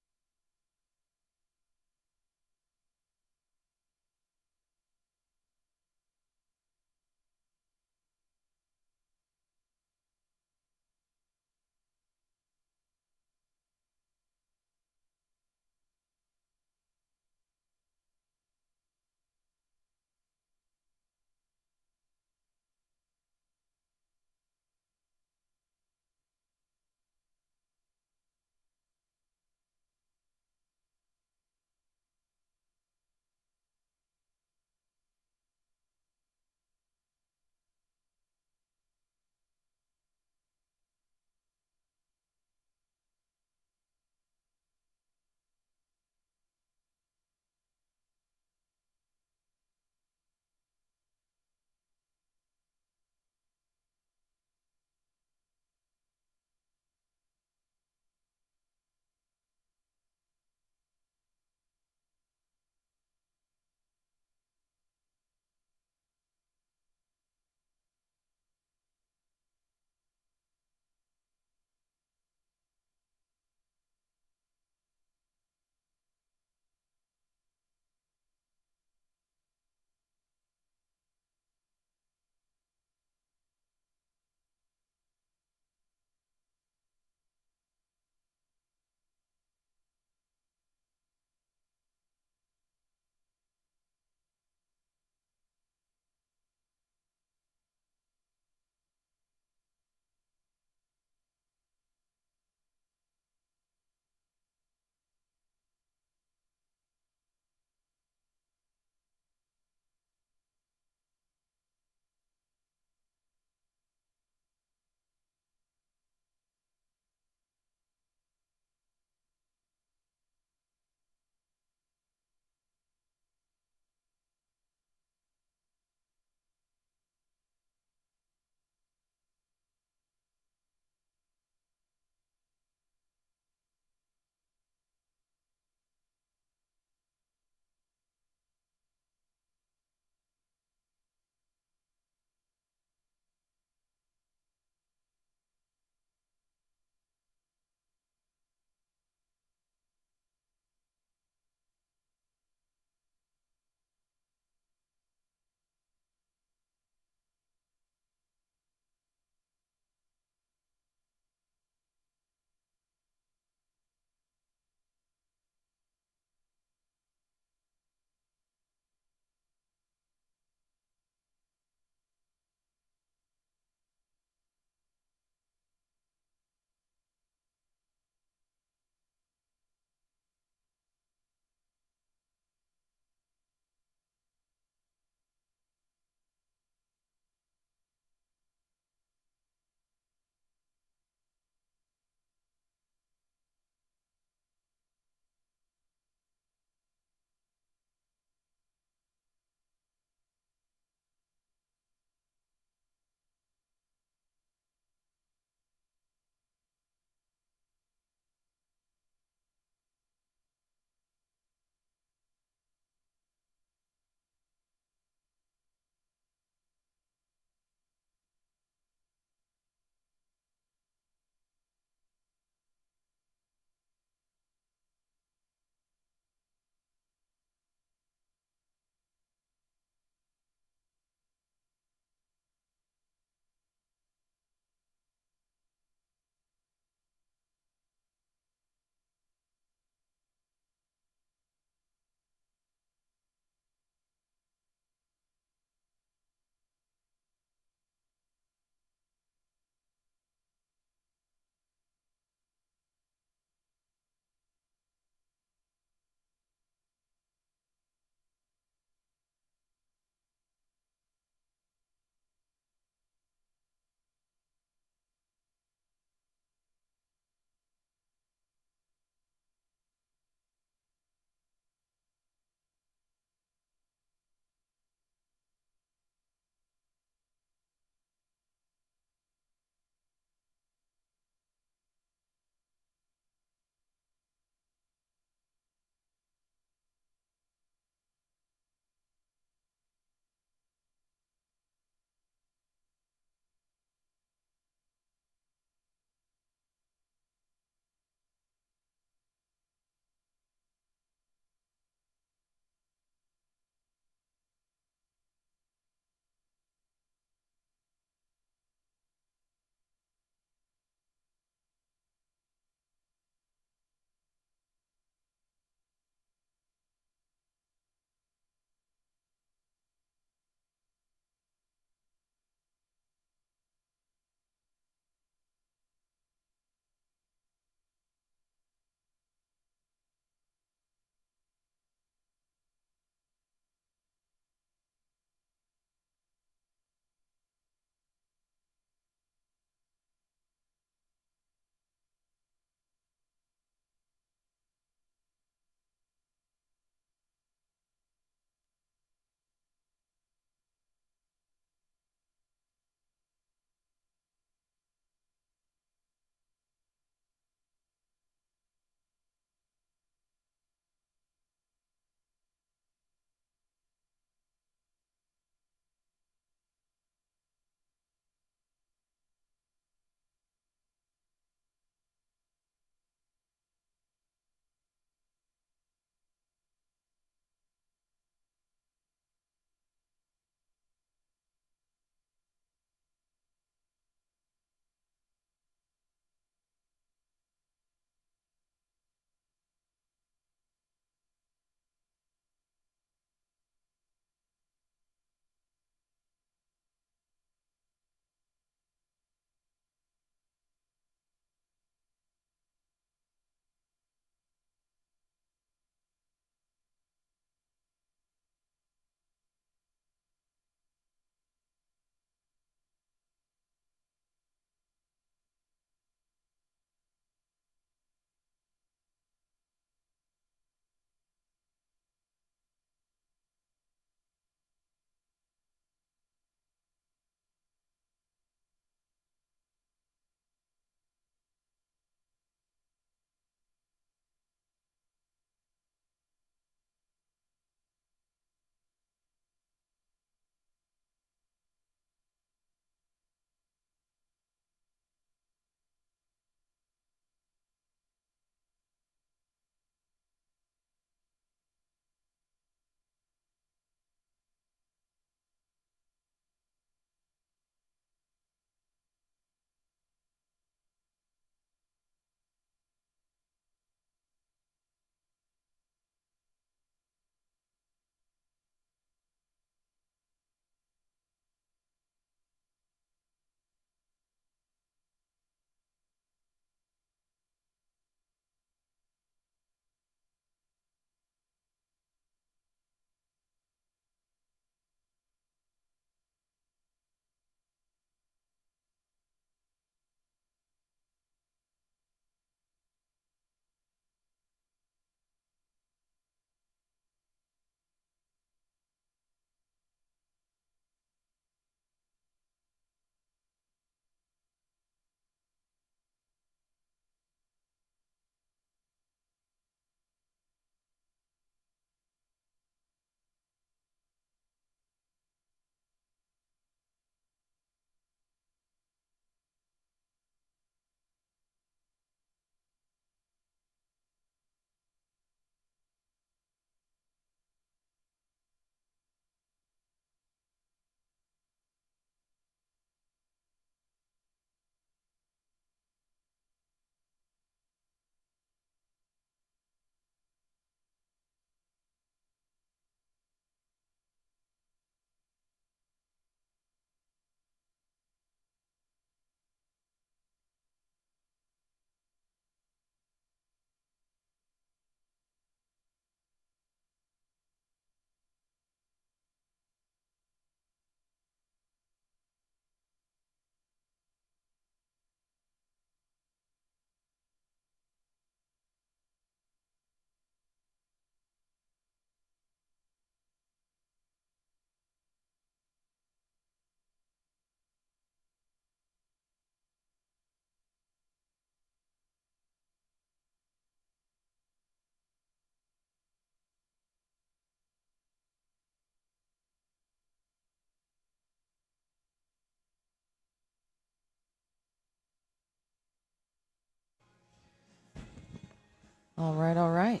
All right, all right.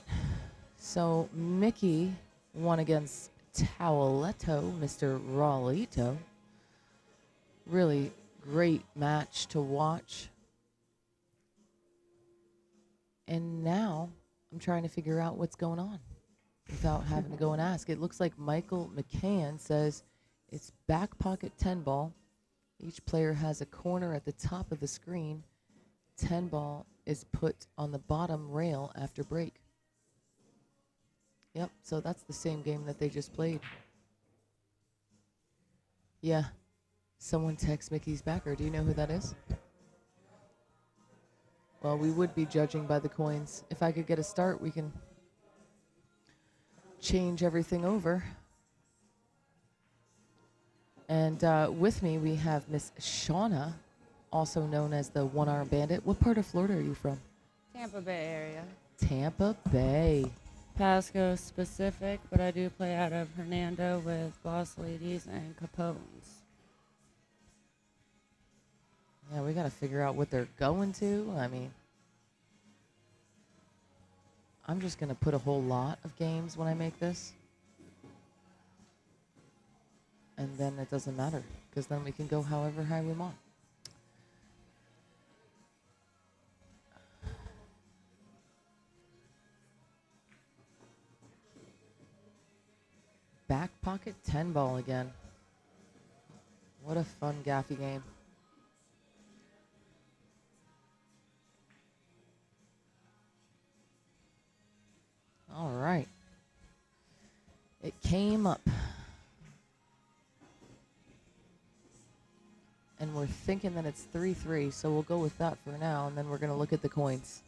So Mickey won against Toweleto, Mr. Rawlito. Really great match to watch. And now I'm trying to figure out what's going on without having to go and ask. It looks like Michael McCann says it's back pocket 10 ball. Each player has a corner at the top of the screen. 10 ball is put on the bottom rail after break. Yep, so that's the same game that they just played. Yeah. Someone text Mickey's backer. Do you know who that is? Well, we would be judging by the coins. If I could get a start, we can change everything over. And with me, we have Miss Shauna, also known as the One-Arm Bandit. What part of Florida are you from? Tampa Bay area. Tampa Bay. Pasco specific, but I do play out of Hernando with Boss Ladies and Capone's. Yeah, we got to figure out what they're going to. I mean, I'm just going to put a whole lot of games when I make this. And then it doesn't matter, because then we can go however high we want. Back pocket 10 ball again. What a fun gaffy game. All right. It came up. And we're thinking that it's 3-3, so we'll go with that for now, and then we're going to look at the coins.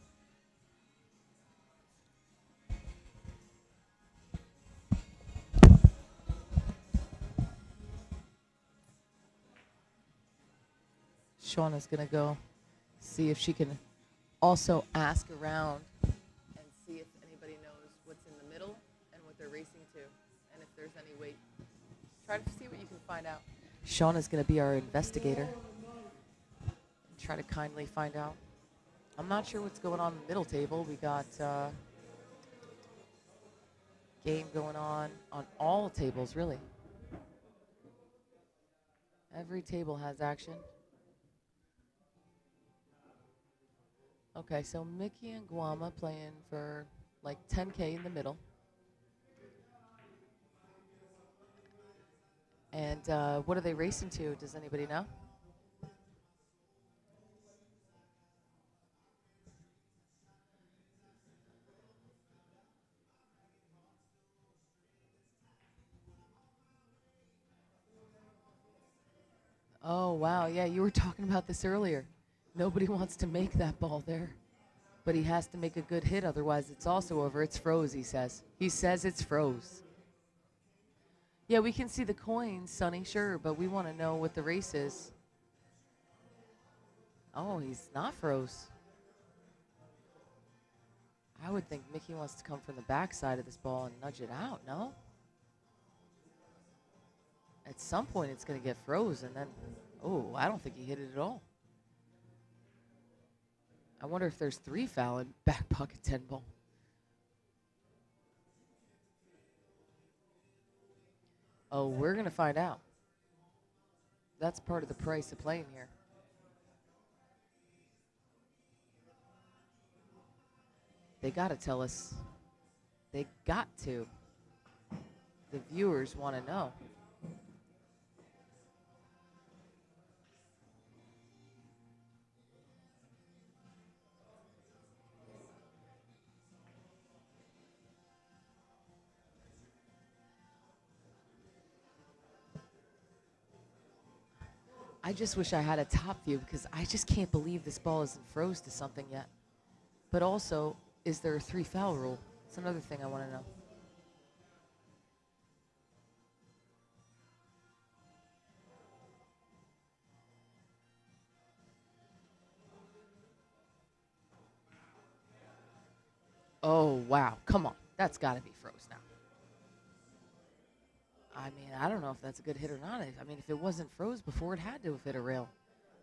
Shauna's going to go see if she can also ask around and see if anybody knows what's in the middle and what they're racing to, and if there's any weight. Try to see what you can find out. Shauna's going to be our investigator. Try to kindly find out. I'm not sure what's going on in the middle table. We got game going on all tables, really. Every table has action. Okay, so Mickey and Guama playing for like 10K in the middle. And what are they racing to? Does anybody know? Oh, wow. Yeah, you were talking about this earlier. Nobody wants to make that ball there. But he has to make a good hit, otherwise it's also over. It's froze, he says. He says it's froze. Yeah, we can see the coins, Sonny, sure, but we want to know what the race is. Oh, he's not froze. I would think Mickey wants to come from the backside of this ball and nudge it out, no? At some point, it's going to get froze, and then, oh, I don't think he hit it at all. I wonder if there's 3 foul in back pocket 10 ball. Oh, we're going to find out. That's part of the price of playing here. They got to tell us. They got to. The viewers want to know. I just wish I had a top view because I just can't believe this ball isn't froze to something yet. But also, is there a 3 foul rule? It's another thing I want to know. Oh, wow. Come on. That's got to be froze now. I mean, I don't know if that's a good hit or not. I mean, if it wasn't froze before, it had to have hit a rail.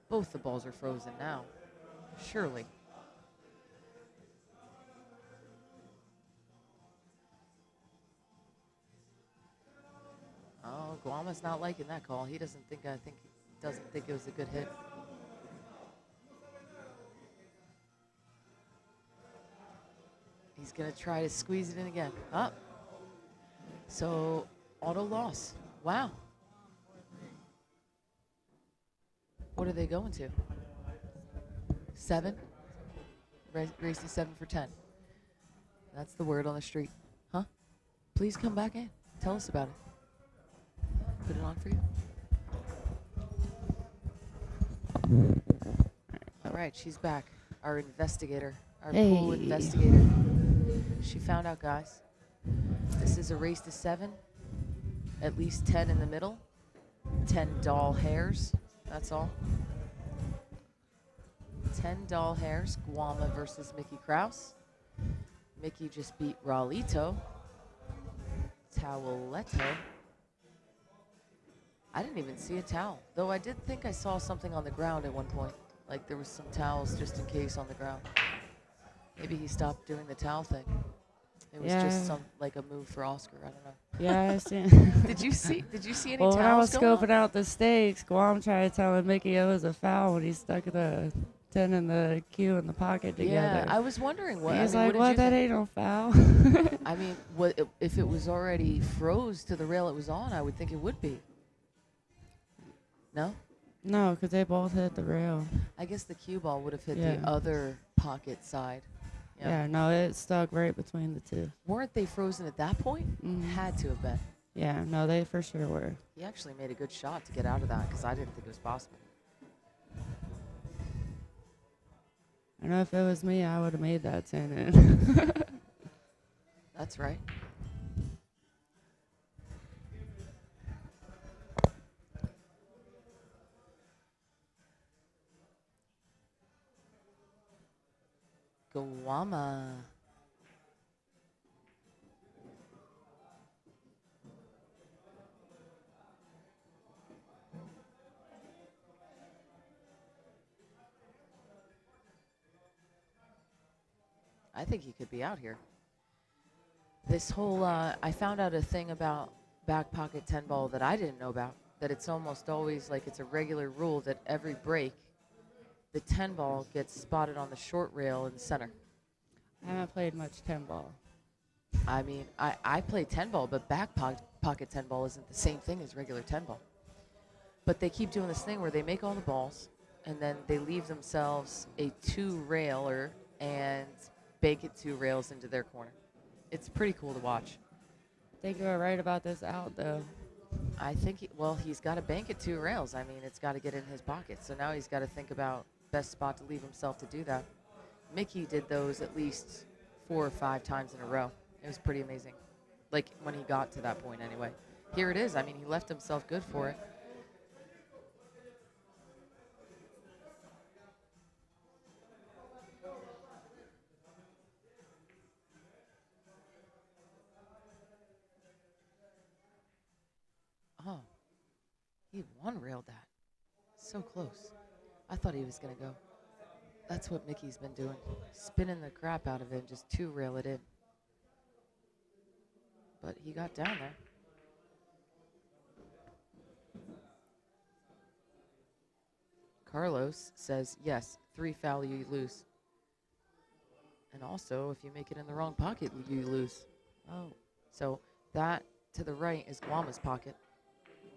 Both the balls are frozen now. Surely. Oh, Guama's not liking that call. He doesn't think. I think he doesn't think it was a good hit. He's gonna try to squeeze it in again. Up. So auto loss. Wow. What are they going to? 7. Race to 7 for 10. That's the word on the street. Huh? Please come back in. Tell us about it. Put it on for you. All right, she's back. Our investigator, our pool investigator. She found out, guys. This is a race to 7. At least 10 in the middle. 10 doll hairs. That's all. 10 doll hairs. Guama versus Mickey Krause. Mickey just beat Raulito. Toweletto. I didn't even see a towel, though I did think I saw something on the ground at one point. Like there was some towels just in case on the ground. Maybe he stopped doing the towel thing. It was just like a move for Oscar. I don't know. Yeah, I see. Did you see any Well, towels when I was going scoping on? out the stakes, Guam tried telling Mickey it was a foul when he stuck the 10 and the Q in the pocket together. Yeah, I was wondering what. He's I mean, like, what what? did you That think? ain't no foul. I mean, if it was already froze to the rail it was on? I would think it would be. No? No, because they both hit the rail. I guess the cue ball would have hit Yeah. the other pocket side. Yeah, no, it stuck right between the two. Weren't they frozen at that point? Had to have been. Yeah, no, they for sure were. He actually made a good shot to get out of that because I didn't think it was possible. I know if it was me, I would have made that 10 in. That's right. Guama. I think he could be out here. This whole, I found out a thing about back pocket 10 ball that I didn't know about, that it's almost always like it's a regular rule that every break, the 10 ball gets spotted on the short rail in the center. I haven't played much 10 ball. I mean, I play 10 ball, but back pocket 10 ball isn't the same thing as regular 10 ball. But they keep doing this thing where they make all the balls, and then they leave themselves a 2-railer and bank it 2 rails into their corner. It's pretty cool to watch. I think you were right about this out, though. I think, he's got to bank it 2 rails. I mean, it's got to get in his pocket. So now he's got to think about best spot to leave himself to do that. Mickey did those at least 4 or 5 times in a row. It was pretty amazing. Like, when he got to that point anyway. Here it is. I mean, he left himself good for it. Oh, he 1-railed that. So close. I thought he was going to go. That's what Mickey's been doing. Spinning the crap out of it and just 2-rail it in. But he got down there. Carlos says, yes, 3 foul, you lose. And also, if you make it in the wrong pocket, you lose. Oh. So that to the right is Guama's pocket.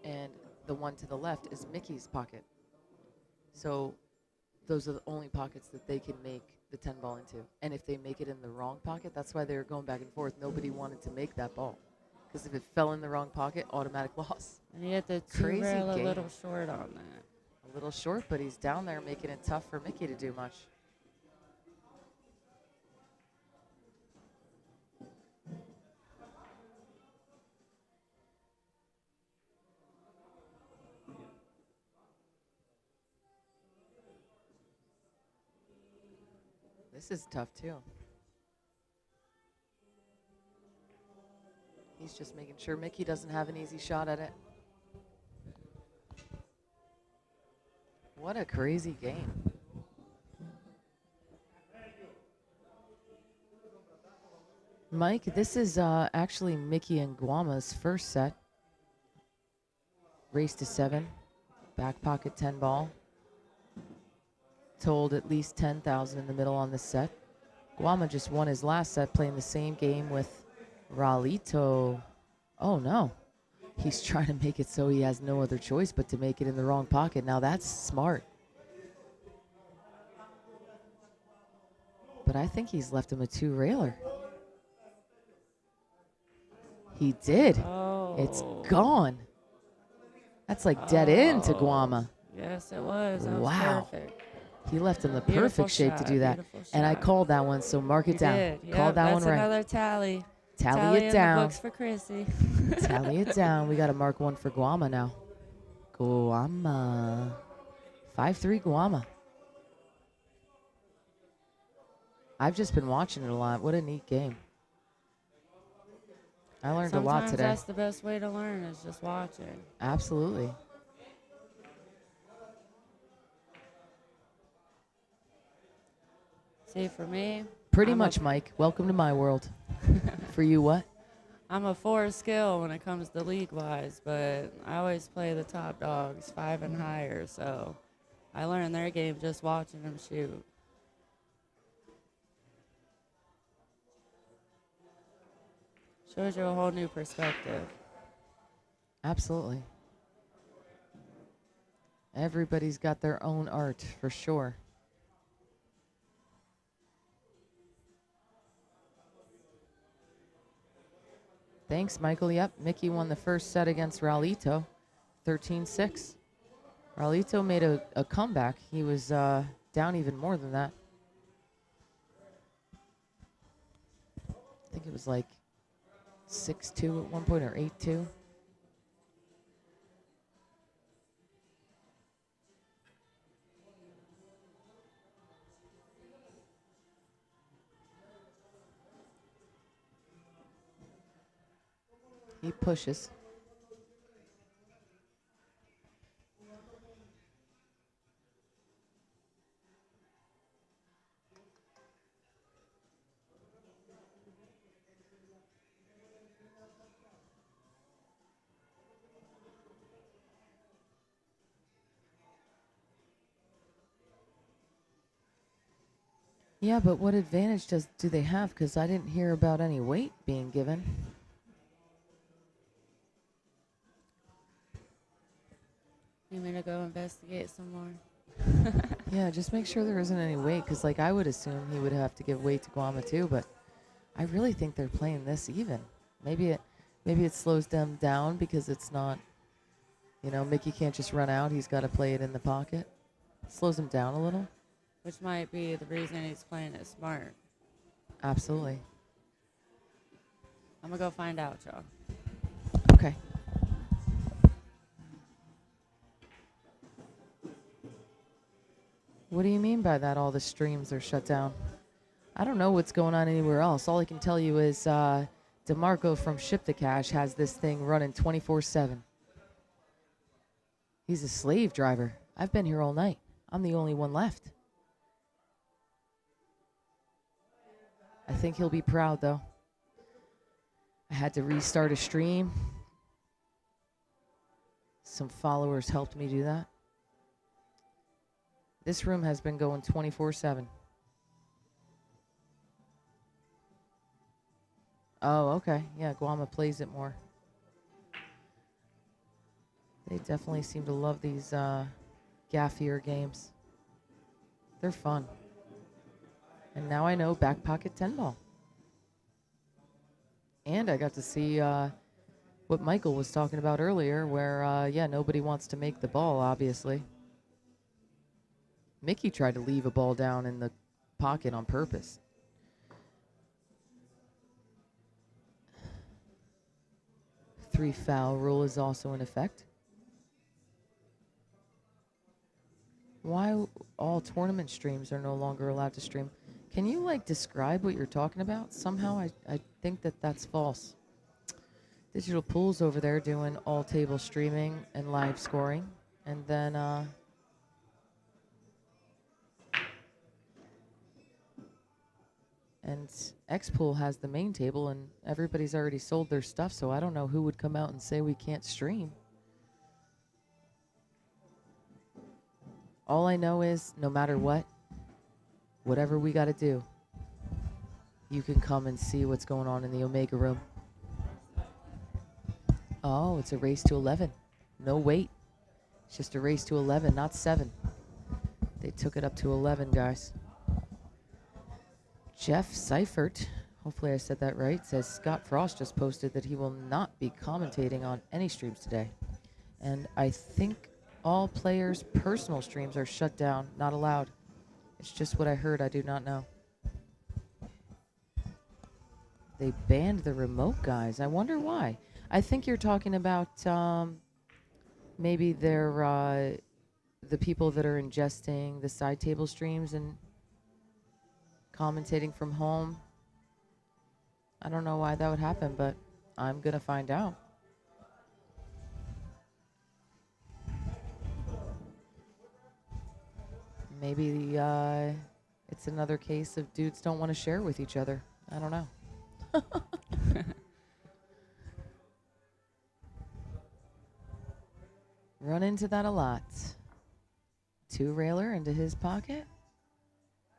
And the one to the left is Mickey's pocket. So those are the only pockets that they can make the 10 ball into. And if they make it in the wrong pocket, that's why they were going back and forth. Nobody wanted to make that ball. Because if it fell in the wrong pocket, automatic loss. And he had the Crazy 2-rail a game. little short on that. A little short, but he's down there making it tough for Mickey to do much. This is tough, too. He's just making sure Mickey doesn't have an easy shot at it. What a crazy game. Mike, this is actually Mickey and Guama's first set. race to 7, back pocket 10 ball. Told at least 10,000 in the middle on this set. Guama just won his last set playing the same game with Raulito. Oh no. He's trying to make it so he has no other choice but to make it in the wrong pocket. Now that's smart. But I think he's left him a 2-railer. He did. Oh. It's gone. That's like dead end to Guama. Yes, it was. That was Wow. perfect. He left him the Beautiful perfect shape to shot, do that. beautiful And I shot. called that one, so mark it You down. did. Yep, Called that that's one right. another tally. Tally it in down. the books for Chrissy. Tally it down. We got to mark one for Guama now. Guama. 5-3 Guama. I've just been watching it a lot. What a neat game. I learned a lot Sometimes today. that's the best way to learn is just watching. Absolutely. See, for me, Pretty I'm much, Mike. Welcome to my world. For you, what? I'm a 4 skill when it comes to league-wise, but I always play the top dogs, 5 and higher, so I learned their game just watching them shoot. Shows you a whole new perspective. Absolutely. Everybody's got their own art, for sure. Thanks, Michael. Yep, Mickey won the first set against Raulito, 13-6. Raulito made a comeback. He was down even more than that. I think it was like 6-2 at one point, or 8-2. He pushes. Yeah, but what advantage do they have? Because I didn't hear about any weight being given. You want me to go investigate some more? Yeah, just make sure there isn't any weight, because like I would assume he would have to give weight to Guama too, but I really think they're playing this even. Maybe it slows them down because it's not, Mickey can't just run out. He's got to play it in the pocket. Slows him down a little. Which might be the reason he's playing it smart. Absolutely. I'm going to go find out, y'all. Okay. What do you mean by that? All the streams are shut down? I don't know what's going on anywhere else. All I can tell you is DeMarco from Ship to Cash has this thing running 24/7. He's a slave driver. I've been here all night. I'm the only one left. I think he'll be proud, though. I had to restart a stream. Some followers helped me do that. This room has been going 24/7. Oh, okay. Yeah, Guama plays it more. They definitely seem to love these gaffier games. They're fun. And now I know back pocket 10 ball. And I got to see what Michael was talking about earlier, where, nobody wants to make the ball, obviously. Mickey tried to leave a ball down in the pocket on purpose. Three foul rule is also in effect. Why all tournament streams are no longer allowed to stream? Can you, describe what you're talking about? Somehow I think that's false. Digital Pool's over there doing all table streaming and live scoring. And then, and X-Pool has the main table, and everybody's already sold their stuff, so I don't know who would come out and say we can't stream. All I know is no matter what, whatever we got to do, you can come and see what's going on in the Omega room. Oh, it's a race to 11. No wait. It's just a race to 11, not 7. They took it up to 11, guys. Jeff Seifert, hopefully I said that right, says Scott Frost just posted that he will not be commentating on any streams today. And I think all players' personal streams are shut down, not allowed. It's just what I heard. I do not know. They banned the remote guys. I wonder why. I think you're talking about maybe they're the people that are ingesting the side table streams and commentating from home. I don't know why that would happen, but I'm going to find out. Maybe it's another case of dudes don't want to share with each other. I don't know. Run into that a lot. 2-railer into his pocket.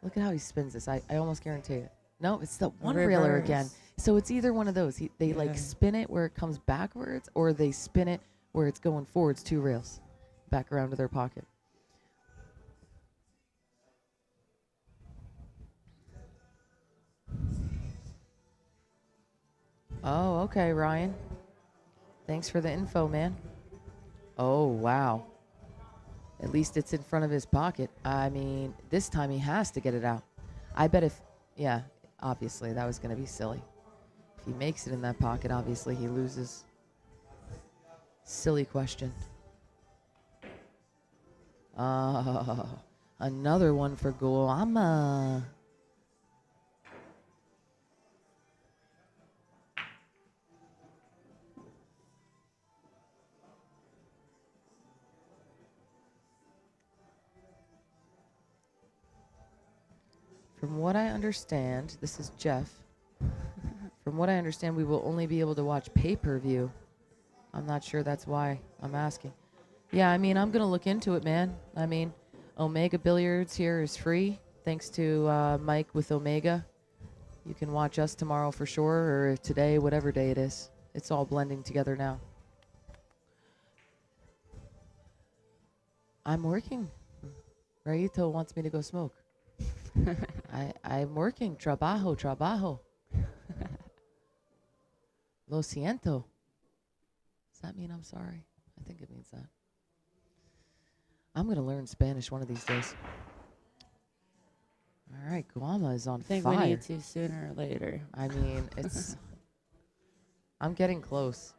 Look at how he spins this. I almost guarantee it. No, it's the 1-railer again. So it's either one of those. They like spin it where it comes backwards, or they spin it where it's going forwards 2 rails back around to their pocket. Oh, okay, Ryan. Thanks for the info, man. Oh, wow. At least it's in front of his pocket. I mean, this time he has to get it out. I bet if, yeah, obviously that was going to be silly. If he makes it in that pocket, obviously he loses. Silly question. Another one for Guama. From what I understand, this is Jeff. From what I understand, we will only be able to watch pay-per-view. I'm not sure that's why I'm asking. Yeah, I mean, I'm going to look into it, man. I mean, Omega Billiards here is free, thanks to Mike with Omega. You can watch us tomorrow for sure, or today, whatever day it is. It's all blending together now. I'm working. Rayito wants me to go smoke. I'm working. Trabajo. Lo siento. Does that mean I'm sorry? I think it means that. I'm going to learn Spanish one of these days. All right, Guama is on I think fire. we need to sooner or later. I mean, I'm getting close.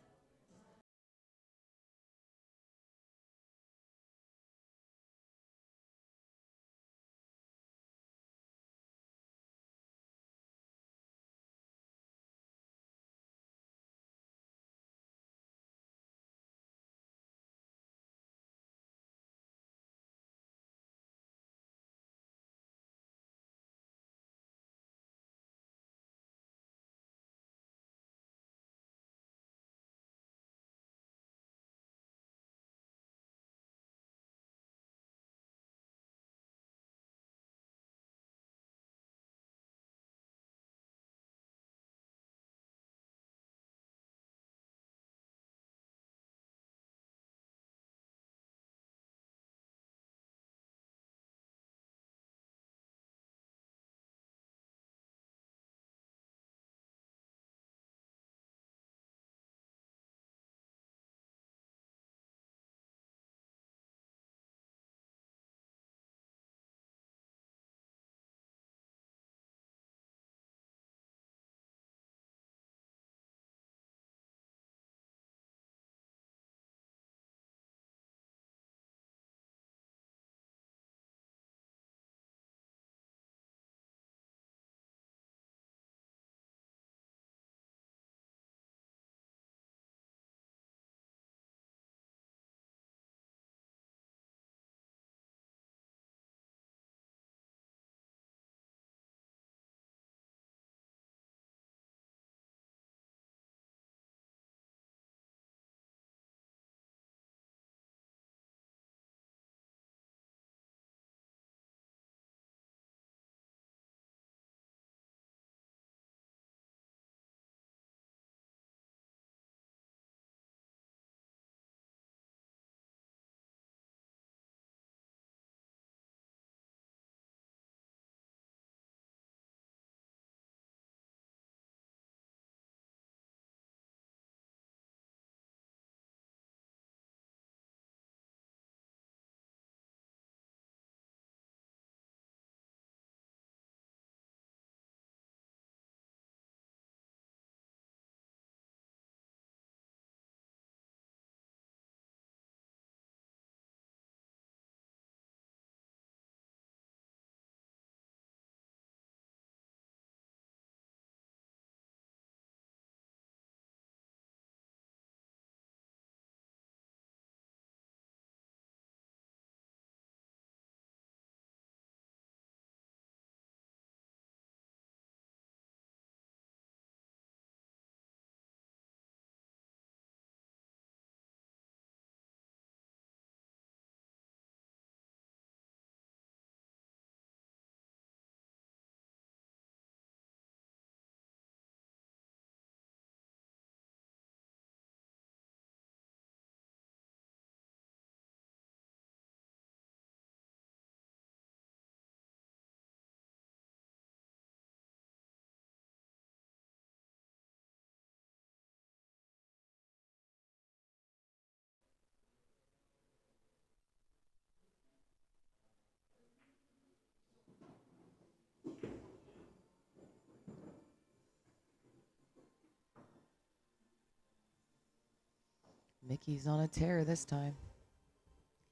Mickey's on a tear this time.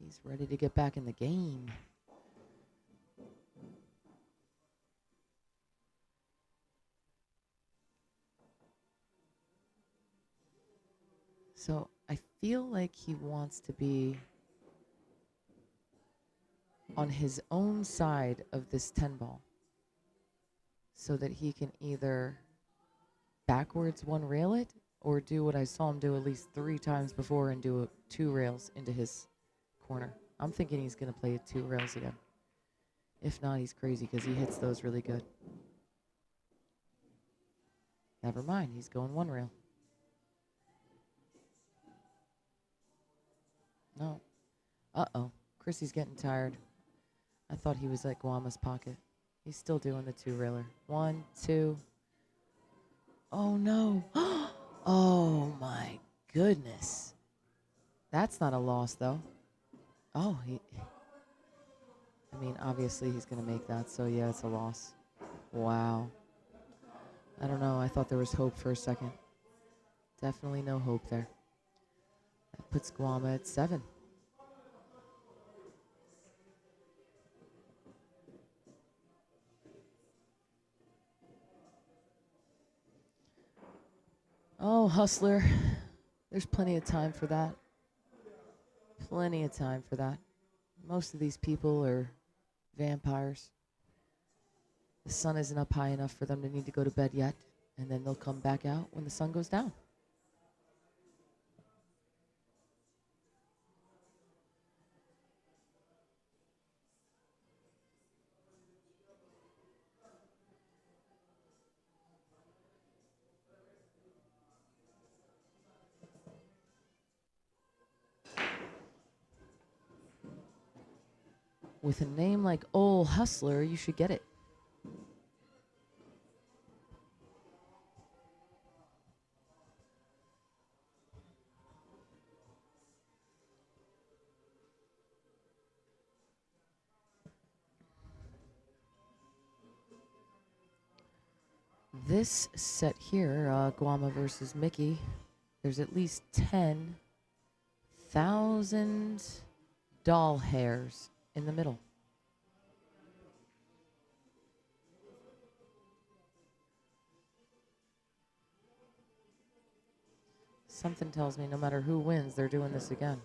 He's ready to get back in the game. So I feel like he wants to be on his own side of this 10 ball so that he can either backwards one rail it or do what I saw him do at least 3 times before and do 2 rails into his corner. I'm thinking he's going to play 2 rails again. If not, he's crazy because he hits those really good. Never mind, he's going 1 rail. No. Uh-oh. Chrissy's getting tired. I thought he was at Guama's pocket. He's still doing the 2 railer. 1, 2. Oh, no. Oh, my goodness. That's not a loss, though. Oh, I mean, obviously he's going to make that, so yeah, it's a loss. Wow. I don't know. I thought there was hope for a second. Definitely no hope there. That puts Guama at 7. Oh, Hustler. There's plenty of time for that. Plenty of time for that. Most of these people are vampires. The sun isn't up high enough for them to need to go to bed yet, and then they'll come back out when the sun goes down. With a name like Ol Hustler, you should get it. This set here, Guama versus Mickey, there's at least 10,000 doll hairs in the middle. Something tells me no matter who wins, they're doing this again.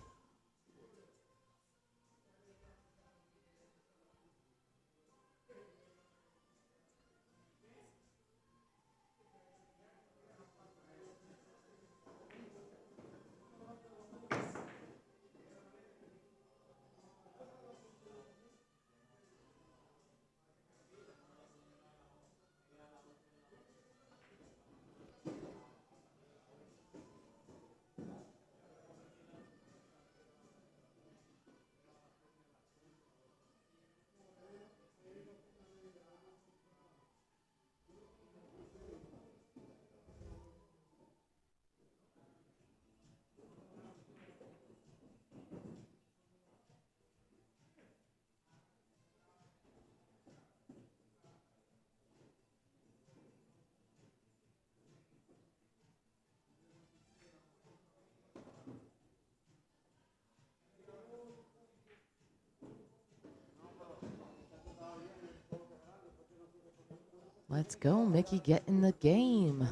Let's go, Mickey, get in the game.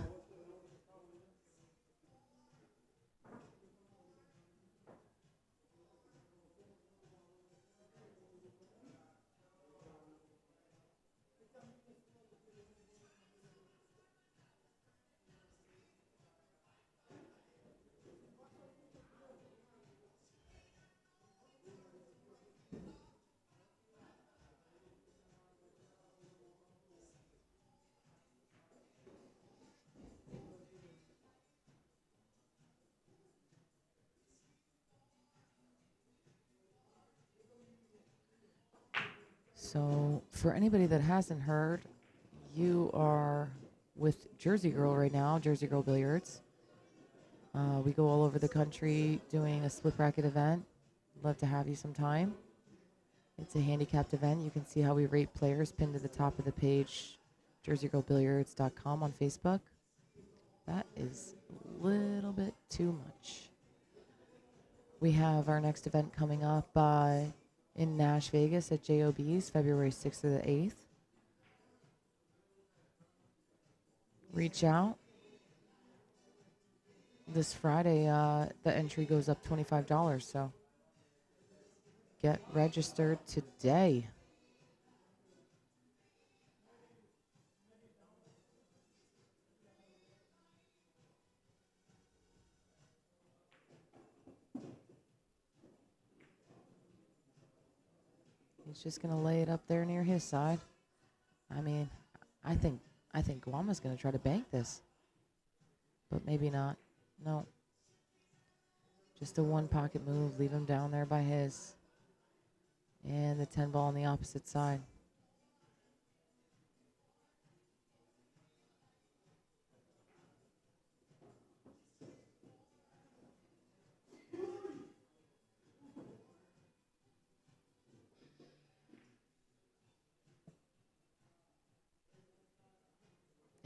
So, for anybody that hasn't heard, you are with Jersey Girl right now, Jersey Girl Billiards. We go all over the country doing a split bracket event. Love to have you sometime. It's a handicapped event. You can see how we rate players pinned to the top of the page, jerseygirlbilliards.com on Facebook. That is a little bit too much. We have our next event coming up in Nash, Vegas at JOB's, February 6th to the 8th. Reach out. This Friday, the entry goes up $25, so get registered today. He's just gonna lay it up there near his side. I mean, I think Guama's gonna try to bank this, but maybe not. No. Just a one pocket move. Leave him down there by his. And the 10 ball on the opposite side.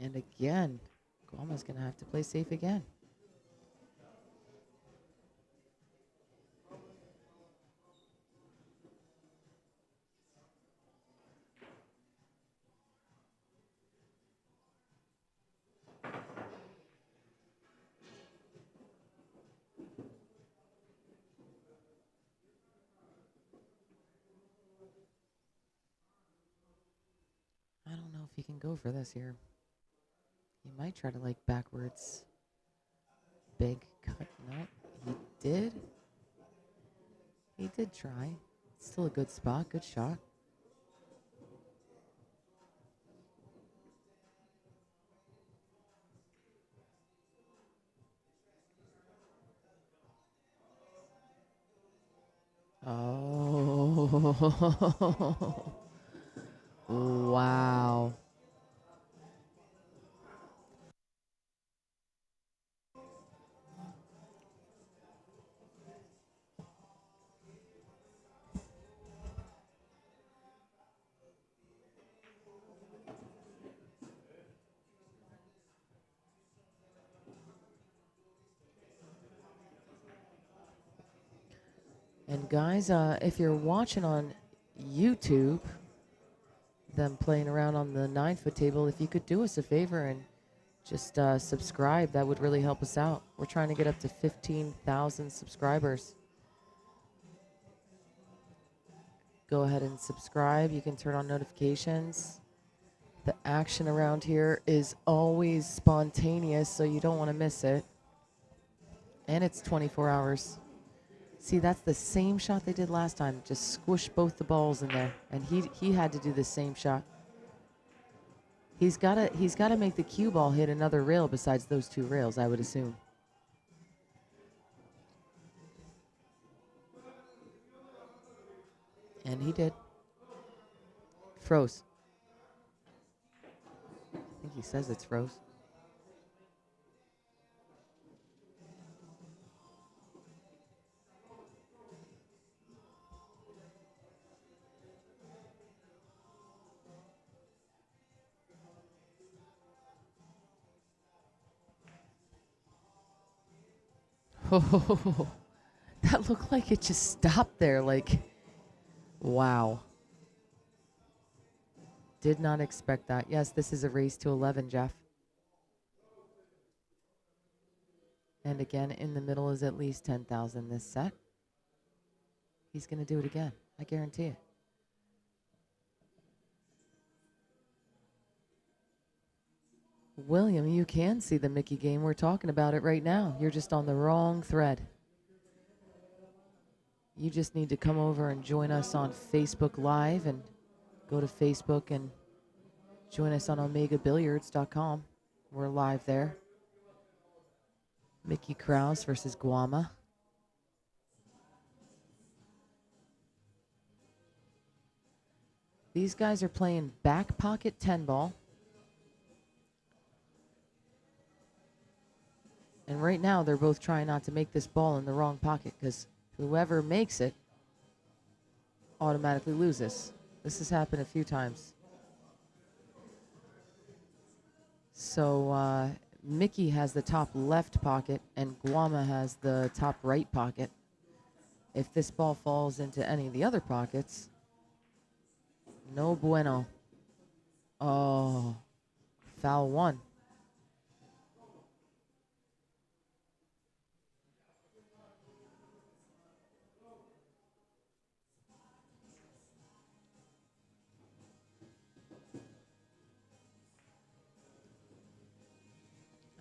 And again, Guama's going to have to play safe again. I don't know if he can go for this here. He might try to like backwards. Big cut. No, he did. He did try. Still a good spot. Good shot. Oh. Wow. And guys, if you're watching on YouTube, them playing around on the 9-foot table, if you could do us a favor and just subscribe, that would really help us out. We're trying to get up to 15,000 subscribers. Go ahead and subscribe. You can turn on notifications. The action around here is always spontaneous, so you don't want to miss it. And it's 24 hours. See, that's the same shot they did last time. Just squish both the balls in there. And he had to do the same shot. He's gotta make the cue ball hit another rail besides those two rails, I would assume. And he did. Froze. I think he says it's froze. Oh, that looked like it just stopped there. Like, wow. Did not expect that. Yes, this is a race to 11, Jeff. And again, in the middle is at least 10,000 this set. He's going to do it again. I guarantee it. William, you can see the Mickey game. We're talking about it right now. You're just on the wrong thread. You just need to come over and join us on Facebook Live and go to Facebook and join us on omegabilliards.com. We're live there. Mickey Krause versus Guama. These guys are playing back pocket 10 ball. And right now, they're both trying not to make this ball in the wrong pocket because whoever makes it automatically loses. This has happened a few times. So Mickey has the top left pocket and Guama has the top right pocket. If this ball falls into any of the other pockets, no bueno. Oh, foul one.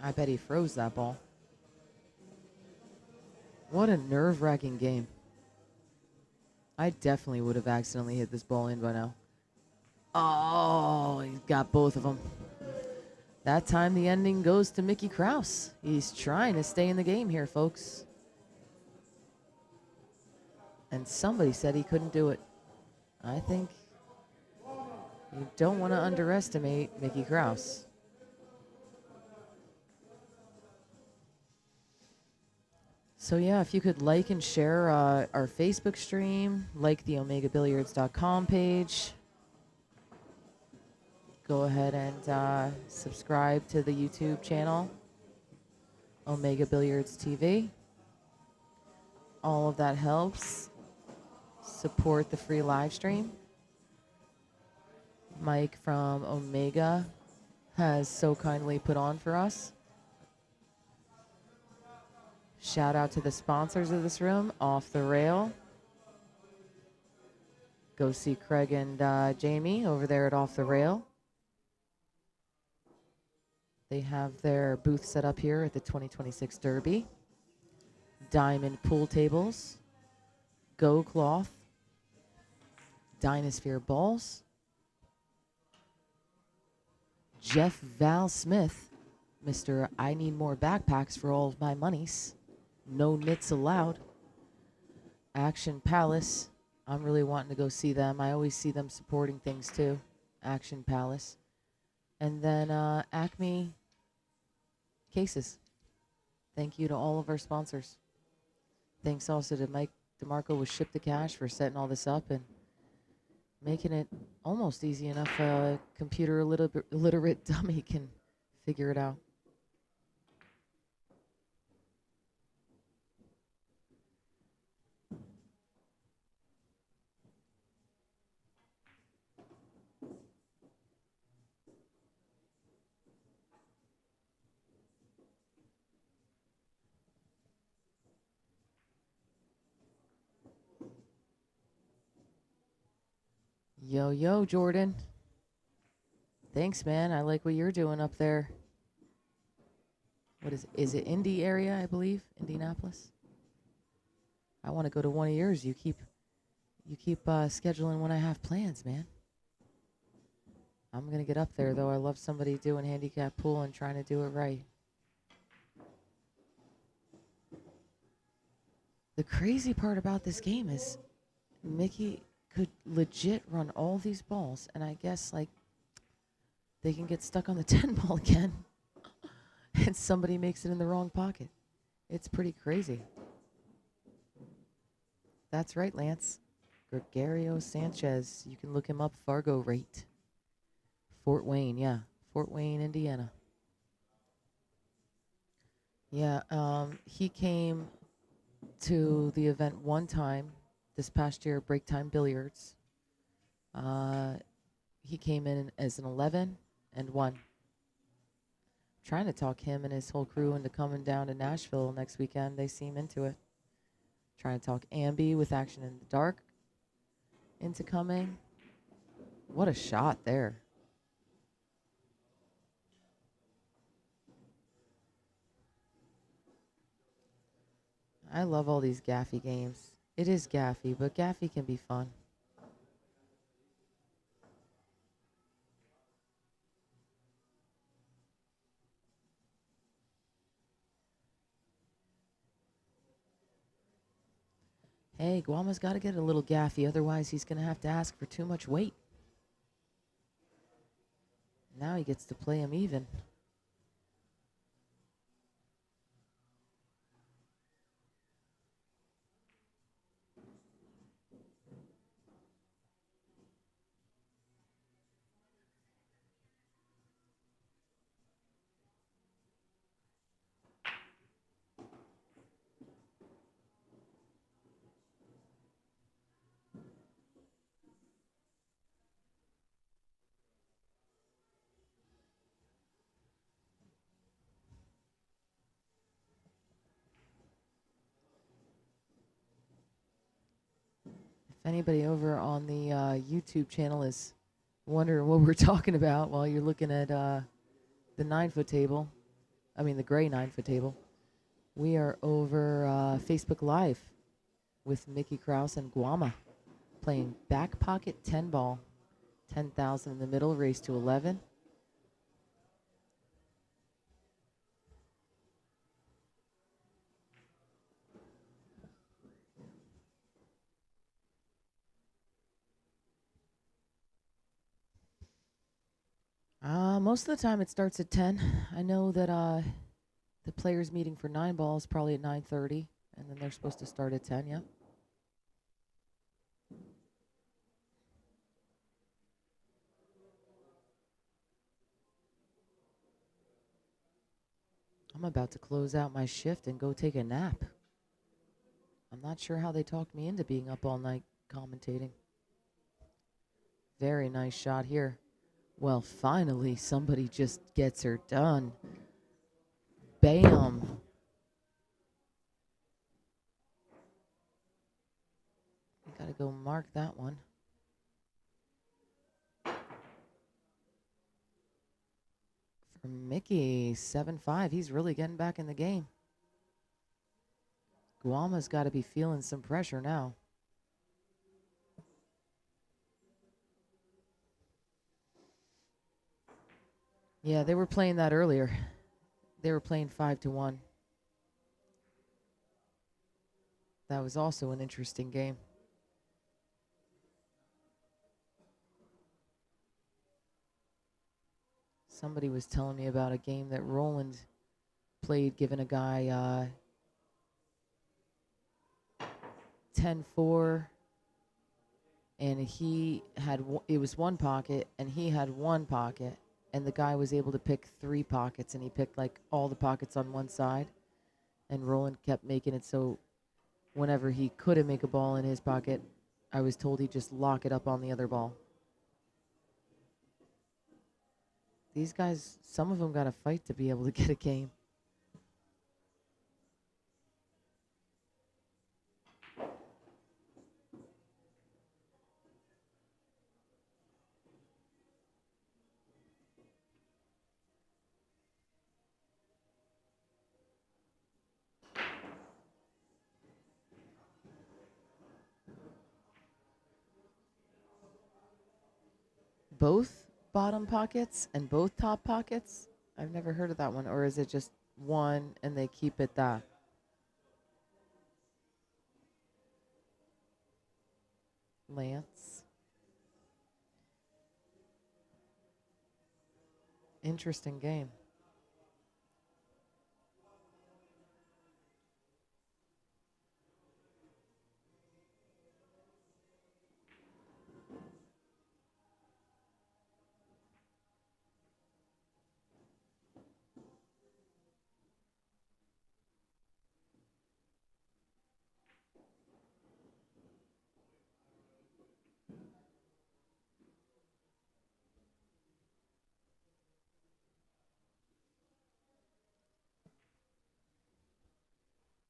I bet he froze that ball. What a nerve-wracking game. I definitely would have accidentally hit this ball in by now. Oh, he's got both of them. That time the ending goes to Mickey Krause. He's trying to stay in the game here, folks. And somebody said he couldn't do it. I think you don't want to underestimate Mickey Krause. So yeah, if you could like and share our Facebook stream, like the omegabilliards.com page. Go ahead and subscribe to the YouTube channel, Omega Billiards TV. All of that helps support the free live stream. Mike from Omega has so kindly put on for us. Shout out to the sponsors of this room, Off the Rail. Go see Craig and Jamie over there at Off the Rail. They have their booth set up here at the 2026 Derby. Diamond Pool Tables, Go Cloth, Dynasphere Balls, Jeff Val Smith, Mr. I Need More Backpacks for All of My Monies, No Knits Allowed, Action Palace. I'm really wanting to go see them. I always see them supporting things too. Action Palace. And then Acme Cases. Thank you to all of our sponsors. Thanks also to Mike DeMarco with Ship to Cash for setting all this up and making it almost easy enough a computer illiterate dummy can figure it out. Yo, yo, Jordan. Thanks, man. I like what you're doing up there. What is it Indy area, I believe? Indianapolis? I want to go to one of yours. You keep scheduling when I have plans, man. I'm going to get up there, though. I love somebody doing handicap pool and trying to do it right. The crazy part about this game is Mickey could legit run all these balls, and I guess, like, they can get stuck on the 10 ball again, and somebody makes it in the wrong pocket. It's pretty crazy. That's right, Lance. Gregorio Sanchez. You can look him up, Fargo rate. Fort Wayne, yeah. Fort Wayne, Indiana. Yeah, he came to the event one time this past year, Break Time Billiards. He came in as an 11 and 1. Trying to talk him and his whole crew into coming down to Nashville next weekend. They seem into it. Trying to talk Ambi with Action in the Dark into coming. What a shot there. I love all these Gaffy games. It is Gaffy, but Gaffy can be fun. Hey, Guama's got to get a little Gaffy, otherwise he's going to have to ask for too much weight. Now he gets to play him even. anybody over on the YouTube channel is wondering what we're talking about while you're looking at the 9-foot table, the gray 9-foot table, we are over Facebook Live with Mickey Krause and Guama playing back pocket 10 ball. 10,000 in the middle, race to 11. Most of the time it starts at 10. I know that the players meeting for 9 balls probably at 9:30, and then they're supposed to start at 10, yeah. I'm about to close out my shift and go take a nap. I'm not sure how they talked me into being up all night commentating. Very nice shot here. Well, finally, somebody just gets her done. Bam. I gotta go mark that one. For Mickey, 7-5. He's really getting back in the game. Guama's got to be feeling some pressure now. Yeah, they were playing that earlier. They were playing 5-1. That was also an interesting game. Somebody was telling me about a game that Roland played, giving a guy 10-4, and he had it was one pocket, and he had one pocket, and the guy was able to pick 3 pockets, and he picked like all the pockets on one side, and Roland kept making it so whenever he couldn't make a ball in his pocket, I was told he'd just lock it up on the other ball. These guys, some of them got to fight to be able to get a game. Both bottom pockets and both top pockets? I've never heard of that one. Or is it just one and they keep it that? Lance. Interesting game.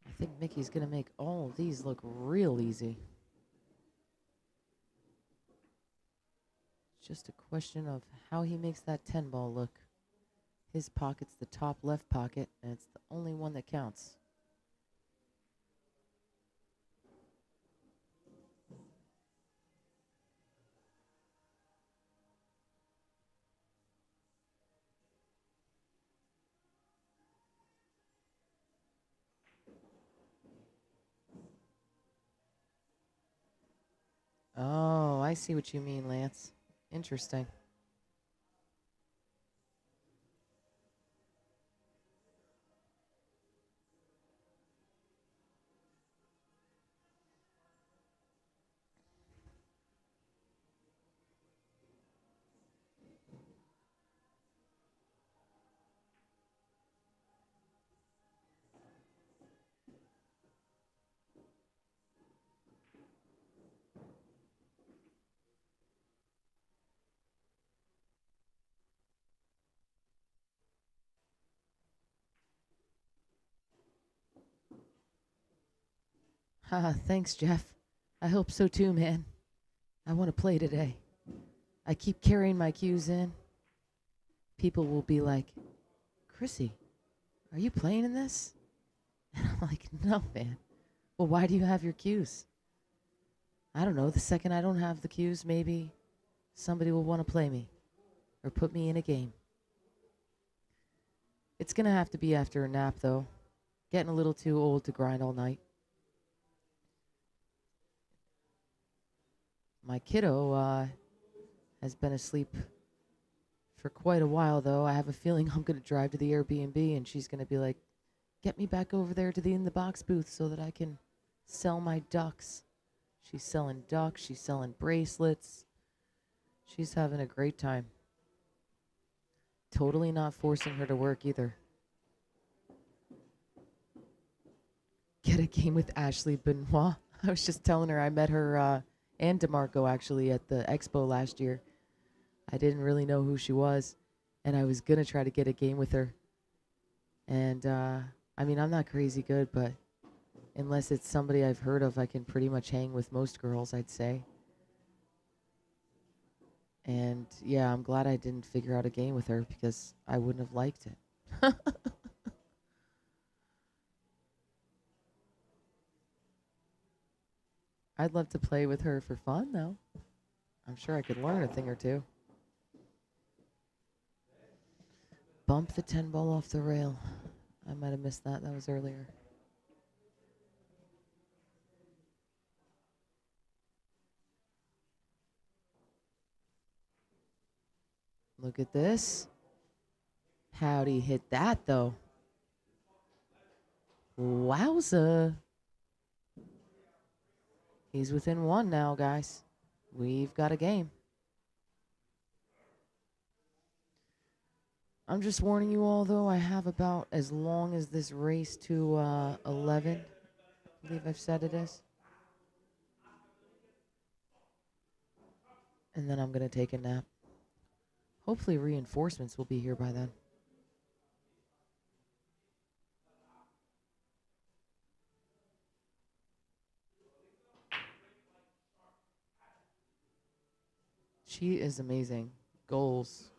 I think Mickey's going to make all of these look real easy. It's just a question of how he makes that 10 ball look. His pocket's the top left pocket, and it's the only one that counts. Oh, I see what you mean, Lance. Interesting. Haha, thanks, Jeff. I hope so too, man. I want to play today. I keep carrying my cues in. People will be like, Chrissy, are you playing in this? And I'm like, no, man. Well, why do you have your cues? I don't know. The second I don't have the cues, maybe somebody will want to play me or put me in a game. It's going to have to be after a nap, though. Getting a little too old to grind all night. My kiddo has been asleep for quite a while, though. I have a feeling I'm going to drive to the Airbnb and she's going to be like, get me back over there to the In the Box booth so that I can sell my ducks. She's selling ducks. She's selling bracelets. She's having a great time. Totally not forcing her to work either. Get a game with Ashley Benoit. I was just telling her I met her and DeMarco actually at the expo last year. I didn't really know who she was, and I was going to try to get a game with her. And, I mean, I'm not crazy good, but unless it's somebody I've heard of, I can pretty much hang with most girls, I'd say. And, yeah, I'm glad I didn't figure out a game with her because I wouldn't have liked it. I'd love to play with her for fun, though. I'm sure I could learn a thing or two. Bump the 10 ball off the rail. I might have missed that. That was earlier. Look at this. How'd he hit that, though? Wowza. He's within one now, guys. We've got a game. I'm just warning you all, though, I have about as long as this race to 11. I believe I've said it is. And then I'm going to take a nap. Hopefully reinforcements will be here by then. She is amazing. Goals.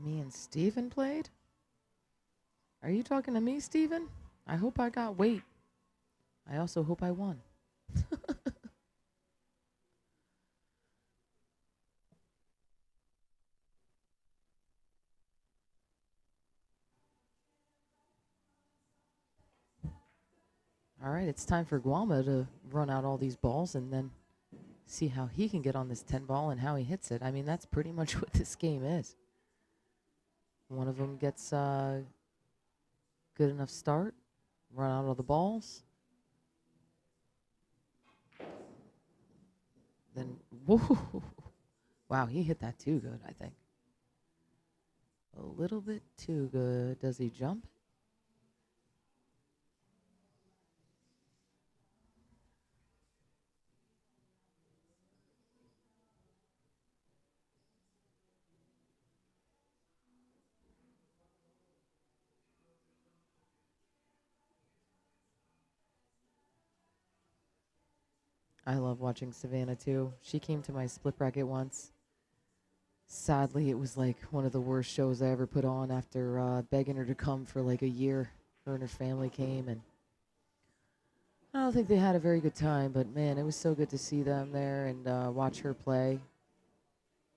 Me and Steven played? Are you talking to me, Steven? I hope I got weight. I also hope I won. All right, it's time for Guama to run out all these balls and then see how he can get on this 10 ball and how he hits it. I mean, that's pretty much what this game is. One of them gets a good enough start, run out all the balls. Then, whoa. Wow, he hit that too good, I think. A little bit too good. Does he jump? I love watching Savannah too. She came to my split bracket once. Sadly, it was like one of the worst shows I ever put on after begging her to come for like a year. Her and her family came, and I don't think they had a very good time, but man, it was so good to see them there and watch her play.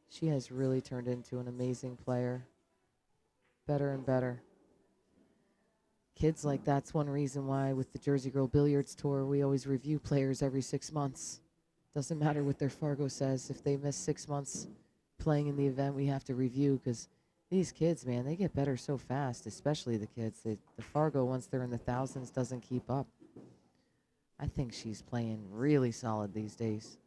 She has really turned into an amazing player. Better and better. Kids like that's one reason why with the Jersey Girl Billiards Tour, we always review players every 6 months. Doesn't matter what their Fargo says. If they miss 6 months playing in the event, we have to review because these kids, man, they get better so fast, especially the kids. The Fargo, once they're in the thousands, doesn't keep up. I think she's playing really solid these days.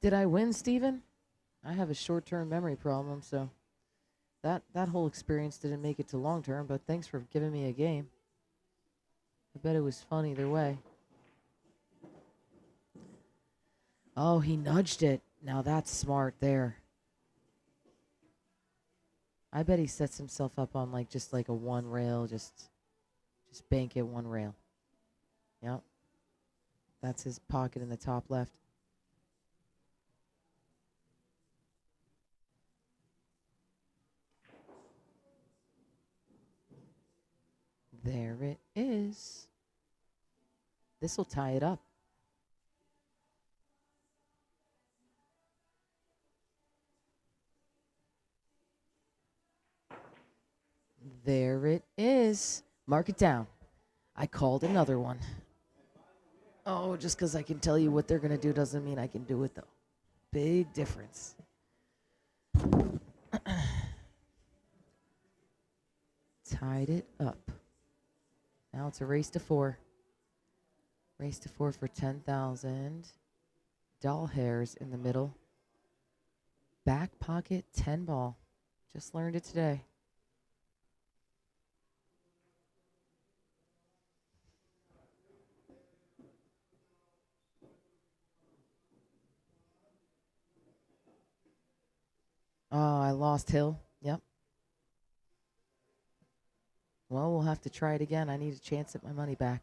Did I win, Steven? I have a short-term memory problem, so that whole experience didn't make it to long-term, but thanks for giving me a game. I bet it was fun either way. Oh, he nudged it. Now that's smart there. I bet he sets himself up on like just like a one rail, just bank it one rail. Yep. That's his pocket in the top left. There it is. This will tie it up. There it is. Mark it down. I called another one. Oh, just because I can tell you what they're going to do doesn't mean I can do it, though. Big difference. Tied it up. Now it's a race to 4. Race to 4 for 10,000. Doll hairs in the middle. Back pocket 10 ball. Just learned it today. Oh, I lost Hill. Yep. Well, we'll have to try it again. I need a chance at my money back.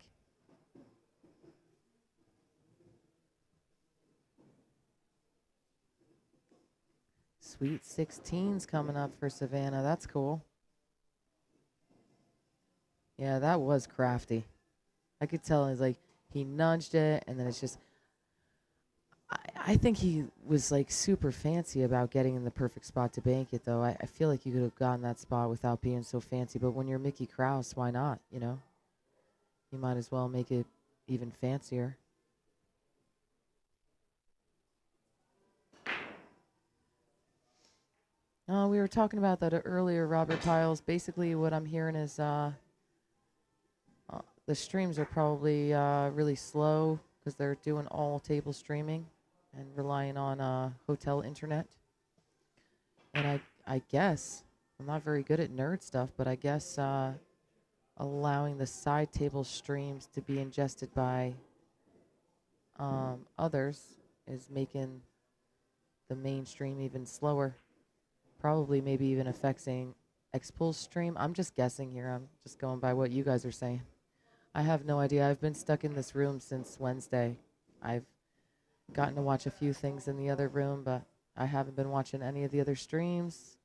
Sweet 16's coming up for Savannah. That's cool. Yeah, that was crafty. I could tell it's like he nudged it, and then it's just. I think he was like super fancy about getting in the perfect spot to bank it, though. I feel like you could have gotten that spot without being so fancy. But when you're Mickey Krause, why not? You know, you might as well make it even fancier. We were talking about that earlier, Robert Piles. Basically, what I'm hearing is the streams are probably really slow because they're doing all table streaming and relying on hotel internet. And I guess, I'm not very good at nerd stuff, but I guess allowing the side table streams to be ingested by others is making the main stream even slower. Probably maybe even affecting X-Pool's stream. I'm just guessing here. I'm just going by what you guys are saying. I have no idea. I've been stuck in this room since Wednesday. I've gotten to watch a few things in the other room, but I haven't been watching any of the other streams.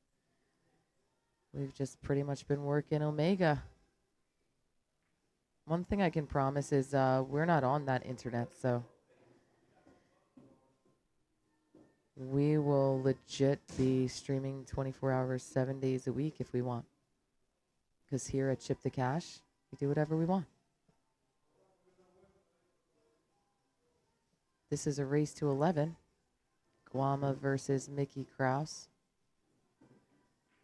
We've just pretty much been working Omega. One thing I can promise is we're not on that internet, so we will legit be streaming 24 hours, 7 days a week if we want. Because here at Chip the Cash, we do whatever we want. This is a race to 11. Guama versus Mickey Krause.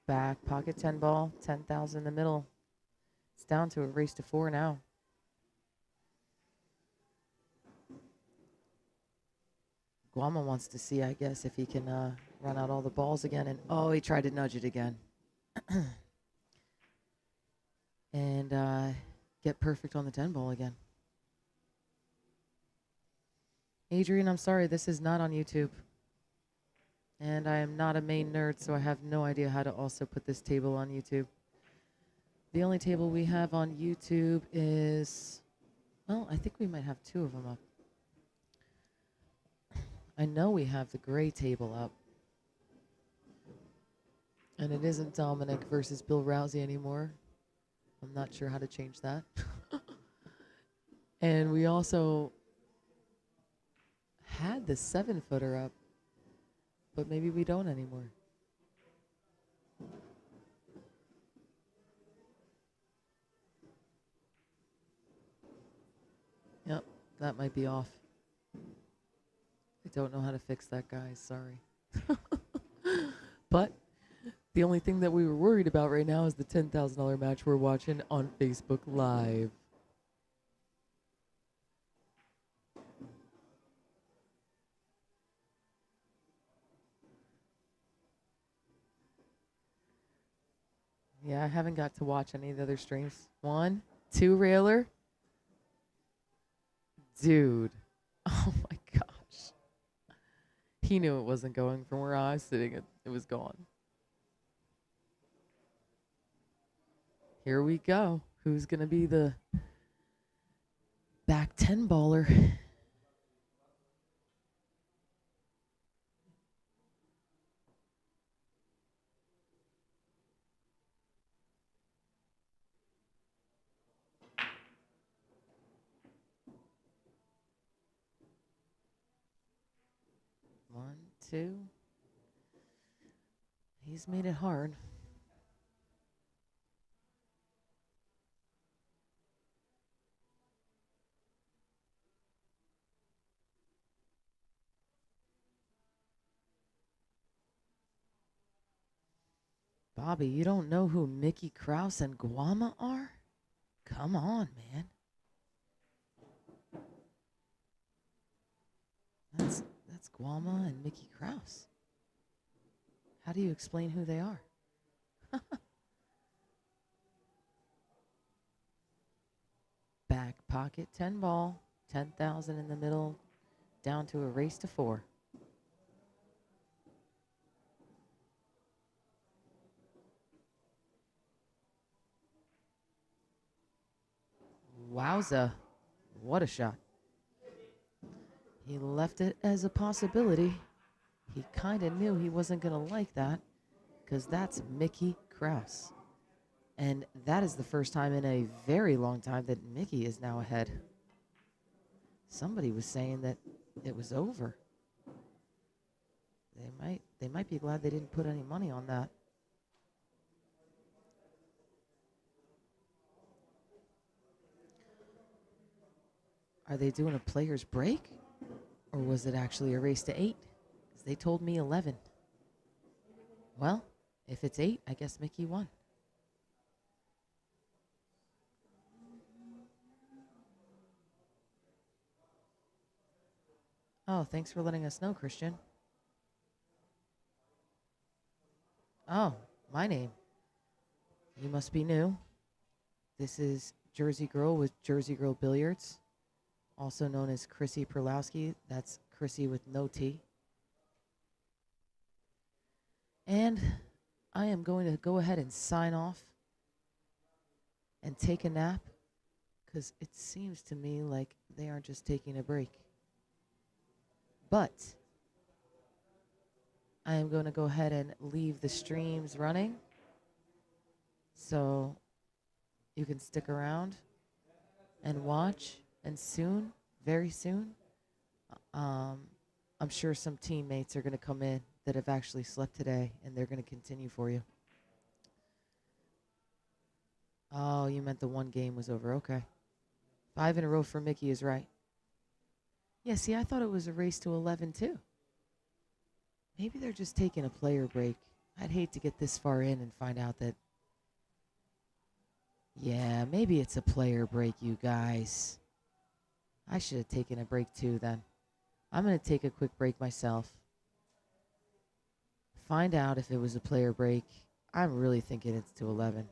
Back pocket 10 ball, 10,000 in the middle. It's down to a race to 4 now. Guama wants to see, I guess, if he can run out all the balls again. And oh, he tried to nudge it again. And get perfect on the 10 ball again. Adrian, I'm sorry, this is not on YouTube. And I am not a main nerd, so I have no idea how to also put this table on YouTube. The only table we have on YouTube is, well, I think we might have two of them up. I know we have the gray table up. And it isn't Dominic versus Bill Rousey anymore. I'm not sure how to change that. And we also had the 7-footer up, but maybe we don't anymore. Yep, that might be off. I don't know how to fix that, guys. Sorry. But the only thing that we were worried about right now is the $10,000 match we're watching on Facebook Live. Yeah, I haven't got to watch any of the other streams. 1, 2 railer. Dude. Oh my gosh. He knew it wasn't going from where I was sitting. It was gone. Here we go. Who's going to be the back 10 baller? One, two. He's made it hard. Bobby, you don't know who Mickey Krause and Guama are? Come on, man. That's Guama and Mickey Krause. How do you explain who they are? Back pocket 10 ball, 10,000 in the middle, down to a race to 4. Wowza. What a shot. He left it as a possibility. He kind of knew he wasn't going to like that because that's Mickey Krause. And that is the first time in a very long time that Mickey is now ahead. Somebody was saying that it was over. They might be glad they didn't put any money on that. Are they doing a player's break? Or was it actually a race to 8? Because they told me 11. Well, if it's 8, I guess Mickey won. Oh, thanks for letting us know, Christian. Oh, my name. You must be new. This is Jersey Girl with Jersey Girl Billiards, also known as Chrissy Perlowski. That's Chrissy with no T. And I am going to go ahead and sign off and take a nap because it seems to me like they aren't just taking a break. But I am going to go ahead and leave the streams running so you can stick around and watch. And soon, very soon, I'm sure some teammates are going to come in that have actually slept today, and they're going to continue for you. Oh, you meant the one game was over. Okay. 5 in a row for Mickey is right. Yeah, see, I thought it was a race to 11, too. Maybe they're just taking a player break. I'd hate to get this far in and find out that, yeah, maybe it's a player break, you guys. I should have taken a break, too, then. I'm going to take a quick break myself. Find out if it was a player break. I'm really thinking it's to 11.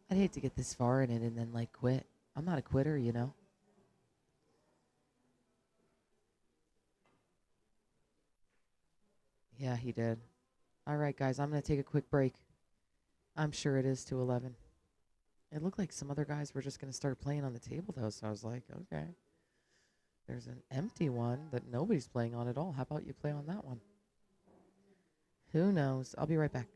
I'd hate to get this far in it and then, like, quit. I'm not a quitter, you know. Yeah, he did. All right, guys, I'm going to take a quick break. I'm sure it is 2:11. It looked like some other guys were just going to start playing on the table, though. So I was like, okay. There's an empty one that nobody's playing on at all. How about you play on that one? Who knows? I'll be right back.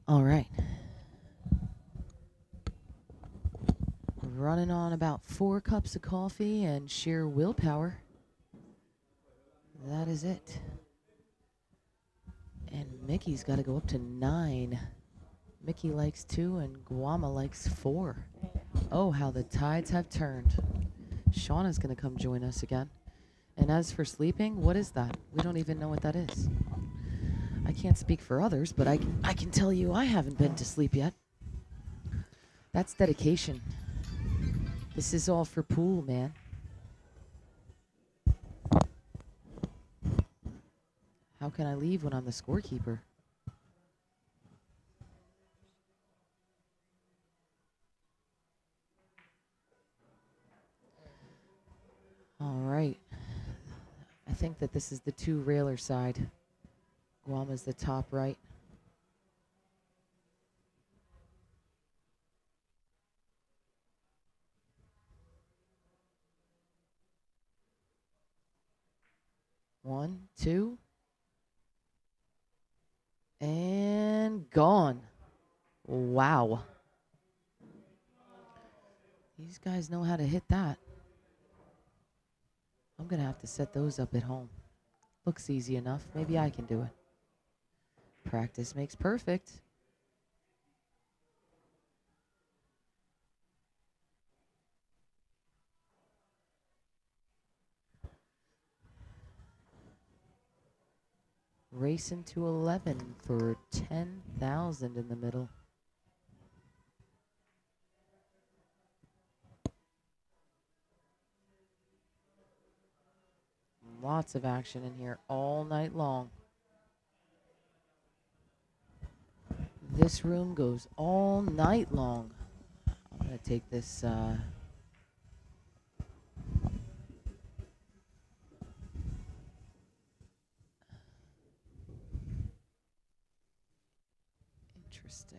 All right. We're running on about 4 cups of coffee and sheer willpower. That is it. And Mickey's got to go up to 9. Mickey likes 2 and Guama likes 4. Oh, how the tides have turned. Shauna's going to come join us again. And as for sleeping, what is that? We don't even know what that is. I can't speak for others, but I can tell you I haven't been to sleep yet. That's dedication. This is all for pool, man. How can I leave when I'm the scorekeeper? All right. I think that this is the 2 railer side. Guama's the top right. One, 2. And gone. Wow. These guys know how to hit that. I'm going to have to set those up at home. Looks easy enough. Maybe I can do it. Practice makes perfect. Racing to 11 for 10,000 in the middle. Lots of action in here all night long. This room goes all night long. I'm going to take this interesting.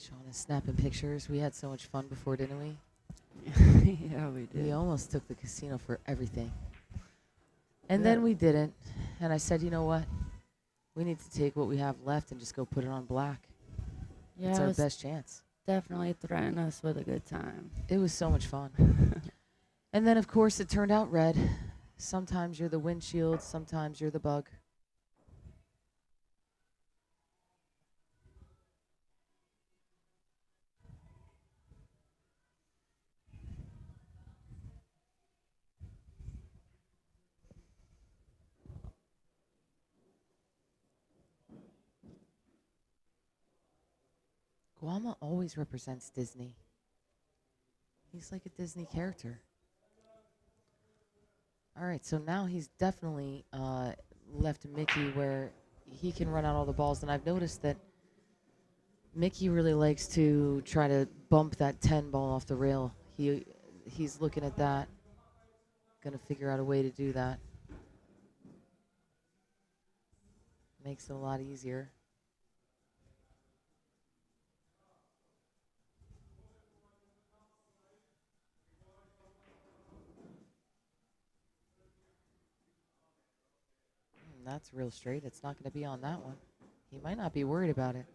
Shauna's snapping pictures. We had so much fun before, didn't we? Yeah, we did. We almost took the casino for everything. And then we didn't. And I said, you know what? We need to take what we have left and just go put it on black. Yeah, It's it our was best chance. definitely threatened us with a good time. It was so much fun. And then, of course, it turned out red. Sometimes you're the windshield, sometimes you're the bug. Guama always represents Disney. He's like a Disney character. All right, so now he's definitely left Mickey where he can run out all the balls. And I've noticed that Mickey really likes to try to bump that 10 ball off the rail. He's looking at that, going to figure out a way to do that. Makes it a lot easier. That's real straight. It's not going to be on that one. He might not be worried about it.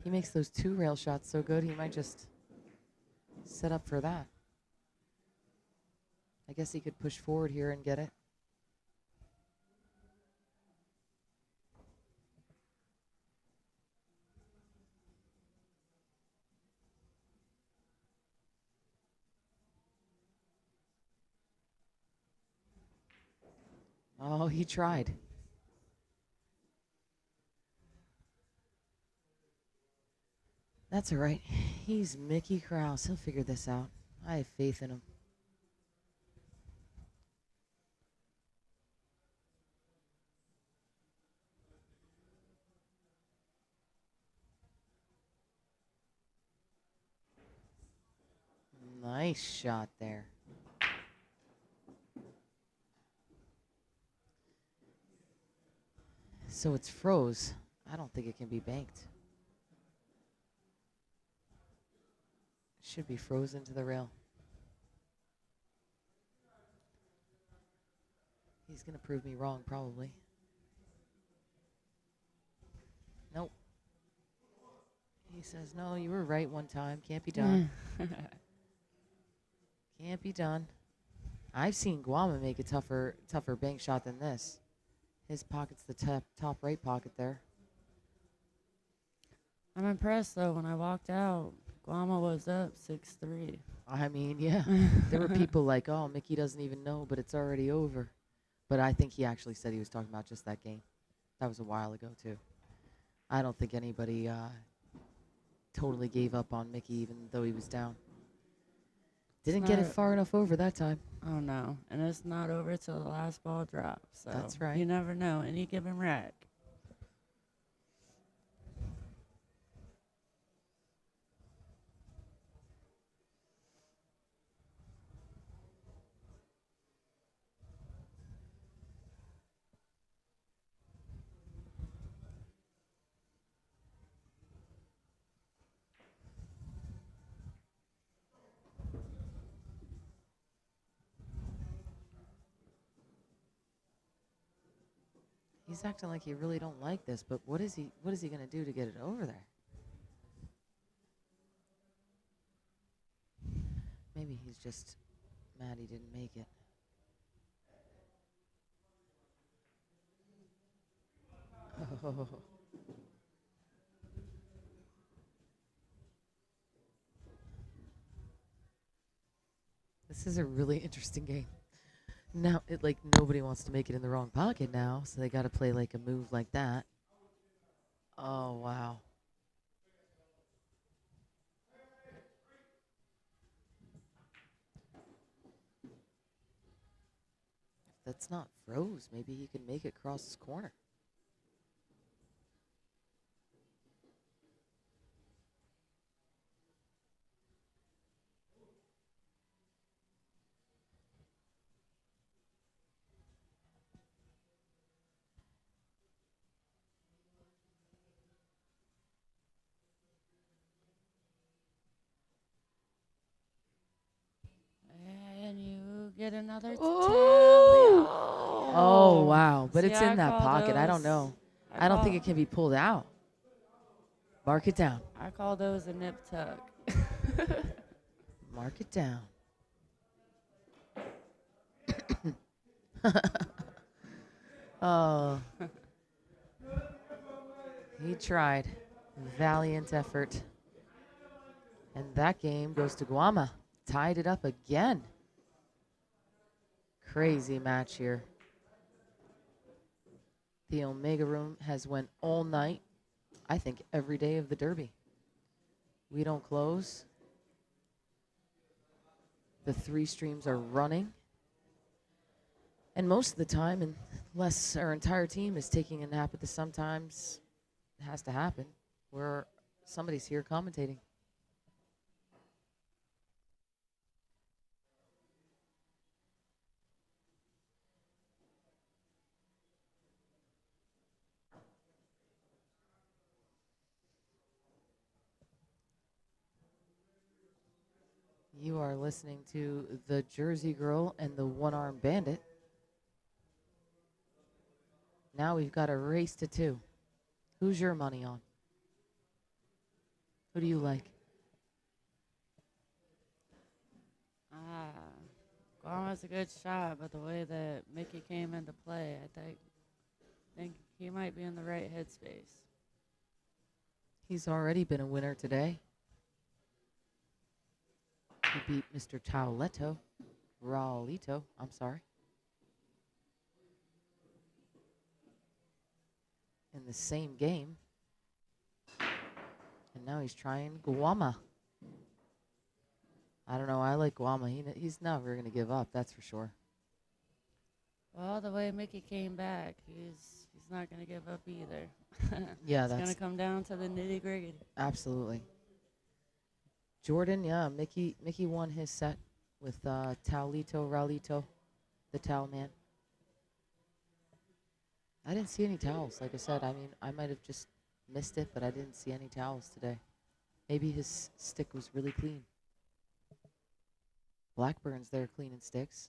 He makes those 2 rail shots so good, he might just set up for that. I guess he could push forward here and get it. Oh, he tried. That's all right. He's Mickey Krause. He'll figure this out. I have faith in him. Nice shot there. So it's froze. I don't think it can be banked. Should be frozen to the rail. He's going to prove me wrong, probably. Nope. He says, no, you were right one time. Can't be done. Can't be done. I've seen Guama make a tougher bank shot than this. His pocket's the top right pocket there. I'm impressed, though. When I walked out, Guama was up 6-3. I mean, yeah. There were people like, oh, Mickey doesn't even know, but it's already over. But I think he actually said he was talking about just that game. That was a while ago, too. I don't think anybody totally gave up on Mickey, even though he was down. Didn't get it far enough over that time. Oh, no. And it's not over till the last ball drops. So That's right. You never know. Any given rack. He's acting like he really don't like this, but what is he going to do to get it over there? Maybe he's just mad he didn't make it. Oh. This is a really interesting game. Now, nobody wants to make it in the wrong pocket now, so they got to play like a move like that. Oh, wow. If that's not froze, maybe he can make it cross his corner. And you get another tally. Oh, wow. But See, it's in I that call pocket. I don't those- know. I don't think it can be pulled out. Mark it down. I call those a nip tuck. Mark it down. Oh. He tried. Valiant effort. And that game goes to Guama. Tied it up again. Crazy match here. The Omega Room has went all night. I think every day of the Derby. We don't close. The 3 streams are running. And most of the time, unless our entire team is taking a nap at the sometimes, it has to happen, where somebody's here commentating. You are listening to the Jersey Girl and the One-Armed Bandit. Now we've got a race to 2. Who's your money on? Who do you like? Guama's a good shot, but the way that Mickey came into play, I think he might be in the right headspace. He's already been a winner today. He beat Mr. Raulito, I'm sorry. In the same game. And now he's trying Guama. I don't know. I like Guama. He's never going to give up, that's for sure. Well, the way Mickey came back, he's not going to give up either. Yeah, It's going that's to come down to the nitty gritty. absolutely. Jordan, yeah, Mickey won his set with Taulito Raulito, the towel man. I didn't see any towels. Like I said, I mean, I might have just missed it, but I didn't see any towels today. Maybe his stick was really clean. Blackburn's there cleaning sticks.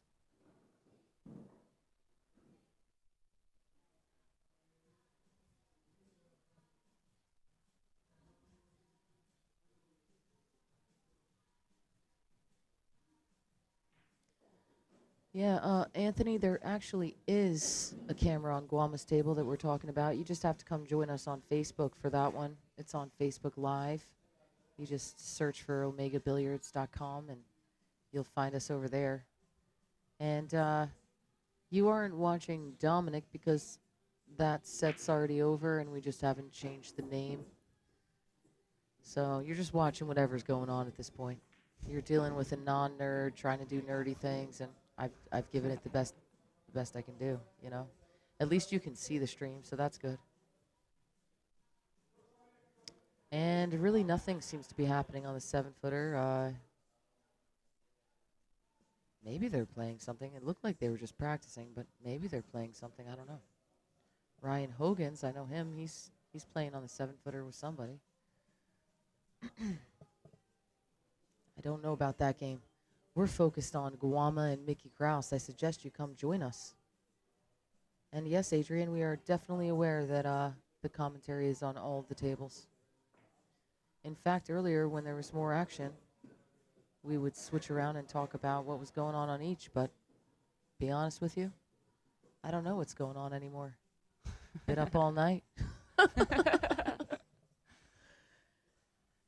Yeah, Anthony, there actually is a camera on Guama's table that we're talking about. You just have to come join us on Facebook for that one. It's on Facebook Live. You just search for omegabilliards.com and you'll find us over there. And you aren't watching Dominic because that set's already over and we just haven't changed the name. So you're just watching whatever's going on at this point. You're dealing with a non-nerd trying to do nerdy things, and I've given it the best I can do, you know. At least you can see the stream, so that's good. And really nothing seems to be happening on the 7-footer. Maybe they're playing something. It looked like they were just practicing, but maybe they're playing something. I don't know. Ryan Hogan's, I know him. He's playing on the 7-footer with somebody. I don't know about that game. We're focused on Guama and Mickey Krause. I suggest you come join us. And yes, Adrian, we are definitely aware that the commentary is on all of the tables. In fact, earlier when there was more action, we would switch around and talk about what was going on each, but be honest with you, I don't know what's going on anymore. Been up all night.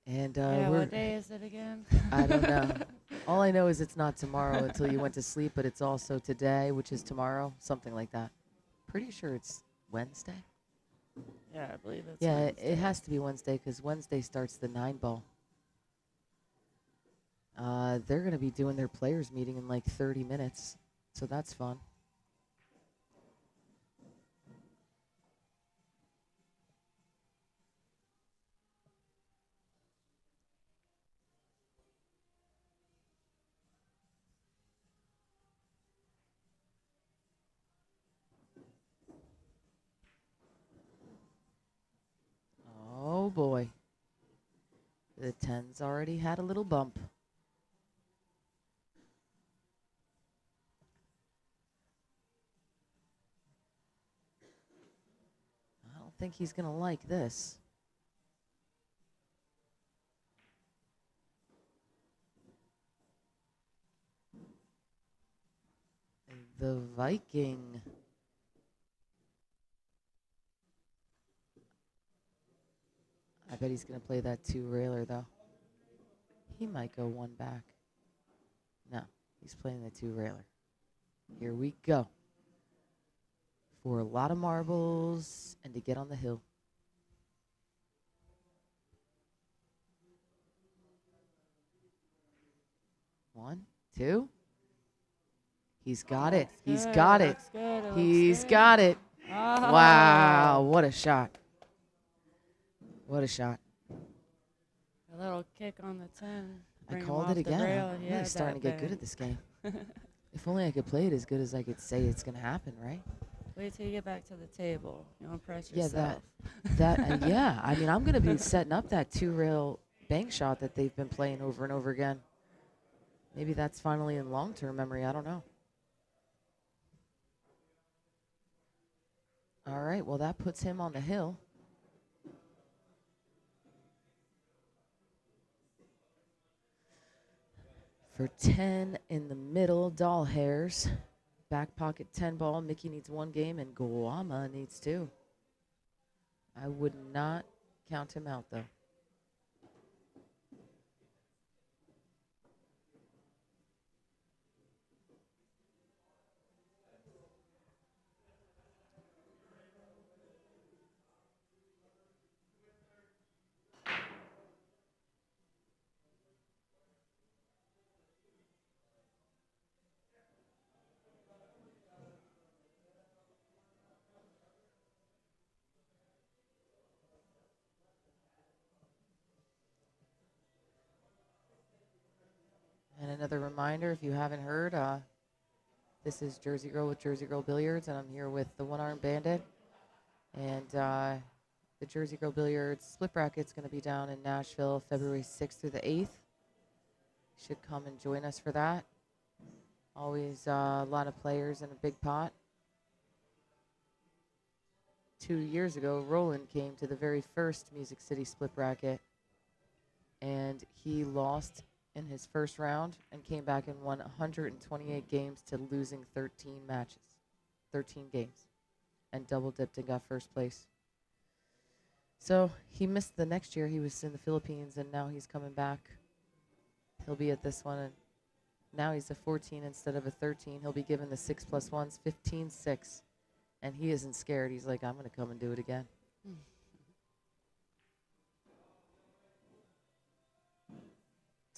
And Yeah, what day is it again? I don't know. All I know is it's not tomorrow until you went to sleep, but it's also today, which is tomorrow, something like that. Pretty sure it's Wednesday. Yeah, I believe it's Yeah, Wednesday. it has to be Wednesday because Wednesday starts the 9-ball. They're going to be doing their players meeting in like 30 minutes, so that's fun. Oh boy. The 10's already had a little bump. I don't think he's going to like this. The Viking. I bet he's going to play that 2-railer, though. He might go one back. No, he's playing the 2-railer. Here we go. For a lot of marbles and to get on the hill. One, two. He's got it. He's Good, got it. looks good, it He's looks good. got it. Oh. Wow, what a shot. What a shot. A little kick on the 10. I bring him called off it the again. rail. I'm He really had starting to that get good bang. at this game. If only I could play it as good as I could say it's going to happen, right? Wait till you get back to the table. You'll impress Yeah, yourself. yeah. I mean, I'm going to be setting up that 2-rail bank shot that they've been playing over and over again. Maybe that's finally in long-term memory. I don't know. All right, well, that puts him on the hill. For 10 in the middle, doll hairs. Back pocket 10-ball. Mickey needs 1 game, and Guama needs 2. I would not count him out, though. another reminder, if you haven't heard, this is Jersey Girl with Jersey Girl Billiards, and I'm here with the One Arm Bandit. And the Jersey Girl Billiards split bracket's going to be down in Nashville February 6th through the 8th. You should come and join us for that. Always a lot of players in a big pot. 2 years ago, Roland came to the very first Music City split bracket, and he lost in his first round and came back and won 128 games to losing 13 matches, 13 games, and double dipped and got first place. So he missed the next year. He was in the Philippines, and now he's coming back. He'll be at this one, and now he's a 14 instead of a 13. He'll be given the 6+1s, 15-6, and he isn't scared. He's like, I'm going to come and do it again.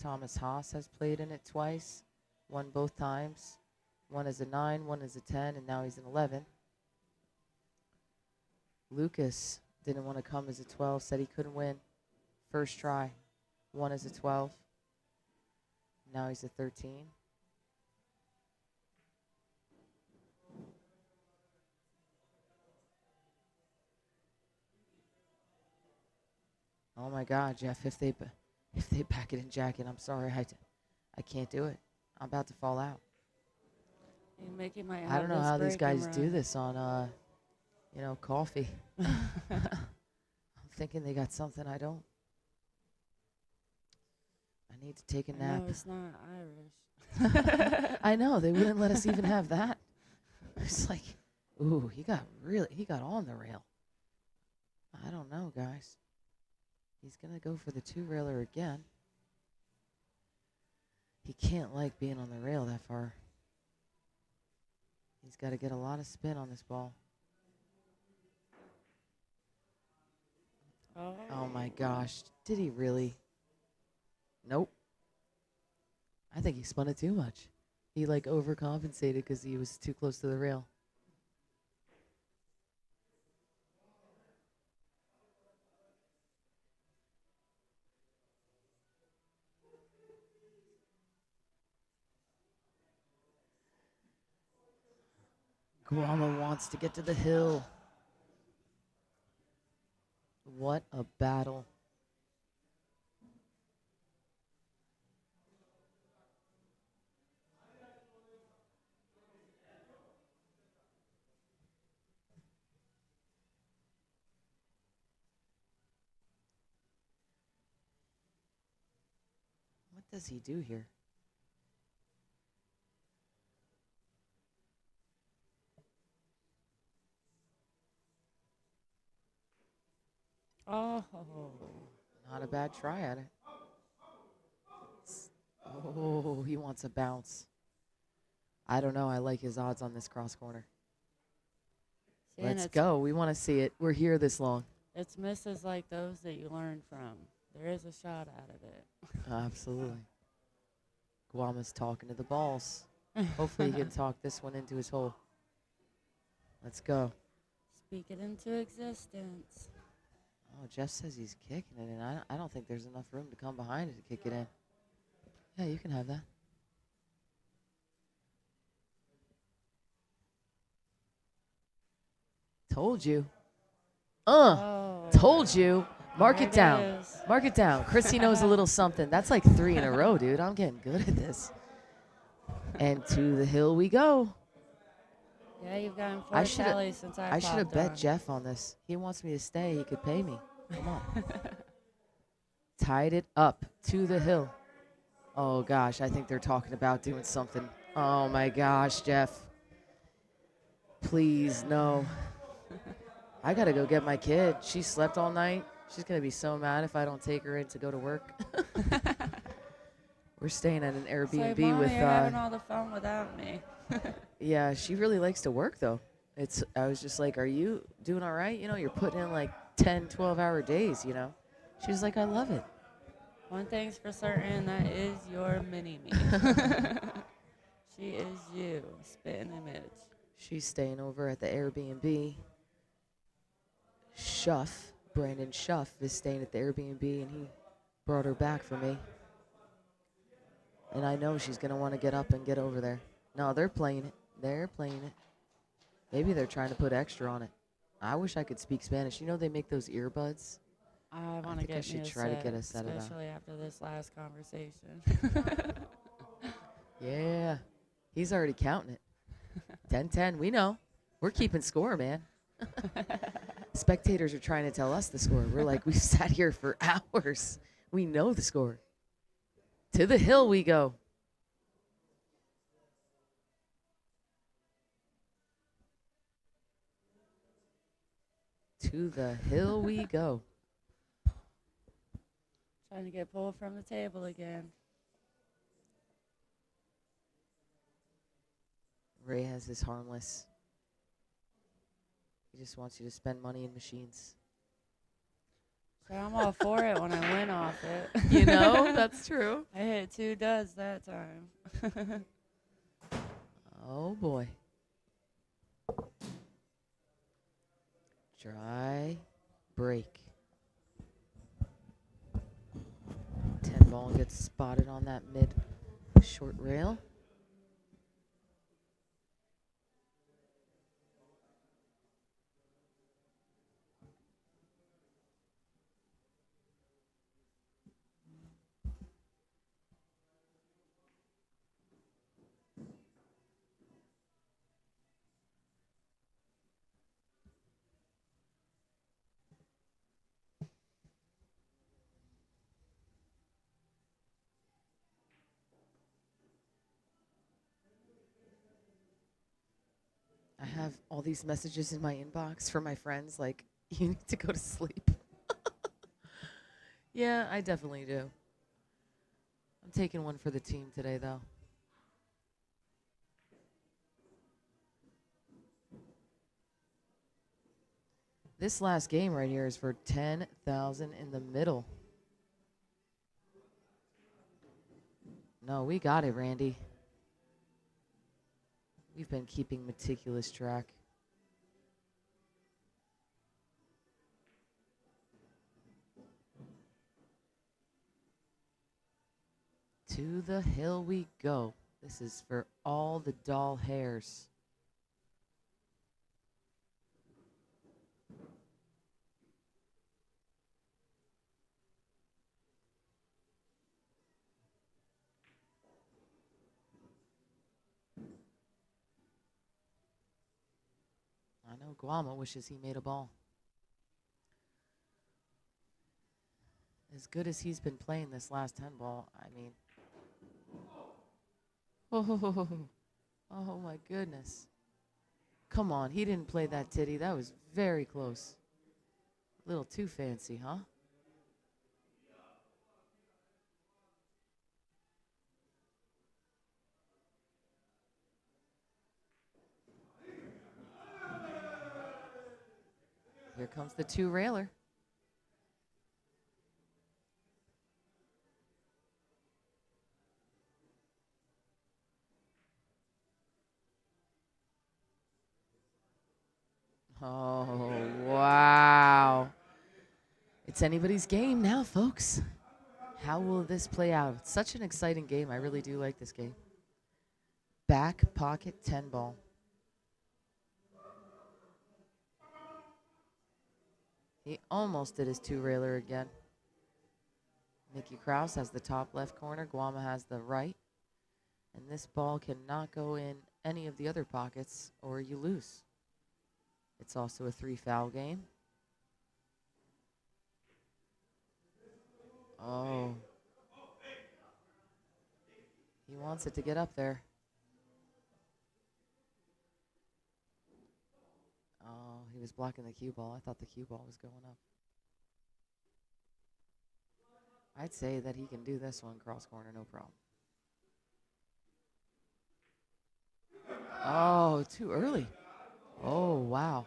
Thomas Haas has played in it twice, won both times. One is a 9, one is a 10, and now he's an 11. Lucas didn't want to come as a 12, said he couldn't win. First try, won as a 12. Now he's a 13. Oh my God, Jeff, if they pack it and jack it, I'm sorry, I can't do it. I'm about to fall out. You're making my I don't know how these guys do this on, coffee. I'm thinking they got something I don't. I need to take a nap. No, it's not Irish. I know, they wouldn't let us even have that. It's like, ooh, he got on the rail. I don't know, guys. He's going to go for the 2-railer again. He can't like being on the rail that far. He's got to get a lot of spin on this ball. Oh my gosh. Did he really? Nope. I think he spun it too much. He like overcompensated because he was too close to the rail. Guama wants to get to the hill. What a battle. What does he do here? Oh. Not a bad try at it. Oh, he wants a bounce. I don't know. I like his odds on this cross corner. See, Let's go. We want to see it. We're here this long. It's misses like those that you learn from. There is a shot out of it. Absolutely. Guama's talking to the balls. Hopefully he can talk this one into his hole. Let's go. Speak it into existence. Oh, Jeff says he's kicking it, and I don't think there's enough room to come behind it to kick it in. Yeah, you can have that. Told you. Told you. Mark There it down. is. Mark it down. Chrissy knows a little something. That's like 3 in a row, dude. I'm getting good at this. And to the hill we go. Yeah, you've gotten I 4 shoulda- tallies since I I should have popped bet on. Jeff on this. He wants me to stay. He could pay me. Come on. Tied it up to the hill. Oh, gosh. I think they're talking about doing something. Oh, my gosh, Jeff. Please, no. I got to go get my kid. She slept all night. She's going to be so mad if I don't take her in to go to work. We're staying at an Airbnb Mommy, with. you're having all the fun without me. Yeah, she really likes to work, though. I was just like, are you doing all right? You know, you're putting in like 10, 12-hour days, you know. She's like, I love it. One thing's for certain, that is your mini-me. She is you, spitting image. She's staying over at the Airbnb. Shuff, Brandon Shuff, is staying at the Airbnb, and he brought her back for me. And I know she's going to want to get up and get over there. No, they're playing it. They're playing it. Maybe they're trying to put extra on it. I wish I could speak Spanish. You know they make those earbuds? I want to think I get should me a try to set, get a set of them. especially after this last conversation. Yeah. He's already counting it. 10-10. We know. We're keeping score, man. Spectators are trying to tell us the score. We're like, we've sat here for hours. We know the score. To the hill we go. To the hill we go. Trying to get pulled from the table again. Ray has his harmless. He just wants you to spend money in machines. So I'm all for it when I win off it. You know, that's true. I hit 2 duds that time. Oh, boy. Dry break. 10 ball gets spotted on that mid short rail. I have all these messages in my inbox from my friends like, you need to go to sleep. Yeah, I definitely do. I'm taking one for the team today, though. This last game right here is for 10,000 in the middle. No, we got it, Randy. We've been keeping meticulous track. To the hill we go. This is for all the doll hairs. I know Guama wishes he made a ball. As good as he's been playing this last 10 ball, I mean. Oh my goodness. Come on, he didn't play that titty. That was very close. A little too fancy, huh? Here comes the 2-railer. Oh, wow. It's anybody's game now, folks. How will this play out? It's such an exciting game. I really do like this game. Back pocket 10 ball. He almost did his 2-railer again. Mickey Krause has the top left corner. Guama has the right. And this ball cannot go in any of the other pockets or you lose. It's also a 3-foul game. Oh. He wants it to get up there. Oh, he was blocking the cue ball. I thought the cue ball was going up. I'd say that he can do this one cross corner, no problem. Oh, too early. Oh, wow.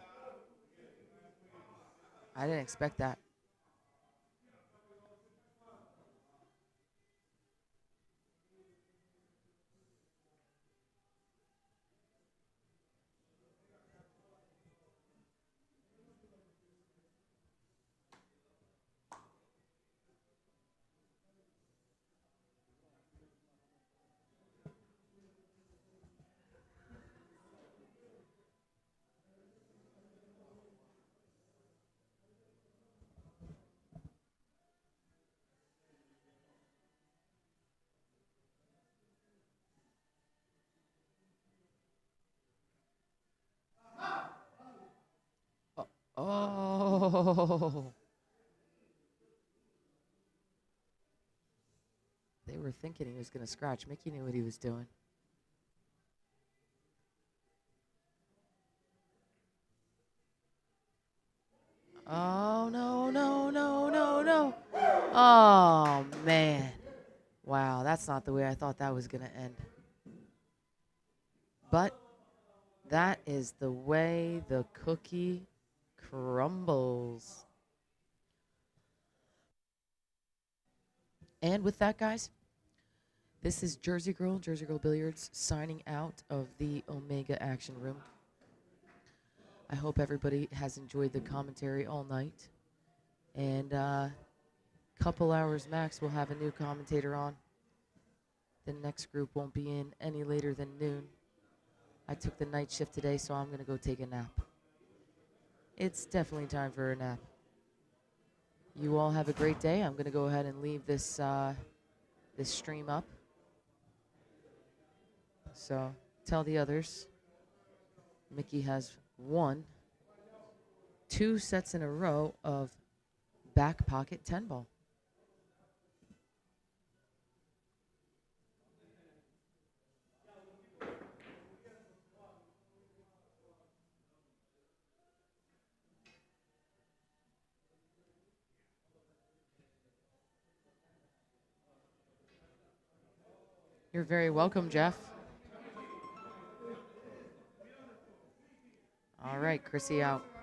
I didn't expect that. Oh. They were thinking he was going to scratch. Mickey knew what he was doing. Oh, no, no, no, no, no. Oh, man. Wow, that's not the way I thought that was going to end. But that is the way the cookie crumbles. And with that, guys, this is Jersey Girl Billiards, signing out of the Omega Action Room. I hope everybody has enjoyed the commentary all night. And couple hours max, we'll have a new commentator on. The next group won't be in any later than noon. I took the night shift today, so I'm going to go take a nap. It's definitely time for a nap. You all have a great day. I'm going to go ahead and leave this this stream up. So tell the others. Mickey has won 2 sets in a row of back pocket 10 ball. You're very welcome, Jeff. All right, Chrissy out.